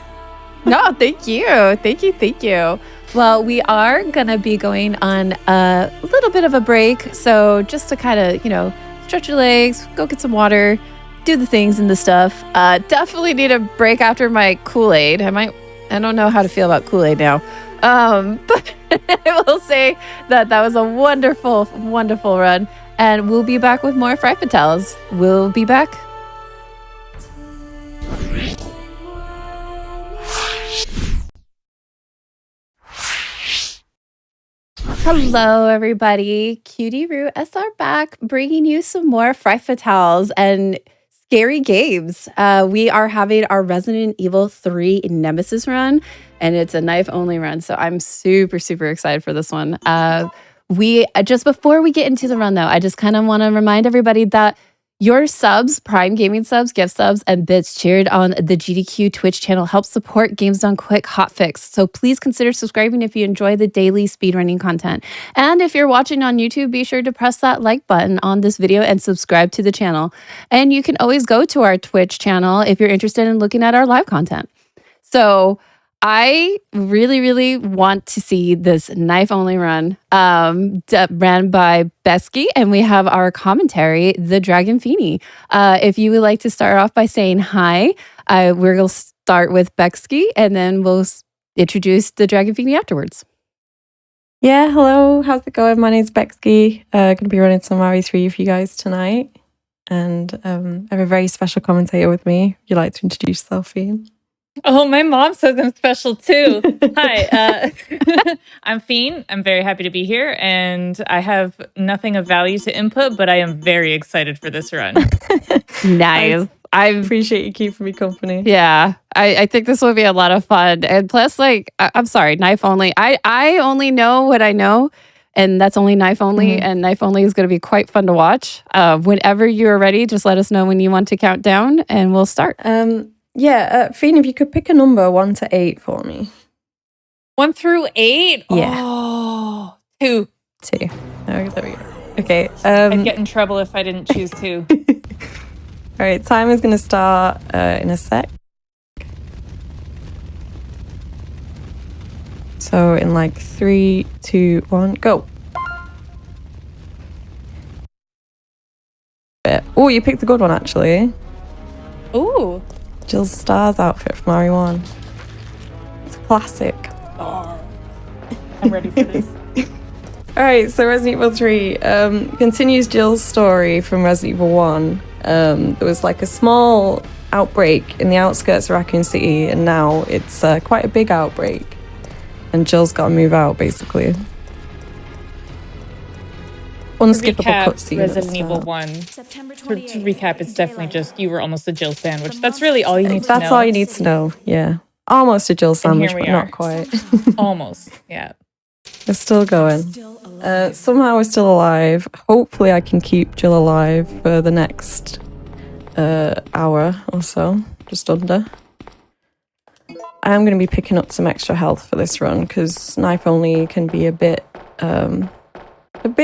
No, thank you. Thank you. Well, we are going to be going on a little bit of a break. So just to kind of, stretch your legs, go get some water, do the things and the stuff. Definitely need a break after my Kool-Aid. I don't know how to feel about Kool-Aid now. But I will say that was a wonderful, wonderful run. And we'll be back with more Fright Fatales. We'll be back. Hello, everybody. Cutie Roo SR back, bringing you some more Fright Fatales and scary games. We are having our Resident Evil 3 Nemesis run, and it's a knife-only run, so I'm super, super excited for this one. We just before we get into the run, though, I just kind of want to remind everybody that your subs, Prime Gaming subs, gift subs, and bits cheered on the GDQ Twitch channel help support Games Done Quick Hotfix. So please consider subscribing if you enjoy the daily speedrunning content. And if you're watching on YouTube, be sure to press that like button on this video and subscribe to the channel. And you can always go to our Twitch channel if you're interested in looking at our live content. So I really, really want to see this knife-only run ran by Besky, and we have our commentary, the Dragon Feeny. If you would like to start off by saying hi, we're going to start with Besky, and then we'll introduce the Dragon Feeny afterwards. Yeah, hello. How's it going? My name's Besky. Going to be running some RE3 for you guys tonight. And I have a very special commentator with me. Would you like to introduce yourself, Fiend? Oh, my mom says I'm special too. Hi, I'm Fiend. I'm very happy to be here, and I have nothing of value to input, but I am very excited for this run. Nice. I appreciate you keeping me company. Yeah, I think this will be a lot of fun. And plus, I'm sorry, knife only. I only know what I know, and that's only knife only, and knife only is going to be quite fun to watch. Whenever you're ready, just let us know when you want to count down, and we'll start. Fiend, if you could pick a number 1 to 8 for me. 1 through 8? Yeah. Oh, 2. 2. Oh, there we go. Okay. I'd get in trouble if I didn't choose 2. All right, timer's going to start in a sec. So in 3, 2, 1, go. Oh, you picked the good one, actually. Ooh. Jill Star's outfit from RE1. It's a classic. Oh, I'm ready for this. Alright, so Resident Evil 3 continues Jill's story from Resident Evil 1. There was like a small outbreak in the outskirts of Raccoon City, and now it's quite a big outbreak. And Jill's got to move out, basically. Unskippable cutscene. Resident Evil 1. To recap, it's definitely just you were almost a Jill sandwich. That's really all you need to know. That's all you need to know, yeah. Almost a Jill sandwich, but are. not quite. Almost, yeah. We're still going. Somehow we're still alive. Hopefully I can keep Jill alive for the next hour or so, just under. I am going to be picking up some extra health for this run because knife only can be a bit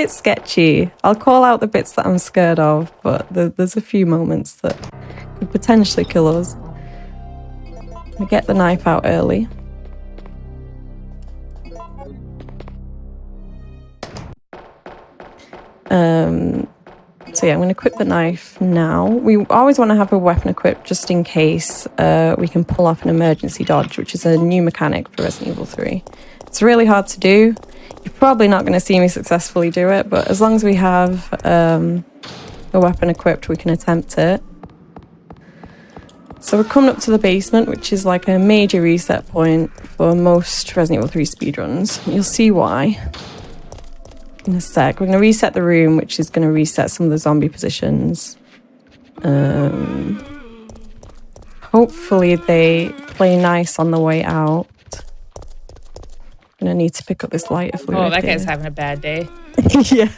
sketchy. I'll call out the bits that I'm scared of, but there's a few moments that could potentially kill us. We get the knife out early. So yeah, I'm going to equip the knife now. We always want to have a weapon equipped just in case we can pull off an emergency dodge, which is a new mechanic for Resident Evil 3. It's really hard to do. You're probably not going to see me successfully do it, but as long as we have a weapon equipped, we can attempt it. So we're coming up to the basement, which is like a major reset point for most Resident Evil 3 speedruns. You'll see why in a sec. We're going to reset the room, which is going to reset some of the zombie positions. Hopefully they play nice on the way out. I'm going to need to pick up this lighter fluid. Oh, that guy's having a bad day. Yeah.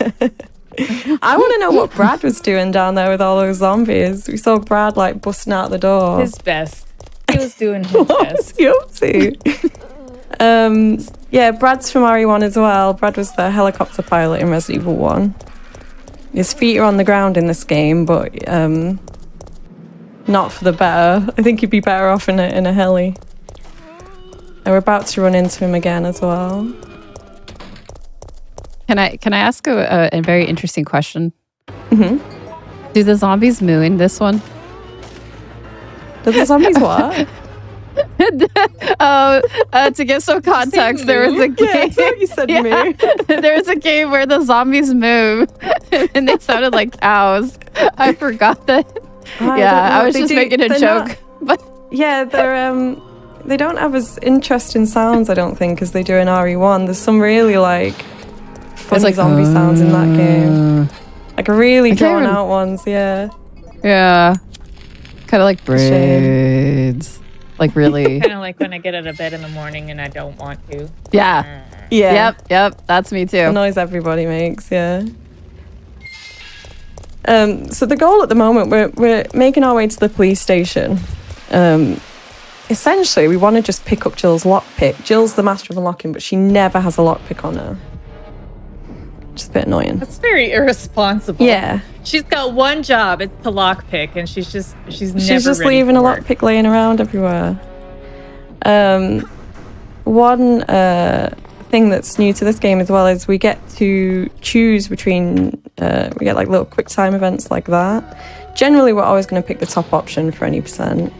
I want to know what Brad was doing down there with all those zombies. We saw Brad like busting out the door. His best. He was doing his what best. was he up to? Yeah, Brad's from RE1 as well. Brad was the helicopter pilot in Resident Evil 1. His feet are on the ground in this game, but not for the better. I think he'd be better off in a heli. And we're about to run into him again as well. Can I ask a very interesting question? Mm-hmm. Do the zombies moo in this one? Do the zombies what? To give some context, there was a game. Yeah, I thought you said moo. There was a game where the zombies moo, and they sounded like cows. I forgot that. I was just making a joke. But yeah, they don't have as interesting sounds, I don't think, as they do in RE1. There's some really funny zombie sounds in that game. Like really drawn out ones, yeah. Yeah. Kind of like braids. Like really. Kind of like when I get out of bed in the morning and I don't want to. Yeah. Yeah. Yep. That's me too. The noise everybody makes, yeah. So the goal at the moment, we're making our way to the police station. Essentially, we want to just pick up Jill's lockpick. Jill's the master of unlocking, but she never has a lockpick on her. Which is a bit annoying. That's very irresponsible. Yeah. She's got one job, it's to lockpick, and she's never ready leaving a for it. lockpick laying around everywhere. One thing that's new to this game as well is we get to choose between, we get little quick time events like that. Generally, we're always going to pick the top option for any percent.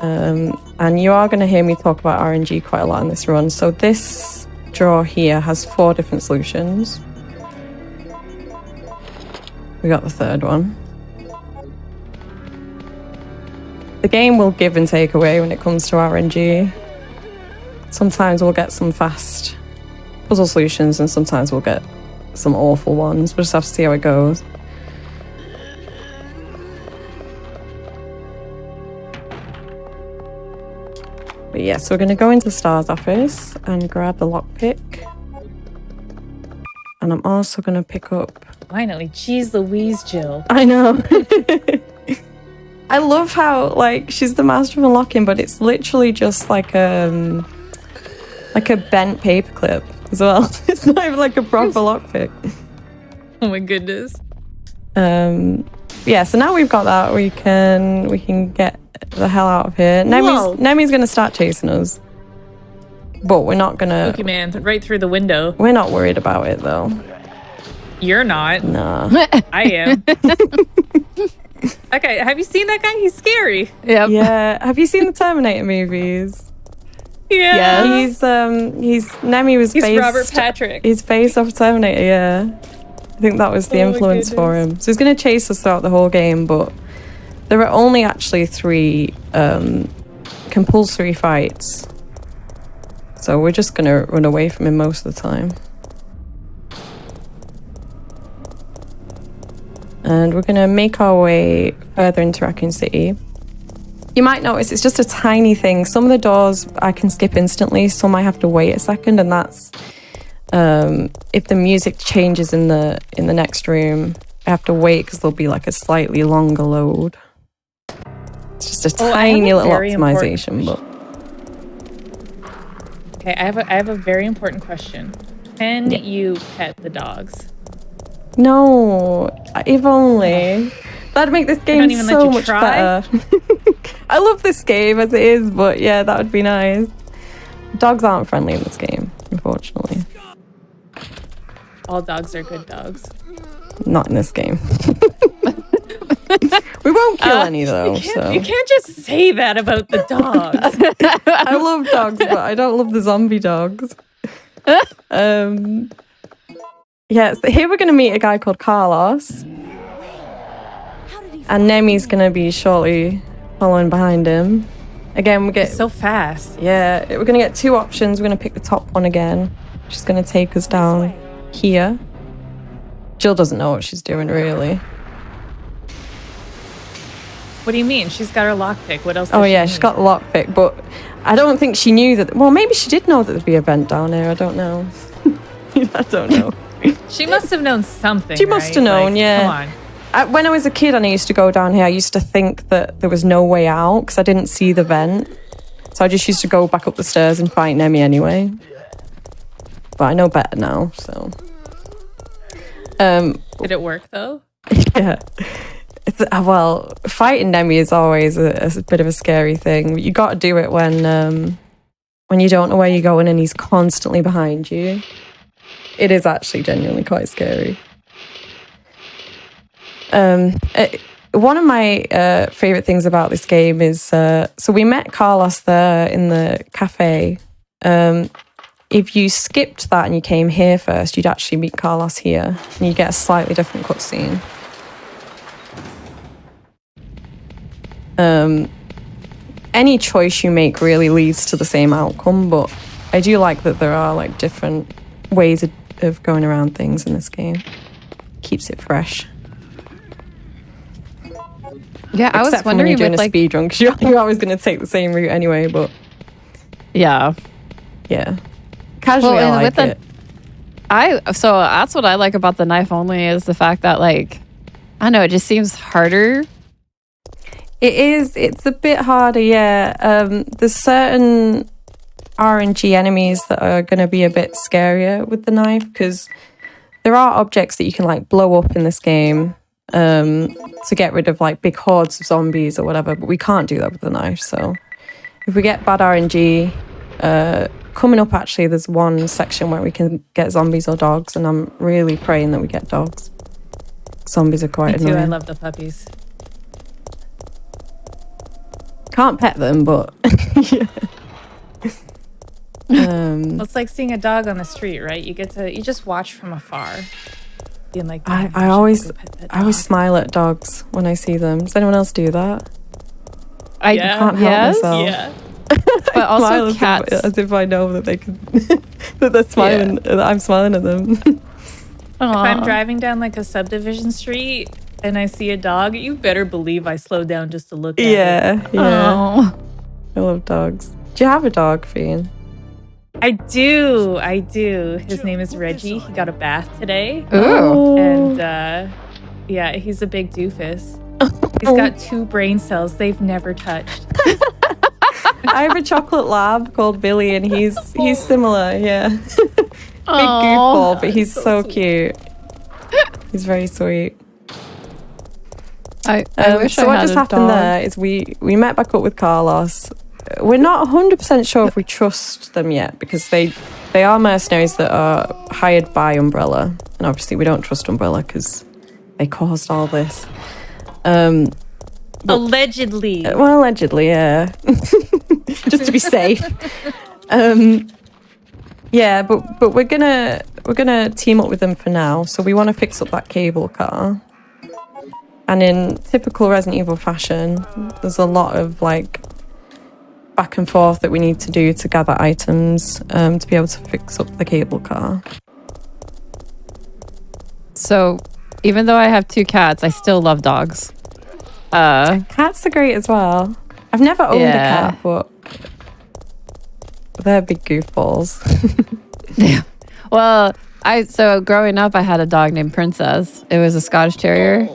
And you are going to hear me talk about RNG quite a lot in this run. So this drawer here has 4 different solutions. We got the third one. The game will give and take away when it comes to RNG. Sometimes we'll get some fast puzzle solutions and sometimes we'll get some awful ones. We'll just have to see how it goes. But yeah, so we're going to go into Star's office and grab the lockpick. And I'm also going to pick up... Finally, jeez Louise, Jill. I know. I love how, she's the master of unlocking, but it's literally just like a bent paperclip as well. It's not even like a proper lockpick. Oh my goodness. Yeah, so now we've got that, we can get the hell out of here. Nemi's gonna start chasing us, but we're not gonna. Okay, man, right through the window. We're not worried about it though. You're not. Nah. I am. Okay, have you seen that guy? He's scary. Yep. Yeah. Have you seen the Terminator movies? Yeah. He's Nemi was He's based. Robert Patrick. He's based off Terminator. Yeah. I think that was the influence for him. So he's going to chase us throughout the whole game, but there are only actually 3 compulsory fights. So we're just going to run away from him most of the time. And we're going to make our way further into Raccoon City. You might notice it's just a tiny thing. Some of the doors I can skip instantly, some I have to wait a second, and that's if the music changes in the next room, I have to wait because there'll be like a slightly longer load. It's just a tiny little optimization, but okay, I have a very important question. Can you pet the dogs? no, if only. That'd make this game even let so you much try? better. I love this game as it is, but yeah, that would be nice. Dogs aren't friendly in this game, unfortunately. All dogs are good dogs. Not in this game. We won't kill any though. You can't just say that about the dogs. I love dogs, but I don't love the zombie dogs. Yeah, so here we're going to meet a guy called Carlos. And Nemi's going to be shortly following behind him. Again, we get... so fast. Yeah, we're going to get 2 options. We're going to pick the top one again. She's going to take us down here. Jill doesn't know what she's doing, really. What do you mean? She's got her lockpick. What else? Oh, yeah, she's got the lockpick, but I don't think she knew that... Well, maybe she did know that there'd be a vent down here. I don't know. I don't know. She must have known something. She must have known, like, yeah. Come on. When I was a kid and I used to go down here, I used to think that there was no way out because I didn't see the vent. So I just used to go back up the stairs and fight Nemi anyway. But I know better now, so... Did it work, though? Yeah. Well, fighting Nemi is always a bit of a scary thing. You got to do it when you don't know where you're going and he's constantly behind you. It is actually genuinely quite scary. One of my favorite things about this game is so we met Carlos there in the cafe. If you skipped that and you came here first, you'd actually meet Carlos here, and you get a slightly different cutscene. Any choice you make really leads to the same outcome, but I do like that there are like different ways of going around things in this game. Keeps it fresh. Yeah, I was Except for when wondering you're doing with, a like, speed run, because you're always going to take the same route anyway, but yeah. Casually, Well, I and like it. So that's what I like about the knife only is the fact that, like, I don't know, it just seems harder. It is. It's a bit harder, yeah. There's certain RNG enemies that are going to be a bit scarier with the knife because there are objects that you can like blow up in this game to get rid of like big hordes of zombies or whatever, but we can't do that with the knife. So if we get bad RNG, coming up actually there's one section where we can get zombies or dogs, and I'm really praying that we get dogs. Zombies are quite Me too. annoying. I love the puppies. Can't pet them, but yeah. Well, it's like seeing a dog on the street, right? You just watch from afar, being like, I always smile at dogs when I see them. Does anyone else do that? I can't help myself. Yeah. But also Smile cats. as if I know that they can that they're smiling. That I'm smiling at them. If I'm driving down like a subdivision street and I see a dog, you better believe I slow down just to look at it. Yeah. Oh. I love dogs. Do you have a dog, Fian? I do. His name is Reggie. He got a bath today. Ooh. And yeah, he's a big doofus. He's got 2 brain cells they've never touched. I have a chocolate lab called Billy, and he's similar. Yeah. Big goofball, but he's so cute. He's very sweet. I wish so I what had just a happened dog. there is we met back up with Carlos. We're not 100% sure if we trust them yet because they are mercenaries that are hired by Umbrella, and obviously we don't trust Umbrella because they caused all this. Allegedly. Well, allegedly, yeah. Just to be safe. Yeah, but we're gonna team up with them for now. So we want to fix up that cable car. And in typical Resident Evil fashion, there's a lot of like back and forth that we need to do to gather items to be able to fix up the cable car. So, even though I have 2 cats, I still love dogs. Cats are great as well. I've never owned a cat, but they're big goofballs. Yeah. Well, so growing up, I had a dog named Princess. It was a Scottish Terrier,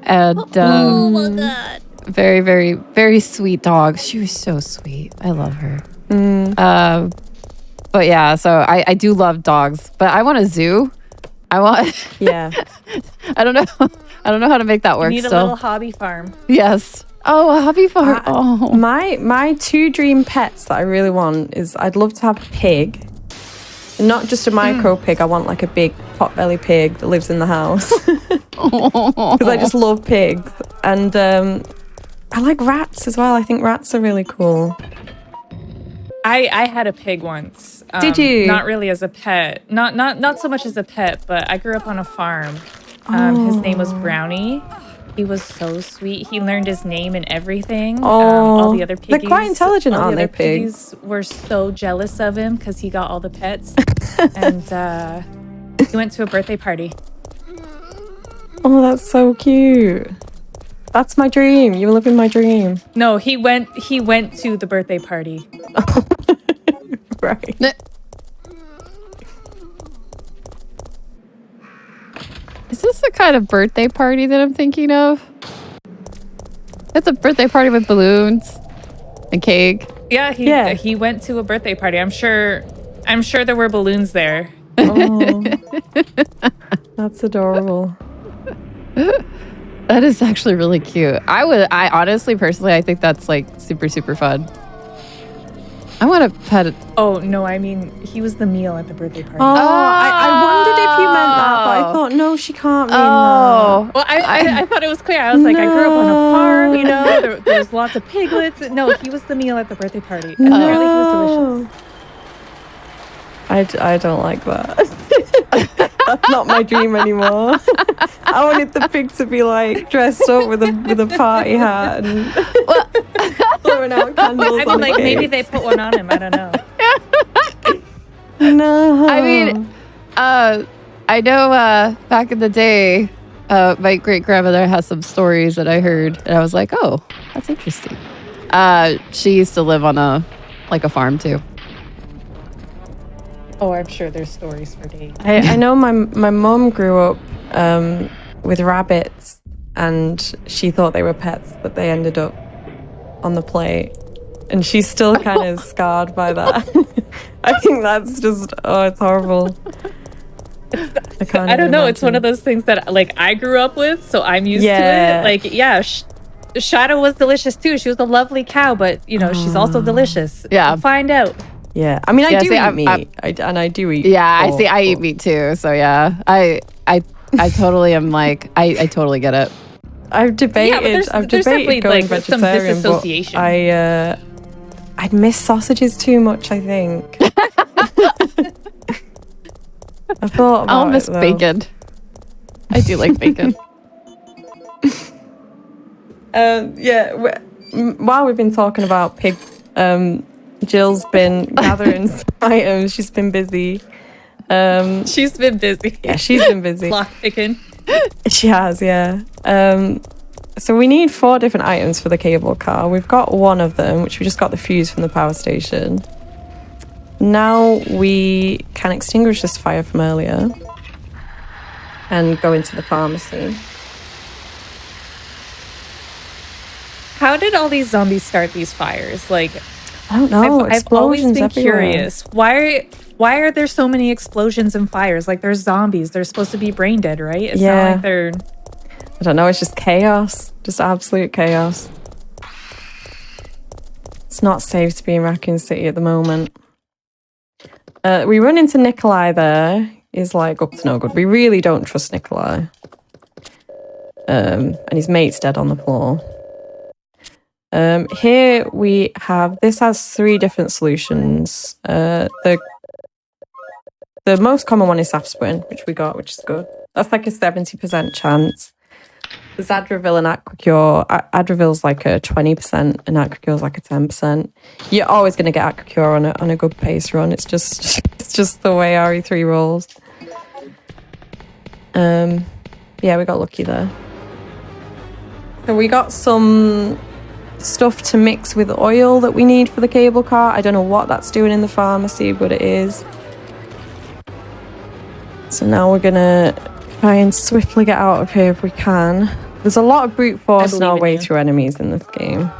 and Oh my god. very, very, very sweet dog. She was so sweet. I love her. But yeah, so I do love dogs, but I want a zoo. Yeah. I don't know. I don't know how to make that work. You need still. a little hobby farm. Yes. Oh, a hobby farm. Oh. My 2 dream pets that I really want is I'd love to have a pig. Not just a micro pig. I want like a big potbelly pig that lives in the house. Because I just love pigs. And I like rats as well. I think rats are really cool. I had a pig once. Did you? Not really as a pet. Not so much as a pet, but I grew up on a farm. His name was Brownie. He was so sweet. He learned his name and everything. All the other piggies. They're quite intelligent, all aren't the they, other pigs? piggies were so jealous of him because he got all the pets. And he went to a birthday party. Oh, that's so cute. That's my dream. You live in my dream. No, he went to the birthday party. Right. Is this the kind of birthday party that I'm thinking of? It's a birthday party with balloons and cake. Yeah, he went to a birthday party. I'm sure there were balloons there. Oh, that's adorable. That is actually really cute. I honestly, personally, I think that's like super, super fun. I want to pet it. Oh, no, I mean, he was the meal at the birthday party. Oh, I wondered if you meant that, but I thought, no, she can't mean that. Well, I thought it was clear. I was like, I grew up on a farm, you know, there was lots of piglets. No, he was the meal at the birthday party. And apparently he was delicious. I don't like that. That's not my dream anymore. I wanted the pig to be like dressed up with a party hat and throwing out candles. I mean, like maybe they put one on him. I don't know. No. I mean, I know back in the day, my great grandmother has some stories that I heard, and I was like, oh, that's interesting. She used to live on a farm too. Oh, I'm sure there's stories for days. I know my mum grew up with rabbits, and she thought they were pets, but they ended up on the plate, and she's still kind of scarred by that. I think that's just it's horrible. I don't know. It's one of those things that like I grew up with, so I'm used to it. Like, yeah, Shadow was delicious too. She was a lovely cow, but you know she's also delicious. Yeah, we'll find out. Yeah, I mean, I do eat meat, and I do eat. Yeah, I eat meat too. So yeah, I totally am like I totally get it. I've debated. I've debated going like vegetarian, some but I'd miss sausages too much. I think. I thought about I'll miss bacon. I do like bacon. Yeah. While we've been talking about pigs, Jill's been gathering items. She's been busy. She's been busy. Yeah, she's been busy. Lock picking. She has, yeah. So we need 4 different items for the cable car. We've got one of them, which we just got the fuse from the power station. Now we can extinguish this fire from earlier and go into the pharmacy. How did all these zombies start these fires? Like, I don't know. I've always been everywhere. curious. Why are there so many explosions and fires? Like, they're zombies. They're supposed to be brain dead, right? It's not like they're... I don't know. It's just chaos. Just absolute chaos. It's not safe to be in Raccoon City at the moment. We run into Nikolai there. He's like up to no good. We really don't trust Nikolai. And his mate's dead on the floor. Here we have, this has 3 different solutions. The most common one is Sapspin, which we got, which is good. That's like a 70% chance. There's Adravil and Aquacure. Adravil's like a 20% and Aquacure's like a 10%. You're always going to get Aquacure on a good pace run. It's just the way RE3 rolls. Yeah, we got lucky there. So we got some stuff to mix with oil that we need for the cable car. I don't know what that's doing in the pharmacy, but it is. So now we're gonna try and swiftly get out of here if we can. There's a lot of brute force in our way through enemies in this game.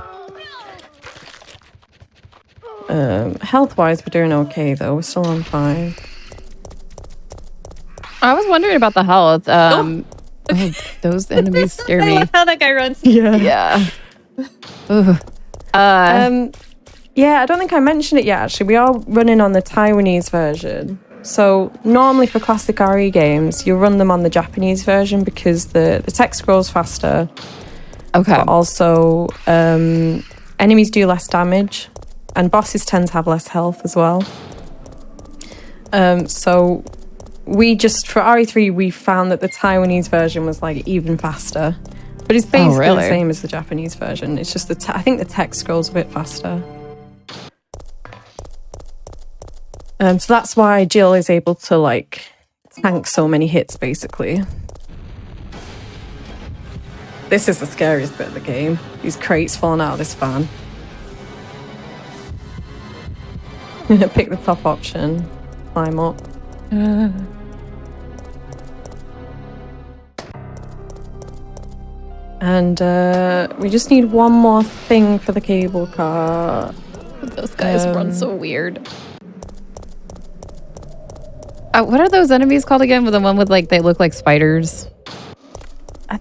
Health-wise, we're doing okay though. We're still on 5. I was wondering about the health. Those enemies scare me. I love how that guy runs. Yeah. Ooh. Yeah, I don't think I mentioned it yet, actually. We are running on the Taiwanese version. So normally for classic RE games, you run them on the Japanese version because the text scrolls faster. Okay. But also, enemies do less damage, and bosses tend to have less health as well. So we just, for RE3, we found that the Taiwanese version was like even faster. But it's basically the same as the Japanese version. It's just I think the text scroll's a bit faster. So that's why Jill is able to like tank so many hits, basically. This is the scariest bit of the game. These crates falling out of this van. I'm gonna pick the top option. Climb up. And we just need one more thing for the cable car. Those guys run so weird. What are those enemies called again? With the one with like, they look like spiders.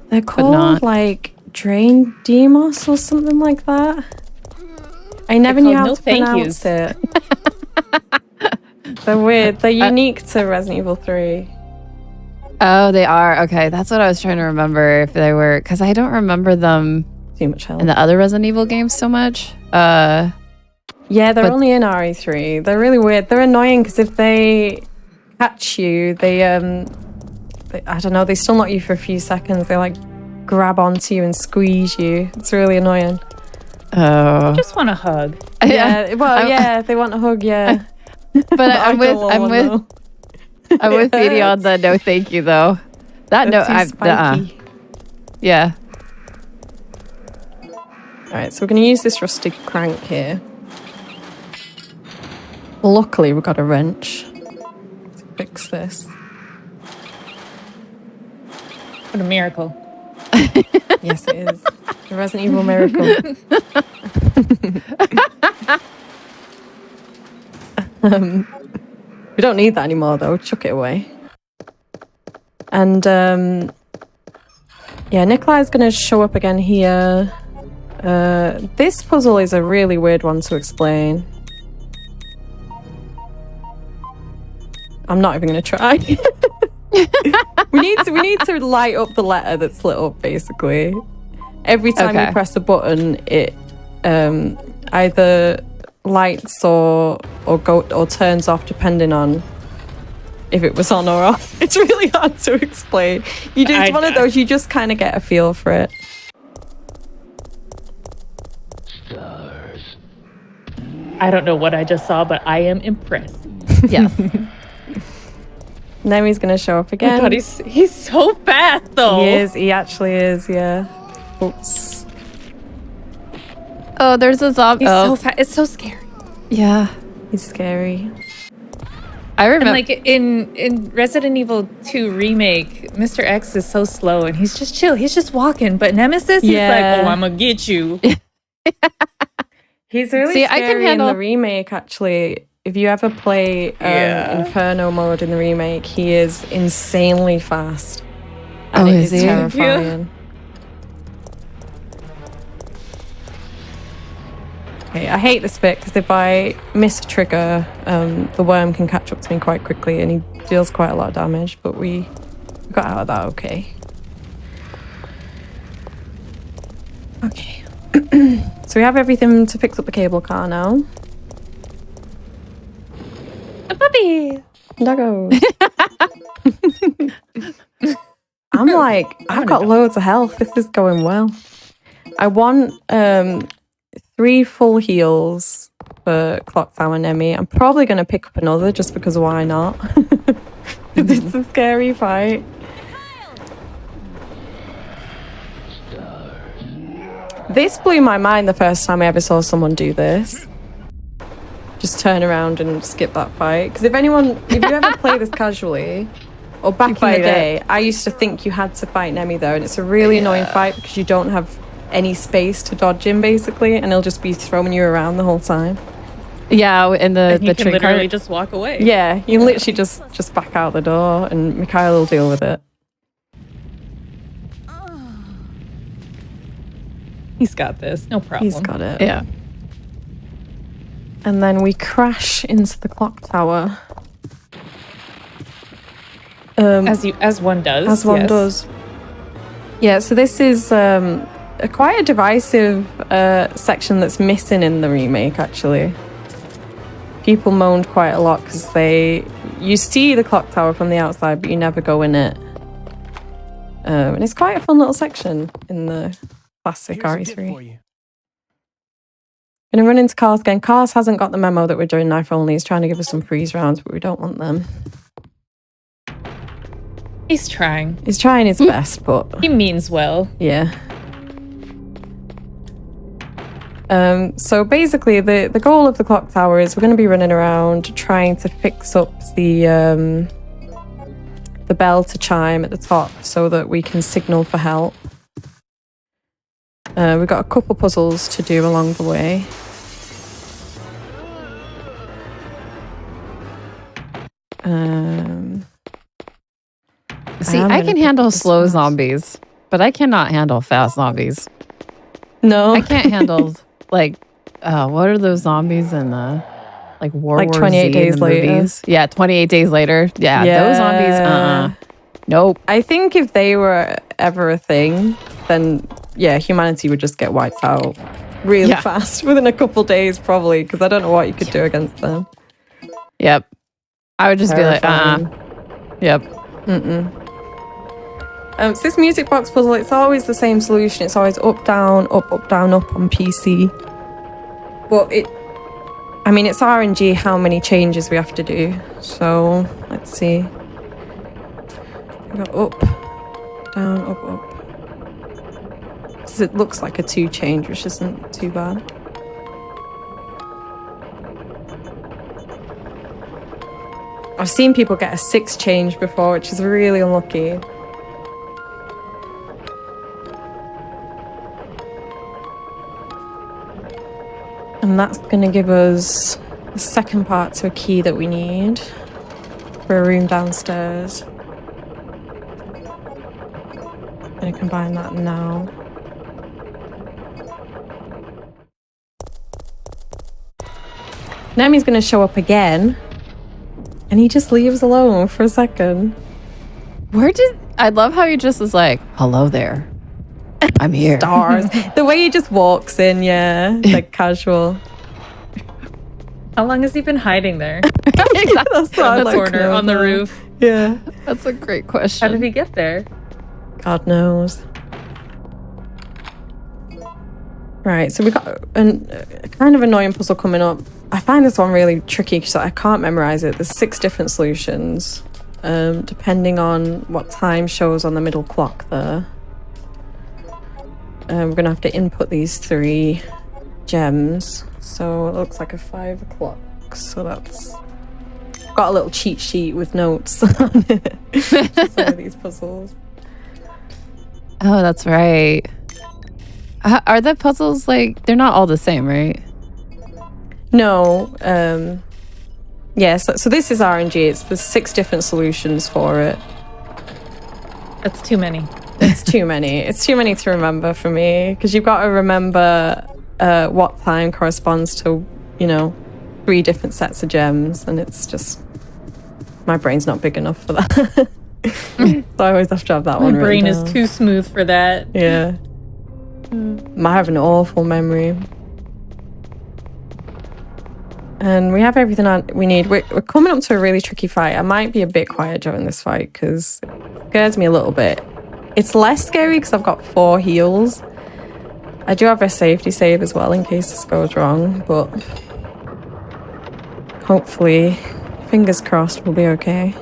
They're called like Drain Demos or something like that. I never knew how to pronounce it. They're weird. They're unique to Resident Evil 3. Oh, they are. Okay, that's what I was trying to remember if they were, because I don't remember them too much help in the other Resident Evil games so much. Yeah, they're only in RE3. They're really weird. They're annoying because if they catch you, they I don't know, they still knock you for a few seconds. They like grab onto you and squeeze you. It's really annoying. I just want a hug. Yeah, well, yeah, they want a hug, yeah. But I'm with Edie on the no thank you though. That no, yeah. All right, so we're gonna use this rustic crank here. Luckily, we've got a wrench to fix this. What a miracle. Yes, it is. The Resident Evil miracle. We don't need that anymore, though. Chuck it away. And, yeah, Nikolai's going to show up again here. This puzzle is a really weird one to explain. I'm not even going to try. we need to light up the letter that's lit up, basically. Every time you press a button, it either lights or turns off depending on if it was on or off. It's really hard to explain. It's one of those, you just kind of get a feel for it. I don't know what I just saw, but I am impressed. Yes. And then he's going to show up again. Oh my God, he's so fast, though. He is. He actually is, yeah. Oops. Oh, there's a zombie. He's so fast. It's so scary. Yeah. He's scary. I remember. And like in Resident Evil 2 Remake, Mr. X is so slow and he's just chill. He's just walking. But Nemesis, he's like, oh, I'm going to get you. He's really scary in the remake, actually. If you ever play Inferno mode in the remake, he is insanely fast. And it is terrifying. Okay, I hate this bit because if I miss a trigger, the worm can catch up to me quite quickly and he deals quite a lot of damage, but we got out of that okay. Okay. So we have everything to fix up the cable car now. A puppy. Doggo. I'm like, I've got loads of health. This is going well. I want 3 full heals for Clock Tower Nemi. I'm probably going to pick up another just because why not? It's a scary fight. This blew my mind the first time I ever saw someone do this. Just turn around and skip that fight. Because if you ever play this casually, or back in the day, I used to think you had to fight Nemi though, and it's a really annoying fight because you don't have any space to dodge him basically, and he'll just be throwing you around the whole time. Yeah, and you the can literally just walk away. Yeah, you literally just back out the door, and Mikhail will deal with it. He's got this, no problem. He's got it. Yeah. And then we crash into the clock tower. As one does. As one does. Yeah, so this is quite a divisive section that's missing in the remake, actually. People moaned quite a lot because you see the clock tower from the outside, but you never go in it. And it's quite a fun little section in the classic RE3. Gonna run into Cars again. Cars hasn't got the memo that we're doing knife only. He's trying to give us some freeze rounds, but we don't want them. He's trying. He's trying his best, but he means well. Yeah. So basically, the goal of the clock tower is we're going to be running around trying to fix up the bell to chime at the top so that we can signal for help. We've got a couple puzzles to do along the way. See, I can handle slow zombies, but I cannot handle fast zombies. No. I can't handle, like, what are those zombies in the, like, World Like War 28 Z days in the later. movies? Yeah, 28 days later. Yeah, those zombies, Nope. I think if they were ever a thing, then, yeah, humanity would just get wiped out really fast within a couple days, probably, because I don't know what you could do against them. Yep. I would just Terrifying. be like, Yep. So this music box puzzle, it's always the same solution. It's always up, down, up on PC. But it's RNG how many changes we have to do. So let's see. We got up, down, up. So it looks like a 2 change, which isn't too bad. I've seen people get a 6 change before, which is really unlucky. And that's going to give us the second part to a key that we need for a room downstairs. I'm going to combine that now. Nemi's going to show up again. And he just leaves alone for a second. I love how he just is like, hello there. I'm here. Stars. The way he just walks in, yeah. Like casual. How long has he been hiding there? That's on the corner, on the roof. Yeah. That's a great question. How did he get there? God knows. Right, so we got a kind of annoying puzzle coming up. I find this one really tricky because I can't memorize it. There's 6 different solutions, depending on what time shows on the middle clock there. We're going to have to input these 3 gems. So it looks like a 5 o'clock. So that's... Got a little cheat sheet with notes on it. Some of these puzzles. Oh, that's right. Are the puzzles, like, they're not all the same, right? No. Yeah, so this is RNG. There's 6 different solutions for it. That's too many. It's too many. It's too many to remember for me, because you've got to remember what time corresponds to, 3 different sets of gems, and it's just... My brain's not big enough for that. So I always have to have that one My brain written is down. too smooth for that. Yeah. I have an awful memory. And we have everything we need. We're coming up to a really tricky fight. I might be a bit quiet during this fight because it scares me a little bit. It's less scary because I've got 4 heals. I do have a safety save as well in case this goes wrong, but hopefully, fingers crossed, we'll be okay.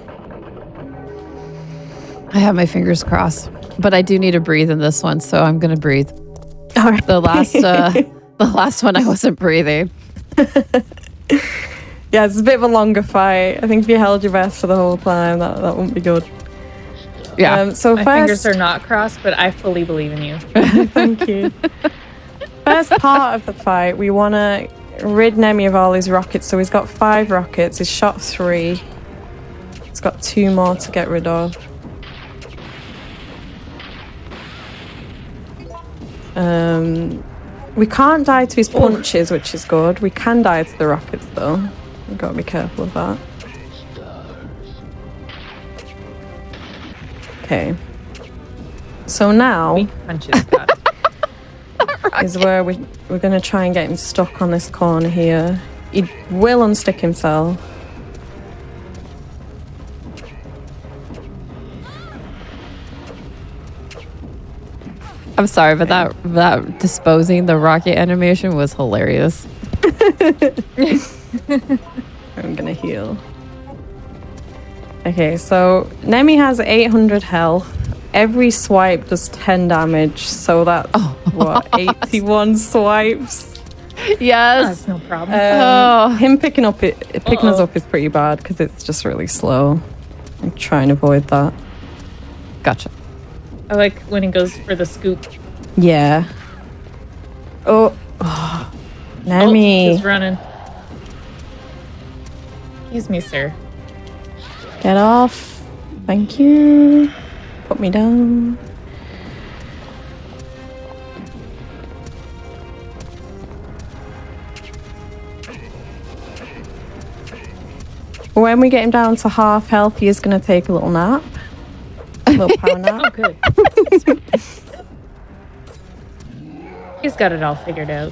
I have my fingers crossed, but I do need to breathe in this one, so I'm gonna breathe. All right. The last one I wasn't breathing. Yeah, it's a bit of a longer fight. I think if you held your breath for the whole time, that wouldn't be good. Yeah. So My fingers are not crossed, but I fully believe in you. Thank you. First part of the fight, we want to rid Nemi of all his rockets. So he's got 5 rockets. He's shot 3. He's got 2 more to get rid of. We can't die to his punches, which is good. We can die to the rockets, though. We've got to be careful of that. Okay. So now is where we're going to try and get him stuck on this corner here. He will unstick himself. I'm sorry, but that disposing the rocket animation was hilarious. I'm gonna heal. Okay, so Nemi has 800 health. Every swipe does 10 damage, so that's what, 81 swipes? Yes. That's no problem. Him picking us up is pretty bad because it's just really slow. I'm trying to avoid that. Gotcha. I like when he goes for the scoop. Yeah. Oh, Nemi. He's running. Excuse me, sir. Get off. Thank you. Put me down. When we get him down to half health, he is going to take a little nap. A little power nap. Oh, good. He's got it all figured out.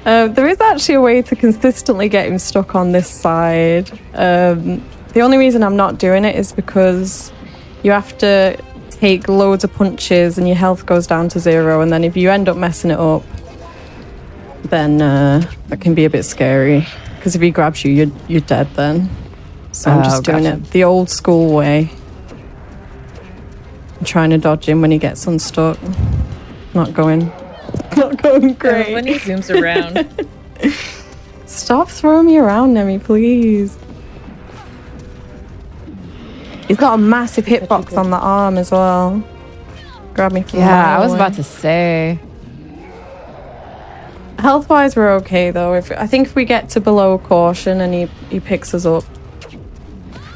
There is actually a way to consistently get him stuck on this side. The only reason I'm not doing it is because you have to take loads of punches and your health goes down to 0, and then if you end up messing it up, then that can be a bit scary. Because if he grabs you, you're dead then. So I'm just doing it the old school way. I'm trying to dodge him when he gets unstuck. Not going great. When he zooms around. Stop throwing me around, Nemi, please. He's got a massive hitbox on the arm as well. Grab me from I was about to say. Health-wise, we're okay, though. I think if we get to below caution and he picks us up,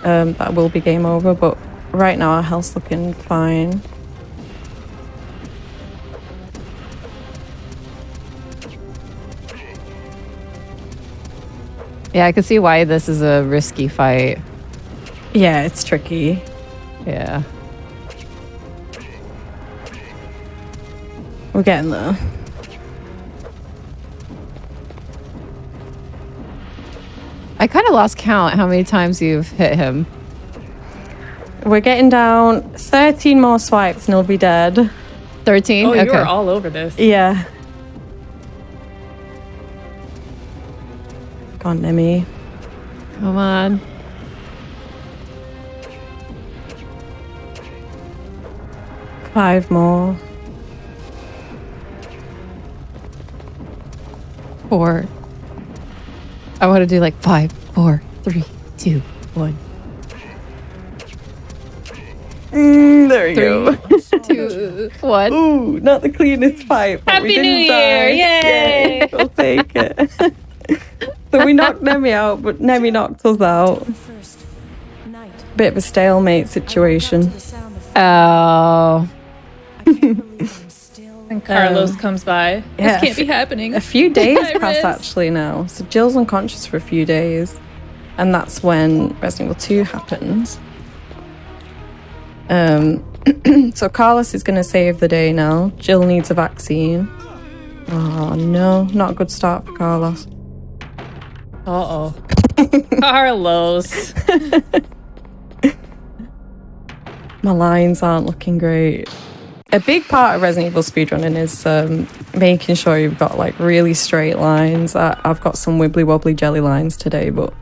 that will be game over, but right now our health's looking fine. Yeah, I can see why this is a risky fight. Yeah, it's tricky. Yeah. We're getting there. I kind of lost count how many times you've hit him. We're getting down 13 more swipes and he'll be dead. 13? Oh, okay. you are all over this. Yeah. Come on, Nemi. Come on. Five more. 4. I want to do like 5, 4, 3, 2, 1. There we go. 2, 1. Ooh, not the cleanest fight. But Happy we didn't New die. Year! Yay! We'll take it. So we knocked Nemi out, but Nemi knocked us out. Bit of a stalemate situation. Oh. And Carlos comes by. yeah, This can't be happening. A few days Hi, passed Riz. actually now. So Jill's unconscious for a few days. And that's when Resident Evil 2 happens. So Carlos is going to save the day now. Jill needs a vaccine. Oh no, not a good start for Carlos. Uh-oh. Carlos. My lines aren't looking great. A big part of Resident Evil speedrunning is making sure you've got like really straight lines. I've got some wibbly wobbly jelly lines today, but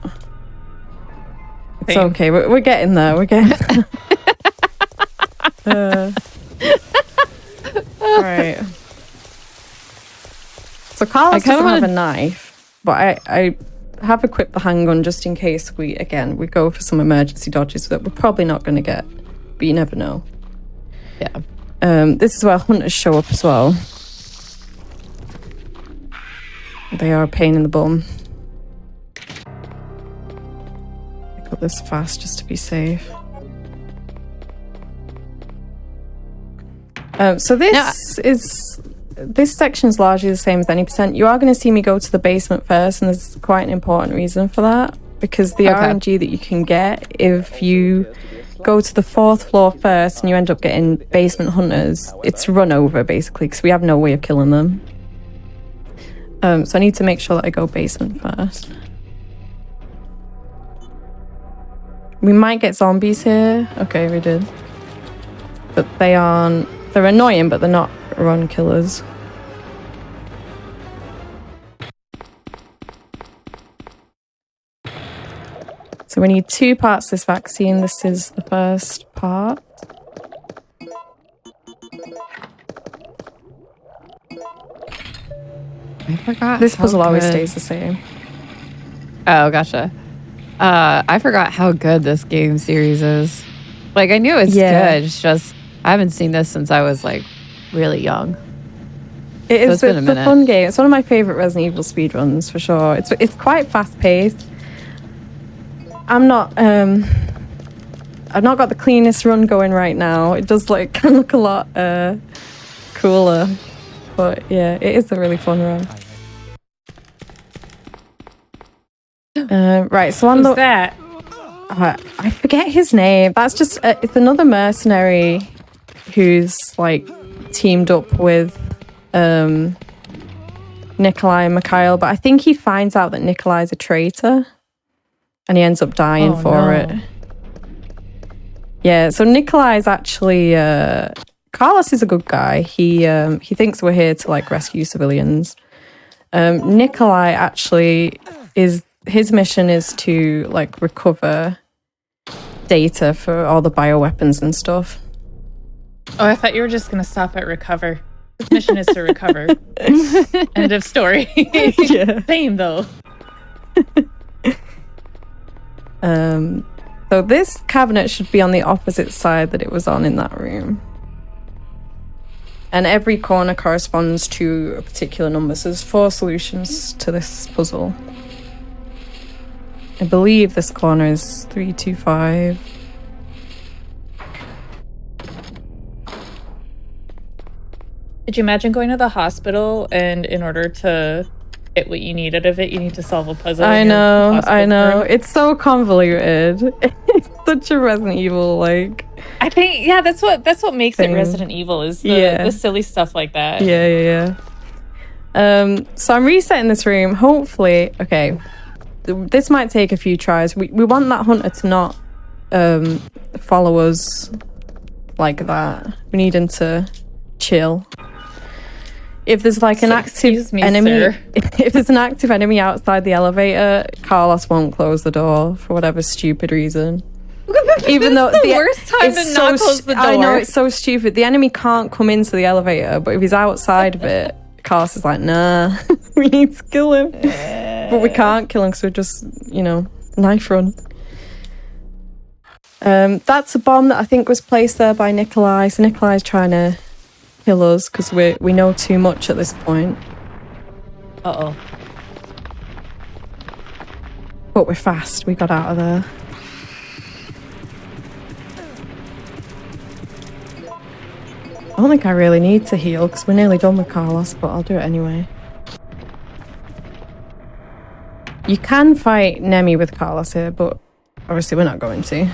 it's Same. okay. We're getting there. We're getting there. Right. So Carlos doesn't have a knife, but I have equipped the handgun just in case we go for some emergency dodges that we're probably not going to get, but you never know. Yeah. This is where hunters show up as well. They are a pain in the bum. Pick up this fast just to be safe. So this section is largely the same as any percent. You are going to see me go to the basement first, and there's quite an important reason for that, because the RNG that you can get if you go to the 4th floor first and you end up getting basement hunters, it's run over basically because we have no way of killing them. So I need to make sure that I go basement first. We might get zombies here. Okay, we did. But they're annoying, but they're not run killers. So we need 2 parts of this vaccine. This is the first part. I forgot. This puzzle always good. stays the same. Oh, gotcha. I forgot how good this game series is. Like, I knew it's good. It's just, I haven't seen this since I was, like, really young. It's a fun game. It's one of my favorite Resident Evil speedruns, for sure. It's quite fast-paced. I've not got the cleanest run going right now. It does, like, can look a lot cooler. But, yeah, it is a really fun run. Right, so on Who's that? I forget his name. That's just it's another mercenary who's like teamed up with Nikolai and Mikhail, but I think he finds out that Nikolai's a traitor and he ends up dying for it. Yeah, so Nikolai's actually Carlos is a good guy. He thinks we're here to like rescue civilians. Nikolai actually his mission is to like recover data for all the bioweapons and stuff. Oh, I thought you were just going to stop at recover. His mission is to recover. End of story. Yeah. Same though. So this cabinet should be on the opposite side that it was on in that room. And every corner corresponds to a particular number. So there's 4 solutions to this puzzle. I believe this corner is 325. Did you imagine going to the hospital and in order to get what you need out of it, you need to solve a puzzle? I know. Room? It's so convoluted. It's such a Resident Evil, like... I think, yeah, that's what makes it Resident Evil, is the silly stuff like that. Yeah. So I'm resetting this room. Hopefully, okay. This might take a few tries. We want that hunter to not follow us like that. We need him to chill. If there's like an active enemy, if there's an active enemy outside the elevator, Carlos won't close the door for whatever stupid reason. Even though the worst time to not close the door. I know, it's so stupid. The enemy can't come into the elevator, but if he's outside of it, Carlos is like, nah, we need to kill him. But we can't kill him because we're just, knife run. That's a bomb that I think was placed there by Nikolai. So Nikolai's trying to kill us because we know too much at this point. Uh-oh. But we're fast. We got out of there. I don't think I really need to heal because we're nearly done with Carlos, but I'll do it anyway. You can fight Nemi with Carlos here, but obviously we're not going to.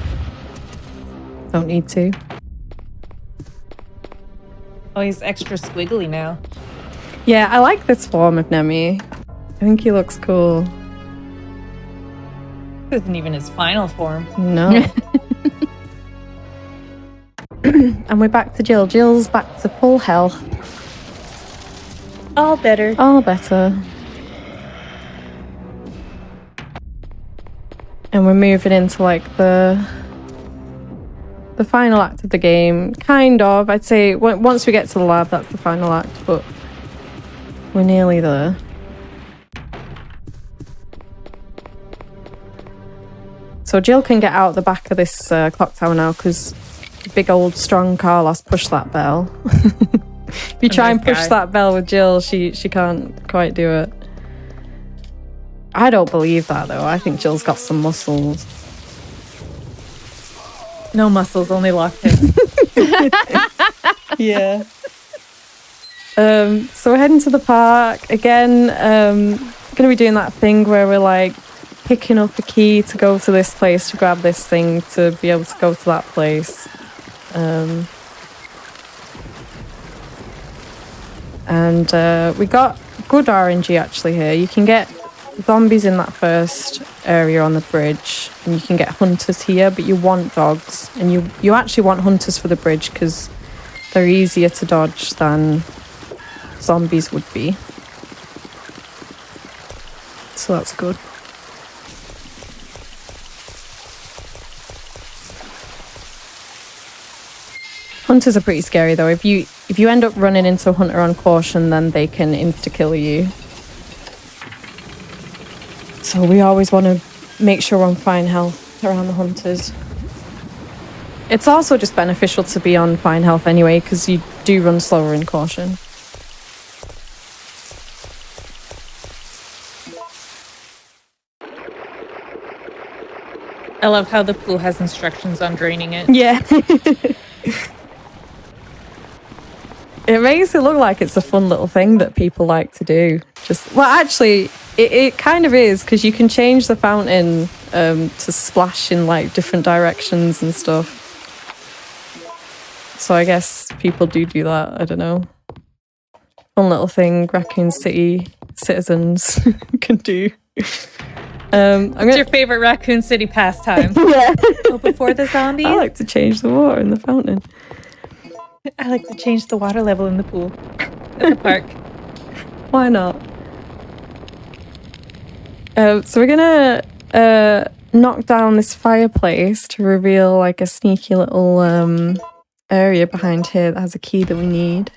Don't need to. Oh, he's extra squiggly now. Yeah, I like this form of Nemi. I think he looks cool. This isn't even his final form. No. And we're back to Jill. Jill's back to full health. All better. All better. And we're moving into like the final act of the game. Kind of. I'd say once we get to the lab, that's the final act, but we're nearly there. So Jill can get out the back of this clock tower now because big old strong Carlos pushed that bell. If you try and push that bell with Jill, she can't quite do it. I don't believe that though. I think Jill's got some muscles. No muscles, only lockpicks. Yeah. So we're heading to the park again. Gonna be doing that thing where we're like picking up a key to go to this place to grab this thing to be able to go to that place. And we got good RNG actually here. You can get zombies in that first area on the bridge, and you can get hunters here, but you want dogs, and you actually want hunters for the bridge because they're easier to dodge than zombies would be. So that's good. Hunters are pretty scary though. If you end up running into a hunter on caution, then they can insta-kill you. So we always want to make sure we're on fine health around the hunters. It's also just beneficial to be on fine health anyway, because you do run slower in caution. I love how the pool has instructions on draining it. Yeah. It makes it look like it's a fun little thing that people like to do. Actually, it kind of is, because you can change the fountain to splash in like different directions and stuff. So I guess people do that. I don't know. Fun little thing Raccoon City citizens can do. What's your favorite Raccoon City pastime? Yeah. Go before the zombies? I like to change the water in the fountain. I like to change the water level in the pool at the park. Why not? So we're gonna knock down this fireplace to reveal like a sneaky little area behind here that has a key that we need.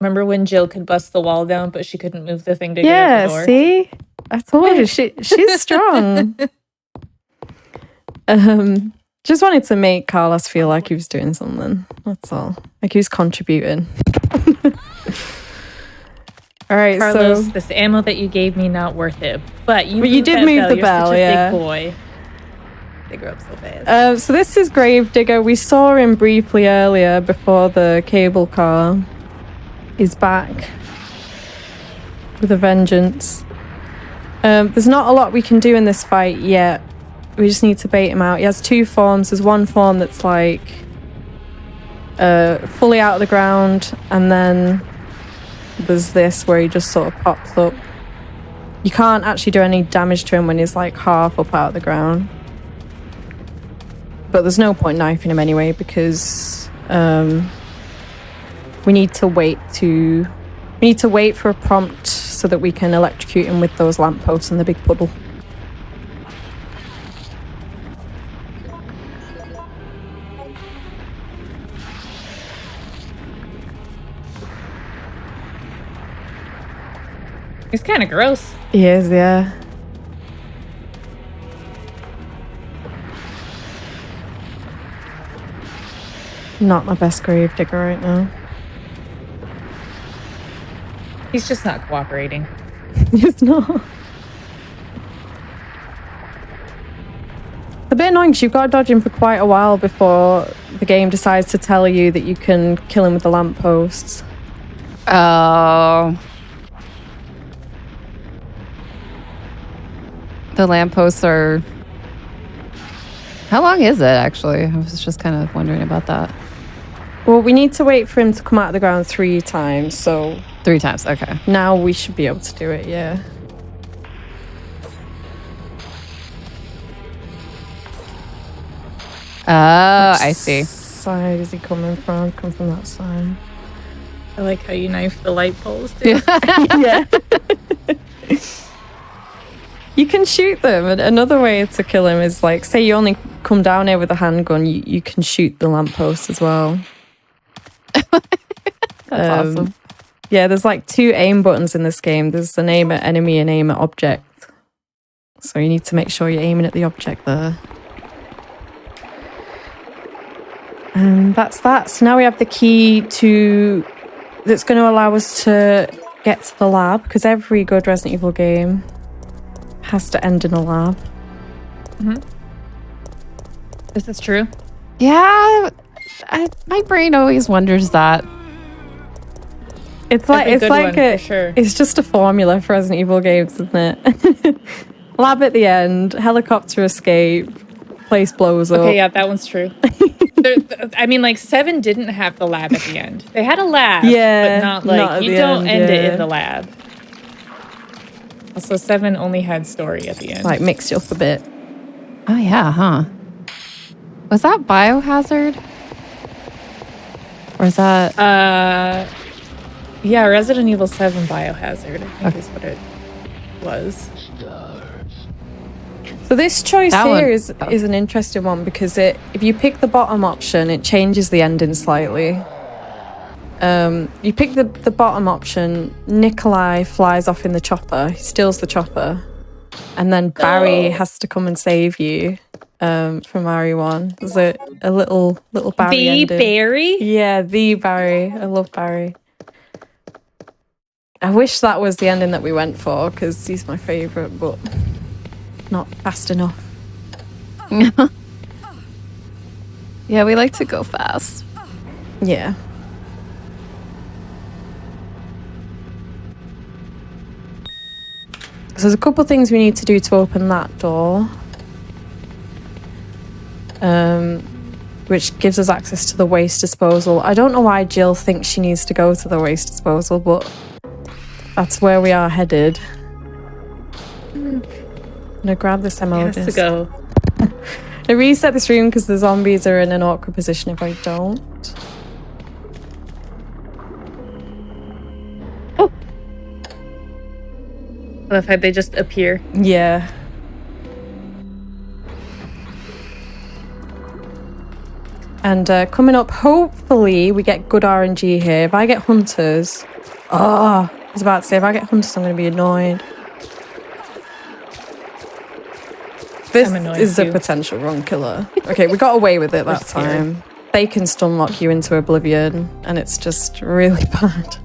Remember when Jill could bust the wall down, but she couldn't move the thing to get out the door? Yeah, see? I told you, she's strong. Just wanted to make Carlos feel like he was doing something. That's all. Like he was contributing. All right, Carlos, so this ammo that you gave me, not worth it. But you did move the bell, You're such a yeah. big boy. They grow up so fast. So this is Gravedigger. We saw him briefly earlier before the cable car. Is back with a vengeance. There's not a lot we can do in this fight yet. We just need to bait him out. He has two forms. There's one form that's like fully out of the ground, and then there's this where he just sort of pops up. You can't actually do any damage to him when he's like half up out of the ground. But there's no point knifing him anyway, because we need to wait for a prompt so that we can electrocute him with those lampposts and the big puddle. He's kind of gross. He is, yeah. Not my best Gravedigger right now. He's just not cooperating. He's not. It's a bit annoying because you've got to dodge him for quite a while before the game decides to tell you that you can kill him with the lampposts. Oh. The lampposts are How long is it, actually? I was just kind of wondering about that. Well, we need to wait for him to come out of the ground 3 times, so... 3 times, okay. Now we should be able to do it, yeah. Oh, I see. Which side is he coming from? Come from that side. I like how you knife the light poles, too. Yeah. You can shoot them. And another way to kill him is like, say you only come down here with a handgun, you can shoot the lamppost as well. That's awesome. Yeah, there's like 2 aim buttons in this game. There's an aim at enemy and aim at object. So you need to make sure you're aiming at the object there. And that's that. So now we have the key that's going to allow us to get to the lab, because every good Resident Evil game has to end in a lab. Mm-hmm. Is this true? Yeah, my brain always wonders that. It's like sure. It's just a formula for Resident Evil games, isn't it? Lab at the end, helicopter escape, place blows up. Okay, yeah, that one's true. I mean, like 7 didn't have the lab at the end. They had a lab, yeah, but not like not you don't end it in the lab. Also, 7 only had story at the end. Like mixed it up a bit. Oh yeah, huh? Was that Biohazard? Or is that yeah, Resident Evil 7 Biohazard, I think is what it was. So this choice here is an interesting one, because if you pick the bottom option, it changes the ending slightly. You pick the bottom option, Nikolai flies off in the chopper, he steals the chopper, and then Barry has to come and save you from RE1. There's a little Barry The ending. Barry? Yeah, the Barry. I love Barry. I wish that was the ending that we went for, because he's my favourite, but not fast enough. Yeah, we like to go fast. Yeah. So there's a couple things we need to do to open that door. Which gives us access to the waste disposal. I don't know why Jill thinks she needs to go to the waste disposal, but that's where we are headed. I'm gonna grab this ammo Has to go. I reset this room because the zombies are in an awkward position if I don't. Oh! I love how they just appear. Yeah. And coming up, hopefully we get good RNG here. If I get hunters... Oh, I was about to say, if I get hunters, I'm going to be annoyed. This is a potential wrong killer. Okay, we got away with it that time. They can stun lock you into oblivion, and it's just really bad.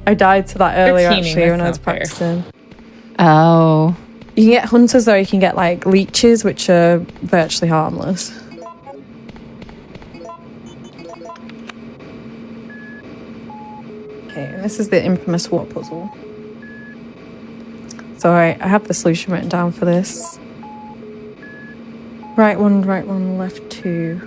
I died to that earlier, actually, when I was practicing. Oh. You can get hunters, or you can get, like, leeches, which are virtually harmless. Okay, and this is the infamous what puzzle. So I have the solution written down for this. Right one, left 2.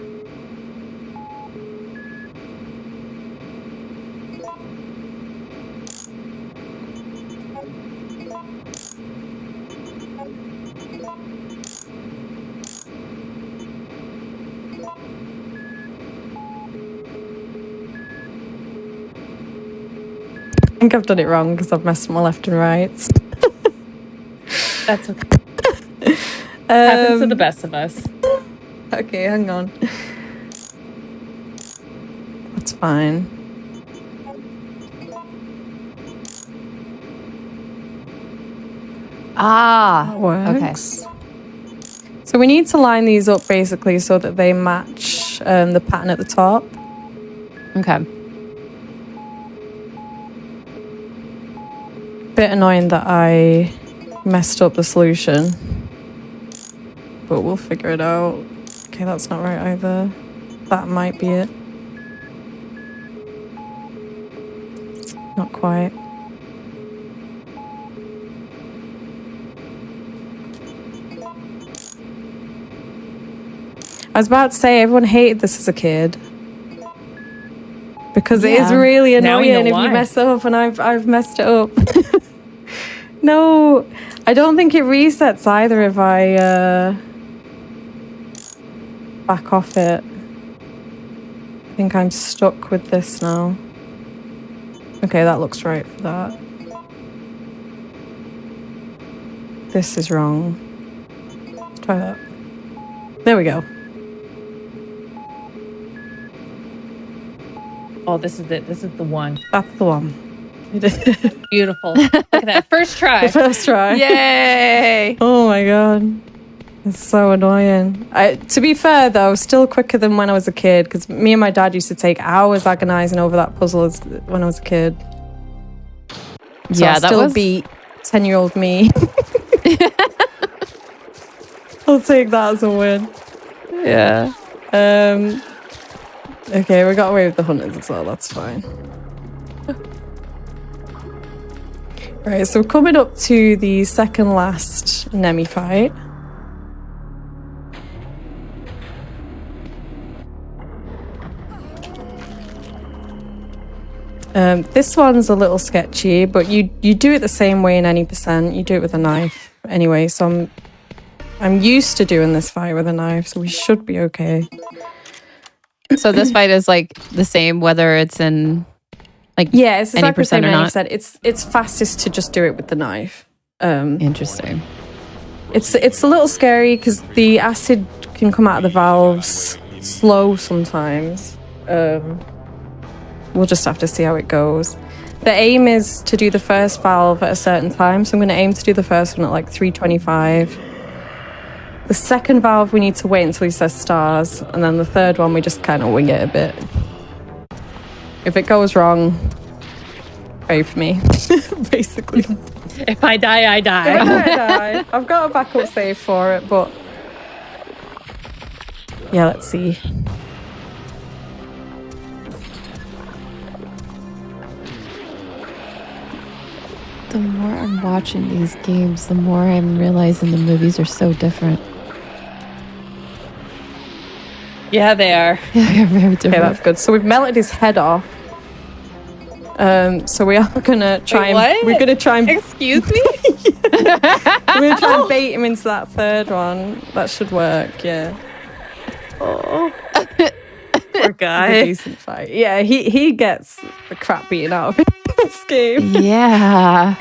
I think I've done it wrong because I've messed up my left and right. That's okay. Happens to the best of us. Okay, hang on. That's fine. Ah, that works. Okay. So we need to line these up basically so that they match the pattern at the top. Okay. Bit annoying that I messed up the solution, but we'll figure it out. Okay, that's not right either. That might be it. Not quite. I was about to say everyone hated this as a kid. Because it is Yeah. really Now we know annoying if why. you mess up, and I've messed it up. No, I don't think it resets either if I back off it. I think I'm stuck with this now. Okay, that looks right for that. This is wrong. Let's try that. There we go. Oh, this is it. This is the one. That's the one. Beautiful. Look at that. First try. The first try. Yay! Oh my god. It's so annoying. To be fair though, still quicker than when I was a kid, because me and my dad used to take hours agonizing over that puzzle when I was a kid. So Yeah, I'll that still was- beat 10-year-old me. I'll take that as a win. Yeah. Okay, we got away with the hunters as well, that's fine. Right, so we're coming up to the second last Nemi fight. This one's a little sketchy, but you do it the same way in any percent. You do it with a knife anyway, so I'm used to doing this fight with a knife, so we should be okay. So this fight is like the same whether it's in like Yeah, it's any exactly the same percent or any not. percent. It's fastest to just do it with the knife. Interesting. It's a little scary because the acid can come out of the valves slow sometimes. We'll just have to see how it goes. The aim is to do the first valve at a certain time, so I'm going to aim to do the first one at like 3:25. The second valve we need to wait until he says stars, and then the third one we just kind of wing it a bit. If it goes wrong, pray for me, basically. If I die, I die. If I die. I've got a backup save for it, but yeah, let's see. The more I'm watching these games, the more I'm realizing the movies are so different. Yeah, they are. Yeah, they're very different. Okay, that's good. So we've melted his head off. So we are gonna try we're gonna try and excuse me. we're gonna try and bait him into that third one. That should work. Yeah. Oh, poor It's a guy. decent fight. Yeah, he gets the crap beaten out of him in this game. Yeah.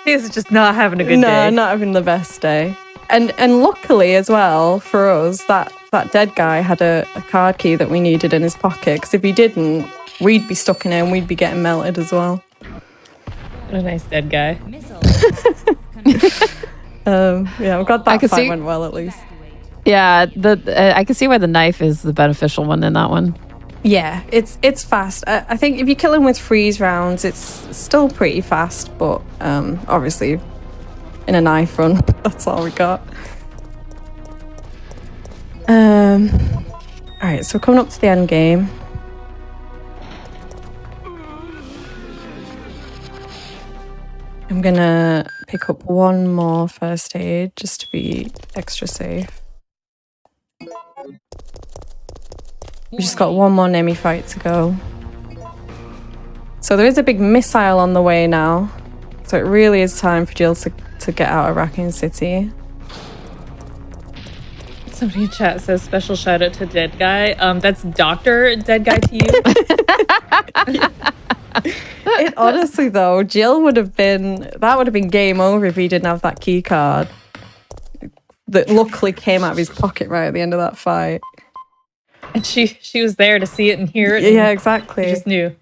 He's just not having a good No, day. not having the best day. And luckily as well for us, that dead guy had a card key that we needed in his pocket. Because if he didn't, we'd be stuck in it and we'd be getting melted as well. What a nice dead guy. Yeah, I'm glad I that could fight see- went well at least. Yeah, I can see why the knife is the beneficial one in that one. Yeah, it's fast. I think if you kill him with freeze rounds, it's still pretty fast, but obviously in a knife run, that's all we got. Alright, so we're coming up to the end game. I'm gonna pick up one more first aid just to be extra safe. We just got one more Nemi fight to go. So there is a big missile on the way now. So it really is time for Jill to get out of Raccoon City. Somebody in chat says special shout out to Dead Guy. That's Dr. Dead Guy to you. It honestly though, Jill would have been game over if he didn't have that key card that luckily came out of his pocket right at the end of that fight. And she was there to see it and hear it. Yeah, and exactly. she just knew.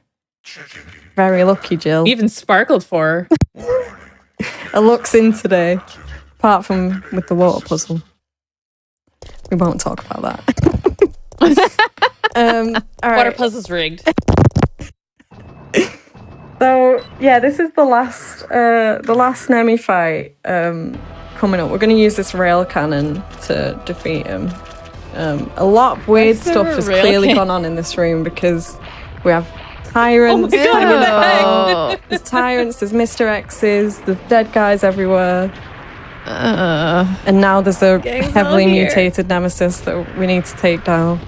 Very lucky, Jill. Even sparkled for her. It looks in today, apart from with the water puzzle. We won't talk about that. All right. Water puzzle's rigged. So yeah, this is the last Nemi fight coming up. We're going to use this rail cannon to defeat him. A lot of weird What's the stuff has rail clearly cannon? gone on in this room because we have tyrants. Oh my God. coming back. There's tyrants. There's Mr. X's. There's dead guys everywhere. And now there's a Gang's heavily all here. mutated Nemesis that we need to take down.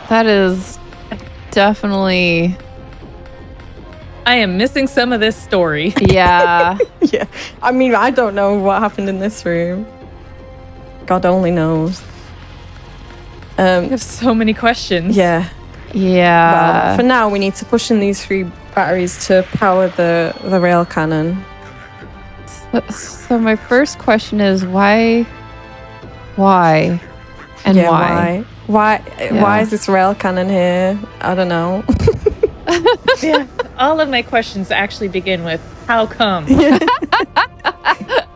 That is definitely. I am missing some of this story. Yeah. Yeah. I mean, I don't know what happened in this room. God only knows. I have so many questions. Yeah. Yeah. Well, for now, we need to push in these 3 batteries to power the rail cannon. So my first question is why? And Yeah, why? Why is this rail cannon here? I don't know. Yeah. All of my questions actually begin with how come?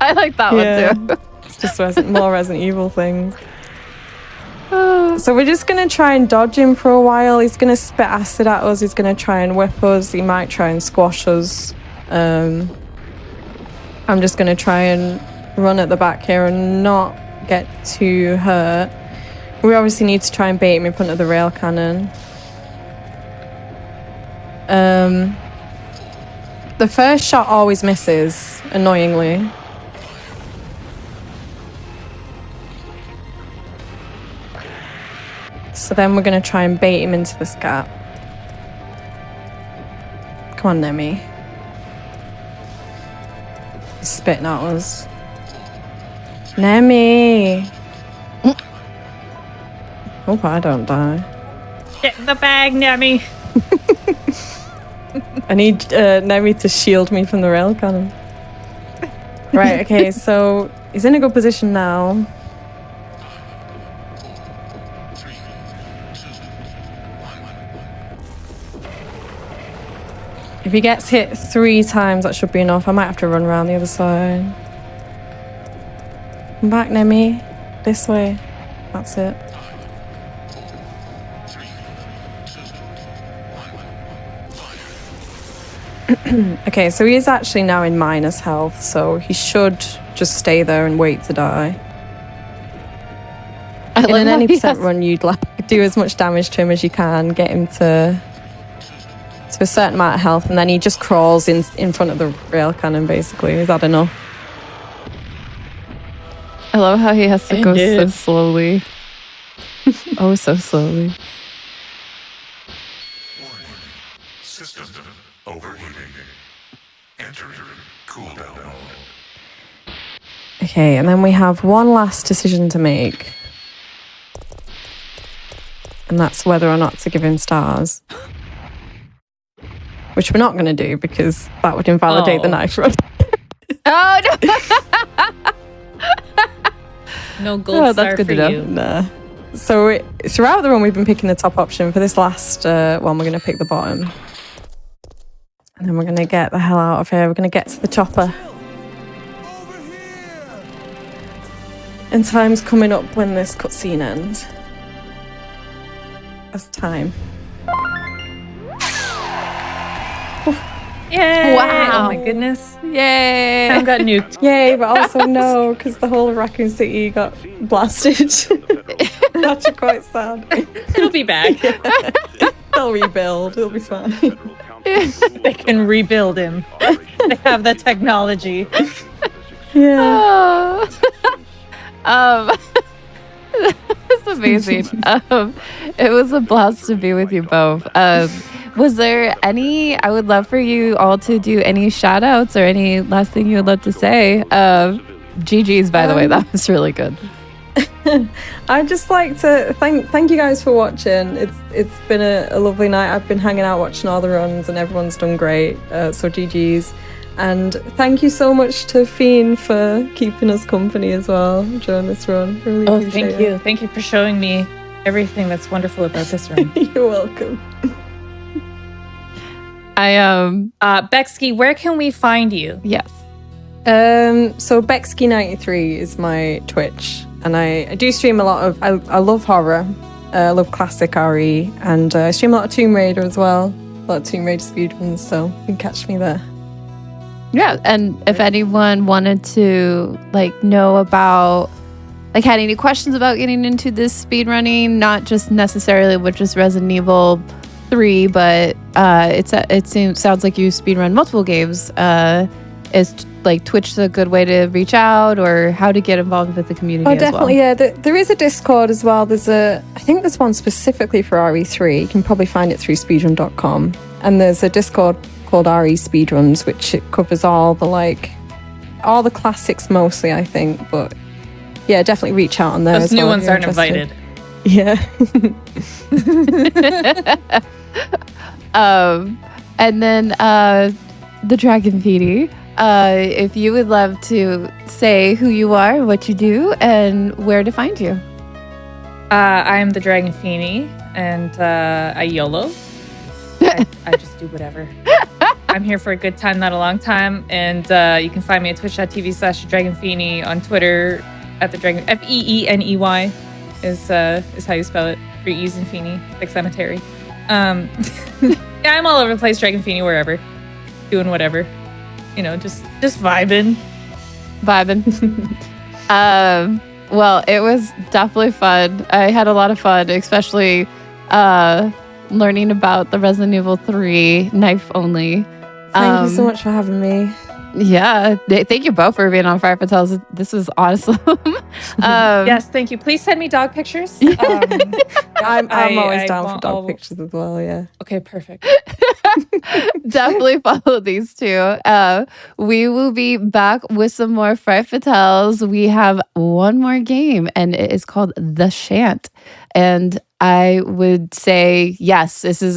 I like that one too. It's just more Resident Evil things. So we're just going to try and dodge him for a while. He's going to spit acid at us. He's going to try and whip us. He might try and squash us. I'm just going to try and run at the back here and not get too hurt. We obviously need to try and bait him in front of the rail cannon. The first shot always misses, annoyingly. So then we're going to try and bait him into this gap. Come on, Nemi. He's spitting at us. Nemi! Hope I don't die. Get in the bag, Nemi. I need Nemi to shield me from the rail cannon. Right, okay, so he's in a good position now. If he gets hit 3 times, that should be enough. I might have to run around the other side. Come back, Nemi. This way. That's it. Okay, so he is actually now in minus health, so he should just stay there and wait to die. In an any percent run, you'd like do as much damage to him as you can, get him to a certain amount of health, and then he just crawls in front of the rail cannon, basically. Is that enough? I love how he has to go so slowly. Oh, so slowly. System overheating. Entering cooldown mode. Okay, and then we have one last decision to make. And that's whether or not to give him stars. Which we're not going to do because that would invalidate the knife run. Oh, no! No gold star for you. Nah. So throughout the run, we've been picking the top option. For this last one, we're going to pick the bottom. And then we're going to get the hell out of here. We're going to get to the chopper. And time's coming up when this cutscene ends. That's time. Yay! Wow. Oh my goodness. Yay! Town got nuked. Yay, but also no, because the whole of Raccoon City got blasted. That's actually quite sad. It'll be back. They'll rebuild. It'll be fine. They can rebuild him. They have the technology. Yeah. That's amazing. It was a blast to be with you both. Was there any, I would love for you all to do any shout outs or any last thing you would love to say. GG's, by the way, that was really good. I'd just like to thank you guys for watching. It's been a lovely night. I've been hanging out watching all the runs and everyone's done great. So GG's. And thank you so much to Fiend for keeping us company as well during this run. Really appreciate thank you. Thank you for showing me everything that's wonderful about this run. You're welcome. Bexky, where can we find you? Yes. So Bexky93 is my Twitch, and I do stream a lot of. I love horror, I love classic RE, and I stream a lot of Tomb Raider as well. A lot of Tomb Raider speedruns, so you can catch me there. Yeah, and if anyone wanted to know about, had any questions about getting into this speedrunning, not just necessarily with just Resident Evil 3, but sounds like you speedrun multiple games. is like Twitch a good way to reach out, or how to get involved with the community? Oh, as definitely. well? Yeah, there is a Discord as well. I think there's one specifically for RE3. You can probably find it through speedrun.com. And there's a Discord called RE Speedruns, which it covers all the classics mostly, I think. But yeah, definitely reach out on there. Those as new well ones if you're aren't interested. invited. Yeah. And then the Dragon Feedy. If you would love to say who you are, what you do, and where to find you. I'm the Dragon Feeny, and I YOLO. I just do whatever. I'm here for a good time, not a long time. And you can find me at twitch.tv/DragonFeeny, on Twitter at the Dragon FEENEY is how you spell it. 3 E's in Feeny, like cemetery. Yeah, I'm all over the place, Dragon Feeny, wherever, doing whatever. You know, just vibing. Well, it was definitely fun. I had a lot of fun, especially learning about the Resident Evil 3 knife only. Thank you so much for having me. Yeah, thank you both for being on Fright Fatales. This was awesome. Yes, thank you. Please send me dog pictures. I'm always down for dog pictures as well, yeah. Okay, perfect. Definitely follow these two. We will be back with some more Fright Fatales. We have one more game, and it is called The Chant. And I would say, yes, this is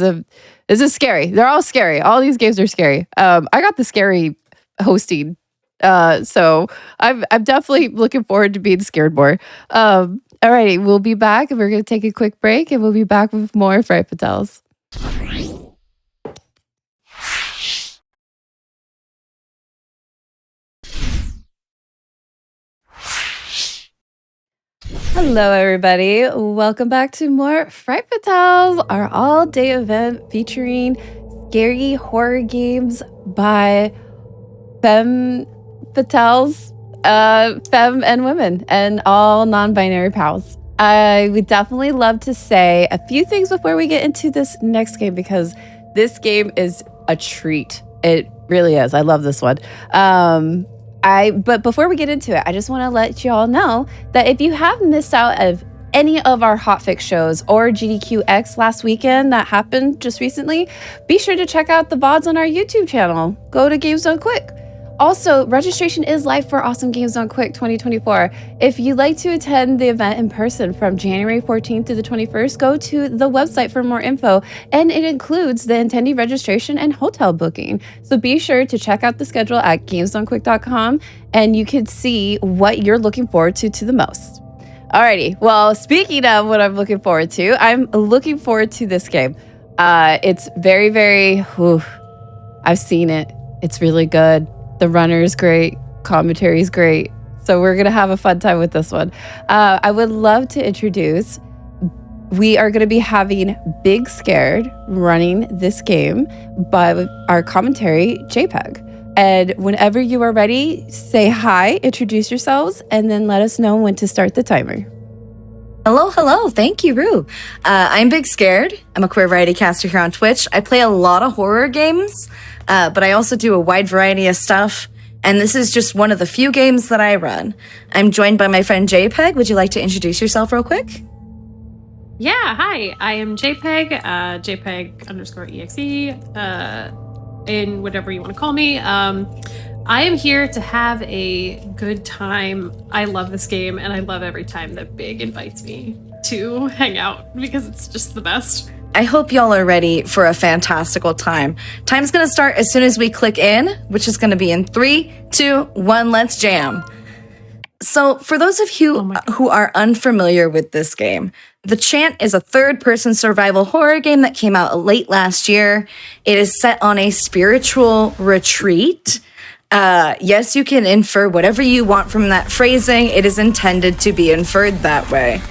scary. They're all scary. All these games are scary. I got the scary hosting. So I'm definitely looking forward to being scared more. Alrighty, we'll be back. We're going to take a quick break, and we'll be back with more Fright Fatales. Hello, everybody. Welcome back to more Fright Fatales, our all-day event featuring scary horror games by femme fatales, femme and women, and all non-binary pals. I would definitely love to say a few things before we get into this next game, because this game is a treat. It really is. I love this one. But before we get into it, I just want to let you all know that if you have missed out of any of our Hotfix shows or GDQX last weekend that happened just recently, be sure to check out the VODs on our YouTube channel. Go to Games Done Quick. Also, registration is live for Awesome Games Done Quick 2024. If you'd like to attend the event in person from January 14th to the 21st, go to the website for more info, and it includes the attendee registration and hotel booking. So be sure to check out the schedule at gamesdonequick.com, and you can see what you're looking forward to the most. Alrighty, well, speaking of what I'm looking forward to, I'm looking forward to this game. It's very, very, I've seen it. It's really good. The runner is great. Commentary is great. So we're going to have a fun time with this one. I would love to introduce, we are going to be having Big Scared running this game by our commentary, JPEG. And whenever you are ready, say hi, introduce yourselves, and then let us know when to start the timer. Hello. Thank you, Rue. I'm Big Scared. I'm a queer variety caster here on Twitch. I play a lot of horror games, but I also do a wide variety of stuff. And this is just one of the few games that I run. I'm joined by my friend JPEG. Would you like to introduce yourself real quick? Yeah, hi. I am JPEG, JPEG_EXE, in whatever you want to call me. I am here to have a good time. I love this game, and I love every time that Big invites me to hang out because it's just the best. I hope y'all are ready for a fantastical time. Time's gonna start as soon as we click in, which is gonna be in 3, 2, 1, let's jam. So for those of you who are unfamiliar with this game, The Chant is a third-person survival horror game that came out late last year. It is set on a spiritual retreat. Yes, you can infer whatever you want from that phrasing. It is intended to be inferred that way.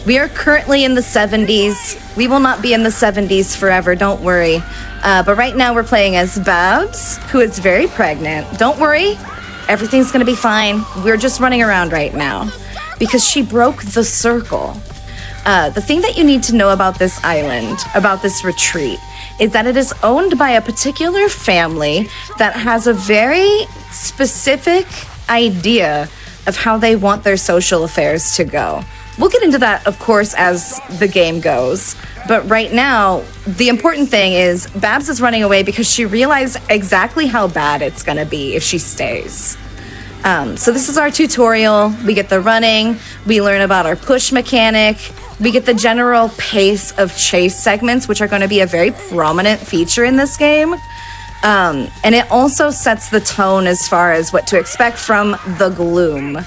We are currently in the 70s. We will not be in the 70s forever, don't worry. But right now we're playing as Babs, who is very pregnant. Don't worry, everything's gonna be fine. We're just running around right now because she broke the circle. The thing that you need to know about this island, about this retreat, is that it is owned by a particular family that has a very specific idea of how they want their social affairs to go. We'll get into that, of course, as the game goes. But right now, the important thing is Babs is running away because she realized exactly how bad it's going to be if she stays. So this is our tutorial. We get the running. We learn about our push mechanic. We get the general pace of chase segments, which are going to be a very prominent feature in this game. And it also sets the tone as far as what to expect from the gloom,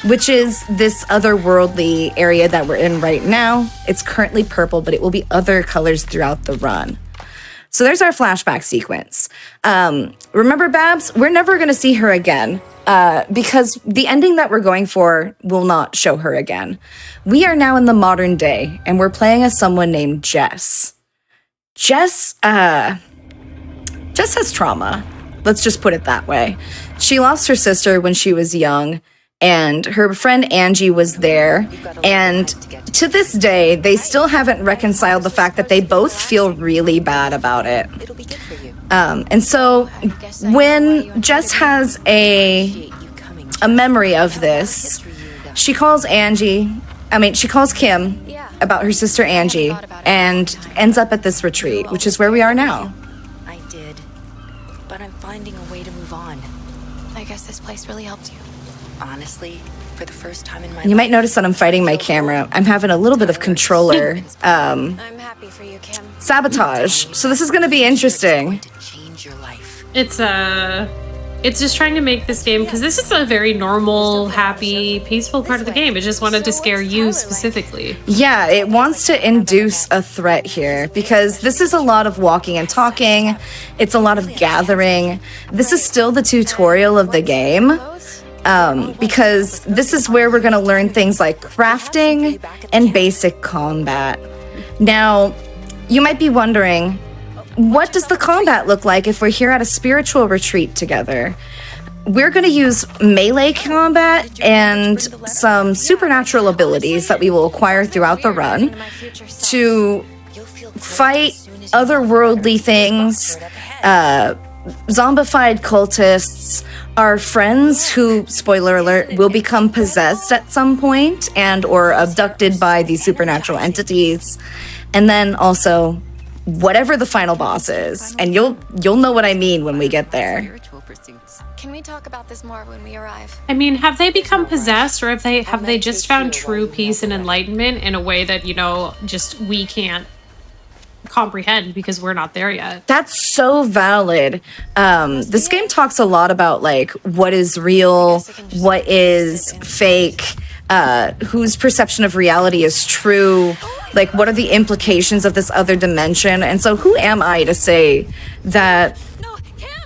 which is this otherworldly area that we're in right now. It's currently purple, but it will be other colors throughout the run. So there's our flashback sequence. Remember Babs? We're never going to see her again because the ending that we're going for will not show her again. We are now in the modern day, and we're playing as someone named Jess. Jess has trauma. Let's just put it that way. She lost her sister when she was young, and her friend Angie was there. And to this day, they still haven't reconciled the fact that they both feel really bad about it. And so when Jess has a memory of this, she calls Kim about her sister Angie and ends up at this retreat, which is where we are now. I did, but I'm finding a way to move on. I guess this place really helped you. Honestly, for the first time in my life. You might notice that I'm fighting my camera. I'm having a little bit of controller I'm happy for you, Kim. sabotage. So this is going to be interesting. It's just trying to make this game, because this is a very normal, happy, peaceful part of the game. It just wanted to scare you specifically. Yeah, it wants to induce a threat here because this is a lot of walking and talking. It's a lot of gathering. This is still the tutorial of the game. Because this is where we're going to learn things like crafting and basic combat. Now, you might be wondering, what does the combat look like if we're here at a spiritual retreat together? We're going to use melee combat and some supernatural abilities that we will acquire throughout the run to fight otherworldly things, zombified cultists, our friends who, spoiler alert, will become possessed at some point and or abducted by these supernatural entities, and then also whatever the final boss is, and you'll know what I mean when we get there. Can we talk about this more when we arrive? I mean, have they become possessed, or have they just found true peace and enlightenment in a way that, just we can't comprehend because we're not there yet? That's so valid. This game talks a lot about like what is real, what is fake, whose perception of reality is true, like what are the implications of this other dimension. And so who am I to say that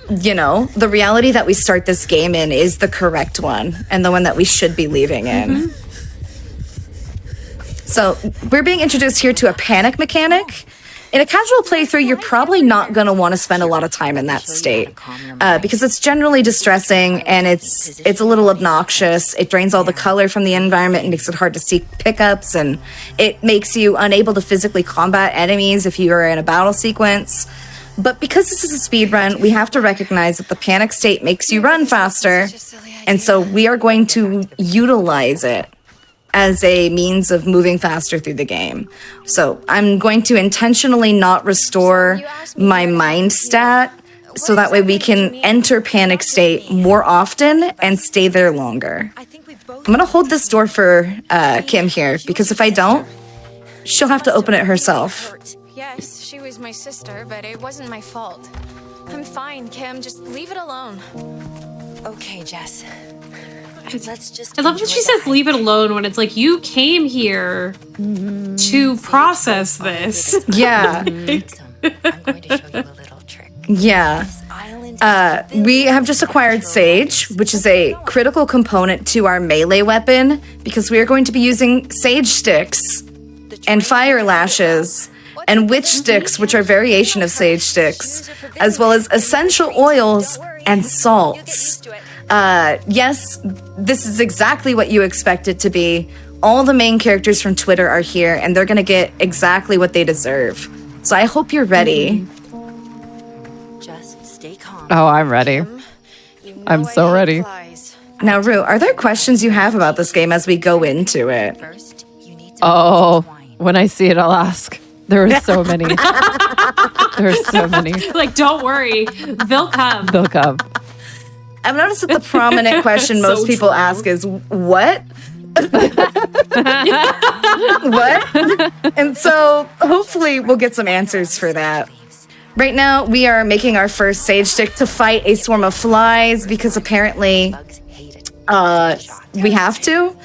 the reality that we start this game in is the correct one and the one that we should be leaving in. So we're being introduced here to a panic mechanic. In a casual playthrough, you're probably not going to want to spend a lot of time in that state because it's generally distressing and it's a little obnoxious. It drains all the color from the environment and makes it hard to see pickups, and it makes you unable to physically combat enemies if you are in a battle sequence. But because this is a speed run, we have to recognize that the panic state makes you run faster, and so we are going to utilize it as a means of moving faster through the game. So I'm going to intentionally not restore my mind stat so that way we can enter panic state more often and stay there longer. I'm gonna hold this door for Kim here because if I don't, she'll have to open it herself. Yes, she was my sister, but it wasn't my fault. I'm fine, Kim. Just leave it alone. Okay, Jess. I love that she says leave it alone when it's like you came here to process this. Yeah. Yeah. We have just acquired Sage, which is a critical component to our melee weapon because we are going to be using Sage sticks and fire lashes and witch sticks, which are variation of Sage sticks, as well as essential oils and salts. Yes, this is exactly what you expect it to be. All the main characters from Twitter are here, and they're going to get exactly what they deserve. So I hope you're ready. Stay calm. Oh, I'm ready. I'm so ready. Now, Rue, are there questions you have about this game as we go into it? Oh, when I see it, I'll ask. There are so many. There are so many. Like, don't worry, they'll come. They'll come. I've noticed that the prominent question So most people ask is, what? What? And so hopefully we'll get some answers for that. Right now, we are making our first sage stick to fight a swarm of flies because apparently we have to.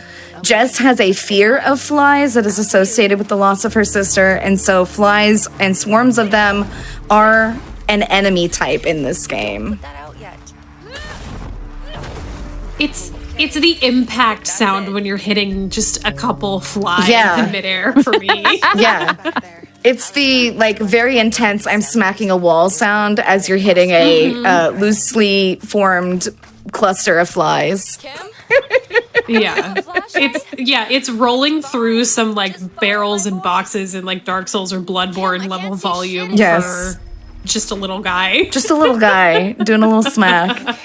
Jess has a fear of flies that is associated with the loss of her sister, and so flies and swarms of them are an enemy type in this game. It's the impact sound when you're hitting just a couple flies Yeah. in midair for me. Yeah. It's the like very intense I'm smacking a wall sound as you're hitting a loosely formed cluster of flies. It's rolling through some like barrels and boxes in like Dark Souls or Bloodborne level volume Yes. for just a little guy. Just a little guy doing a little smack.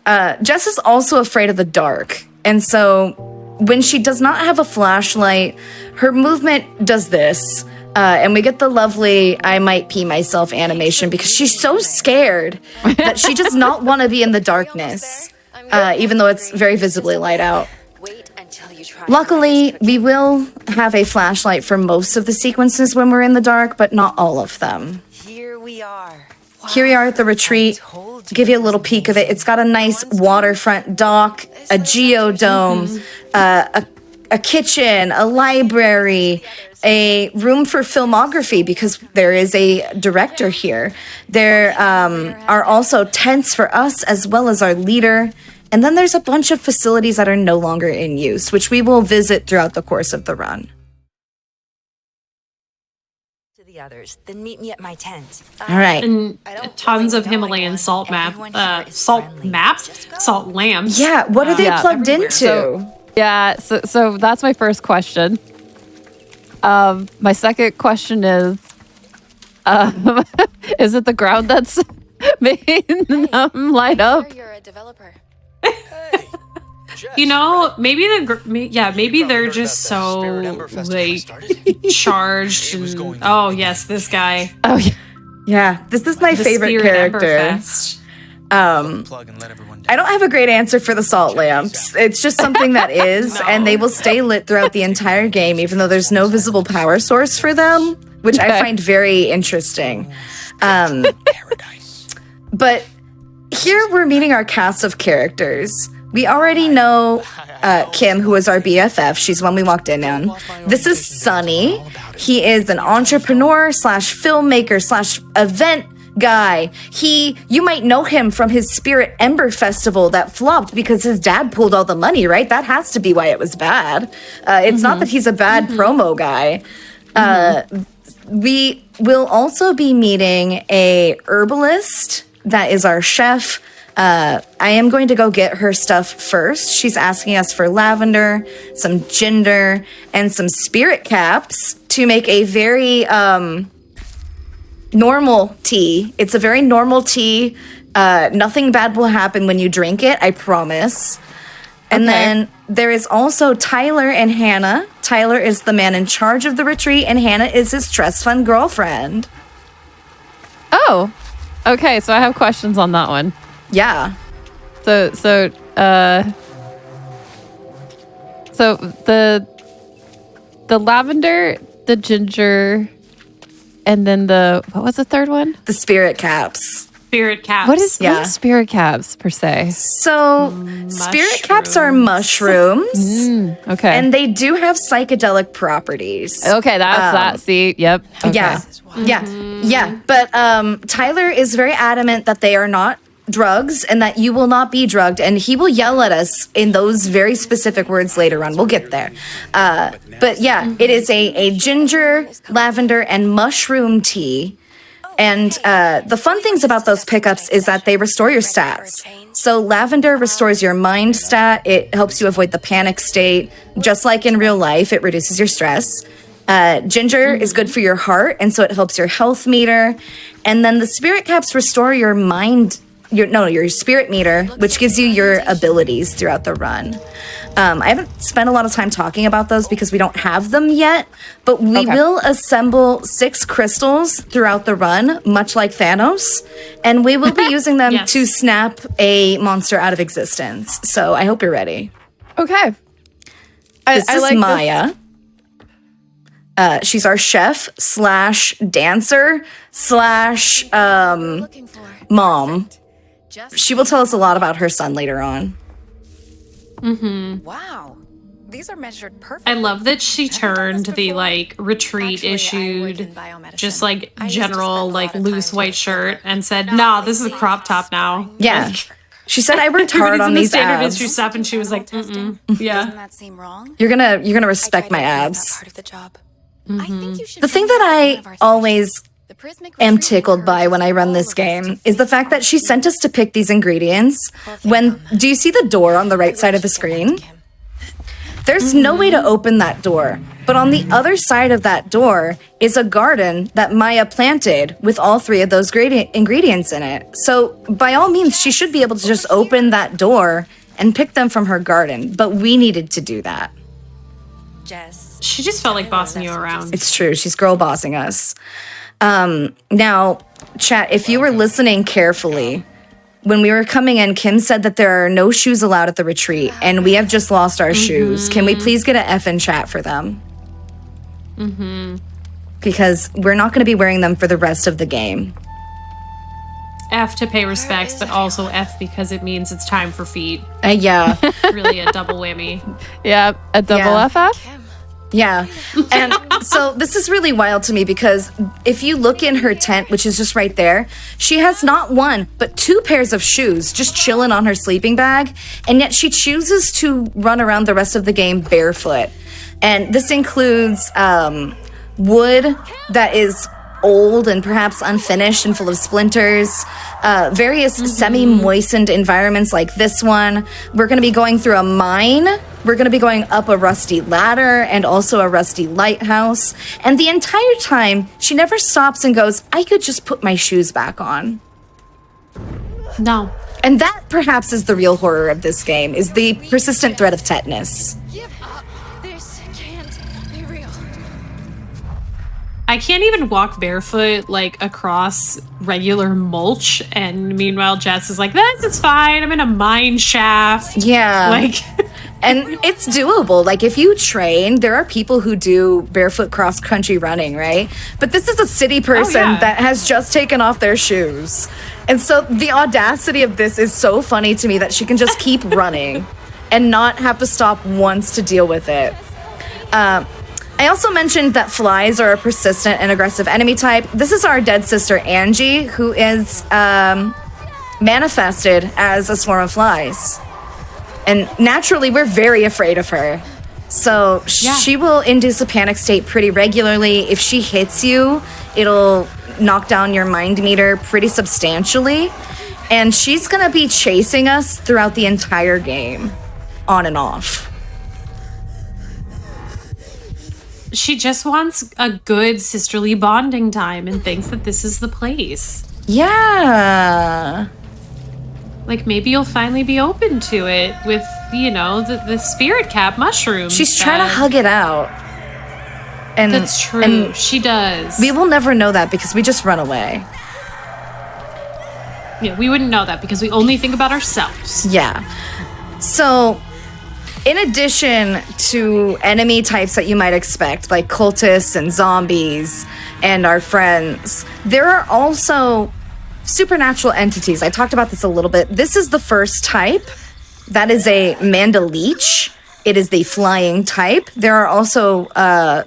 Jess is also afraid of the dark, and so when she does not have a flashlight, her movement does this. And we get the lovely I might pee myself animation because she's so scared that she does not want to be in the darkness, even though it's very visibly light out. Luckily, we will have a flashlight for most of the sequences when we're in the dark, but not all of them. Here we are. Here we are at the retreat. Give you a little peek of it. It's got a nice waterfront dock, a geodome, a kitchen, a library, a room for filmography because there is a director here. There are also tents for us as well as our leader. And then there's a bunch of facilities that are no longer in use, which we will visit throughout the course of the run. To the others, then meet me at my tent. All right. And tons of Himalayan salt lamps. Yeah, what are they plugged into? So that's my first question. My second question is it the ground that's making them light up? You're a developer. You know, maybe they're just so like charged. And, oh yes, this guy. Oh yeah. Yeah, this is my The favorite Spirit character. I don't have a great answer for the salt lamps. It's just something that is, and they will stay lit throughout the entire game, even though there's no visible power source for them, which I find very interesting. But here we're meeting our cast of characters. We already know Kim, who is our BFF. She's one we walked in on. This is Sunny. He is an entrepreneur / filmmaker / event guy. You might know him from his Spirit Ember Festival that flopped because his dad pulled all the money, right? That has to be why it was bad. It's not that he's a bad promo guy. We will also be meeting a herbalist that is our chef. I am going to go get her stuff first. She's asking us for lavender, some ginger, and some spirit caps to make a very normal tea. It's a very normal tea. Nothing bad will happen when you drink it, I promise. And then there is also Tyler and Hannah. Tyler is the man in charge of the retreat, and Hannah is his trust fund girlfriend. Oh, okay. So I have questions on that one. Yeah. So the lavender, the ginger, and then what was the third one? The spirit caps. Spirit caps. What is spirit caps per se? So spirit caps are mushrooms. Okay. And they do have psychedelic properties. Okay, that's that. See, yep. Okay. Yeah. But Tyler is very adamant that they are not drugs and that you will not be drugged, and he will yell at us in those very specific words later on. We'll get there. But yeah, it is a ginger, lavender, and mushroom tea. And the fun things about those pickups is that they restore your stats. So lavender restores your mind stat. It helps you avoid the panic state. Just like in real life, it reduces your stress. Ginger is good for your heart, and so it helps your health meter. And then the spirit caps restore your your spirit meter, which gives you your abilities throughout the run. I haven't spent a lot of time talking about those because we don't have them yet, but we will assemble 6 crystals throughout the run, much like Thanos, and we will be using them to snap a monster out of existence. So I hope you're ready. Okay. This is like Maya. She's our chef / dancer / mom. She will tell us a lot about her son later on. Wow. These are measured perfectly. I love that she turned the retreat issued just general loose white shirt and said, "Nah, this is a crop top now." Yeah. She said I worked hard on these standard abs. issue stuff, and she was like, "Yeah." Doesn't that seem wrong? You're gonna respect my abs. Part of the job. The thing that I always am tickled by when I run this game is the fact that she sent us to pick these ingredients. Do you see the door on the right side of the screen? There's no way to open that door, but on the other side of that door is a garden that Maya planted with all 3 of those ingredients in it. So by all means, she should be able to just open that door and pick them from her garden, but we needed to do that. She just felt like bossing you around. It's true. She's girl bossing us. Now, chat, if you were listening carefully, when we were coming in, Kim said that there are no shoes allowed at the retreat, and we have just lost our shoes. Can we please get an F in chat for them? Because we're not going to be wearing them for the rest of the game. F to pay respects, but also F because it means it's time for feet. Yeah. Really a double whammy. Yeah, a double FF? Yeah. And so this is really wild to me because if you look in her tent, which is just right there, she has not 1, but 2 pairs of shoes just chilling on her sleeping bag. And yet she chooses to run around the rest of the game barefoot. And this includes wood that is old and perhaps unfinished and full of splinters, various semi-moistened environments like this one. We're going to be going through a mine. We're going to be going up a rusty ladder and also a rusty lighthouse. And the entire time, she never stops and goes, I could just put my shoes back on. No. And that perhaps is the real horror of this game, is the persistent threat of tetanus. This can't be real. I can't even walk barefoot across regular mulch, and meanwhile Jess is like, "This is fine. I'm in a mine shaft." Yeah. And it's doable. If you train, there are people who do barefoot cross-country running, right? But this is a city person that has just taken off their shoes. And so the audacity of this is so funny to me that she can just keep running and not have to stop once to deal with it. I also mentioned that flies are a persistent and aggressive enemy type. This is our dead sister, Angie, who is manifested as a swarm of flies. And naturally, we're very afraid of her. So she will induce a panic state pretty regularly. If she hits you, it'll knock down your mind meter pretty substantially. And she's going to be chasing us throughout the entire game, on and off. She just wants a good sisterly bonding time and thinks that this is the place. Yeah. Maybe you'll finally be open to it with, the spirit cap mushroom. She's trying to hug it out. And that's true. And she does. We will never know that because we just run away. Yeah, we wouldn't know that because we only think about ourselves. Yeah. So, in addition to enemy types that you might expect, like cultists and zombies and our friends, there are also supernatural entities. I talked about this a little bit. This is the first type. That is a Mandaleech. It is the flying type. There are also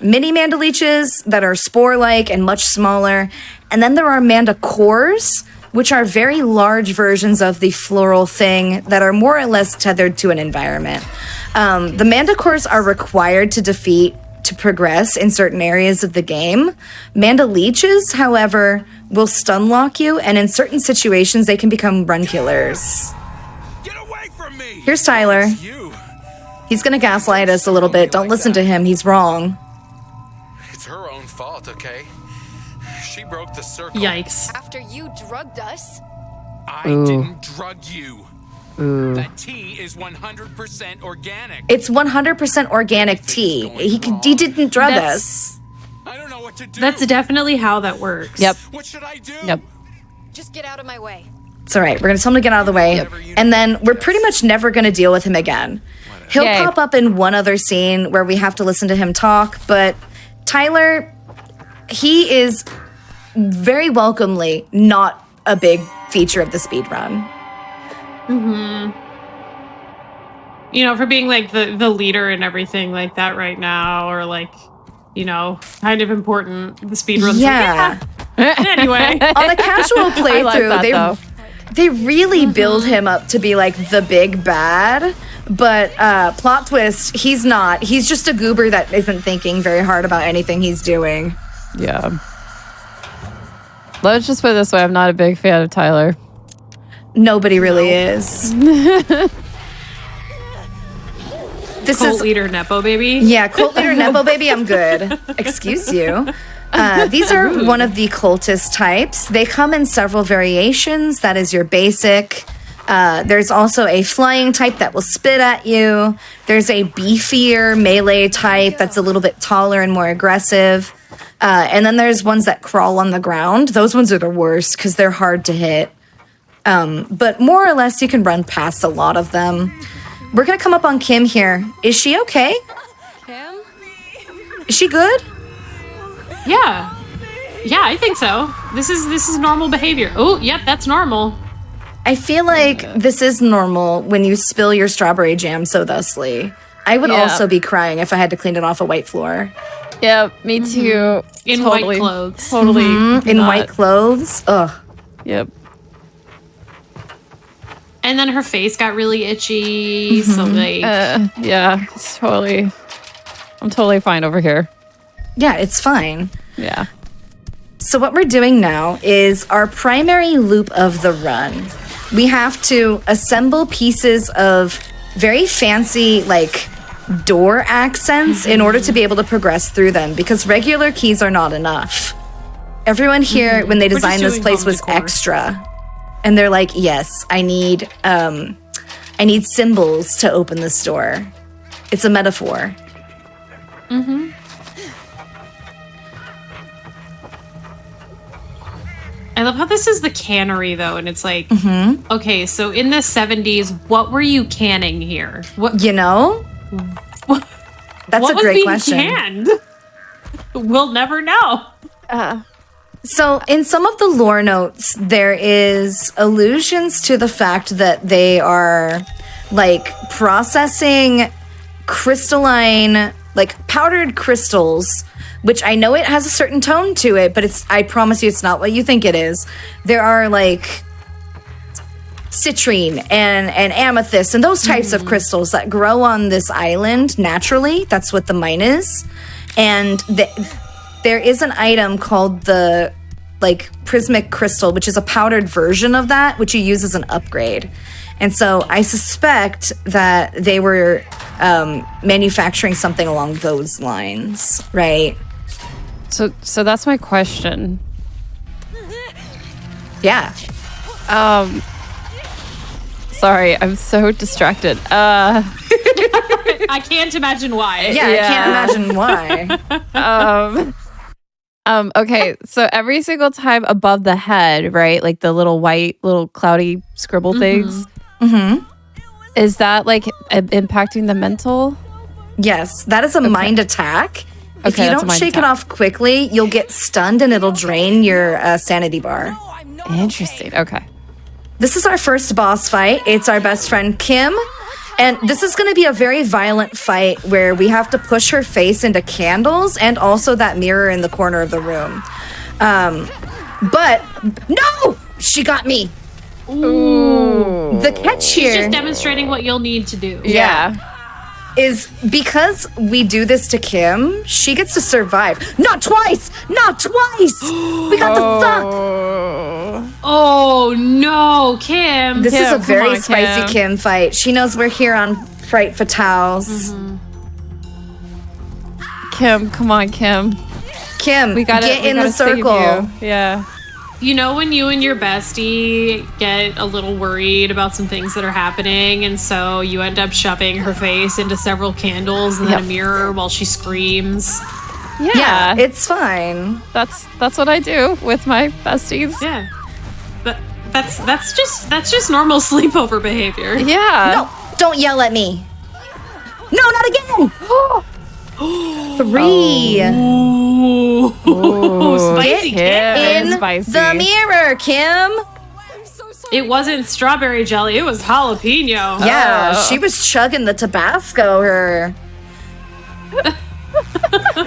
mini Mandaleeches that are spore-like and much smaller. And then there are Mandacores, which are very large versions of the floral thing that are more or less tethered to an environment. The Mandacores are required to defeat to progress in certain areas of the game. Mandaleeches, however, will stun lock you, and in certain situations, they can become run killers. Get away from me! Here's Tyler. He's gonna gaslight us a little bit. Don't listen to him. He's wrong. fault, okay? She broke the circle. Yikes. After you drugged us. I Ooh. didn't drug you. Ooh. That tea is 100% organic. It's 100% organic tea. He didn't drug us. I don't know what to do. That's definitely how that works. Yep. What should I do? Yep. Just get out of my way. It's all right. We're going to tell him to get out of the way. And then we're pretty much never going to deal with him again. He'll Yay. pop up in one other scene where we have to listen to him talk. But Tyler, he is very welcomely not a big feature of the speedrun. Mm-hmm. You know, for being like the leader and everything like that right now, or like, you know, kind of important. The speedruns. Yeah. Anyway, On a casual I like that, playthrough, they really build him up to be like the big bad. But plot twist, he's not. He's just a goober that isn't thinking very hard about anything he's doing. Yeah. Let's just put it this way. I'm not a big fan of Tyler. Nobody really is. This cult is leader Nepo baby. Yeah, cult leader Nepo baby, I'm good. Excuse you. These are one of the cultist types. They come in several variations. That is your basic. There's also a flying type that will spit at you. There's a beefier melee type that's a little bit taller and more aggressive. And then there's ones that crawl on the ground. Those ones are the worst because they're hard to hit. But more or less, you can run past a lot of them. We're going to come up on Kim here. Is she okay? Kim? Is she good? Yeah. Yeah, I think so. This is normal behavior. Oh, yep, that's normal. I feel like this is normal when you spill your strawberry jam so thusly. I would also be crying if I had to clean it off a white floor. Yep, me too. In Totally. white clothes. Totally. In not. white clothes? Ugh. Yep. And then her face got really itchy. So like, yeah, it's totally. I'm totally fine over here. Yeah, it's fine. Yeah. So what we're doing now is our primary loop of the run. We have to assemble pieces of very fancy, like, door accents in order to be able to progress through them, because regular keys are not enough. Everyone here, when they We're just designed this doing place, home was decor. extra. And they're like, yes, I need symbols to open this door. It's a metaphor. mm-hmm. I love how this is the cannery though, and it's like, okay, so in the 70s, what were you canning here? What You know? That's what a great was being question. canned? We'll never know. So, in some of the lore notes, there is allusions to the fact that they are like processing crystalline, like powdered crystals, which I know it has a certain tone to it, but I promise you it's not what you think it is. There are like citrine and amethyst and those types of crystals that grow on this island naturally. That's what the mine is. And there is an item called the like prismic crystal, which is a powdered version of that, which you use as an upgrade. And so I suspect that they were manufacturing something along those lines, right? So that's my question. Yeah. Sorry, I'm so distracted. I can't imagine why. Yeah, I can't imagine why. Okay, so every single time above the head, right? Like the little white, little cloudy scribble things. Mm-hmm. Is that like impacting the mental? Yes, that is a mind attack. If Okay, you that's a don't mind shake it attack. off quickly, you'll get stunned and it'll drain your sanity bar. Interesting. Okay. This is our first boss fight. It's our best friend Kim. And this is going to be a very violent fight where we have to push her face into candles and also that mirror in the corner of the room. But no, she got me. Ooh. The catch She's here just demonstrating what you'll need to do. is because we do this to Kim, she gets to survive. Not twice! Not twice! We got the fuck! Oh no, Kim. This Kim, is a come very on, spicy Kim fight. She knows we're here on Fright Fatales. Kim, come on, Kim. Kim, we gotta get in the save circle. you. Yeah. You know when you and your bestie get a little worried about some things that are happening, and so you end up shoving her face into several candles and then a mirror while she screams? Yeah, it's fine. That's what I do with my besties. Yeah, that's just normal sleepover behavior. Yeah. No, don't yell at me. No, not again. 3. Ooh, spicy Get Kim. in the mirror, Kim. It wasn't strawberry jelly, it was jalapeno. Yeah, she was chugging the Tabasco, her.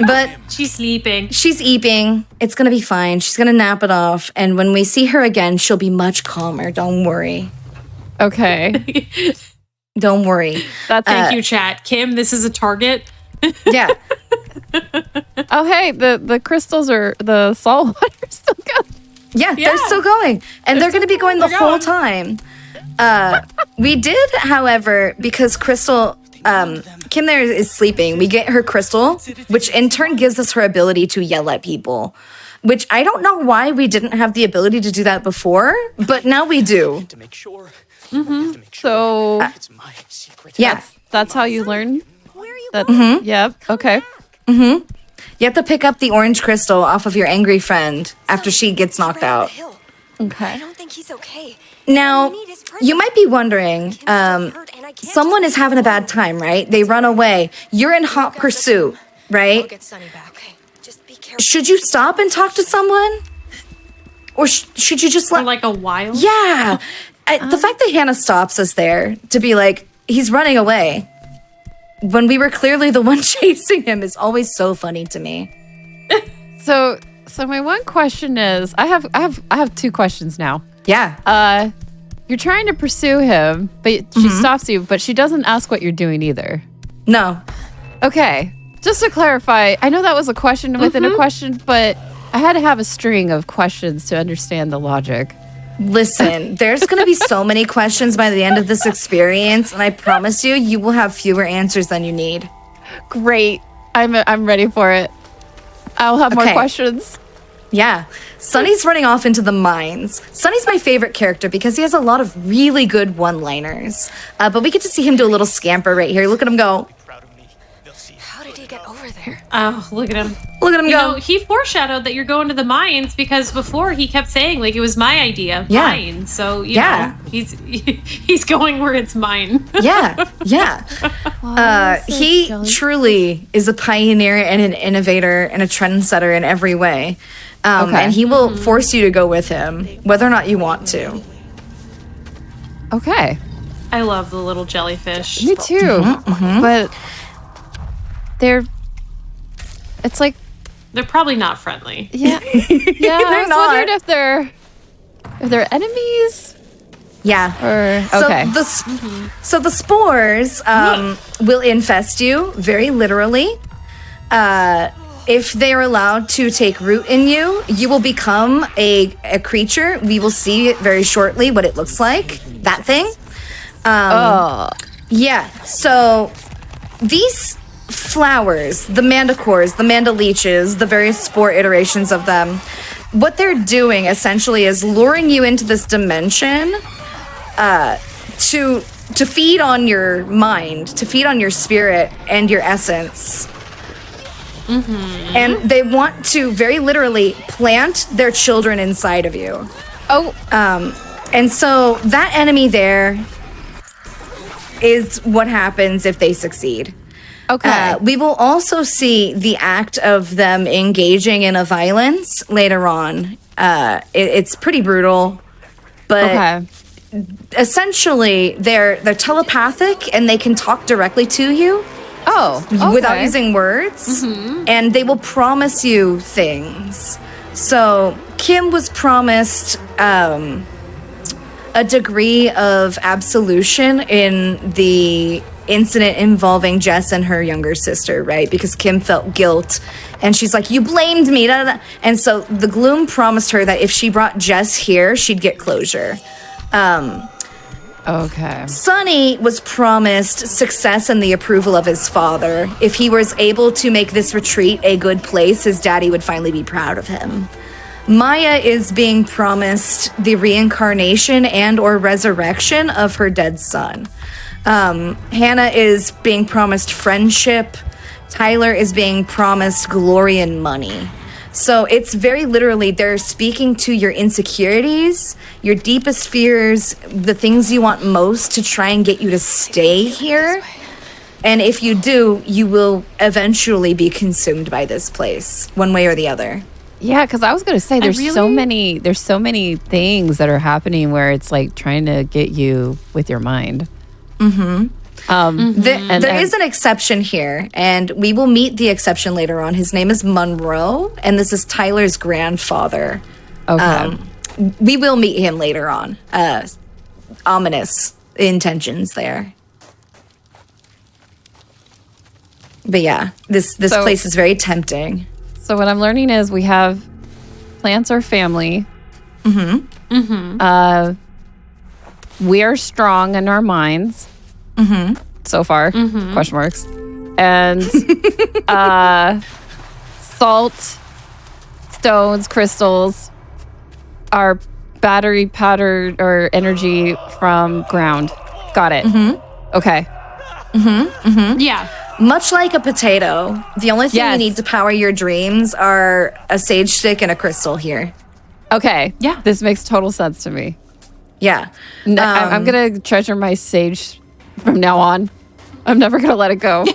But she's sleeping. She's eeping. It's gonna be fine. She's gonna nap it off. And when we see her again, she'll be much calmer. Don't worry. Okay. Don't worry. Thank you, chat. Kim, this is a target. Yeah. Oh, hey, the crystals are the salt water still going. Yeah, they're still going. And they're going to be going the whole time. We did, however, because Crystal, Kim there is sleeping, we get her crystal, which in turn gives us her ability to yell at people, which I don't know why we didn't have the ability to do that before, but now we do. To make sure. Mm-hmm. So, yeah. That's how you learn? That, Yep. Okay. Mm-hmm. You have to pick up the orange crystal off of your angry friend after she gets knocked out. Okay. I don't think he's okay. Now, you might be wondering, someone is having a bad time, right? They run away. You're in hot pursuit, right? Should you stop and talk to someone? Or should you just let... For like a while? Yeah. The fact that Hannah stops us there to be like, he's running away, when we were clearly the one chasing him, is always so funny to me. So my one question is, I have 2 questions now. Yeah. You're trying to pursue him, but she stops you, but she doesn't ask what you're doing either. No. Okay. Just to clarify, I know that was a question within a question, but I had to have a string of questions to understand the logic. Listen, there's going to be so many questions by the end of this experience, and I promise you, you will have fewer answers than you need. Great. I'm ready for it. I'll have more questions. Yeah. Sunny's running off into the mines. Sunny's my favorite character because he has a lot of really good one-liners. But we get to see him do a little scamper right here. Look at him go. How did he get over there? Oh, look at him. Look at him you go. Know, he foreshadowed that you're going to the mines because before he kept saying like it was my idea. Yeah. Mine. So you know, he's going where it's mine. Yeah. He truly is a pioneer and an innovator and a trendsetter in every way. And he will force you to go with him, whether or not you want to. Okay. I love the little jellyfish. Me too. But it's like they're probably not friendly. Yeah. Yeah. I was wondering if they're enemies. Yeah. Or okay. So the spores will infest you very literally. If they're allowed to take root in you, you will become a creature. We will see it very shortly what it looks like. That thing. Yeah. So these flowers, the mandicores, the mandaleeches, the various spore iterations of them, what they're doing essentially is luring you into this dimension to feed on your mind, to feed on your spirit and your essence. And they want to very literally plant their children inside of you. And so that enemy there is what happens if they succeed. Okay. We will also see the act of them engaging in a violence later on. It's pretty brutal, but essentially they're telepathic and they can talk directly to you. Without using words, and they will promise you things. So Kim was promised a degree of absolution in the incident involving Jess and her younger sister, right? Because Kim felt guilt, and she's like, "You blamed me." Da, da, da. And so the Gloom promised her that if she brought Jess here, she'd get closure. Okay. Sonny was promised success and the approval of his father. If he was able to make this retreat a good place, his daddy would finally be proud of him. Maya is being promised the reincarnation and or resurrection of her dead son. Hannah is being promised friendship. Tyler is being promised glory and money. So it's very literally, they're speaking to your insecurities, your deepest fears, the things you want most to try and get you to stay here. And if you do, you will eventually be consumed by this place, one way or the other. Yeah, because I was going to say there's so many things that are happening where it's like trying to get you with your mind. Mm-hmm. There is an exception here, and we will meet the exception later on. His name is Monroe, and this is Tyler's grandfather. Okay. We will meet him later on. Ominous intentions there. But yeah, this place is very tempting. So what I'm learning is we have plants are family. Mm-hmm. Mm-hmm. We are strong in our minds. Mm-hmm. So far, question marks. And salt, stones, crystals are battery pattern or energy from ground. Got it. Mm-hmm. Okay. Mm-hmm. Mm-hmm. Yeah. Much like a potato, the only thing Yes. you need to power your dreams are a sage stick and a crystal here. Okay. Yeah. This makes total sense to me. Yeah. I'm going to treasure my sage from now on. I'm never going to let it go.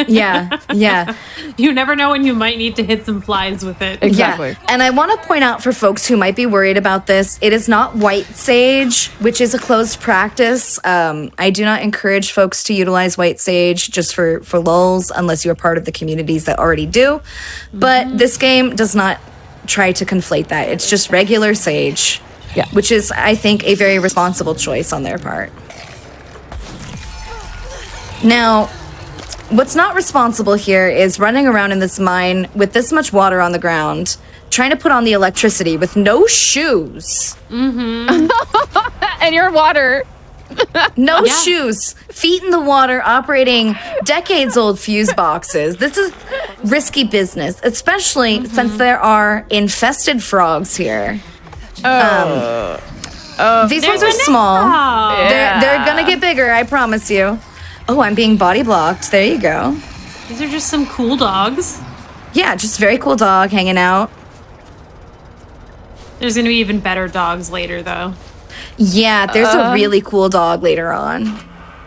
Yeah. Yeah. You never know when you might need to hit some flies with it. Exactly. Yeah. And I want to point out for folks who might be worried about this, it is not white sage, which is a closed practice. I do not encourage folks to utilize white sage just for lulz unless you're part of the communities that already do. But this game does not try to conflate that. It's just regular sage, which is, I think, a very responsible choice on their part. Now, what's not responsible here is running around in this mine with this much water on the ground, trying to put on the electricity with no shoes. And your water. No shoes. Feet in the water, operating decades-old fuse boxes. This is risky business, especially since there are infested frogs here. These ones are small. They're gonna get bigger, I promise you. Oh, I'm being body blocked. There you go. These are just some cool dogs. Yeah, just very cool dog hanging out. There's gonna be even better dogs later, though. Yeah, there's a really cool dog later on.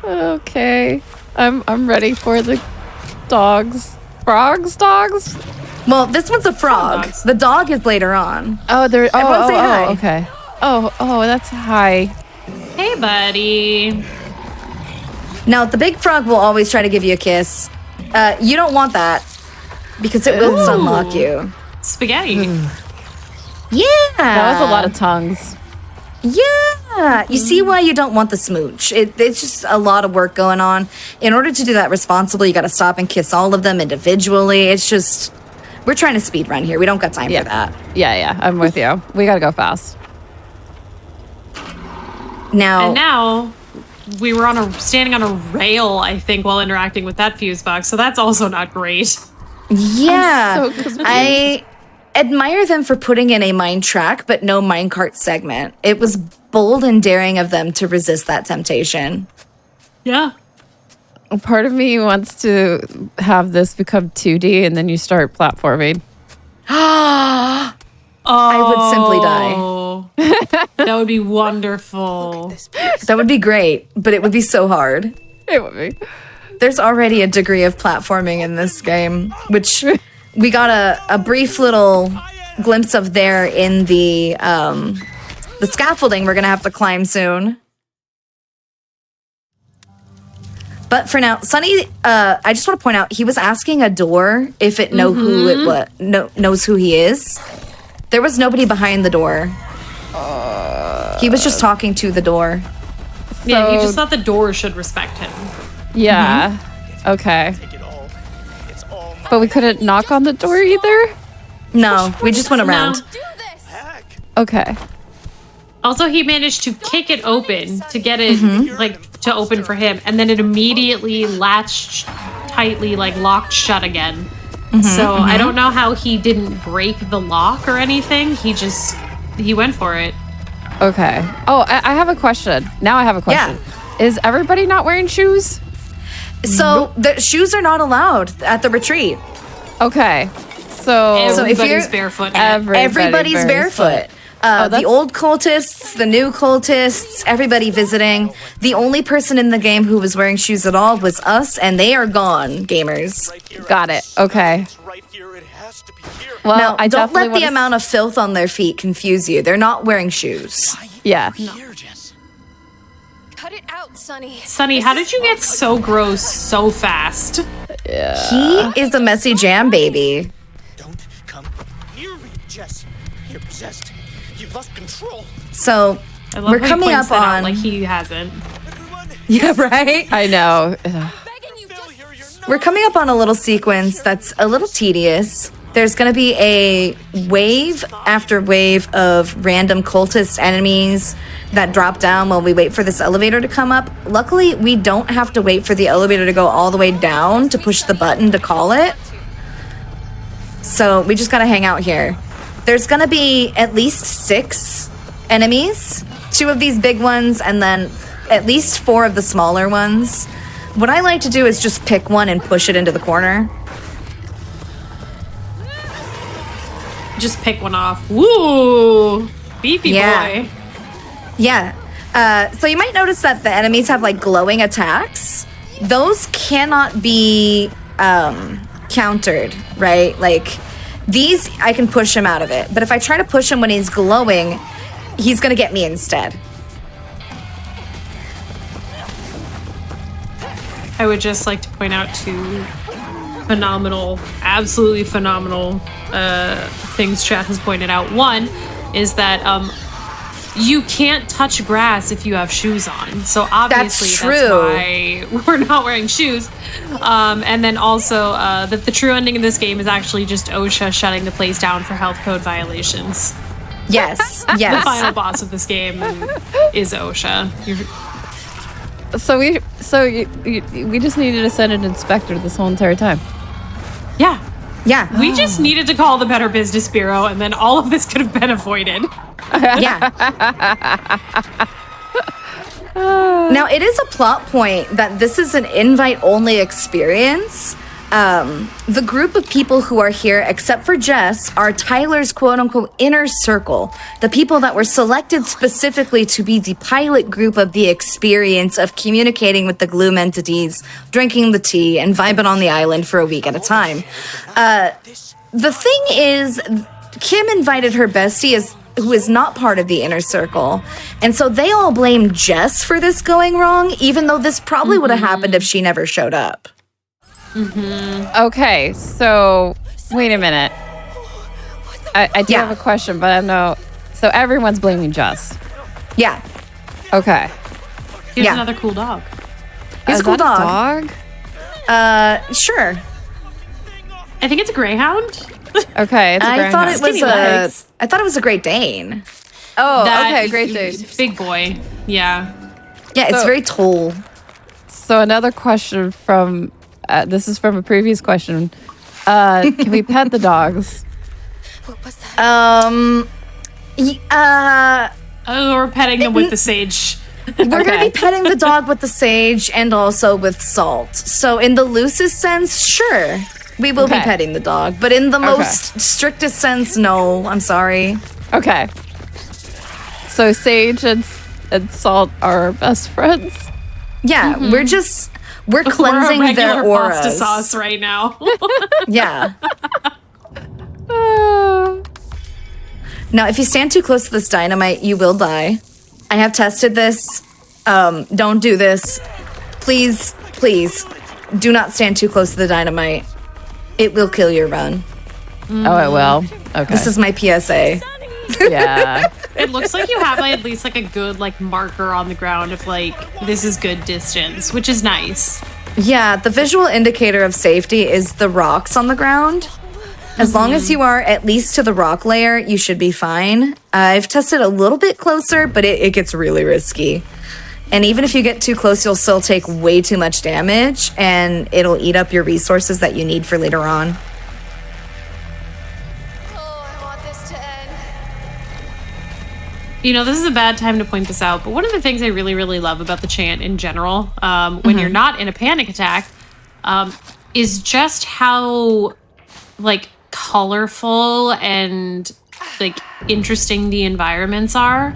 Okay. I'm ready for the dogs. Frogs? Dogs? Well, this one's a frog. The dog is later on. Oh, there. Everyone say hi. Okay. Oh, that's hi. Hey, buddy. Now, the big frog will always try to give you a kiss. You don't want that because it will sunlock you. Spaghetti. Yeah. That was a lot of tongues. Yeah. You see why you don't want the smooch. It's just a lot of work going on. In order to do that responsibly, you got to stop and kiss all of them individually. It's just, we're trying to speed run here. We don't got time for that. Yeah, I'm with you. We got to go fast. Now we were standing on a rail, I think, while interacting with that fuse box, so that's also not great. Yeah. I admire them for putting in a mine track, but no minecart segment. It was bold and daring of them to resist that temptation. Yeah. Part of me wants to have this become 2D and then you start platforming. I would simply die. That would be wonderful. That would be great, but it would be so hard. It would be. There's already a degree of platforming in this game, which we got a brief little glimpse of there in the scaffolding we're going to have to climb soon. But for now, Sonny, I just want to point out, he was asking a door if it knows who he is. There was nobody behind the door. He was just talking to the door. Yeah, he just thought the door should respect him. Yeah. Okay. But we couldn't knock on the door either? No, we just went around. Okay. Also, he managed to kick it open to get it to open for him, and then it immediately latched tightly, locked shut again. So I don't know how he didn't break the lock or anything. He went for it. Okay. Oh, I have a question. Now I have a question. Yeah. Is everybody not wearing shoes? So the shoes are not allowed at the retreat. Okay. So everybody's barefoot. Everybody's barefoot. The old cultists, the new cultists, everybody visiting. The only person in the game who was wearing shoes at all was us, and they are gone, gamers. Got it. Okay. Well, now, don't let the amount of filth on their feet confuse you. They're not wearing shoes. Yeah. Cut it out, Sonny. Sonny, how did you get so gross so fast? Yeah. He is the messy jam baby. Don't come near me, Jess. You're possessed. You've lost control. So we're coming up on like he hasn't. Yeah, right? I know. We're coming up on a little sequence that's a little tedious. There's going to be a wave after wave of random cultist enemies that drop down while we wait for this elevator to come up. Luckily, we don't have to wait for the elevator to go all the way down to push the button to call it. So we just got to hang out here. There's going to be at least 6 enemies, 2 of these big ones, and then at least 4 of the smaller ones. What I like to do is just pick one and push it into the corner. Just pick one off. Woo! Beefy boy. Yeah. So you might notice that the enemies have glowing attacks. Those cannot be countered, right? These, I can push him out of it. But if I try to push him when he's glowing, he's going to get me instead. I would just like to point out 2 phenomenal, absolutely phenomenal things chat has pointed out. One is that you can't touch grass if you have shoes on. So obviously that's why we're not wearing shoes. And then also that the true ending of this game is actually just OSHA shutting the place down for health code violations. Yes, The final boss of this game is OSHA. So we just needed to send an inspector this whole entire time. Yeah. Yeah. We just needed to call the Better Business Bureau, and then all of this could have been avoided. Yeah. Now, it is a plot point that this is an invite-only experience. The group of people who are here, except for Jess, are Tyler's quote-unquote inner circle. The people that were selected specifically to be the pilot group of the experience of communicating with the gloom entities, drinking the tea, and vibing on the island for a week at a time. The thing is, Kim invited her bestie who is not part of the inner circle. And so they all blame Jess for this going wrong, even though this probably would have happened if she never showed up. Okay, so wait a minute. I do have a question, but I know. So everyone's blaming Jess. Yeah. Okay. Here's another cool dog. Here's a cool dog. Sure. I think it's a greyhound. Okay, it's a I thought it was legs. I thought it was a Great Dane. Oh, okay, Great Dane. Big boy. Yeah. Yeah, it's very tall. So another question from this is from a previous question. Can we pet the dogs? We're petting them with the sage. We're going to be petting the dog with the sage and also with salt. So in the loosest sense, sure, we will be petting the dog. But in the most strictest sense, no, I'm sorry. Okay. So sage and salt are our best friends? Yeah, we're cleansing their auras. Pasta sauce right now. Yeah. Now, if you stand too close to this dynamite, you will die. I have tested this. Don't do this. Please, please, do not stand too close to the dynamite. It will kill your run. Oh, it will? Okay. This is my PSA. Yeah. It looks like you have at least a good marker on the ground of this is good distance, which is nice. Yeah, the visual indicator of safety is the rocks on the ground. As long as you are at least to the rock layer, you should be fine. I've tested a little bit closer, but it gets really risky. And even if you get too close, you'll still take way too much damage, and it'll eat up your resources that you need for later on. You know, this is a bad time to point this out, but one of the things I really, really love about the Chant in general, when you're not in a panic attack, is just how, like, colorful and, like, interesting the environments are.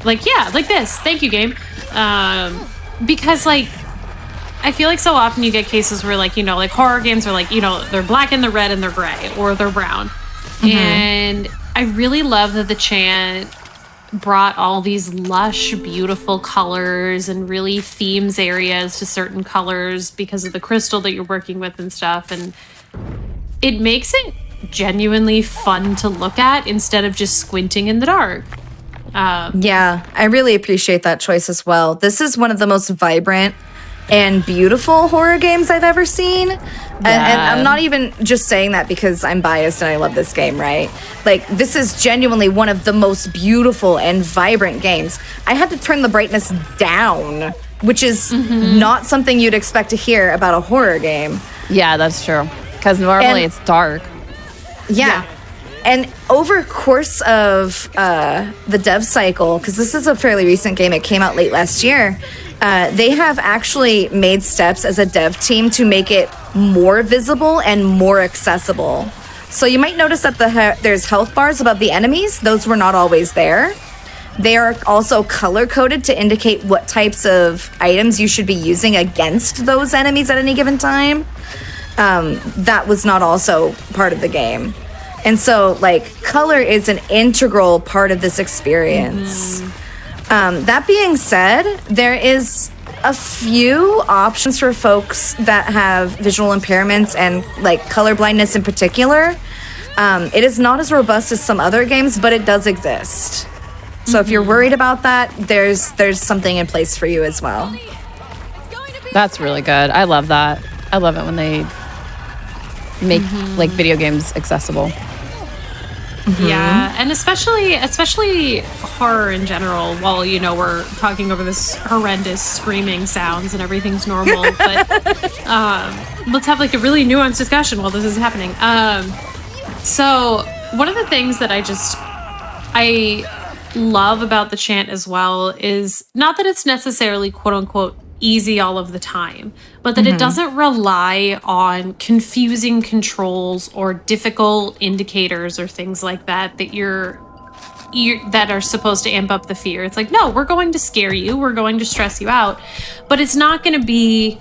Like, yeah, like this. Thank you, game. Because, like, I feel like so often you get cases where, like, you know, like, horror games are, like, you know, they're black and they're red and they're gray, or they're brown. And I really love that the Chant brought all these lush, beautiful colors and really themes areas to certain colors because of the crystal that you're working with and stuff. And it makes it genuinely fun to look at instead of just squinting in the dark. Yeah, I really appreciate that choice as well. This is one of the most vibrant and beautiful horror games I've ever seen. And I'm not even just saying that because I'm biased and I love this game, right? Like, this is genuinely one of the most beautiful and vibrant games. I had to turn the brightness down, which is not something you'd expect to hear about a horror game. Yeah, that's true. Because normally it's dark. Yeah. And over course of the dev cycle, because this is a fairly recent game, it came out late last year, they have actually made steps as a dev team to make it more visible and more accessible. So you might notice that there's health bars above the enemies. Those were not always there. They are also color-coded to indicate what types of items you should be using against those enemies at any given time. That was not also part of the game. And so, like, color is an integral part of this experience. That being said, there is a few options for folks that have visual impairments and, like, color blindness in particular. It is not as robust as some other games, but it does exist. So if you're worried about that, there's something in place for you as well. That's really good. I love that. I love it when they make like video games accessible. Yeah, and especially horror in general. While, you know, we're talking over this horrendous screaming sounds and everything's normal, but let's have like a really nuanced discussion while this is happening. So one of the things that I love about the Chant as well is not that it's necessarily quote unquote easy all of the time, but that it doesn't rely on confusing controls or difficult indicators or things like that that are supposed to amp up the fear. It's like, no, we're going to scare you, we're going to stress you out, but it's not going to be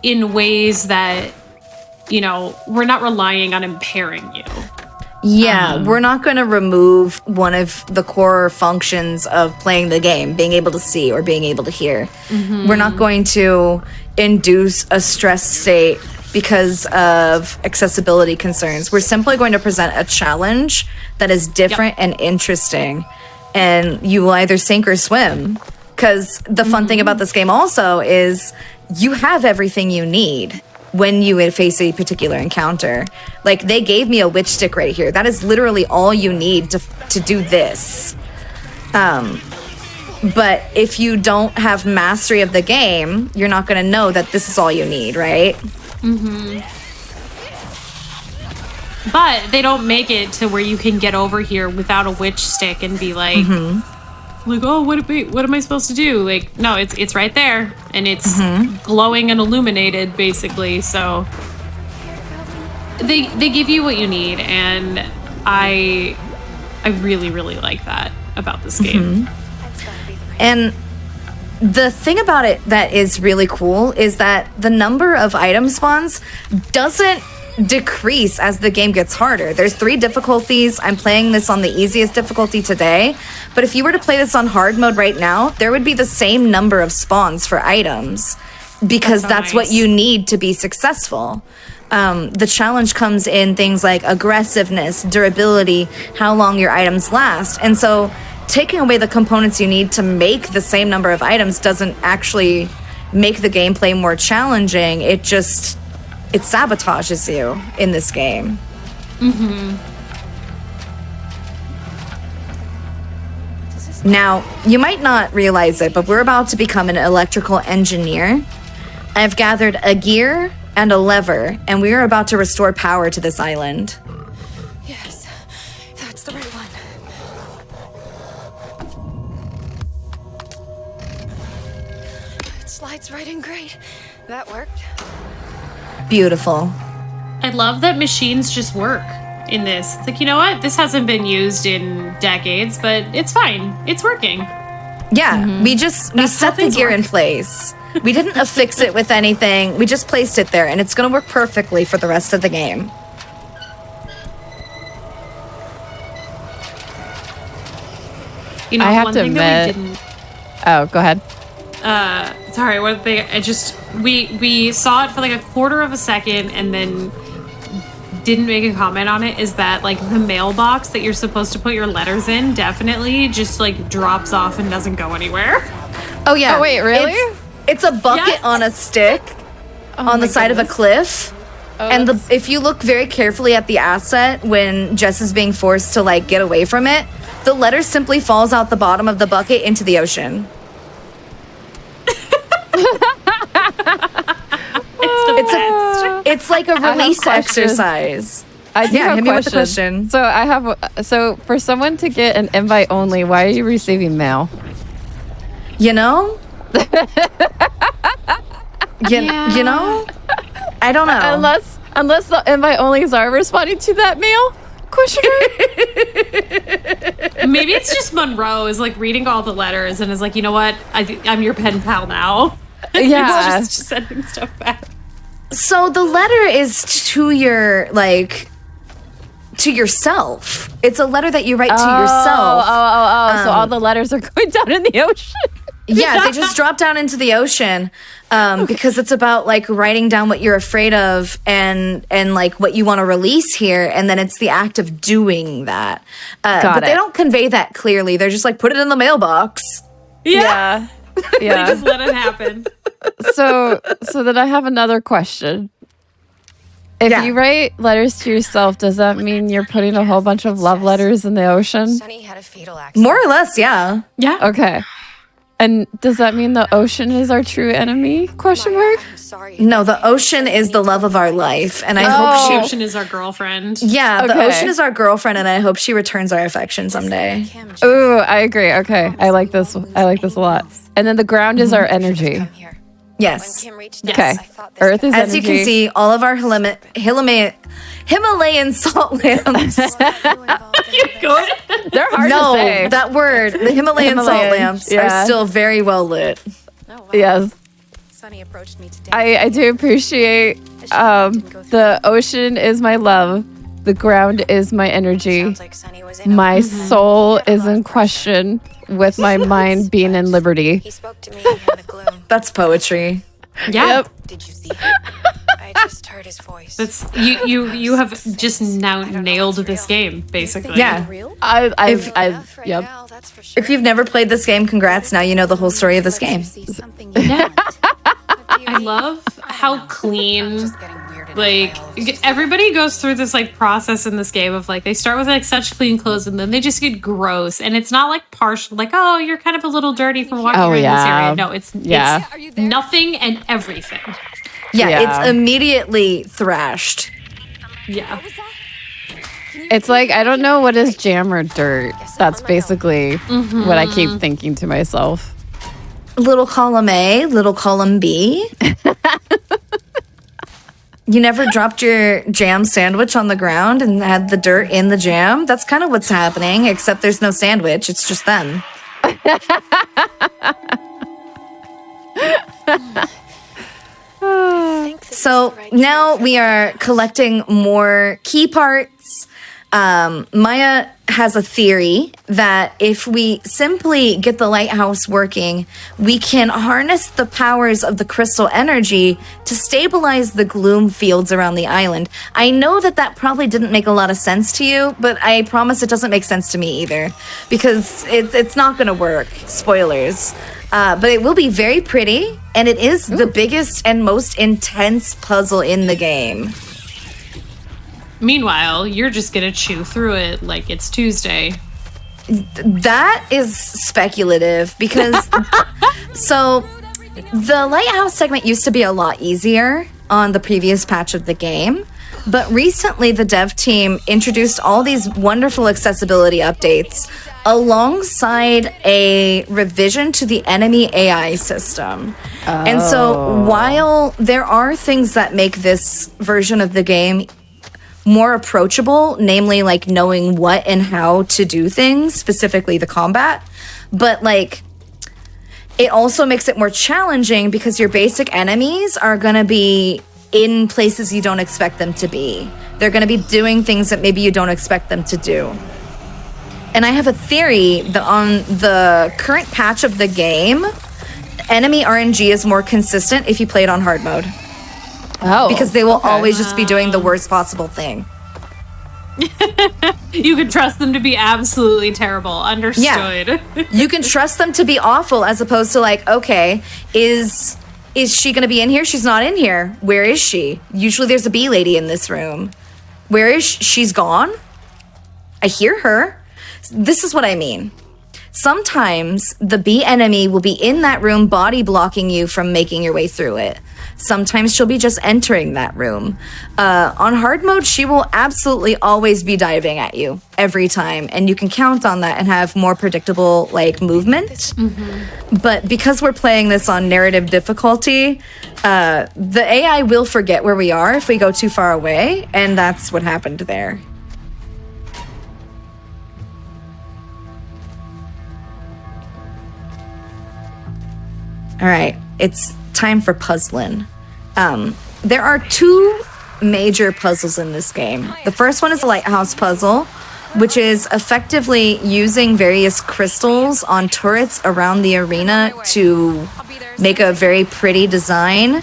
in ways that, you know, we're not relying on impairing you. Yeah, we're not going to remove one of the core functions of playing the game, being able to see or being able to hear. We're not going to induce a stress state because of accessibility concerns. We're simply going to present a challenge that is different and interesting, and you will either sink or swim. Because the fun thing about this game also is you have everything you need when you face a particular encounter. Like, they gave me a witch stick right here. That is literally all you need to do this. But if you don't have mastery of the game, you're not going to know that this is all you need, right? But they don't make it to where you can get over here without a witch stick and be like, oh, what am I supposed to do? Like, no, it's right there, and it's glowing and illuminated, basically. So they give you what you need, and I really, really like that about this game. And the thing about it that is really cool is that the number of item spawns doesn't decrease as the game gets harder. There's 3 difficulties. I'm playing this on the easiest difficulty today, but if you were to play this on hard mode right now, there would be the same number of spawns for items, because that's what you need to be successful. The challenge comes in things like aggressiveness, durability, how long your items last. And so taking away the components you need to make the same number of items doesn't actually make the gameplay more challenging. It sabotages you in this game. Now, you might not realize it, but we're about to become an electrical engineer. I've gathered a gear and a lever, and we are about to restore power to this island. Yes, that's the right one. It slides right in great. That worked. Beautiful. I love that machines just work in this. It's like, you know what? This hasn't been used in decades, but it's fine. It's working. Yeah, we set the gear in place. We didn't affix it with anything. We just placed it there, and it's going to work perfectly for the rest of the game. You know, I have one to thing that admit. we didn't. Oh, go ahead. Sorry, one thing. We saw it for like a quarter of a second, and then didn't make a comment on it. Is that like the mailbox that you're supposed to put your letters in definitely just like drops off and doesn't go anywhere? Oh yeah. Oh wait, really? It's a bucket on a stick on the side of a cliff. And if you look very carefully at the asset when Jess is being forced to like get away from it, the letter simply falls out the bottom of the bucket into the ocean. It's like a release exercise. I do have hit a me with the question. So for someone to get an invite only, why are you receiving mail? You know? You know? I don't know. Unless the invite onlys are responding to that mail? Question mark? Maybe it's just Monroe is like reading all the letters and is like, you know what? I'm your pen pal now. Yeah. It's just sending stuff back. So the letter is to your to yourself. It's a letter that you write to yourself. So all the letters are going down in the ocean. Yeah, they just drop down into the ocean because it's about like writing down what you're afraid of and like what you want to release here, and then it's the act of doing that. But they don't convey that clearly. They're just like, put it in the mailbox. Yeah. They just let it happen. So then I have another question. If you write letters to yourself, does that mean you're putting a whole bunch of love letters in the ocean? Sunny had a fatal accident. More or less, yeah. Yeah. Okay. And does that mean the ocean is our true enemy? Question mark? No, the ocean is the love of our life, and I hope The ocean is our girlfriend. Yeah, the ocean is our girlfriend, and I hope she returns our affection someday. Ooh, I agree. Okay, I like this. I like this a lot. And then the ground is our energy. Yes. Okay. Earth is As energy. you can see, all of our Himalayan salt lamps. They're hard to say. that word, the Himalayan salt lamps, are still very well lit. Yes. Sunny approached me today. I do appreciate the ocean is my love. The ground is my energy. My soul is in question with my mind being in liberty. He spoke to me in the gloom. That's poetry. Yeah. Yep. Did you see him? I just heard his voice. That's you have just now nailed this game, basically. Yeah. Yep. If you've never played this game, congrats. Now you know the whole story of this game. I love how clean, like, everybody goes through this like process in this game of like they start with like such clean clothes and then they just get gross, and it's not like partial, like, oh, you're kind of a little dirty from walking around this area. No, it's nothing and everything. Yeah, it's immediately thrashed. Yeah. It's like, I don't know what is jam or dirt. That's basically what I keep thinking to myself. Little column A, little column B. You never dropped your jam sandwich on the ground and had the dirt in the jam? That's kind of what's happening, except there's no sandwich. It's just them. So now we are collecting more key parts. Maya has a theory that if we simply get the lighthouse working, we can harness the powers of the crystal energy to stabilize the gloom fields around the island. I know that probably didn't make a lot of sense to you, but I promise it doesn't make sense to me either, because it's not going to work. Spoilers. But it will be very pretty, and it is the biggest and most intense puzzle in the game. Meanwhile, you're just gonna chew through it like it's Tuesday. That is speculative because so the lighthouse segment used to be a lot easier on the previous patch of the game, but recently the dev team introduced all these wonderful accessibility updates alongside a revision to the enemy AI system. And so while there are things that make this version of the game more approachable, namely like knowing what and how to do things, specifically the combat, but like it also makes it more challenging because your basic enemies are going to be in places you don't expect them to be. They're going to be doing things that maybe you don't expect them to do. And I have a theory that on the current patch of the game, enemy RNG is more consistent if you play it on hard mode. Oh, because they will always just be doing the worst possible thing. You can trust them to be absolutely terrible. Understood. Yeah. You can trust them to be awful as opposed to like, okay, is she going to be in here? She's not in here. Where is she? Usually there's a bee lady in this room. Where is she? She's gone? I hear her. This is what I mean. Sometimes the bee enemy will be in that room body blocking you from making your way through it. Sometimes she'll be just entering that room. On hard mode, she will absolutely always be diving at you every time. And you can count on that and have more predictable like movement. Mm-hmm. But because we're playing this on narrative difficulty, the AI will forget where we are if we go too far away. And that's what happened there. All right, it's time for puzzling. There are two major puzzles in this game. The first one is a lighthouse puzzle, which is effectively using various crystals on turrets around the arena to make a very pretty design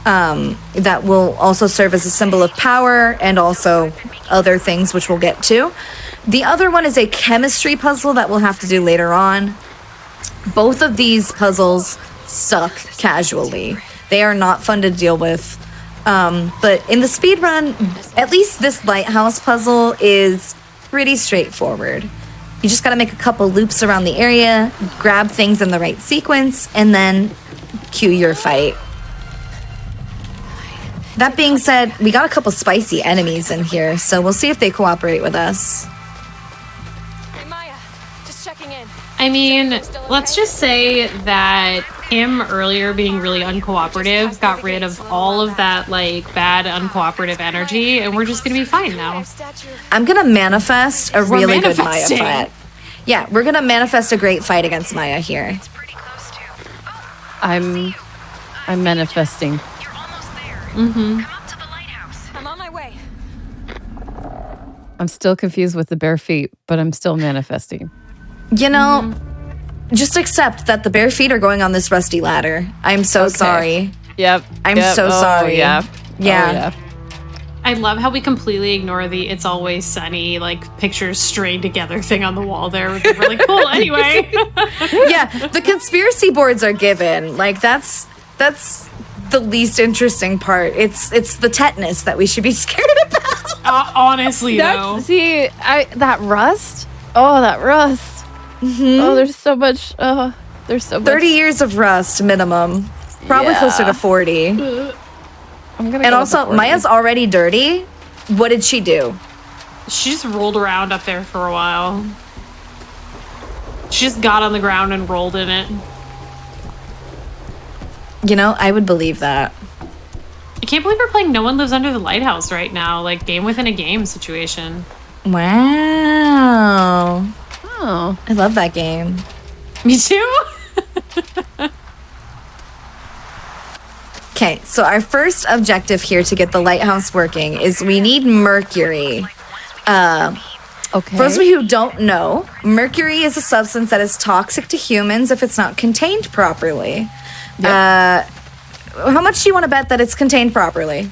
that will also serve as a symbol of power and also other things which we'll get to. The other one is a chemistry puzzle that we'll have to do later on. Both of these puzzles suck casually. They are not fun to deal with. But in the speedrun, at least this lighthouse puzzle is pretty straightforward. You just gotta make a couple loops around the area, grab things in the right sequence, and then cue your fight. That being said, we got a couple spicy enemies in here, so we'll see if they cooperate with us. Hey Maya, just checking in. I mean, let's just say that him earlier being really uncooperative got rid of all of that like bad uncooperative energy, and we're just gonna be fine now. I'm gonna manifest a really good Maya fight. Yeah, we're gonna manifest a great fight against Maya here. I'm manifesting. Mm-hmm. I'm on my way. I'm still confused with the bare feet, but I'm still manifesting. You know, just accept that the bare feet are going on this rusty ladder. I'm so sorry. Yep. I'm so sorry. Yeah. Yeah. I love how we completely ignore the "it's always sunny" like pictures strained together thing on the wall there. We're really cool anyway. Yeah, the conspiracy boards are given. Like that's the least interesting part. It's the tetanus that we should be scared about. Honestly, though. See, that rust. Oh, that rust. Mm-hmm. Oh, there's so much. Oh, there's so much. 30 years of rust minimum. Probably closer to 40. I'm gonna. And also, Maya's already dirty. What did she do? She just rolled around up there for a while. She just got on the ground and rolled in it. You know, I would believe that. I can't believe we're playing No One Lives Under the Lighthouse right now. Like, game within a game situation. Wow. Oh. I love that game. Me too? Okay, so our first objective here to get the lighthouse working is we need mercury. Okay. For those of you who don't know, mercury is a substance that is toxic to humans if it's not contained properly. Yep. How much do you want to bet that it's contained properly?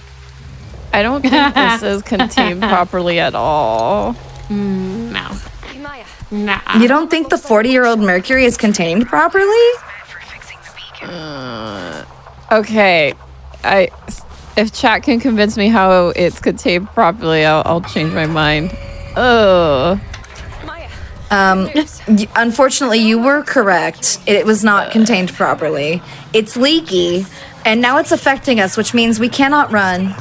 I don't think this is contained properly at all. No. Hey Maya. Nah. You don't think the 40-year-old mercury is contained properly? Okay. If chat can convince me how it's contained properly, I'll change my mind. Oh. Unfortunately, you were correct. It was not contained properly. It's leaky, and now it's affecting us, which means we cannot run.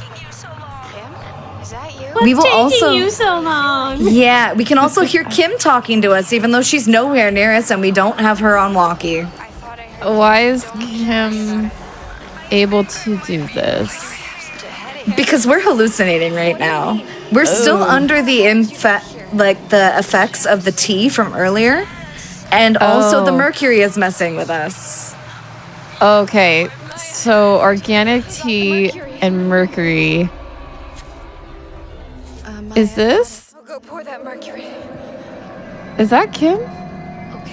What's taking you so long? Yeah, we can also hear Kim talking to us, even though she's nowhere near us, and we don't have her on walkie. Why is Kim able to do this? Because we're hallucinating right now. We're still under the the effects of the tea from earlier, and also the mercury is messing with us. Okay, so organic tea and mercury. Is this? I'll go pour that mercury. Is that Kim?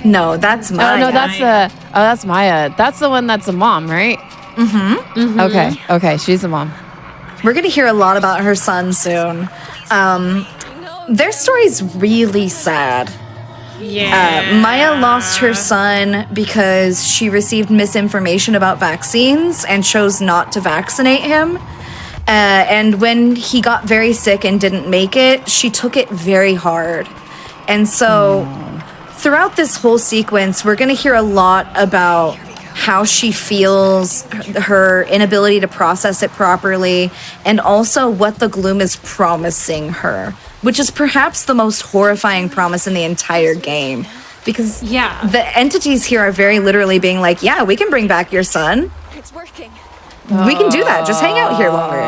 No, that's Maya. Oh no, that's Maya. That's the one that's a mom, right? Mm-hmm. Okay, she's a mom. We're gonna hear a lot about her son soon. Their story's really sad. Yeah. Maya lost her son because she received misinformation about vaccines and chose not to vaccinate him. And when he got very sick and didn't make it, she took it very hard. And so throughout this whole sequence, we're going to hear a lot about how she feels, her inability to process it properly, and also what the gloom is promising her, which is perhaps the most horrifying promise in the entire game. Because the entities here are very literally being like, yeah, we can bring back your son. It's working. We can do that. Just hang out here longer.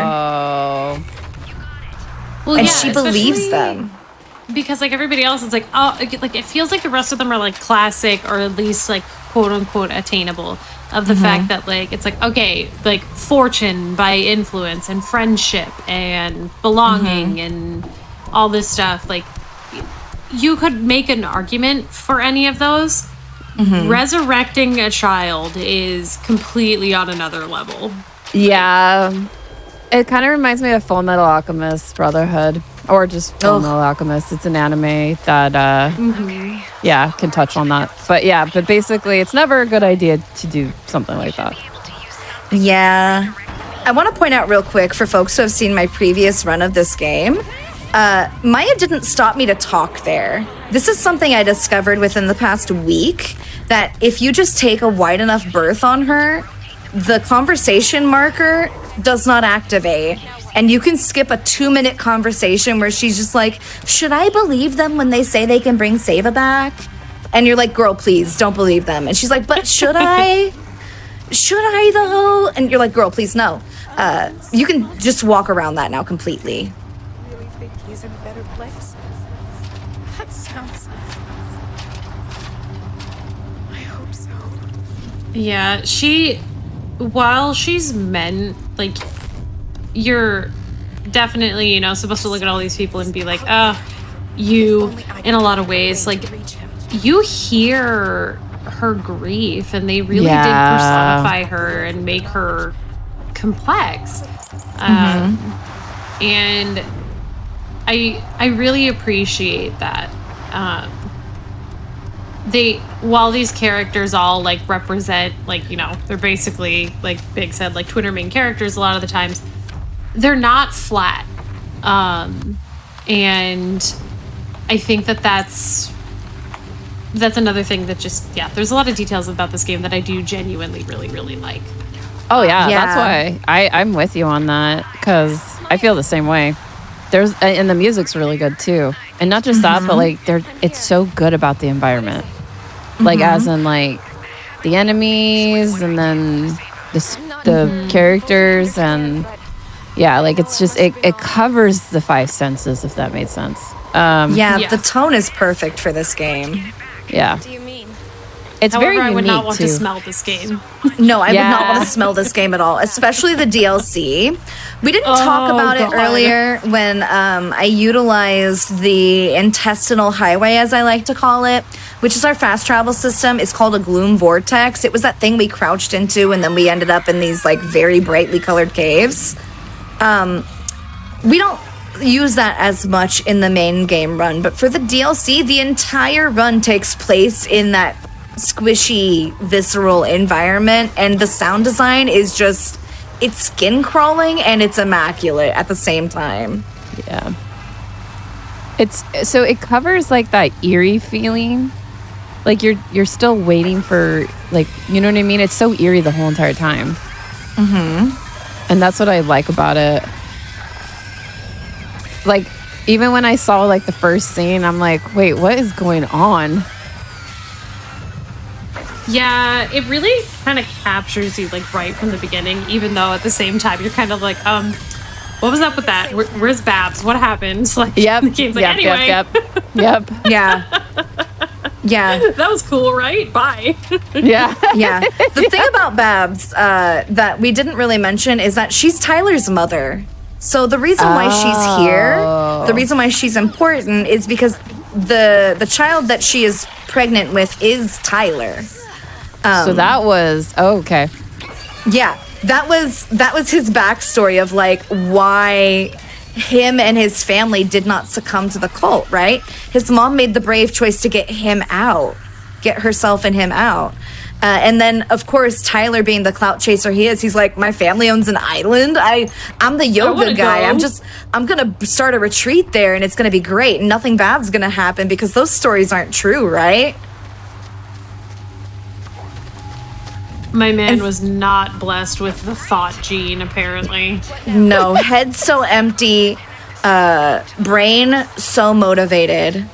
Well, and yeah, she believes especially them. Because like everybody else is like, oh, like it feels like the rest of them are like classic or at least like quote unquote attainable of the fact that like it's like, okay, like fortune by influence and friendship and belonging and all this stuff. Like you could make an argument for any of those. Resurrecting a child is completely on another level. Yeah. It kind of reminds me of Full Metal Alchemist Brotherhood, or just Full Metal Alchemist. It's an anime that, can touch on that. But basically, it's never a good idea to do something like that. Yeah. I want to point out real quick for folks who have seen my previous run of this game, Maya didn't stop me to talk there. This is something I discovered within the past week, that if you just take a wide enough berth on her, the conversation marker does not activate. And you can skip a 2-minute conversation where she's just like, should I believe them when they say they can bring Seva back? And you're like, girl, please don't believe them. And she's like, but should I? Should I though? And you're like, girl, please no. You can just walk around that now completely. Really think he's in a better place? That sounds... I hope so. Yeah, while she's meant, like, you're definitely, supposed to look at all these people and be like, you, in a lot of ways, like, you hear her grief, and they really did personify her and make her complex. And I really appreciate that. While these characters all like represent, like, they're basically, like Big said, like Twitter main characters a lot of the times, they're not flat. And I think that's another thing that just, there's a lot of details about this game that I do genuinely really, really like. Oh yeah, that's why I'm with you on that, because I feel the same way. And the music's really good too, and not just that, but like it's so good about the environment, like as in like the enemies, and then the characters, and like it's just it covers the 5 senses, if that made sense. The tone is perfect for this game. Yeah. What do you mean? It's However, very unique I would not want too. to smell this game. No, I would not want to smell this game at all, especially the DLC. We didn't talk about it earlier when I utilized the intestinal highway, as I like to call it, which is our fast travel system. It's called a gloom vortex. It was that thing we crouched into, and then we ended up in these like very brightly colored caves. We don't use that as much in the main game run, but for the DLC, the entire run takes place in that squishy, visceral environment, and the sound design is just, it's skin crawling and it's immaculate at the same time. Yeah. It covers like that eerie feeling. Like you're still waiting for, like, you know what I mean? It's so eerie the whole entire time. Mm-hmm. And that's what I like about it. Like, even when I saw like the first scene, I'm like, wait, what is going on? Yeah, it really kind of captures you like right from the beginning, even though at the same time you're kind of like, what was up with that? Where's Babs? What happened? Like, yep. The game's like, anyway. Yep. Yeah. Yeah. That was cool, right? Bye. Yeah. Yeah. The thing about Babs that we didn't really mention is that she's Tyler's mother. So the reason why she's here, the reason why she's important is because the child that she is pregnant with is Tyler. So that was okay. Yeah, that was his backstory of like why him and his family did not succumb to the cult, right? His mom made the brave choice to get herself and him out. And then, of course, Tyler being the clout chaser he is, he's like, my family owns an island. I'm the yoga guy. Go. I'm going to start a retreat there and it's going to be great. And nothing bad's going to happen because those stories aren't true, right? My man was not blessed with the thought gene, apparently. No, head so empty, brain so motivated.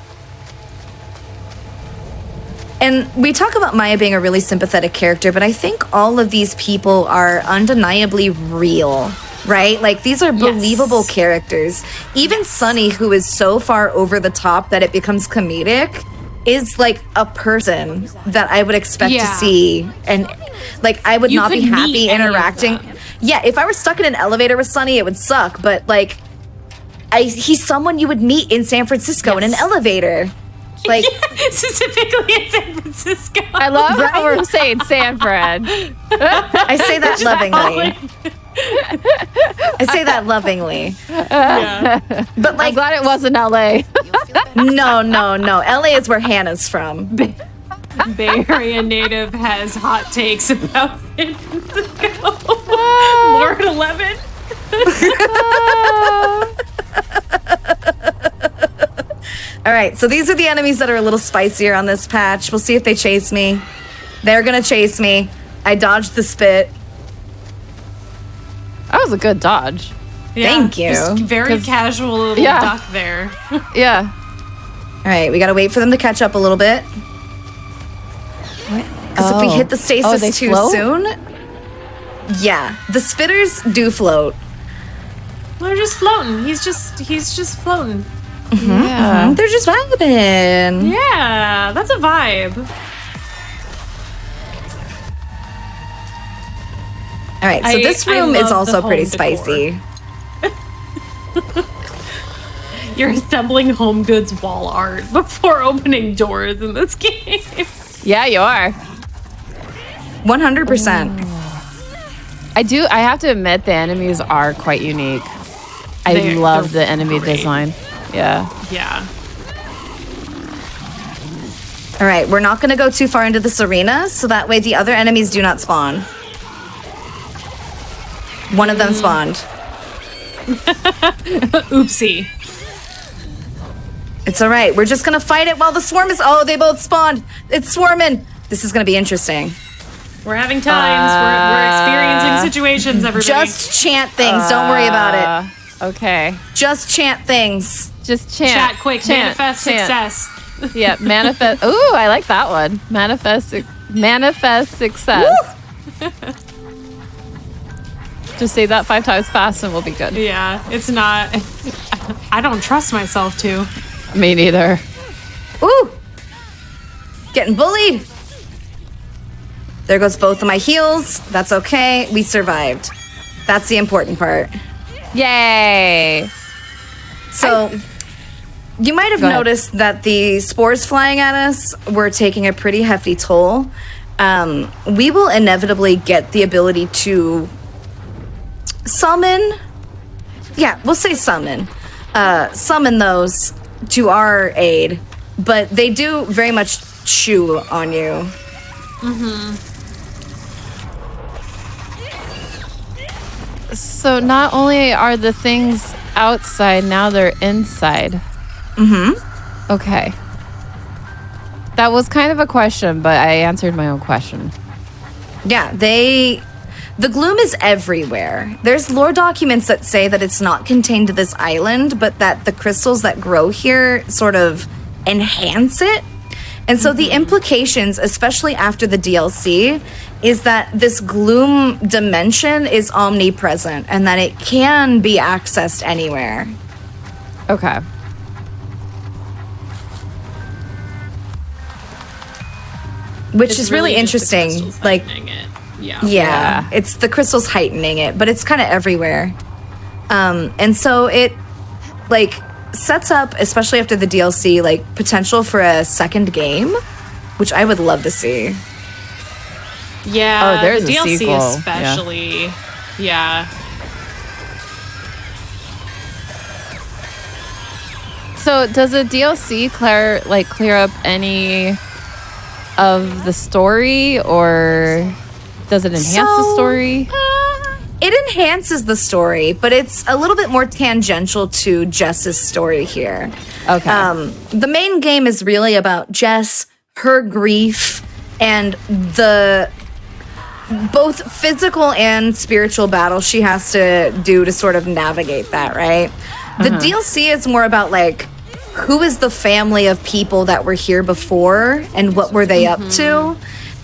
And we talk about Maya being a really sympathetic character, but I think all of these people are undeniably real, right? Like, these are believable characters. Even Sunny, who is so far over the top that it becomes comedic, is like a person that I would expect to see. And like, I would not be happy interacting. Yeah, if I were stuck in an elevator with Sunny, it would suck. But like, he's someone you would meet in San Francisco in an elevator. Like, specifically in San Francisco. I love how we're saying San Fran. I say that lovingly. I say that lovingly. Yeah. But like, I'm glad it wasn't LA. No. LA is where Hannah's from. Bay Area native has hot takes about San Francisco. More at 11. All right, so these are the enemies that are a little spicier on this patch. We'll see if they chase me. They're gonna chase me. I dodged the spit. That was a good dodge. Yeah, Thank you. Just very casual little duck there. Yeah. All right, we gotta wait for them to catch up a little bit. Because if we hit the stasis too soon, yeah, the spitters do float. They're just floating. He's just floating. Yeah, they're just vibing. Yeah, that's a vibe. All right, so this room is also pretty decor. spicy. You're assembling home goods wall art before opening doors in this game. Yeah, you are. 100%. I have to admit the enemies are quite unique. I love the enemy design. Yeah. Yeah. All right, we're not going to go too far into this arena, so that way the other enemies do not spawn. One of them spawned. Oopsie. It's all right. We're just going to fight it while the swarm is... Oh, they both spawned. It's swarming. This is going to be interesting. We're having times. We're experiencing situations, everybody. Just chant things. Don't worry about it. Okay. Just chant things. Just chant. Chat quick. Manifest success. Yeah, manifest. Ooh, I like that one. Manifest success. Just say that 5 times fast and we'll be good. Yeah, it's not... I don't trust myself to. Me neither. Ooh! Getting bullied. There goes both of my heals. That's okay. We survived. That's the important part. Yay! So, you might have noticed that the spores flying at us were taking a pretty hefty toll. We will inevitably get the ability to summon. Yeah, we'll say summon. Summon those to our aid, but they do very much chew on you. So not only are the things outside, now they're inside. Mm-hmm. Okay. That was kind of a question, but I answered my own question. Yeah, the gloom is everywhere. There's lore documents that say that it's not contained to this island, but that the crystals that grow here sort of enhance it. And so the implications, especially after the DLC, is that this gloom dimension is omnipresent and that it can be accessed anywhere. Okay. Which It's is really really just the interesting. crystals Like, heightening it. Yeah. yeah, it's the crystals heightening it, but it's kind of everywhere. And so it, like, sets up, especially after the DLC, like, potential for a second game, which I would love to see. Yeah. Oh, there's the a DLC sequel. especially. Yeah. So does the DLC clear up any of the story, or does it enhance the story? It enhances the story, but it's a little bit more tangential to Jess's story here. Okay. The main game is really about Jess, her grief, and the both physical and spiritual battle she has to do to sort of navigate that, right? The DLC is more about, like, who is the family of people that were here before and what were they up to,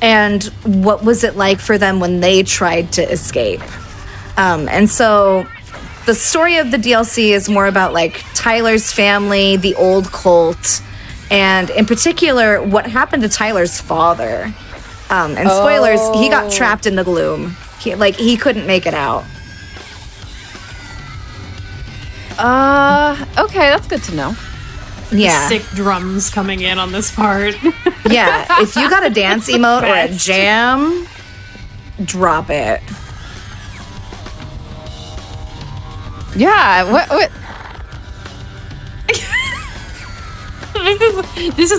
and what was it like for them when they tried to escape. And so the story of the DLC is more about, like, Tyler's family, the old cult, and in particular, what happened to Tyler's father. And spoilers, he got trapped in the gloom. He couldn't make it out. Okay, that's good to know. Yeah. Sick drums coming in on this part. Yeah, if you got a dance emote or a jam, drop it. Yeah, what? This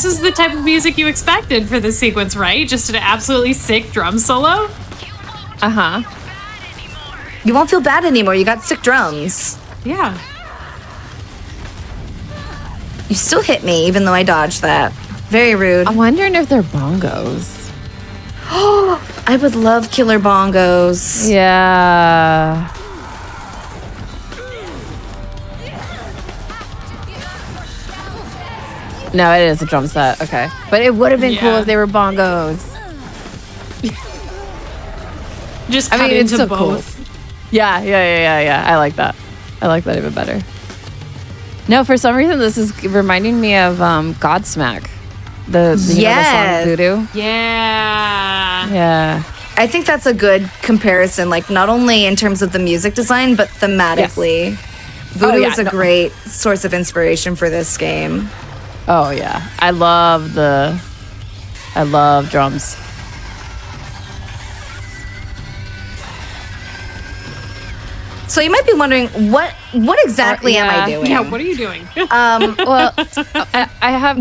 is the type of music you expected for this sequence, right? Just an absolutely sick drum solo? Uh-huh. You won't feel bad anymore. You got sick drums. Yeah. You still hit me, even though I dodged that. Very rude. I'm wondering if they're bongos. I would love killer bongos. Yeah. No, it is a drum set. Okay. But it would have been cool if they were bongos. Just cut it's into so both. cool. Yeah. I like that. I like that even better. No, for some reason, this is reminding me of Godsmack. The song Voodoo. Yeah. Yeah. I think that's a good comparison, like, not only in terms of the music design, but thematically. Yes. Voodoo is a great source of inspiration for this game. Oh, yeah. I love drums. So you might be wondering, what exactly am I doing? Yeah, what are you doing? Well, I have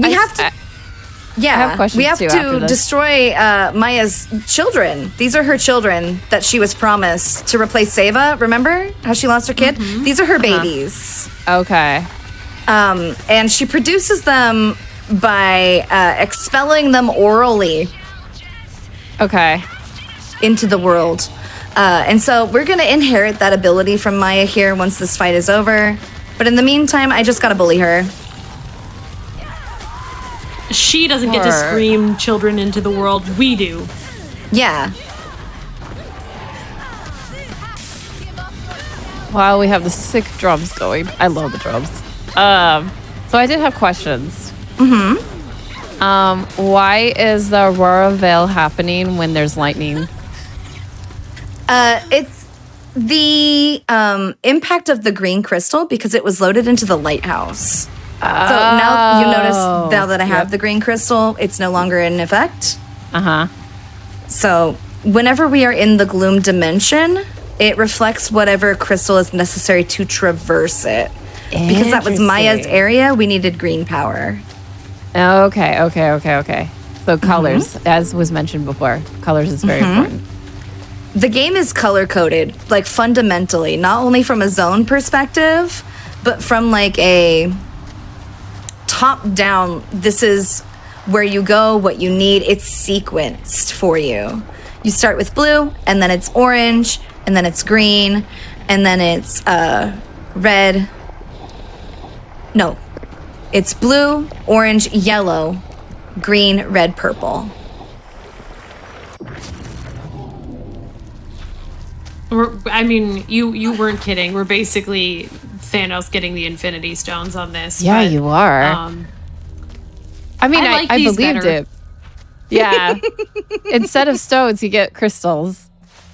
questions we have too to after this. destroy Maya's children. These are her children that she was promised to replace Seva. Remember how she lost her kid? These are her babies. Okay. And she produces them by expelling them orally. Okay. Into the world. And so we're going to inherit that ability from Maya here once this fight is over. But in the meantime, I just got to bully her. She doesn't get to scream children into the world. We do. Yeah. Wow, we have the sick drums going. I love the drums. So I did have questions. Why is the Aurora Veil happening when there's lightning? It's the impact of the green crystal because it was loaded into the lighthouse. So now you notice now that I have the green crystal, it's no longer in effect. So whenever we are in the gloom dimension, it reflects whatever crystal is necessary to traverse it. Because that was Maya's area, we needed green power. Okay. So colors, as was mentioned before, colors is very important. The game is color coded, like fundamentally, not only from a zone perspective, but from like a top down. This is where you go, what you need. It's sequenced for you. You start with blue, and then it's orange, and then it's green, and then it's red. No, it's blue, orange, yellow, green, red, purple. You weren't kidding. We're basically Thanos getting the Infinity Stones on this. Yeah, but, you are. I believed better. it. Yeah. Instead of stones, you get crystals.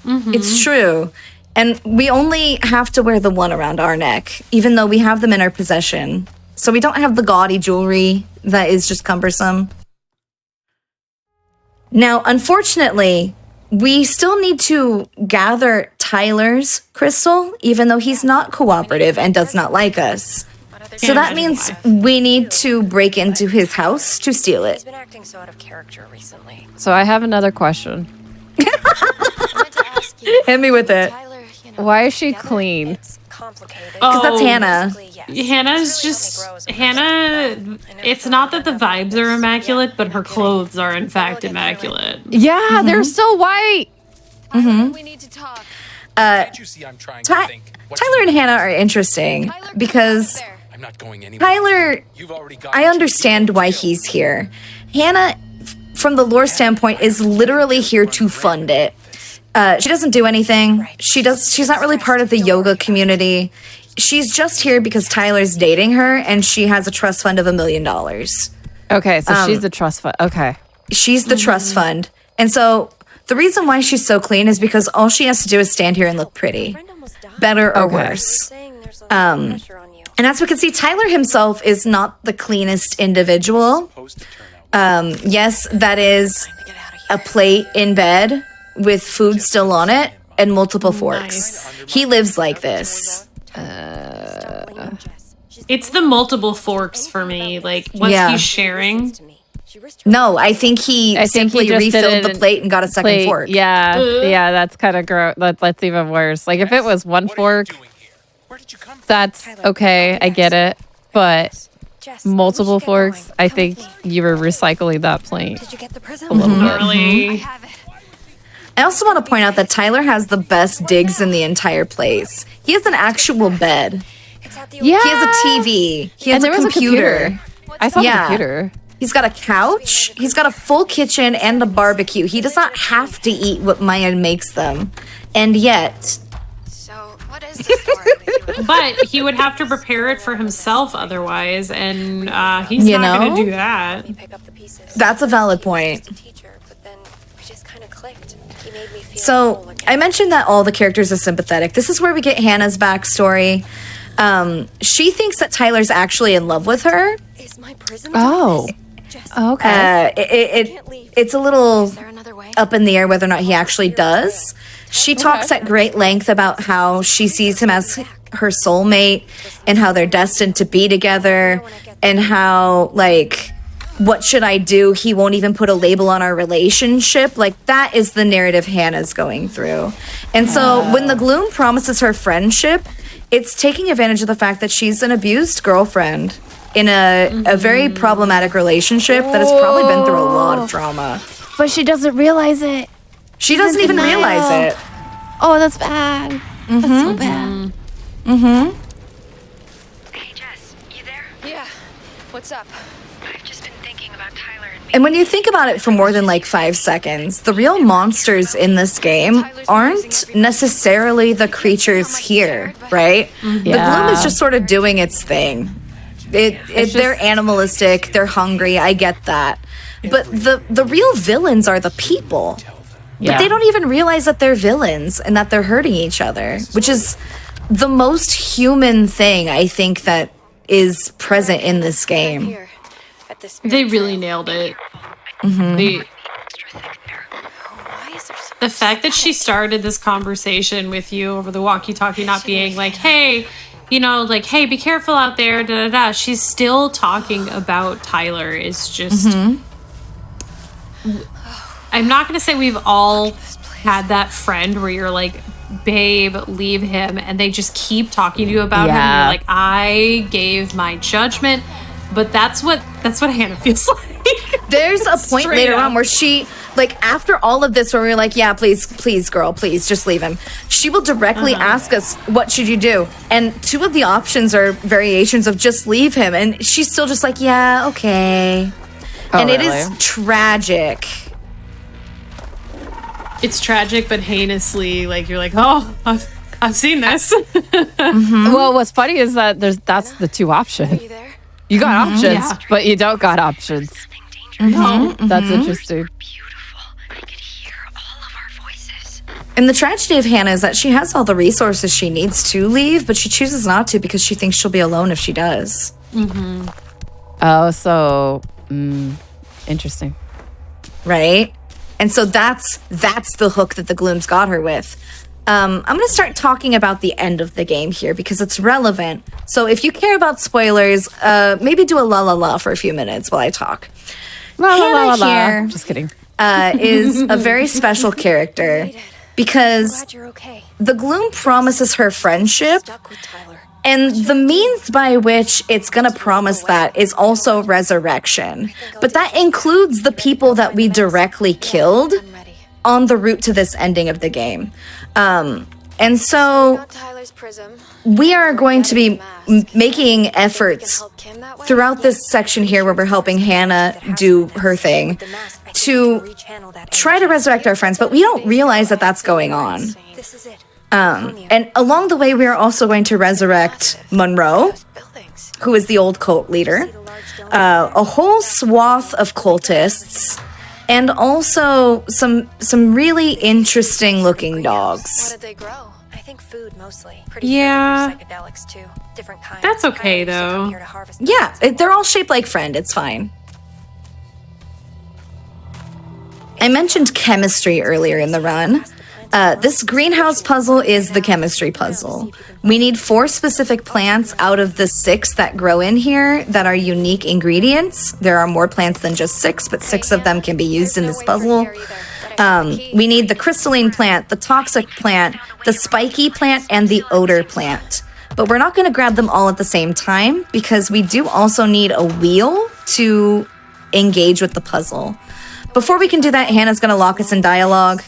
Mm-hmm. It's true. And we only have to wear the one around our neck, even though we have them in our possession. So we don't have the gaudy jewelry that is just cumbersome. Now, unfortunately, we still need to gather Tyler's crystal, even though he's not cooperative and does not like us. So that means we need to break into his house to steal it. He's been acting so out of character recently. So I have another question. Hit me with it. Why is she clean? Because that's Hannah. Hannah, it's not that the vibes are immaculate, but her clothes are in fact immaculate. Yeah, they're so white. We need to talk. Tyler and Hannah are interesting because Tyler, I understand why he's here. Hannah, from the lore standpoint, is literally here to fund it. She doesn't do anything. She's not really part of the yoga community. She's just here because Tyler's dating her and she has a trust fund of $1 million. Okay, so she's the trust fund. Okay. She's the trust fund. And so the reason why she's so clean is because all she has to do is stand here and look pretty. Better or worse. And as we can see, Tyler himself is not the cleanest individual. Yes, that is a plate in bed with food still on it and multiple forks. He lives like this. It's the multiple forks for me. Like, what's he sharing? No, I think he simply refilled the plate and got a second fork. Yeah, yeah, that's kind of gross. That's even worse. Like, if it was one fork, that's okay. I get it. But multiple forks, I think you were recycling that plate. Did you get the present? A little bit. Really? I also want to point out that Tyler has the best digs in the entire place. He has an actual bed. Yeah. He has a TV. He has And a there was computer. I saw the computer. He's got a couch. He's got a full kitchen and a barbecue. He does not have to eat what Maya makes them. And yet... So, what is the story? But he would have to prepare it for himself otherwise, and he's not going to do that. That's a valid point. So, I mentioned that all the characters are sympathetic. This is where we get Hannah's backstory. She thinks that Tyler's actually in love with her. Oh. Okay. It's a little up in the air whether or not he actually does. She talks at great length about how she sees him as her soulmate and how they're destined to be together and how, like, what should I do? He won't even put a label on our relationship. Like, that is the narrative Hannah's going through. And so when the Gloom promises her friendship, it's taking advantage of the fact that she's an abused girlfriend in a very problematic relationship that has probably been through a lot of trauma. But she doesn't realize it. She doesn't even realize it. Oh, that's bad. That's so bad. Hey, Jess, you there? Yeah. What's up? I've just been thinking about Tyler and And when you think about it for more than like 5 seconds, the real monsters in this game aren't necessarily the creatures here, right? The Gloom is just sort of doing its thing. They're animalistic, they're hungry, I get that. But the real villains are the people. But they don't even realize that they're villains and that they're hurting each other, which is the most human thing I think that is present in this game. They really nailed it. The fact that she started this conversation with you over the walkie-talkie, not being like, hey, you know, like, hey, be careful out there, da da da. She's still talking about Tyler. Is just. I'm not going to say we've all had that friend where you're like, babe, leave him, and they just keep talking to you about him. And you're like, I gave my judgment. but that's what Hannah feels like. There's a point Straight later up. on where she, like, after all of this, where we're like, yeah, please, girl, please, just leave him. She will directly ask us, what should you do? And 2 of the options are variations of just leave him. And she's still just like, yeah, okay. And it is tragic. It's tragic, but heinously, like, you're like, oh, I've seen this. Well, what's funny is that that's the 2 options. You got options, but you don't got options. That's interesting. And the tragedy of Hannah is that she has all the resources she needs to leave, but she chooses not to because she thinks she'll be alone if she does. Oh, so interesting. Right? And so that's the hook that the Glooms got her with. I'm going to start talking about the end of the game here because it's relevant. So if you care about spoilers, maybe do a la la la for a few minutes while I talk. Hannah here Just kidding. is a very special character because the Gloom promises her friendship, and the means by which it's going to promise that is also resurrection. But that includes the people that we directly killed on the route to this ending of the game. And so we are going to be making efforts throughout this section here where we're helping Hannah do her thing to try to resurrect our friends, but we don't realize that that's going on. And along the way, we are also going to resurrect Monroe, who is the old cult leader, a whole swath of cultists, and also some really interesting looking dogs. What did they grow? I think food mostly. Yeah. Psychedelics too. Different kinds. That's okay, though. Yeah, they're all shaped like Friend. It's fine. I mentioned chemistry earlier in the run. This greenhouse puzzle is the chemistry puzzle. We need 4 specific plants out of the 6 that grow in here that are unique ingredients. There are more plants than just 6, but 6 of them can be used in this puzzle. We need the crystalline plant, the toxic plant, the spiky plant, and the odor plant. But we're not going to grab them all at the same time because we do also need a wheel to engage with the puzzle. Before we can do that, Hannah's going to lock us in dialogue.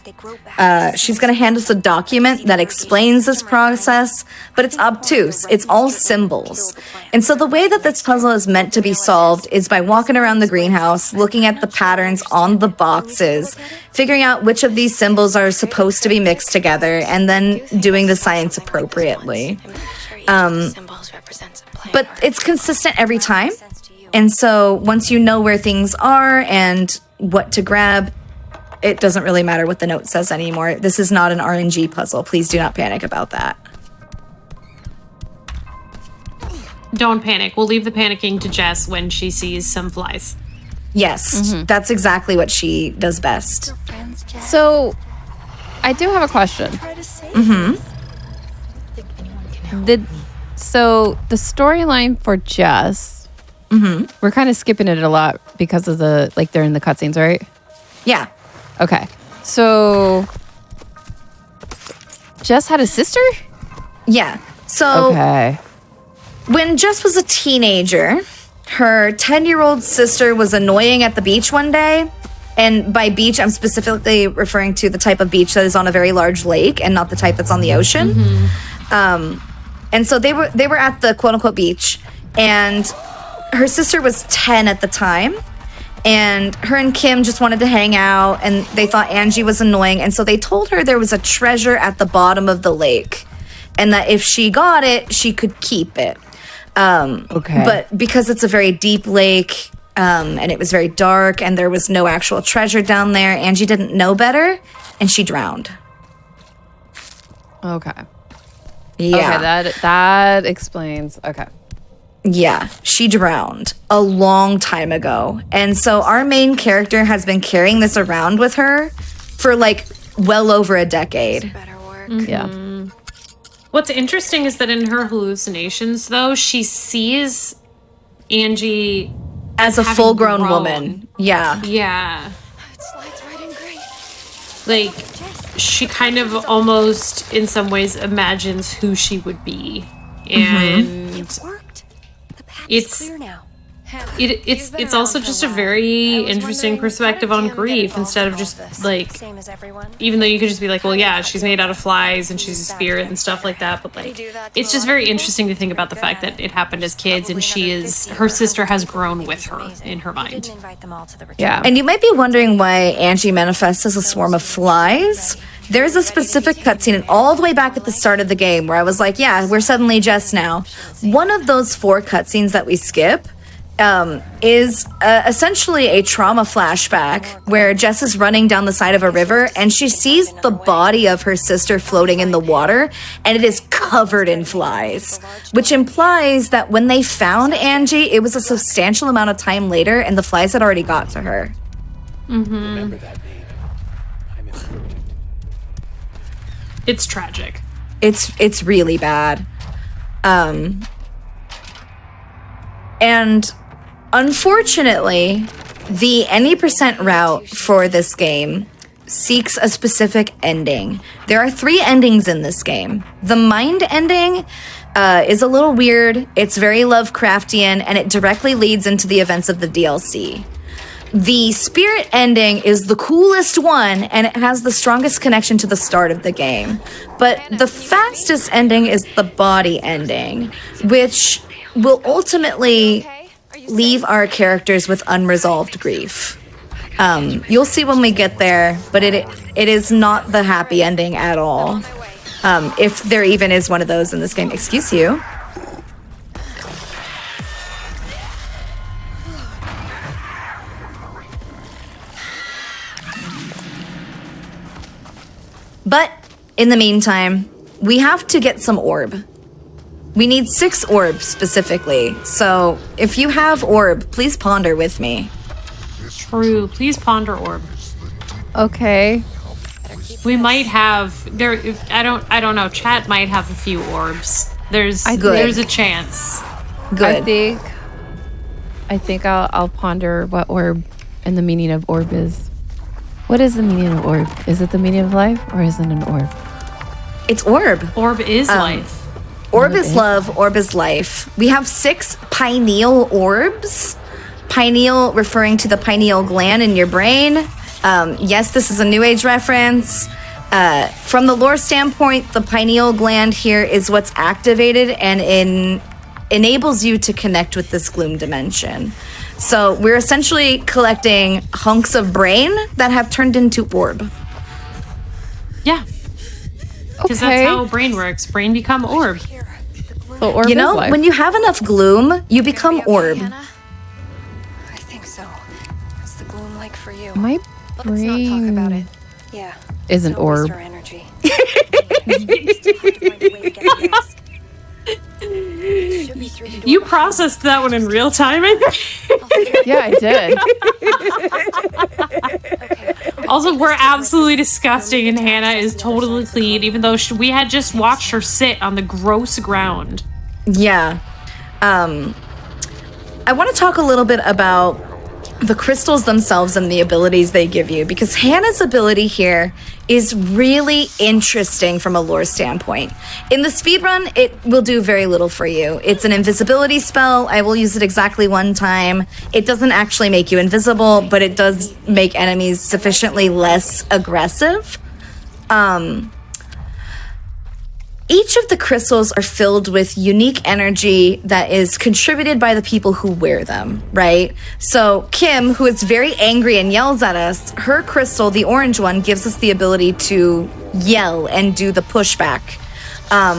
She's going to hand us a document that explains this process, but it's obtuse. It's all symbols. And so the way that this puzzle is meant to be solved is by walking around the greenhouse, looking at the patterns on the boxes, figuring out which of these symbols are supposed to be mixed together, and then doing the science appropriately. But it's consistent every time. And so once you know where things are and what to grab, it doesn't really matter what the note says anymore. This is not an RNG puzzle. Please do not panic about that. Don't panic. We'll leave the panicking to Jess when she sees some flies. Yes, that's exactly what she does best. So, I do have a question. So the storyline for Jess, we're kind of skipping it a lot because of the, like, they're in the cutscenes, right? Yeah. Okay. So Jess had a sister? Yeah. So okay. When Jess was a teenager, her 10-year-old sister was annoying at the beach one day. And by beach, I'm specifically referring to the type of beach that is on a very large lake and not the type that's on the ocean. And so they were at the quote-unquote beach, and her sister was 10 at the time, and her and Kim just wanted to hang out, and they thought Angie was annoying, and so they told her there was a treasure at the bottom of the lake, and that if she got it, she could keep it. Okay. But because it's a very deep lake, and it was very dark, and there was no actual treasure down there, Angie didn't know better, and she drowned. Okay. Yeah. Okay, that explains. Okay. Yeah, she drowned a long time ago. And so our main character has been carrying this around with her for like well over a decade. Yeah. What's interesting is that in her hallucinations, though, she sees Angie as a having full-grown grown. woman. Yeah. Yeah. Like, she kind of almost, in some ways, imagines who she would be. And It worked. The path it's clear now. It's also just a very interesting perspective on grief instead of just like, even though you could just be like, well, yeah, she's made out of flies and she's a spirit and stuff like that, but like, it's just very interesting to think about the fact that it happened as kids and her sister has grown with her in her mind. Yeah. And you might be wondering why Angie manifests as a swarm of flies. There's a specific cutscene all the way back at the start of the game where I was like, yeah, we're suddenly Jess now. One of those 4 cutscenes that we skip is essentially a trauma flashback where Jess is running down the side of a river and she sees the body of her sister floating in the water and it is covered in flies, which implies that when they found Angie, it was a substantial amount of time later and the flies had already got to her. Mm-hmm. It's tragic. It's really bad. And unfortunately, the any % route for this game seeks a specific ending. There are 3 endings in this game. The mind ending is a little weird. It's very Lovecraftian, and it directly leads into the events of the DLC. The spirit ending is the coolest one, and it has the strongest connection to the start of the game. But the fastest ending is the body ending, which will ultimately leave our characters with unresolved grief. You'll see when we get there, but it is not the happy ending at all. If there even is one of those in this game. Excuse you. But in the meantime, we have to get some orb. We need 6 orbs specifically. So if you have orb, please ponder with me. True. Please ponder orb. Okay. We might have I don't know. Chat might have a few orbs. There's a chance. Good. I think I'll ponder what orb and the meaning of orb is. What is the meaning of orb? Is it the meaning of life or is it an orb? It's orb. Orb is life. Orb is love, orb is life. We have 6 pineal orbs. Pineal referring to the pineal gland in your brain. Yes, this is a New Age reference. From the lore standpoint, the pineal gland here is what's activated and enables you to connect with this gloom dimension. So we're essentially collecting hunks of brain that have turned into orb. Yeah. Because that's how brain works. Brain become orb. So orb you know, is life. when you have enough gloom, you become orb. I think so. What's the gloom like for you? My But let's not talk about brain it. Yeah. is an Don't waste orb. our energy. You processed that one in real time, I think. Yeah, I did. Also, we're absolutely disgusting, and Hannah is totally clean, even though we had just watched her sit on the gross ground. Yeah. I want to talk a little bit about the crystals themselves and the abilities they give you, because Hannah's ability here is really interesting from a lore standpoint. In the speedrun, it will do very little for you. It's an invisibility spell. I will use it exactly 1 time. It doesn't actually make you invisible, but it does make enemies sufficiently less aggressive. Each of the crystals are filled with unique energy that is contributed by the people who wear them, right? So Kim, who is very angry and yells at us, her crystal, the orange one, gives us the ability to yell and do the pushback.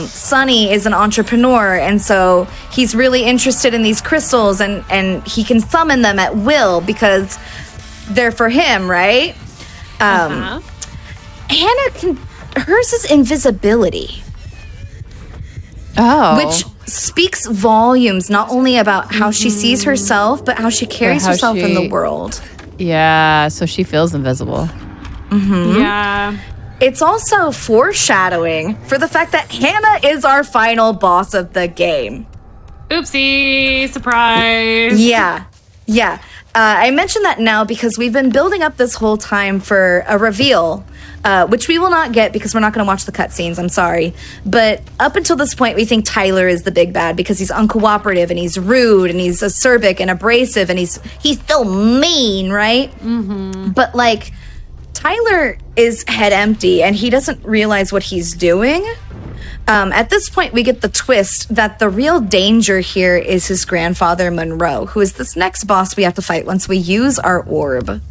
Sunny is an entrepreneur, and so he's really interested in these crystals, and he can summon them at will because they're for him, right? Hannah hers is invisibility. Oh. Which speaks volumes not only about how she sees herself, but how she carries herself in the world. Yeah, so she feels invisible. Mm-hmm. Yeah. It's also foreshadowing for the fact that Hannah is our final boss of the game. Oopsie, surprise. Yeah. I mention that now because we've been building up this whole time for a reveal. which we will not get because we're not going to watch the cutscenes. I'm sorry. But up until this point, we think Tyler is the big bad because he's uncooperative and he's rude and he's acerbic and abrasive and he's still mean, right? Mm-hmm. But like, Tyler is head empty and he doesn't realize what he's doing. At this point, we get the twist that the real danger here is his grandfather, Monroe, who is this next boss we have to fight once we use our orb.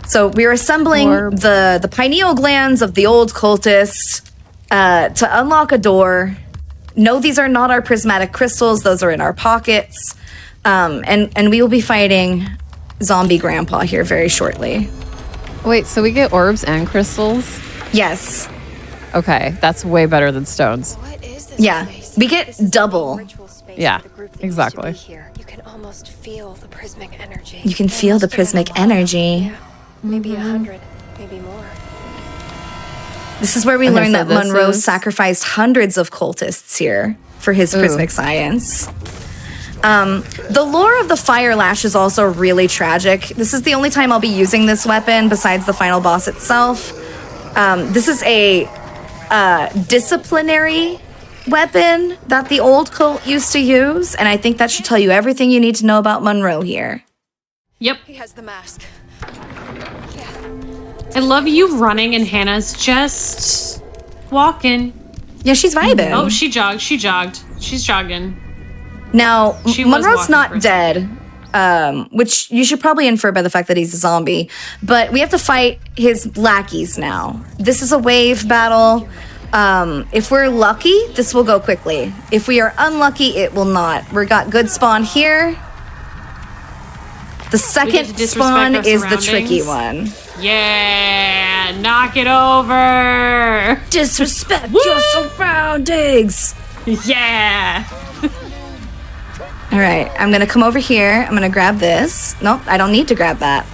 So we're assembling the pineal glands of the old cultist to unlock a door. No, these are not our prismatic crystals. Those are in our pockets. And we will be fighting zombie grandpa here very shortly. Wait, so we get orbs and crystals? Yes. Okay, that's way better than stones. Yeah, we get double. Yeah, exactly. You can almost feel the prismic energy. You can feel the prismic energy. Maybe 100, maybe more. This is where we learn that Monroe sacrificed hundreds of cultists here for his prismic science. The lore of the fire lash is also really tragic. This is the only time I'll be using this weapon besides the final boss itself. This is a disciplinary weapon that the old cult used to use, and I think that should tell you everything you need to know about Monroe here. Yep. He has the mask. I love you running and Hannah's just walking. Yeah, she's vibing. Oh, she jogged. She's jogging. Now, Monroe's not dead, which you should probably infer by the fact that he's a zombie, but we have to fight his lackeys now. This is a wave battle. If we're lucky, this will go quickly. If we are unlucky, it will not. We got good spawn here. The second spawn is the tricky one. Yeah, knock it over. Disrespect your surroundings. Yeah. All right, I'm gonna come over here. I'm gonna grab this. Nope, I don't need to grab that.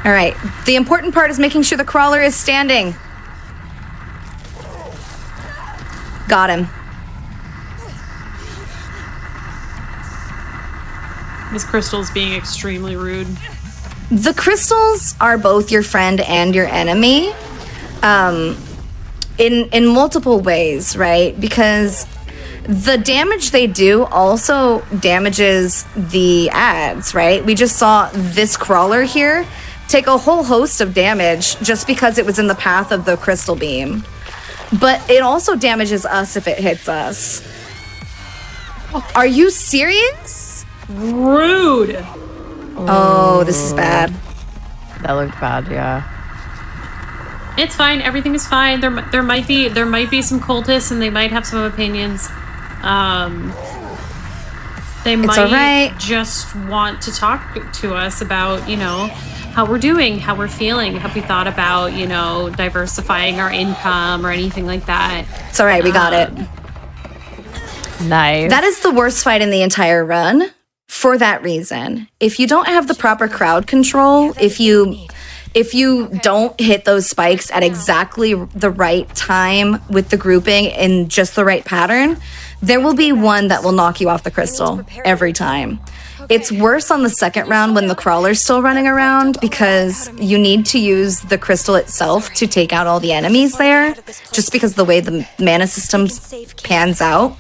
All right, the important part is making sure the crawler is standing. Got him. This crystal's being extremely rude. The crystals are both your friend and your enemy, in multiple ways, right? Because the damage they do also damages the ads, right? We just saw this crawler here take a whole host of damage just because it was in the path of the crystal beam. But it also damages us if it hits us. Are you serious? Rude. Oh, this is bad. That looked bad, yeah. It's fine. Everything is fine. There might be some cultists, and they might have some opinions. They might just want to talk to us about, how we're doing, how we're feeling. Have we thought about, diversifying our income or anything like that? It's all right. We got it. Nice. That is the worst fight in the entire run. For that reason, if you don't have the proper crowd control, if you don't hit those spikes at exactly the right time with the grouping in just the right pattern, there will be one that will knock you off the crystal every time. It's worse on the second round when the crawler's still running around because you need to use the crystal itself to take out all the enemies there, just because of the way the mana system pans out.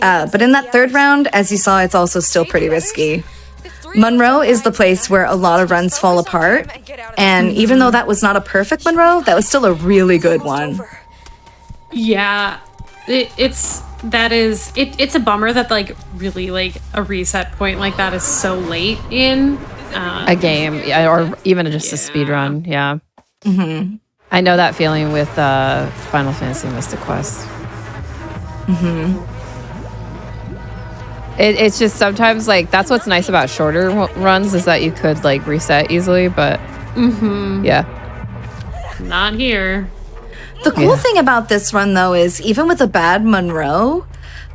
But in that third round, as you saw, it's also still pretty risky. Monroe is the place where a lot of runs fall apart, and even though that was not a perfect Monroe, that was still a really good one. Yeah, it's a bummer that really a reset point like that is so late in a game, or even just a speed run. Yeah. Mm-hmm. I know that feeling with Final Fantasy Mystic Quest. Mm-hmm. It's just sometimes that's what's nice about shorter runs is that you could reset easily, but yeah, not here. The cool thing about this run, though, is even with a bad Monroe,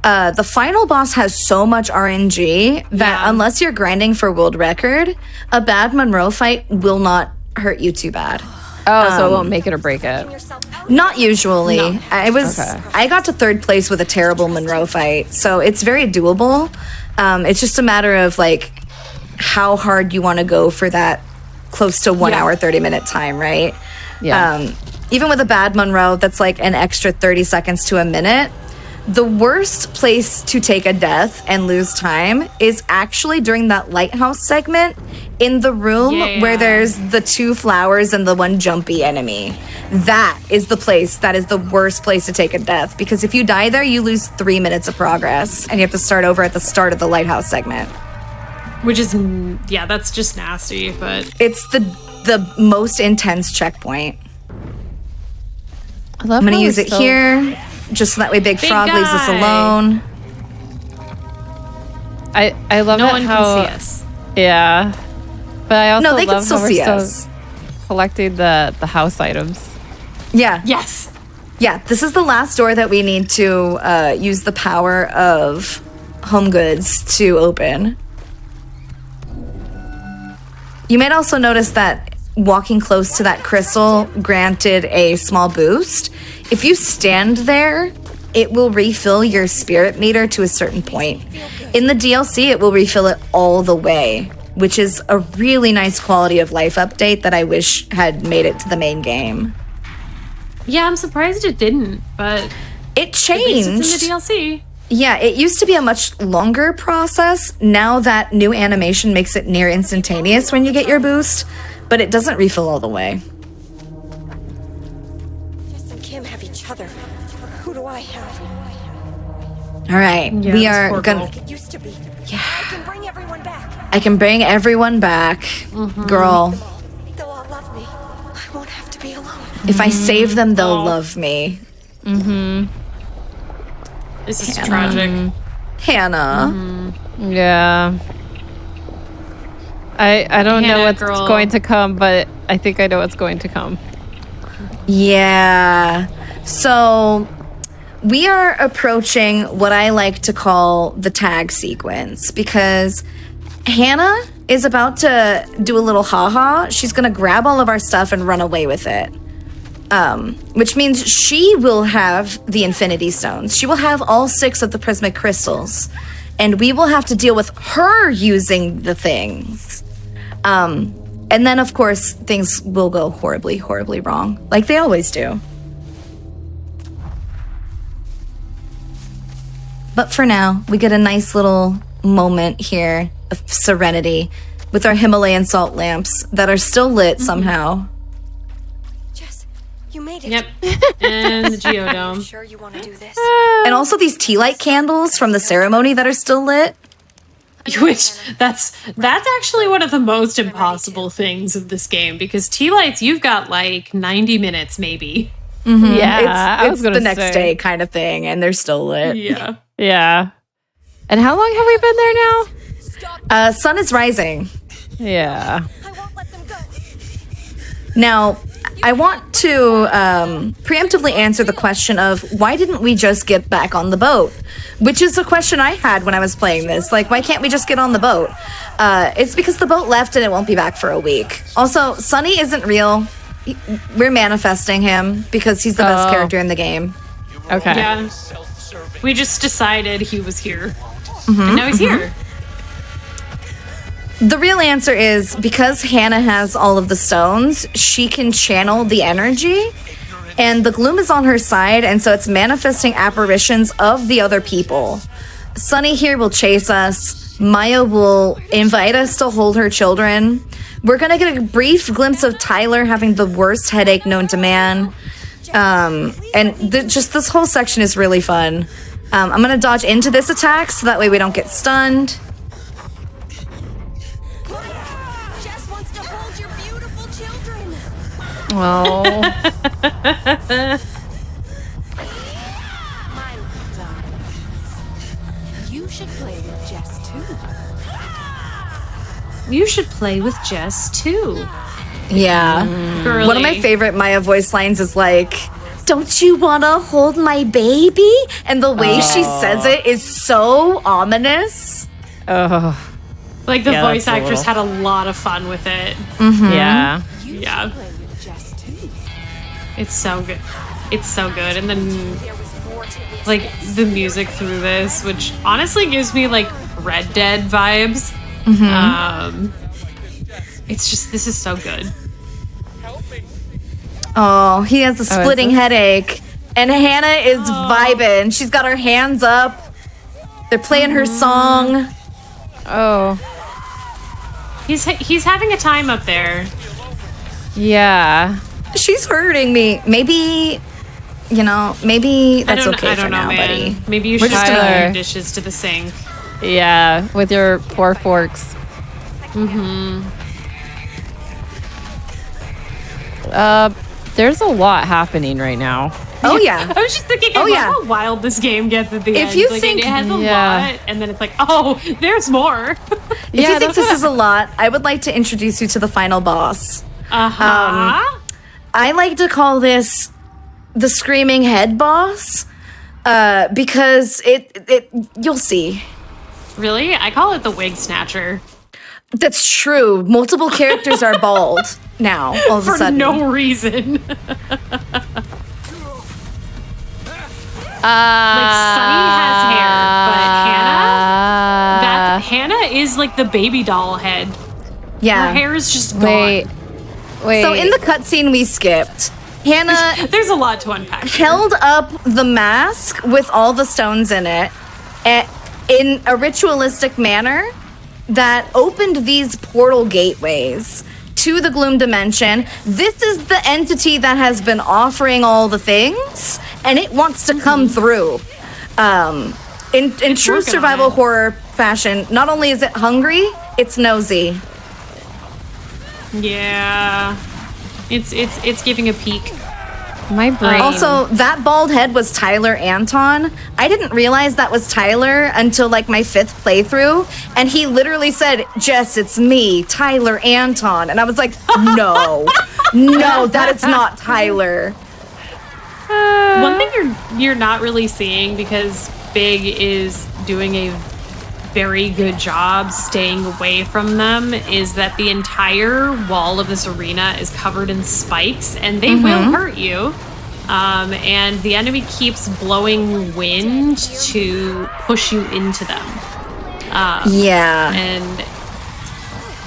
the final boss has so much RNG that unless you're grinding for world record, a bad Monroe fight will not hurt you too bad. Oh, so it won't make it or break it? Not usually. No. Okay. I got to third place with a terrible Monroe fight, so it's very doable. It's just a matter of how hard you want to go for that close to 1 hour, 30-minute time, right? Yeah. Even with a bad Monroe, that's like an extra 30 seconds to a minute. The worst place to take a death and lose time is actually during that lighthouse segment in the room where there's the 2 flowers and the 1 jumpy enemy. That is the place that is the worst place to take a death, because if you die there, you lose 3 minutes of progress and you have to start over at the start of the lighthouse segment. Which is, that's just nasty, but... It's the most intense checkpoint. I love I'm going to how use we're it still- here, just so that way Big Frog leaves us alone. I love No it one how... can see us. Yeah. But I also No, they can love still how we're see still us. collecting the house items. Yeah. Yes. Yeah, this is the last door that we need to use the power of home goods to open. You might also notice that walking close to that crystal granted a small boost. If you stand there, it will refill your spirit meter to a certain point. In the DLC, it will refill it all the way, which is a really nice quality of life update that I wish had made it to the main game. Yeah, I'm surprised it didn't, but... It changed. At least it's in the DLC. Yeah, it used to be a much longer process. Now that new animation makes it near instantaneous when you get your boost, but it doesn't refill all the way. Jess and Kim have each other. Who do I have? All right, Yeah, we this are poor gonna... girl. It used to be. Yeah. I can bring everyone back. I can bring everyone back. Girl, They'll all love me. I won't have to be alone. if I save them, they'll love me. This is tragic. Hannah. Yeah. I don't know Hannah, what's girl. going to come, but I think I know what's going to come. Yeah. So we are approaching what I like to call the tag sequence, because Hannah is about to do a little haha. She's going to grab all of our stuff and run away with it. Which means she will have the Infinity Stones. She will have all 6 of the Prismatic Crystals. And we will have to deal with her using the things. And then, of course, things will go horribly, horribly wrong. Like they always do. But for now, we get a nice little moment here of serenity with our Himalayan salt lamps that are still lit somehow. Jess, you made it. Yep. And the Geodome. Sure you want to do this? And also these tea light candles from the ceremony that are still lit. Which, that's actually one of the most impossible things of this game, because tea lights, you've got like 90 minutes maybe. Yeah, It's the next day kind of thing, and they're still lit. Yeah. Yeah. And how long have we been there now? Sun is rising. Yeah. Now, I want to preemptively answer the question of why didn't we just get back on the boat? Which is a question I had when I was playing this. Like, why can't we just get on the boat? It's because the boat left and it won't be back for a week. Also, Sunny isn't real. We're manifesting him because he's the best character in the game. Okay. Yeah. We just decided he was here. And now he's here. The real answer is because Hannah has all of the stones, she can channel the energy, and the gloom is on her side, and so it's manifesting apparitions of the other people. Sunny here will chase us. Maya will invite us to hold her children. We're gonna get a brief glimpse of Tyler having the worst headache known to man. Just this whole section is really fun. I'm gonna dodge into this attack so that way we don't get stunned. Jess wants to hold your beautiful children. Oh. My darlings. You should play with Jess too. You should play with Jess too. Yeah. Girly. One of my favorite Maya voice lines is like, "Don't you want to hold my baby?" And the way she says it is so ominous. Oh. Like the Yeah, voice that's a actress little- had a lot of fun with it. Yeah. Yeah. It's so good. It's so good. And then like the music through this, which honestly gives me like Red Dead vibes. It's just, this is so good. Oh, he has a splitting headache. And Hannah is vibing. She's got her hands up. They're playing her song. Oh. He's having a time up there. Yeah. She's hurting me. Maybe, maybe that's okay I for don't know, now, man. buddy. Maybe you should take your dishes to the sink. Yeah, with your 4 forks. There's a lot happening right now. Oh yeah. I was just thinking about how wild this game gets at the end. If you Like, think- it has a Yeah. lot, and then it's like, oh, there's more. If you think this is a lot, I would like to introduce you to the final boss. I like to call this the Screaming Head Boss because it you'll see. Really? I call it the Wig Snatcher. That's true. Multiple characters are bald now, all of a For sudden. no reason. Like Sunny has hair, but Hannah is like the baby doll head. Yeah. Her hair is just gone. Wait. So in the cutscene we skipped, Hannah there's a lot to unpack. held up the mask with all the stones in it in a ritualistic manner that opened these portal gateways to the Gloom Dimension. This is the entity that has been offering all the things, and it wants to come through. In true survival horror fashion, not only is it hungry, it's nosy. Yeah. It's giving a peek. My brain. Also, that bald head was Tyler Anton. I didn't realize that was Tyler until like my 5th playthrough, and he literally said, "Jess, it's me, Tyler Anton," and I was like, "No, no, that is not Tyler." One thing you're not really seeing, because Big is doing a very good job staying away from them, is that the entire wall of this arena is covered in spikes, and they will hurt you. And the enemy keeps blowing wind to push you into them. Yeah. And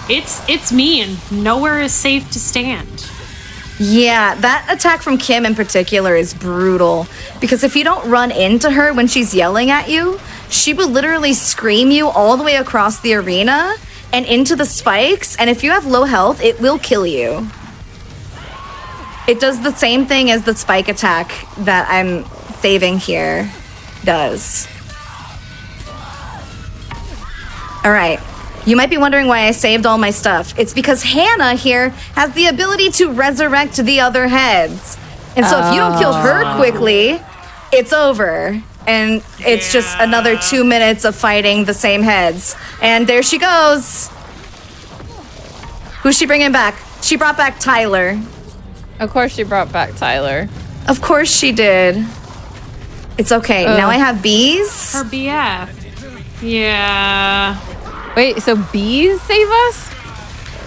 it's mean. Nowhere is safe to stand. Yeah, that attack from Kim in particular is brutal, because if you don't run into her when she's yelling at you, she will literally scream you all the way across the arena and into the spikes, and if you have low health, it will kill you. It does the same thing as the spike attack that I'm saving here does. All right. You might be wondering why I saved all my stuff. It's because Hannah here has the ability to resurrect the other heads. And so if you don't kill her quickly, it's over. And it's just another 2 minutes of fighting the same heads. And there she goes. Who's she bringing back? She brought back Tyler. Of course she brought back Tyler. Of course she did. It's okay. Now I have bees. Her BF. Yeah. Wait, so bees save us?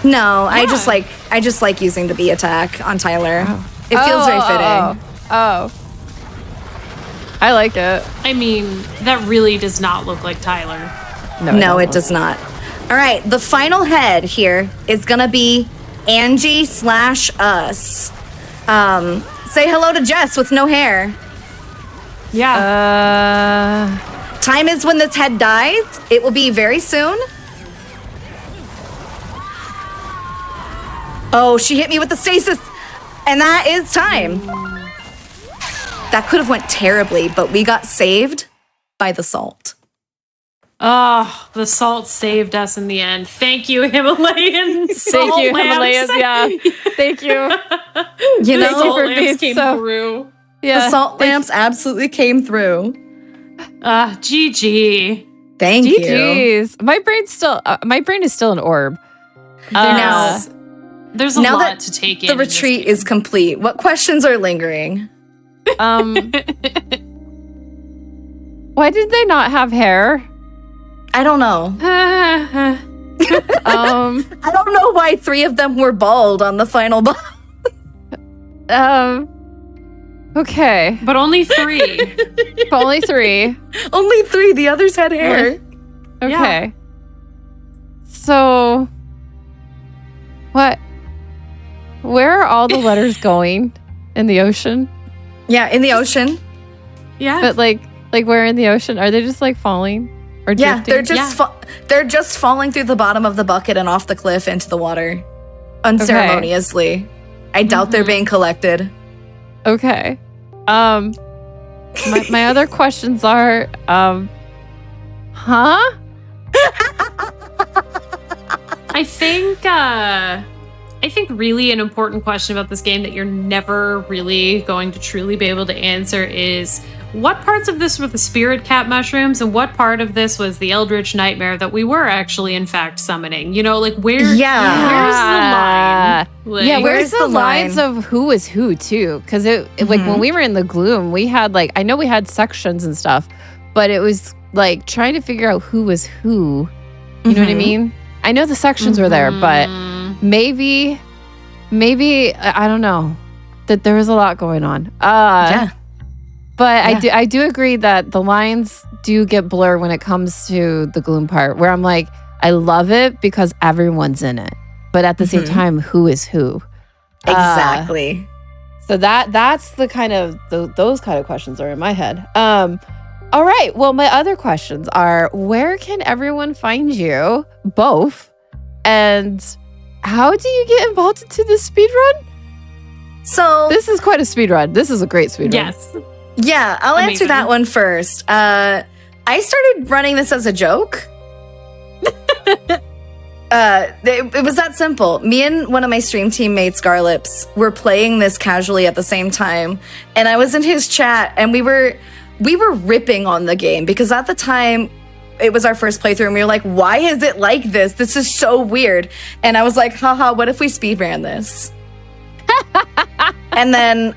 No, I just like using the bee attack on Tyler. It feels very fitting. Oh. I like it. I mean, that really does not look like Tyler. No, it does not. All right, the final head here is gonna be Angie/us. Say hello to Jess with no hair. Yeah. Time is when this head dies. It will be very soon. Oh, she hit me with the stasis, and that is time. That could have went terribly, but we got saved by the salt. Oh, the salt saved us in the end. Thank you, Himalayan salt Thank you, lamps. Himalayas. Yeah. Thank you. You know, salt for lamps being came so- through. Yeah. the salt lamps absolutely came through. GG. Thank you. GG's. My brain is still an orb. There's a now lot that to take in. The retreat is complete. What questions are lingering? Why did they not have hair? I don't know. I I don't know why 3 of them were bald on the final boss. Okay. But only 3. Only 3. Only 3. The others had hair. Okay. So, What? Where are all the letters going? In the ocean? Yeah, in the ocean. Yeah. But like where in the ocean? Are they just like falling or Yeah, drifting? they're just falling through the bottom of the bucket and off the cliff into the water unceremoniously. I doubt they're being collected. Okay. My other questions are, huh? I think really an important question about this game that you're never really going to truly be able to answer is what parts of this were the spirit cat mushrooms and what part of this was the eldritch nightmare that we were actually in fact summoning? You know, like where's the line? Like, Where's the lines of who is who too? Because like when we were in the gloom, we had like, I know we had sections and stuff, but it was like trying to figure out who was who. You know what I mean? I know the sections were there, but maybe I don't know, that there was a lot going on. But I do agree that the lines do get blurred when it comes to the gloom part, where I'm like, I love it because everyone's in it, but at the same time, who is who? Exactly. So that's the kind of those kind of questions are in my head. All right. Well, my other questions are: where can everyone find you both, and how do you get involved into the speedrun? So this is quite a speedrun. This is a great speedrun. Yes. Yeah, I'll answer that one first. I started running this as a joke. It was that simple. Me and one of my stream teammates, Garlips, were playing this casually at the same time, and I was in his chat, and we were ripping on the game because at the time it was our first playthrough, and we were like, "Why is it like this? This is so weird." And I was like, "Haha, what if we speedran this?" And then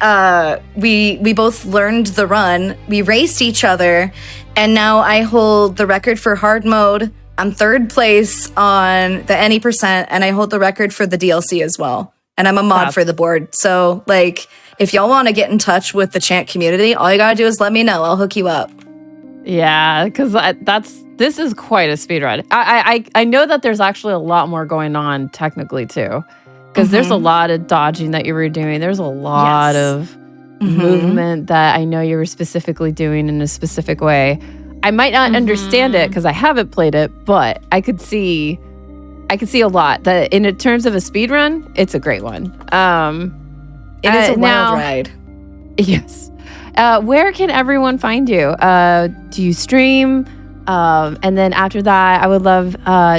we both learned the run. We raced each other, and now I hold the record for hard mode. I'm third place on the any percent, and I hold the record for the DLC as well. And I'm a mod for the board. So, like, if y'all want to get in touch with the Chant community, all you gotta do is let me know. I'll hook you up. Yeah, because this is quite a speedrun. I know that there's actually a lot more going on technically too. Because there's a lot of dodging that you were doing. There's a lot of movement that I know you were specifically doing in a specific way. I might not understand it because I haven't played it, but I could see a lot. That in terms of a speed run, it's a great one. It is a wild ride. Yes. Where can everyone find you? Do you stream? And then after that, I would love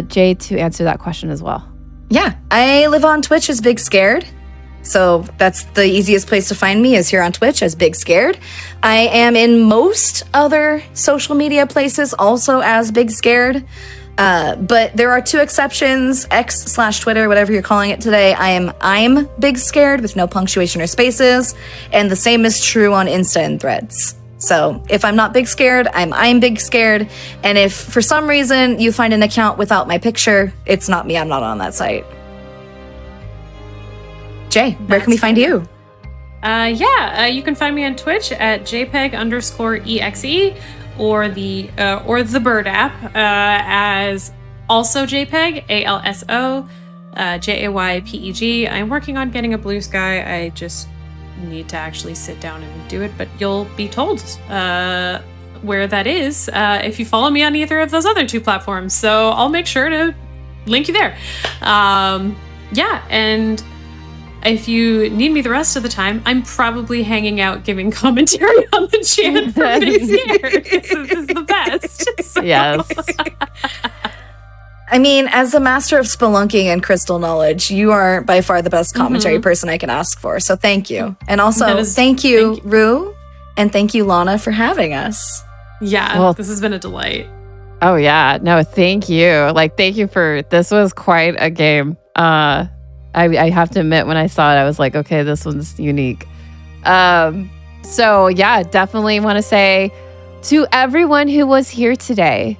Jay to answer that question as well. Yeah, I live on Twitch as Big Scared. So that's the easiest place to find me is here on Twitch as Big Scared. I am in most other social media places also as Big Scared. But there are two exceptions, X/Twitter, whatever you're calling it today. I'm Big Scared with no punctuation or spaces. And the same is true on Insta and Threads. So if I'm not Big Scared, I'm Big Scared. And if for some reason you find an account without my picture, it's not me. I'm not on that site. Jay, where can we find you? You can find me on Twitch at JPEG_EXE or the Bird app as also JPEG, ALSO, JAYPEG. I'm working on getting a Blue Sky. I just need to actually sit down and do it, but you'll be told where that is if you follow me on either of those other two platforms. So I'll make sure to link you there. And if you need me the rest of the time, I'm probably hanging out giving commentary on the Chant for Big Scared because this is the best. So. Yes. I mean, as a master of spelunking and crystal knowledge, you are by far the best commentary person I can ask for. So thank you. And also, thank you, Rue, and thank you, Lana, for having us. Yeah, well, this has been a delight. Oh, yeah. No, thank you. Thank you for, this was quite a game. I have to admit, when I saw it, I was like, okay, this one's unique. So, yeah, definitely want to say to everyone who was here today,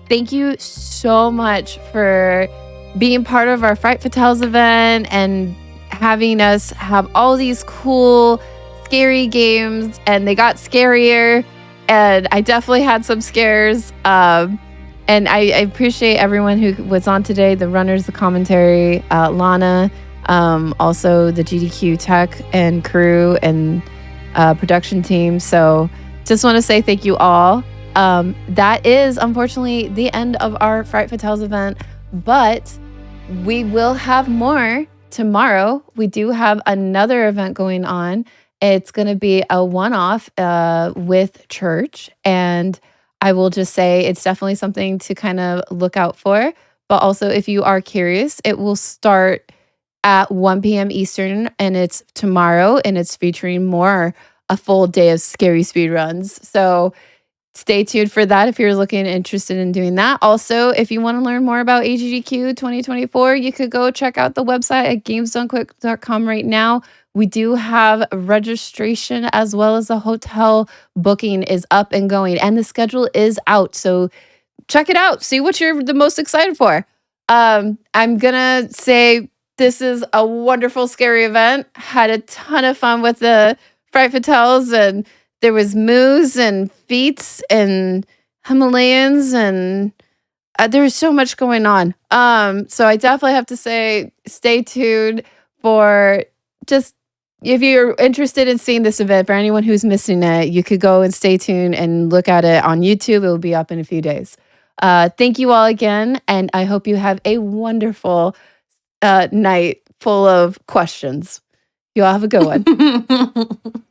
thank you so much for being part of our Fright Fatales event and having us have all these cool, scary games. And they got scarier. And I definitely had some scares. And I appreciate everyone who was on today, the runners, the commentary, Lana, Also the GDQ tech and crew and production team. So just want to say thank you all. That is unfortunately the end of our Fright Fatales event, but we will have more tomorrow. We do have another event going on. It's going to be a one-off with church, and I will just say it's definitely something to kind of look out for. But also, if you are curious, it will start at 1 p.m. Eastern, and it's tomorrow, and it's featuring a full day of scary speedruns. So stay tuned for that if you're interested in doing that. Also, if you want to learn more about AGDQ 2024, you could go check out the website at gamesdonequick.com right now. We do have registration as well as the hotel booking is up and going, and the schedule is out. So check it out. See what you're the most excited for. I'm going to say this is a wonderful, scary event. Had a ton of fun with the Fright Fatales, and there was moos and feats and Himalayans, and there was so much going on. So I definitely have to say, stay tuned for just, if you're interested in seeing this event, for anyone who's missing it, you could go and stay tuned and look at it on YouTube. It will be up in a few days. Thank you all again, and I hope you have a wonderful night full of questions. You all have a good one.